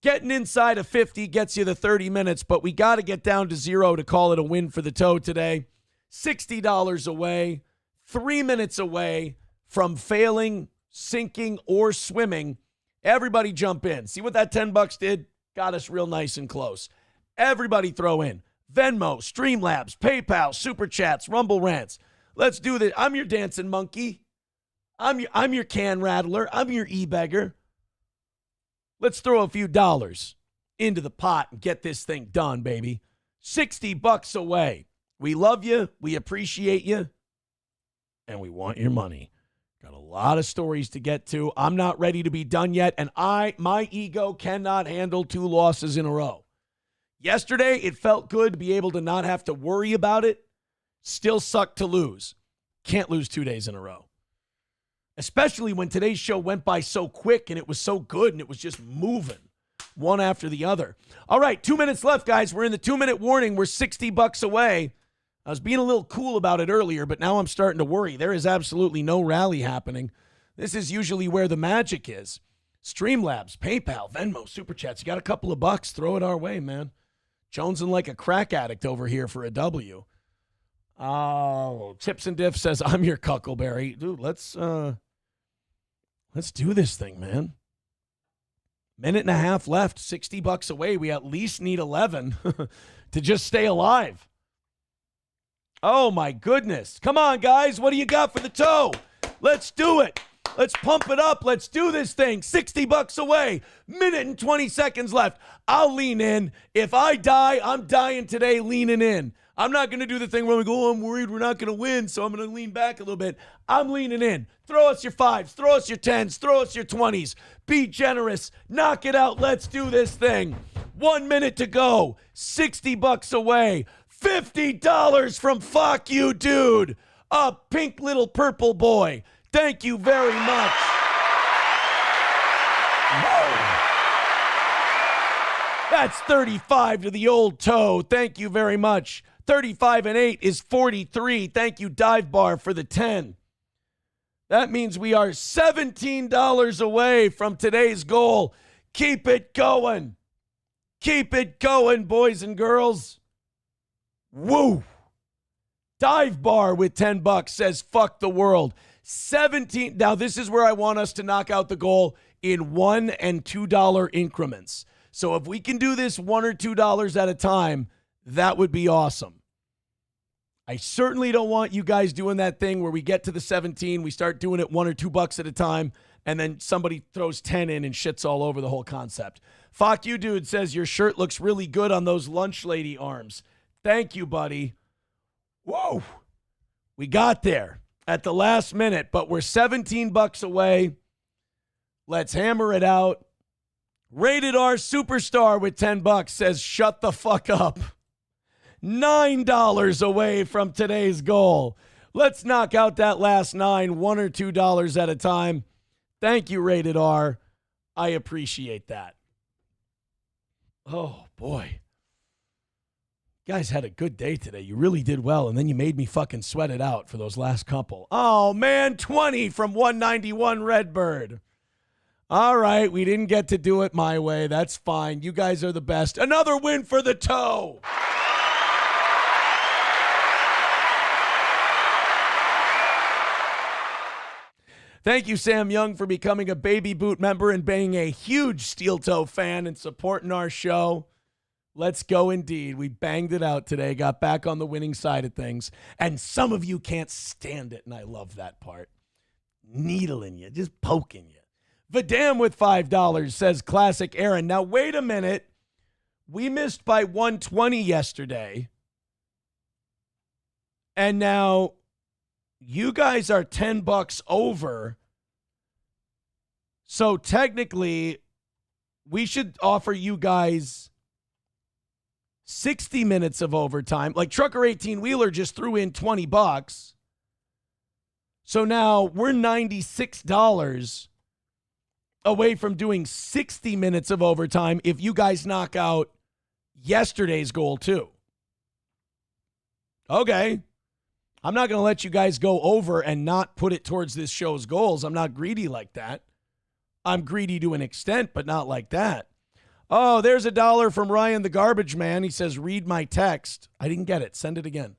Getting inside of 50 gets you the 30 minutes, but we got to get down to 0 to call it a win for the Toe today. $60 away. 3 minutes away from failing, sinking, or swimming. Everybody jump in. See what that $10 did? Got us real nice and close. Everybody throw in. Venmo, Streamlabs, PayPal, Super Chats, Rumble Rants. Let's do this. I'm your dancing monkey. I'm your can rattler. I'm your e-beggar. Let's throw a few dollars into the pot and get this thing done, baby. $60 away. We love you. We appreciate you. And we want your money. Got a lot of stories to get to. I'm not ready to be done yet, and my ego cannot handle 2 losses in a row. Yesterday, it felt good to be able to not have to worry about it. Still sucked to lose. Can't lose 2 days in a row. Especially when today's show went by so quick and it was so good and it was just moving one after the other. All right, 2 minutes left, guys. We're in the 2-minute warning. We're $60 away. I was being a little cool about it earlier, but now I'm starting to worry. There is absolutely no rally happening. This is usually where the magic is. Streamlabs, PayPal, Venmo, Super Chats. You got a couple of bucks, throw it our way, man. Jonesing like a crack addict over here for a W. Oh, Chips and Diff says, I'm your Cuckleberry. Dude, let's do this thing, man. Minute and a half left, $60 away. We at least need 11 to just stay alive. Oh, my goodness. Come on, guys. What do you got for the toe? Let's do it. Let's pump it up. Let's do this thing. $60 away. Minute and 20 seconds left. I'll lean in. If I die, I'm dying today leaning in. I'm not going to do the thing where we go, I'm worried we're not going to win, so I'm going to lean back a little bit. I'm leaning in. Throw us your 5s. Throw us your 10s. Throw us your 20s. Be generous. Knock it out. Let's do this thing. 1 minute to go. $60 away. $50 from Fuck You Dude. A pink little purple boy. Thank you very much. Whoa. That's 35 to the old toe. Thank you very much. 35 and 8 is 43. Thank you, Dive Bar, for the 10. That means we are $17 away from today's goal. Keep it going. Keep it going, boys and girls. Woo. Dive Bar with $10 says, fuck the world. 17. Now, this is where I want us to knock out the goal in $1 and $2 increments. So if we can do this $1 or $2 at a time, that would be awesome. I certainly don't want you guys doing that thing where we get to the 17, we start doing it $1 or $2 at a time, and then somebody throws 10 in and shits all over the whole concept. Fuck You Dude says, your shirt looks really good on those lunch lady arms. Thank you, buddy. Whoa. We got there at the last minute, but we're $17 away. Let's hammer it out. Rated R Superstar with $10 says, shut the fuck up. $9 away from today's goal. Let's knock out that last 9, $1 or $2 at a time. Thank you, Rated R. I appreciate that. Oh, boy. You guys had a good day today. You really did well, and then you made me fucking sweat it out for those last couple. Oh, man, 20 from 191 Redbird. All right, we didn't get to do it my way. That's fine. You guys are the best. Another win for the toe. Thank you, Sam Young, for becoming a Baby Boot member and being a huge Steel Toe fan and supporting our show. Let's go indeed. We banged it out today, got back on the winning side of things. And some of you can't stand it, and I love that part. Needling you, just poking you. Vidam with $5 says, classic Aaron. Now, wait a minute. We missed by 120 yesterday. And now you guys are $10 over. So technically, we should offer you guys 60 minutes of overtime. Like Trucker 18 Wheeler just threw in $20. So now we're $96 away from doing 60 minutes of overtime if you guys knock out yesterday's goal too. Okay. I'm not going to let you guys go over and not put it towards this show's goals. I'm not greedy like that. I'm greedy to an extent, but not like that. Oh, there's $1 from Ryan the Garbage Man. He says, read my text. I didn't get it. Send it again.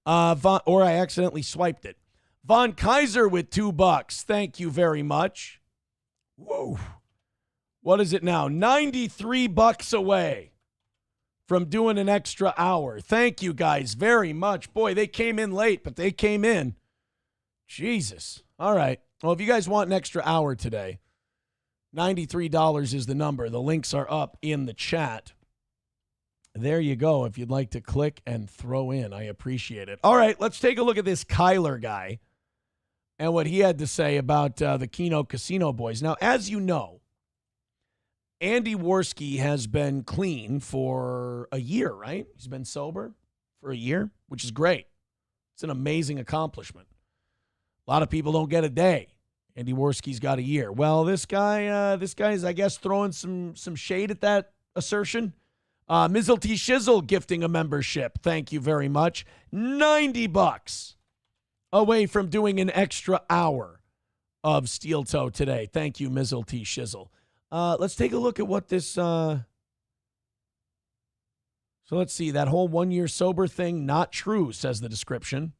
Or I accidentally swiped it. Von Kaiser with $2. Thank you very much. Whoa. What is it now? $93 away from doing an extra hour. Thank you guys very much. Boy, they came in late, but they came in. Jesus. All right. Well, if you guys want an extra hour today, $93 is the number. The links are up in the chat. There you go. If you'd like to click and throw in, I appreciate it. All right, let's take a look at this Kyler guy and what he had to say about the Keno Casino boys. Now, as you know, Andy Worski has been clean for a year, right? He's been sober for a year, which is great. It's an amazing accomplishment. A lot of people don't get a day. Andy Worski's got a year. Well, this guy is, I guess, throwing some shade at that assertion. Mizzle T. Shizzle gifting a membership. Thank you very much. $90 away from doing an extra hour of Steel Toe today. Thank you, Mizzle T. Shizzle. Let's take a look at what this... So let's see. That whole 1 year sober thing, not true, says the description.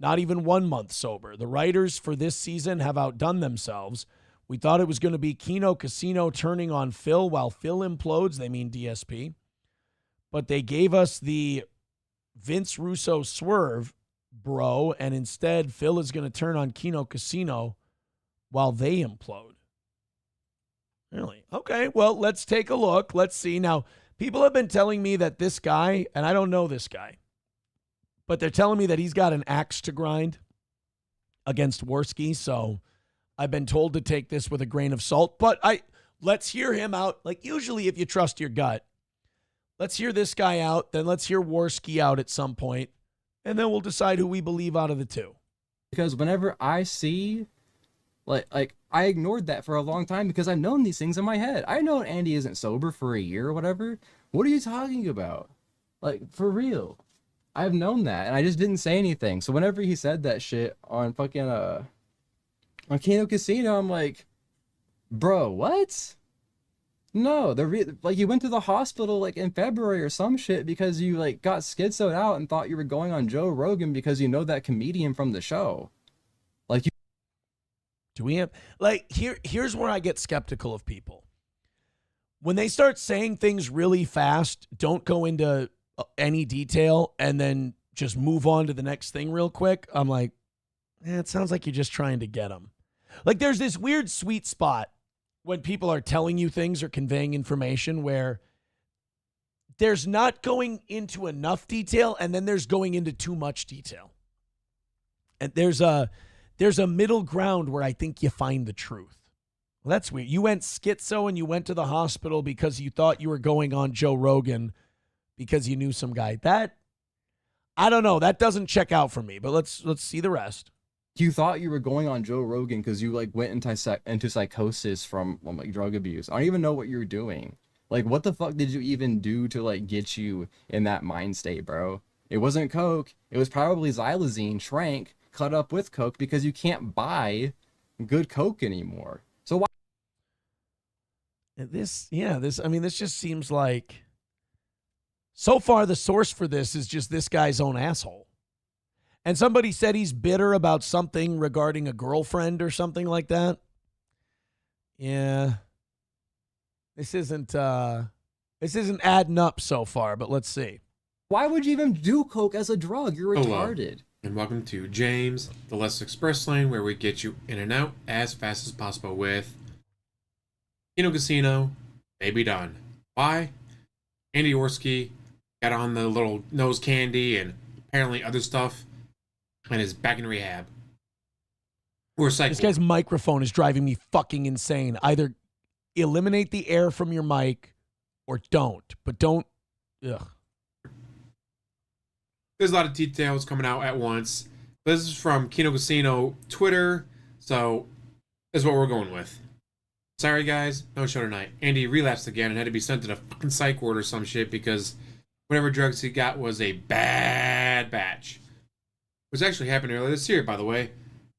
Not even 1 month sober. The writers for this season have outdone themselves. We thought it was going to be Keno Casino turning on Phil while Phil implodes. They mean DSP. But they gave us the Vince Russo swerve, bro, and instead Phil is going to turn on Keno Casino while they implode. Really? Okay, well, let's take a look. Let's see. Now, people have been telling me that this guy, and I don't know this guy, but they're telling me that he's got an axe to grind against Worski, so I've been told to take this with a grain of salt. But let's hear him out. Like, usually if you trust your gut, let's hear this guy out, then let's hear Worski out at some point, and then we'll decide who we believe out of the two. Because whenever I see, like I ignored that for a long time because I've known these things in my head. I know Andy isn't sober for a year or whatever. What are you talking about? Like, for real. I've known that, and I just didn't say anything. So whenever he said that shit on fucking, on Keno Casino, I'm like, bro, what? No, like, you went to the hospital like in February or some shit because you like got schizoed out and thought you were going on Joe Rogan because you know that comedian from the show. Like, do we have like here's where I get skeptical of people. When they start saying things really fast, don't go into any detail and then just move on to the next thing real quick. I'm like, it sounds like you're just trying to get them. Like, there's this weird sweet spot when people are telling you things or conveying information where there's not going into enough detail and then there's going into too much detail. And there's a middle ground where I think you find the truth. Well, that's weird. You went schizo and you went to the hospital because you thought you were going on Joe Rogan because you knew some guy. That, I don't know. That doesn't check out for me, but let's see the rest. You thought you were going on Joe Rogan because you like went into psychosis from like drug abuse. I don't even know what you're doing. Like, what the fuck did you even do to like get you in that mind state, bro? It wasn't coke. It was probably xylazine, shrank, cut up with coke because you can't buy good coke anymore. So why? This just seems like, so far the source for this is just this guy's own asshole. And somebody said he's bitter about something regarding a girlfriend or something like that. Yeah. This isn't adding up so far, but let's see. Why would you even do coke as a drug? You're retarded. Hello, and welcome to James, the Less Express Lane, where we get you in and out as fast as possible with Keno Casino, Baby Done. Why? Andy Worski got on the little nose candy and apparently other stuff and is back in rehab. This guy's microphone is driving me fucking insane. Either eliminate the air from your mic or don't. But don't. Ugh. There's a lot of details coming out at once. This is from Keno Casino Twitter, so this is what we're going with. Sorry guys, no show tonight. Andy relapsed again and had to be sent to the fucking psych ward or some shit because whatever drugs he got was a bad batch. Which actually happened earlier this year, by the way.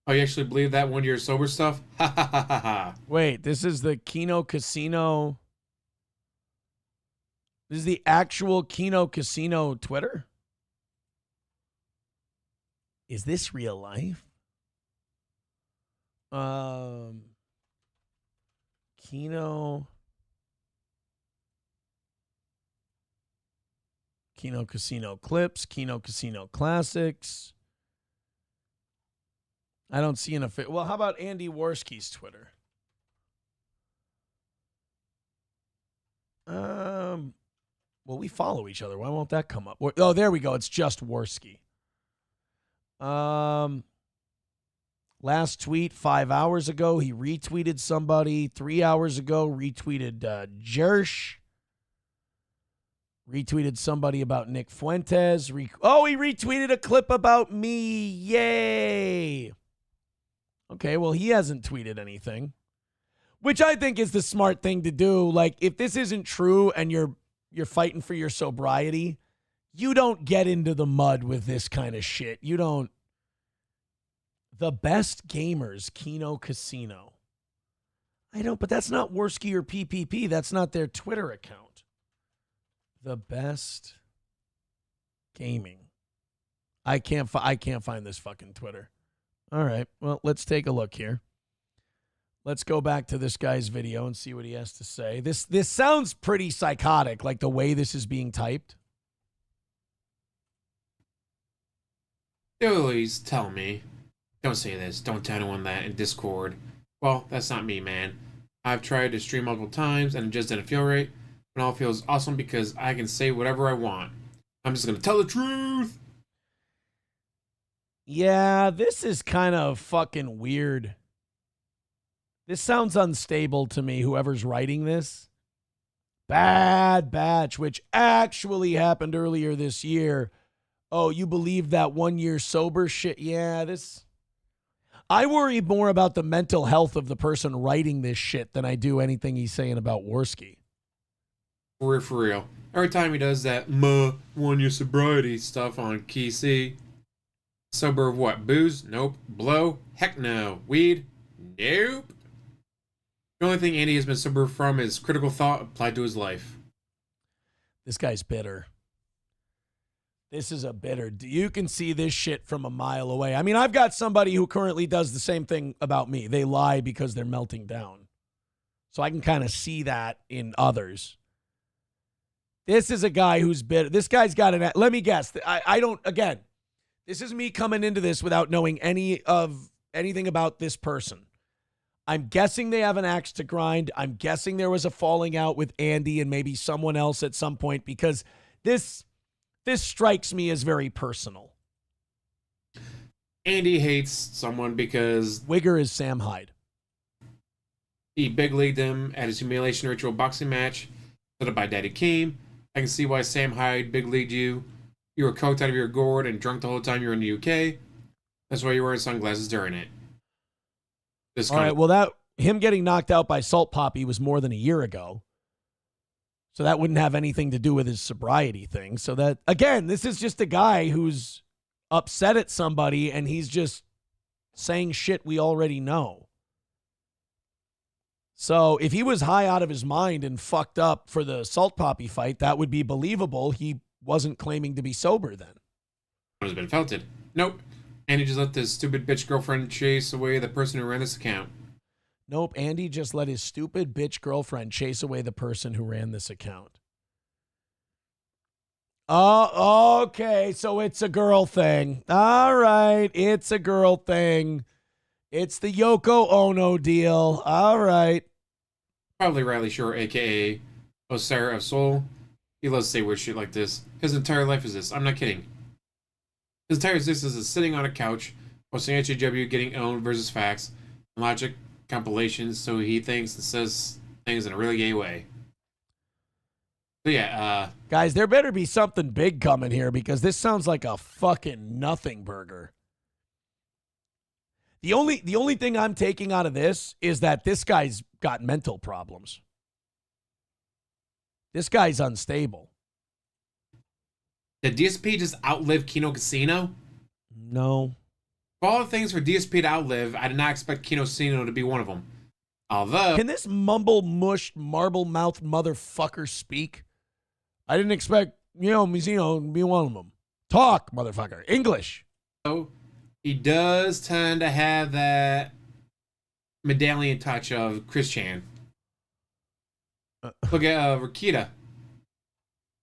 Oh, you actually believe that 1 year sober stuff? Ha ha ha ha ha. Wait, this is the Keno Casino. This is the actual Keno Casino Twitter? Is this real life? Keno Casino clips, Keno Casino classics. I don't see an well, how about Andy Worski's Twitter? Well, we follow each other. Why won't that come up? Oh, there we go. It's just Worski. Last tweet 5 hours ago, he retweeted somebody. 3 hours ago, retweeted Jersh. Retweeted somebody about Nick Fuentes. He retweeted a clip about me. Yay. Okay, well, he hasn't tweeted anything, which I think is the smart thing to do. Like, if this isn't true and you're fighting for your sobriety, you don't get into the mud with this kind of shit. You don't. The best gamers, Keno Casino. I don't, but that's not Worski or PPP. That's not their Twitter account. The best gaming. I can't find this fucking Twitter. All right, well, let's take a look here. Let's go back to this guy's video and see what he has to say. This sounds pretty psychotic, like the way this is being typed. They always tell me, don't say this, don't tell anyone that in Discord. Well, that's not me, man. I've tried to stream multiple times and it just didn't feel right. It all feels awesome because I can say whatever I want. I'm just going to tell the truth. Yeah, this is kind of fucking weird. This sounds unstable to me, whoever's writing this. Bad Batch, which actually happened earlier this year. Oh, you believe that 1 year sober shit? Yeah, this... I worry more about the mental health of the person writing this shit than I do anything he's saying about Worski. For real. Every time he does that 1 year sobriety stuff on Key C. Sober of what? Booze? Nope. Blow? Heck no. Weed? Nope. The only thing Andy has been sober from is critical thought applied to his life. This guy's bitter. This is a bitter. You can see this shit from a mile away. I mean, I've got somebody who currently does the same thing about me. They lie because they're melting down. So I can kind of see that in others. This is a guy who's bitter. This guy's got an... Let me guess. I don't... Again, this is me coming into this without knowing anything about this person. I'm guessing they have an axe to grind. I'm guessing there was a falling out with Andy and maybe someone else at some point because this strikes me as very personal. Andy hates someone because... Wigger is Sam Hyde. He big leagued him at his humiliation ritual boxing match set up by Daddy Keem. I can see why Sam Hyde big leagued you. You were coked out of your gourd and drunk the whole time you were in the UK. That's why you were wearing sunglasses during it. All right, well, him getting knocked out by Salt Poppy was more than a year ago. So that wouldn't have anything to do with his sobriety thing. So that, again, this is just a guy who's upset at somebody and he's just saying shit we already know. So if he was high out of his mind and fucked up for the Salt Poppy fight, that would be believable. He wasn't claiming to be sober then. Has been felted. Nope. Andy just let this stupid bitch girlfriend chase away the person who ran this account. Nope, Andy just let his stupid bitch girlfriend chase away the person who ran this account. Oh, okay, so it's a girl thing. All right, it's a girl thing. It's the Yoko Ono deal. All right. Probably Riley Shore, a.k.a. Osara of Soul. He loves to say weird shit like this. His entire life is this. I'm not kidding. His entire existence is sitting on a couch, watching HAW getting owned versus facts, and logic compilations, so he thinks and says things in a really gay way. So yeah, guys, there better be something big coming here because this sounds like a fucking nothing burger. The only thing I'm taking out of this is that this guy's got mental problems. This guy's unstable. Did DSP just outlive Keno Casino? No. For all the things for DSP to outlive, I did not expect Keno Casino to be one of them. Although... Can this mumble-mushed, marble-mouthed motherfucker speak? I didn't expect, Casino to be one of them. Talk, motherfucker. English. So, he does tend to have that medallion touch of Chris Chan. Look at Rakita.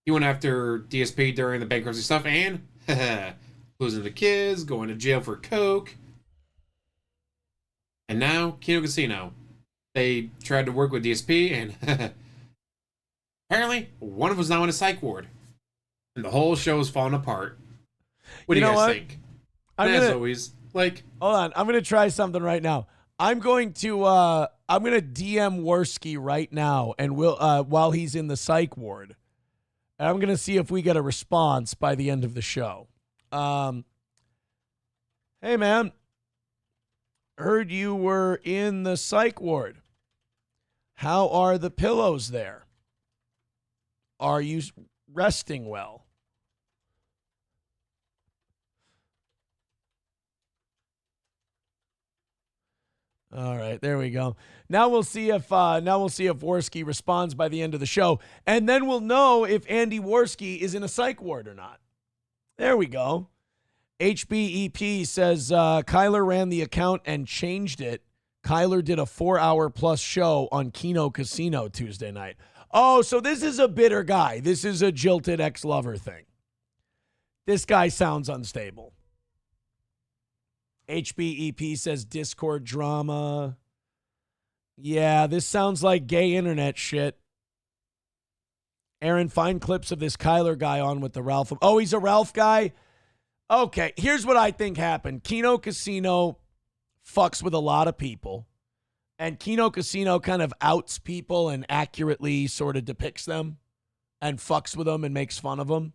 He went after DSP during the bankruptcy stuff and losing the kids, going to jail for coke. And now, Kino Casino. They tried to work with DSP and apparently one of us now in a psych ward. And the whole show is falling apart. What do you guys think? As always, like... Hold on. I'm going to try something right now. I'm going to DM Worski right now and while he's in the psych ward. And I'm going to see if we get a response by the end of the show. Hey, man. Heard you were in the psych ward. How are the pillows there? Are you resting well? All right, there we go. Now we'll see if Worski responds by the end of the show, and then we'll know if Andy Worski is in a psych ward or not. There we go. HBEP says Kyler ran the account and changed it. Kyler did a 4-hour plus show on Kino Casino Tuesday night. Oh, so this is a bitter guy. This is a jilted ex-lover thing. This guy sounds unstable. HBEP says Discord drama. Yeah, this sounds like gay internet shit. Aaron, find clips of this Kyler guy on with the Ralph. Oh, he's a Ralph guy? Okay, here's what I think happened. Kino Casino fucks with a lot of people. And Kino Casino kind of outs people and accurately sort of depicts them and fucks with them and makes fun of them.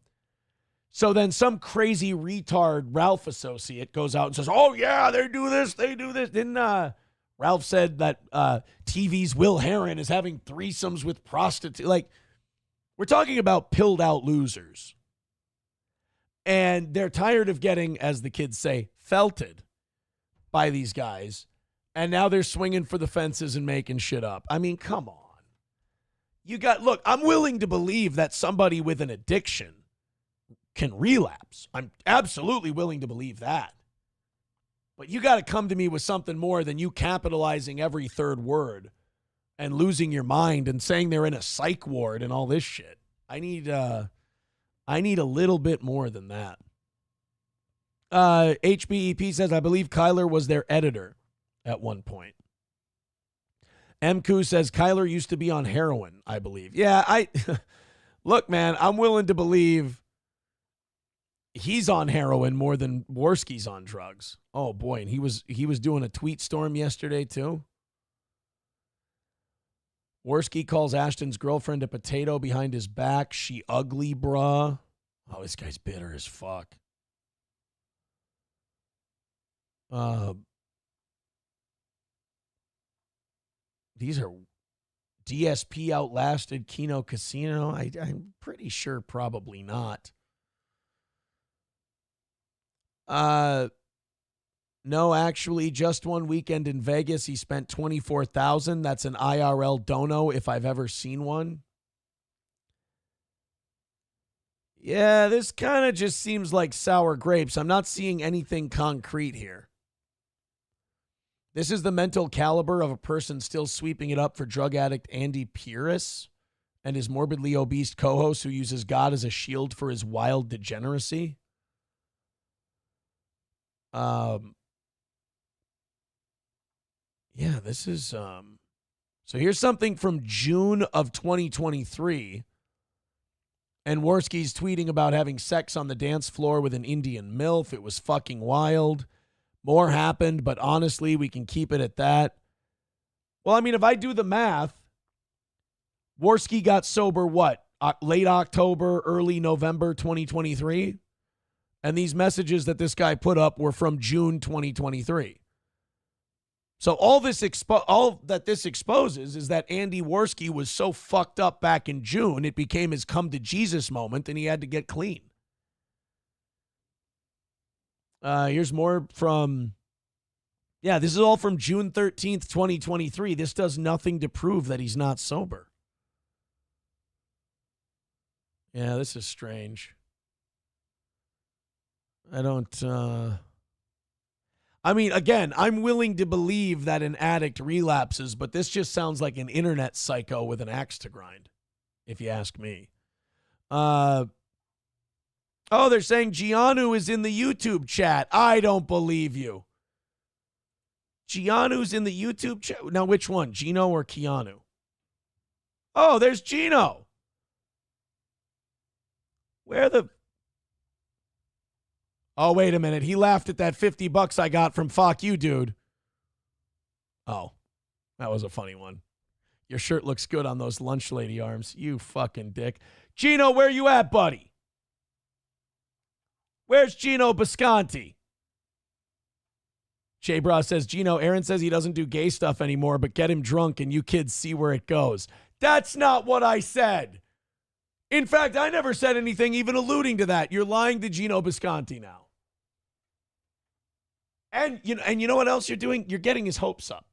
So then some crazy retard Ralph associate goes out and says, oh, yeah, they do this, they do this. Didn't Ralph said that TV's Will Herron is having threesomes with prostitutes? Like, we're talking about pilled out losers. And they're tired of getting, as the kids say, felted by these guys. And now they're swinging for the fences and making shit up. I mean, come on. Look, I'm willing to believe that somebody with an addiction can relapse. I'm absolutely willing to believe that. But you got to come to me with something more than you capitalizing every third word and losing your mind and saying they're in a psych ward and all this shit. I need a little bit more than that. HBEP says, I believe Kyler was their editor at one point. MQ says Kyler used to be on heroin, I believe. Yeah, look, man, I'm willing to believe he's on heroin more than Worski's on drugs. Oh boy, and he was doing a tweet storm yesterday too. Worski calls Ashton's girlfriend a potato behind his back. She ugly, bruh. Oh, this guy's bitter as fuck. These are DSP outlasted Kino Casino. I'm pretty sure probably not. No, actually, just one weekend in Vegas, he spent $24,000. That's an IRL dono if I've ever seen one. Yeah, this kind of just seems like sour grapes. I'm not seeing anything concrete here. This is the mental caliber of a person still sweeping it up for drug addict Andy Pierce and his morbidly obese co-host who uses God as a shield for his wild degeneracy. Yeah, this is so here's something from June of 2023. And Worski's tweeting about having sex on the dance floor with an Indian MILF. It was fucking wild. More happened, but honestly, we can keep it at that. Well, I mean, if I do the math, Worski got sober, what? Late October, early November 2023? And these messages that this guy put up were from June 2023. So all that this exposes is that Andy Worski was so fucked up back in June, it became his come to Jesus moment and he had to get clean. Here's more from, this is all from June 13th, 2023. This does nothing to prove that he's not sober. Yeah, this is strange. I mean, again, I'm willing to believe that an addict relapses, but this just sounds like an internet psycho with an axe to grind, if you ask me. Oh, they're saying Gianu is in the YouTube chat. I don't believe you. Gianu's in the YouTube chat. Now, which one, Gino or Keanu? Oh, there's Gino. Where the... Oh, wait a minute. He laughed at that $50 I got from Fuck You, dude. Oh, that was a funny one. Your shirt looks good on those lunch lady arms. You fucking dick. Gino, where you at, buddy? Where's Gino Bisconti? Jay Bra says, Gino, Aaron says he doesn't do gay stuff anymore, but get him drunk and you kids see where it goes. That's not what I said. In fact, I never said anything even alluding to that. You're lying to Gino Bisconti now. And you know what else you're doing? You're getting his hopes up.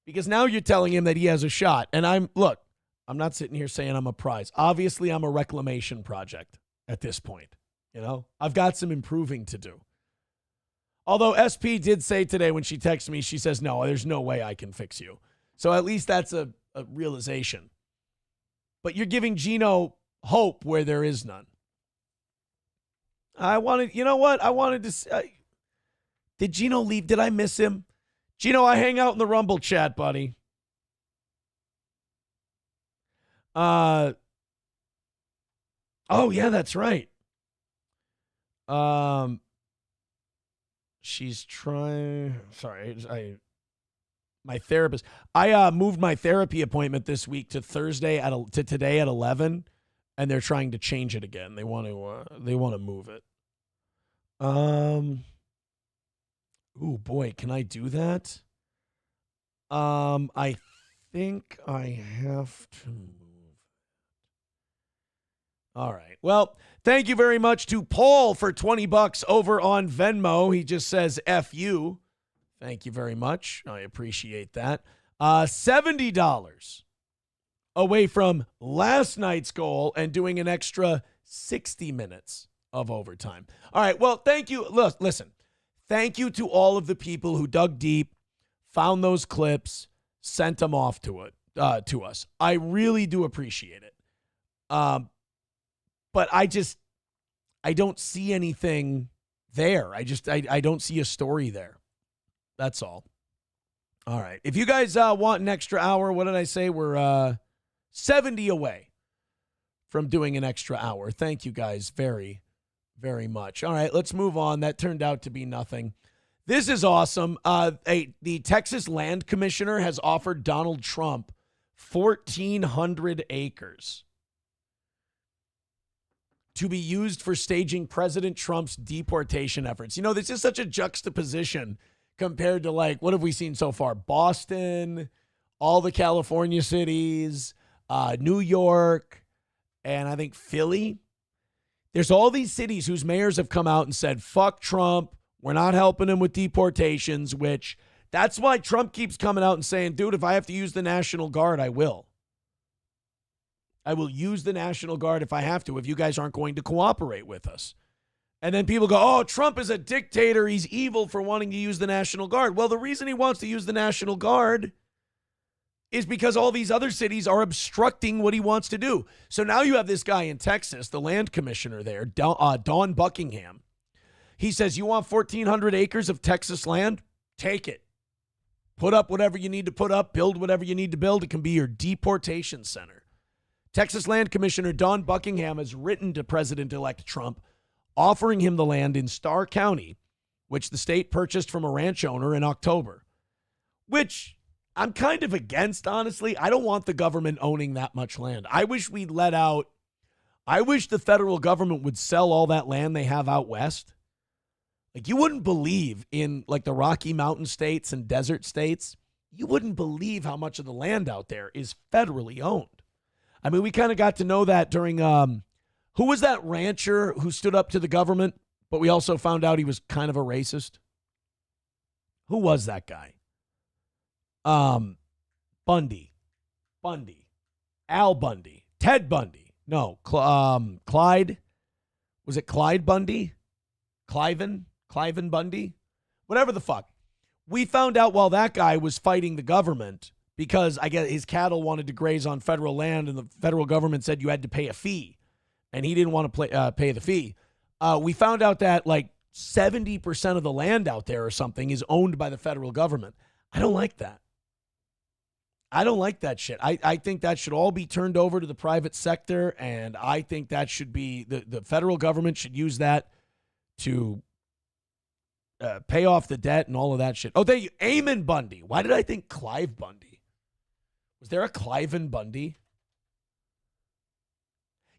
Because now you're telling him that he has a shot. And I'm not sitting here saying I'm a prize. Obviously, I'm a reclamation project at this point. You know, I've got some improving to do. Although SP did say today when she texted me, she says, no, there's no way I can fix you. So at least that's a realization. But you're giving Gino hope where there is none. You know what? I wanted to did Gino leave? Did I miss him? Gino, I hang out in the Rumble chat, buddy. Oh, yeah, that's right. She's trying. Sorry, my therapist. I moved my therapy appointment this week to Thursday to today at 11, and they're trying to change it again. They want to move it. Oh boy, can I do that? I think I have to move. All right. Well, thank you very much to Paul for $20 over on Venmo. He just says F you. Thank you very much. I appreciate that. $70 away from last night's goal and doing an extra 60 minutes of overtime. All right. Well, thank you. Look, listen. Thank you to all of the people who dug deep, found those clips, sent them off to us. I really do appreciate it. But I don't see anything there. I don't see a story there. That's all. All right. If you guys want an extra hour, what did I say? We're 70 away from doing an extra hour. Thank you guys very, very much. All right, let's move on. That turned out to be nothing. This is awesome. The Texas Land Commissioner has offered Donald Trump 1,400 acres to be used for staging President Trump's deportation efforts. You know, this is such a juxtaposition compared to, like, what have we seen so far? Boston, all the California cities, New York, and I think Philly. There's all these cities whose mayors have come out and said, fuck Trump. We're not helping him with deportations, which that's why Trump keeps coming out and saying, dude, if I have to use the National Guard, I will. I will use the National Guard if I have to, if you guys aren't going to cooperate with us. And then people go, oh, Trump is a dictator. He's evil for wanting to use the National Guard. Well, the reason he wants to use the National Guard is because all these other cities are obstructing what he wants to do. So now you have this guy in Texas, the land commissioner there, Don Buckingham. He says, you want 1,400 acres of Texas land? Take it. Put up whatever you need to put up. Build whatever you need to build. It can be your deportation center. Texas Land Commissioner Don Buckingham has written to President-elect Trump offering him the land in Starr County, which the state purchased from a ranch owner in October, which I'm kind of against, honestly. I don't want the government owning that much land. I wish the federal government would sell all that land they have out west. Like, you wouldn't believe in, like, the Rocky Mountain states and desert states, you wouldn't believe how much of the land out there is federally owned. I mean, we kind of got to know that during, who was that rancher who stood up to the government, but we also found out he was kind of a racist? Who was that guy? Bundy. Al Bundy. Ted Bundy. No, Clyde. Was it Clyde Bundy? Cliven Bundy? Whatever the fuck. We found out while that guy was fighting the government because I guess his cattle wanted to graze on federal land and the federal government said you had to pay a fee and he didn't want to pay the fee. We found out that like 70% of the land out there or something is owned by the federal government. I don't like that. I don't like that shit. I think that should all be turned over to the private sector, and I think that should be the federal government should use that to pay off the debt and all of that shit. Oh, thank you. Eamon Bundy. Why did I think Clive Bundy? Was there a Cliven Bundy?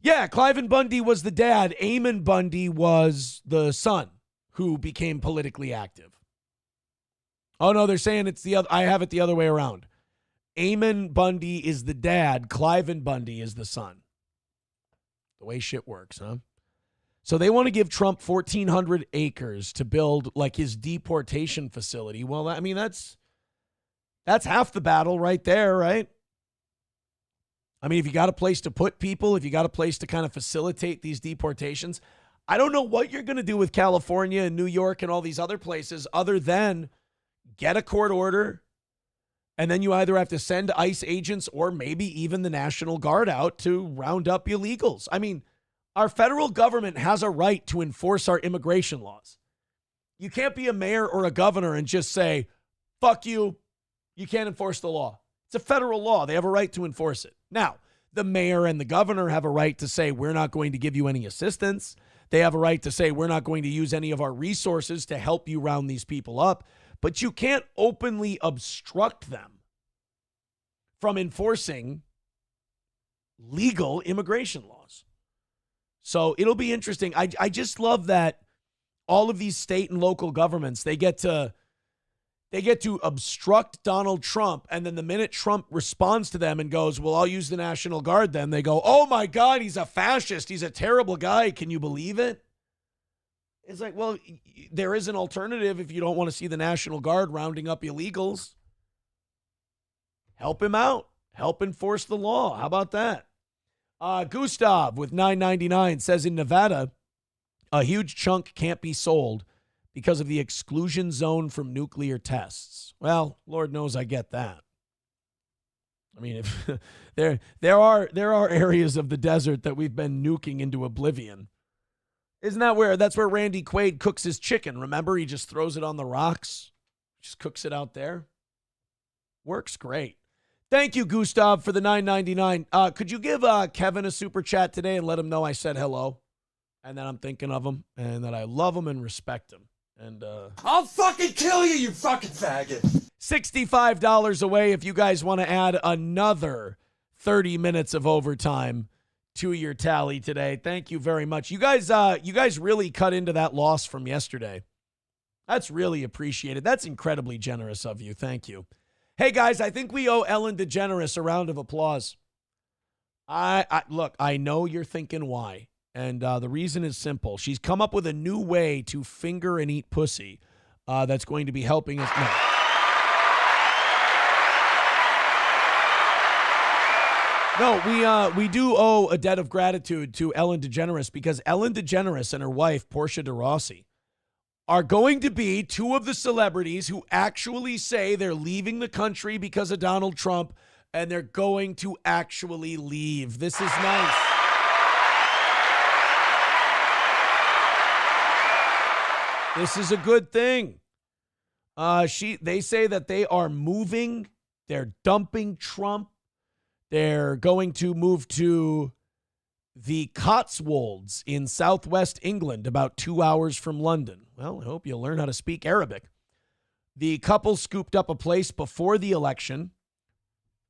Yeah, Cliven Bundy was the dad. Eamon Bundy was the son who became politically active. Oh, no, they're saying it's the other. I have it the other way around. Eamon Bundy is the dad. Cliven Bundy is the son. The way shit works, huh? So they want to give Trump 1,400 acres to build like his deportation facility. Well, I mean, that's half the battle right there, right? I mean, if you got a place to put people, if you got a place to kind of facilitate these deportations, I don't know what you're going to do with California and New York and all these other places other than get a court order, and then you either have to send ICE agents or maybe even the National Guard out to round up illegals. I mean, our federal government has a right to enforce our immigration laws. You can't be a mayor or a governor and just say, fuck you, you can't enforce the law. It's a federal law. They have a right to enforce it. Now, the mayor and the governor have a right to say, we're not going to give you any assistance. They have a right to say, we're not going to use any of our resources to help you round these people up. But you can't openly obstruct them from enforcing legal immigration laws. So it'll be interesting. I just love that all of these state and local governments, they get to obstruct Donald Trump, and then the minute Trump responds to them and goes, well, I'll use the National Guard, then they go, oh my God, he's a fascist. He's a terrible guy. Can you believe it? It's like, well, there is an alternative if you don't want to see the National Guard rounding up illegals. Help him out. Help enforce the law. How about that? Gustav with $9.99 says in Nevada, a huge chunk can't be sold because of the exclusion zone from nuclear tests. Well, Lord knows I get that. I mean, if there are areas of the desert that we've been nuking into oblivion. Isn't that that's where Randy Quaid cooks his chicken? Remember, he just throws it on the rocks, just cooks it out there. Works great. Thank you, Gustav, for the $9.99. Could you give Kevin a super chat today and let him know I said hello, and that I'm thinking of him, and that I love him and respect him? And I'll fucking kill you, you fucking faggot. $65 away if you guys want to add another 30 minutes of overtime to your tally today. Thank you very much. You guys really cut into that loss from yesterday. That's really appreciated. That's incredibly generous of you. Thank you. Hey, guys, I think we owe Ellen DeGeneres a round of applause. Look, I know you're thinking why. And the reason is simple. She's come up with a new way to finger and eat pussy that's going to be helping us. No, we do owe a debt of gratitude to Ellen DeGeneres because Ellen DeGeneres and her wife, Portia de Rossi, are going to be two of the celebrities who actually say they're leaving the country because of Donald Trump, and they're going to actually leave. This is nice. This is a good thing. They say that they are moving. They're dumping Trump. They're going to move to the Cotswolds in southwest England, about 2 hours from London. Well, I hope you learn how to speak Arabic. The couple scooped up a place before the election,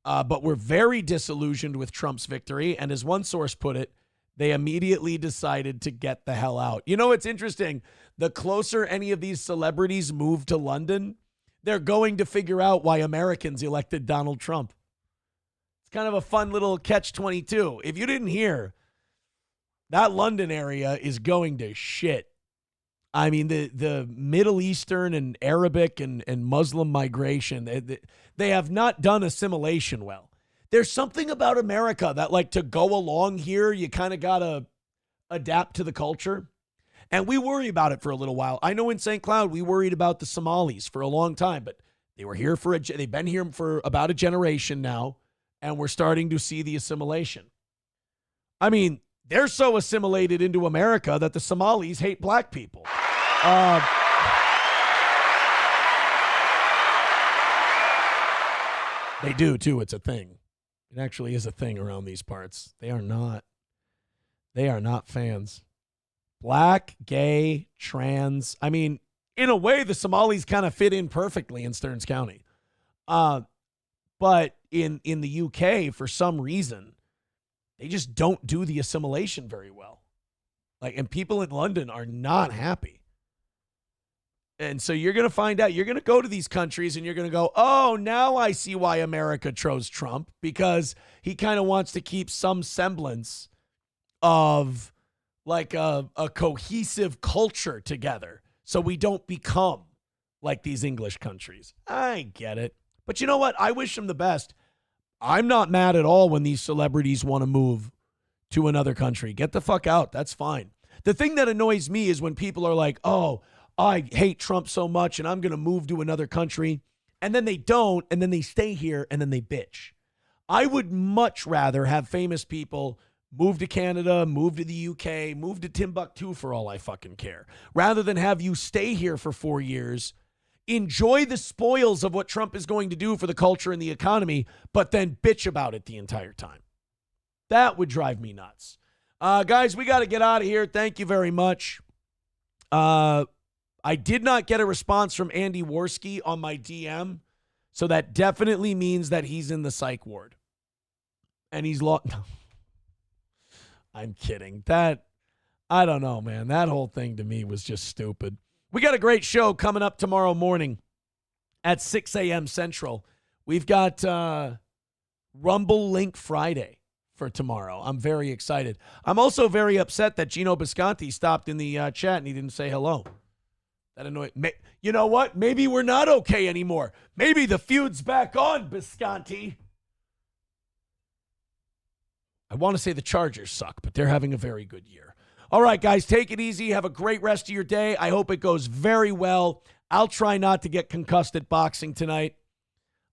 but were very disillusioned with Trump's victory. And as one source put it, they immediately decided to get the hell out. You know, it's interesting. The closer any of these celebrities move to London, they're going to figure out why Americans elected Donald Trump. It's kind of a fun little catch-22. If you didn't hear, that London area is going to shit. I mean, the Middle Eastern and Arabic and Muslim migration, they have not done assimilation well. There's something about America that, like, to go along here, you kind of got to adapt to the culture. And we worry about it for a little while. I know in St. Cloud, we worried about the Somalis for a long time, but they were here they've been here for about a generation now, and we're starting to see the assimilation. I mean, they're so assimilated into America that the Somalis hate black people. They do, too. It's a thing. It actually is a thing around these parts. They are not fans. Black, gay, trans. I mean, in a way, the Somalis kind of fit in perfectly in Stearns County. But in the UK, for some reason, they just don't do the assimilation very well. And people in London are not happy. And so you're going to find out, you're going to go to these countries and you're going to go, oh, now I see why America chose Trump, because he kind of wants to keep some semblance of like a cohesive culture together so we don't become like these English countries. I get it. But you know what? I wish them the best. I'm not mad at all when these celebrities want to move to another country. Get the fuck out. That's fine. The thing that annoys me is when people are like, oh, I hate Trump so much and I'm going to move to another country. And then they don't, and then they stay here, and then they bitch. I would much rather have famous people move to Canada, move to the UK, move to Timbuktu for all I fucking care, rather than have you stay here for 4 years, enjoy the spoils of what Trump is going to do for the culture and the economy, but then bitch about it the entire time. That would drive me nuts. Guys, we got to get out of here. Thank you very much. I did not get a response from Andy Worski on my DM, so that definitely means that he's in the psych ward. And he's lost. I'm kidding. I don't know, man. That whole thing to me was just stupid. We got a great show coming up tomorrow morning at 6 a.m. Central. We've got Rumble Link Friday for tomorrow. I'm very excited. I'm also very upset that Gino Bisconti stopped in the chat and he didn't say hello. That annoyed me. You know what? Maybe we're not okay anymore. Maybe the feud's back on, Bisconti. I want to say the Chargers suck, but they're having a very good year. All right, guys, take it easy. Have a great rest of your day. I hope it goes very well. I'll try not to get concussed at boxing tonight.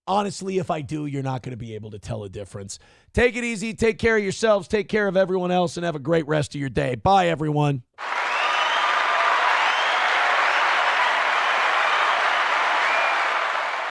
Honestly, if I do, you're not going to be able to tell a difference. Take it easy. Take care of yourselves. Take care of everyone else, and have a great rest of your day. Bye, everyone.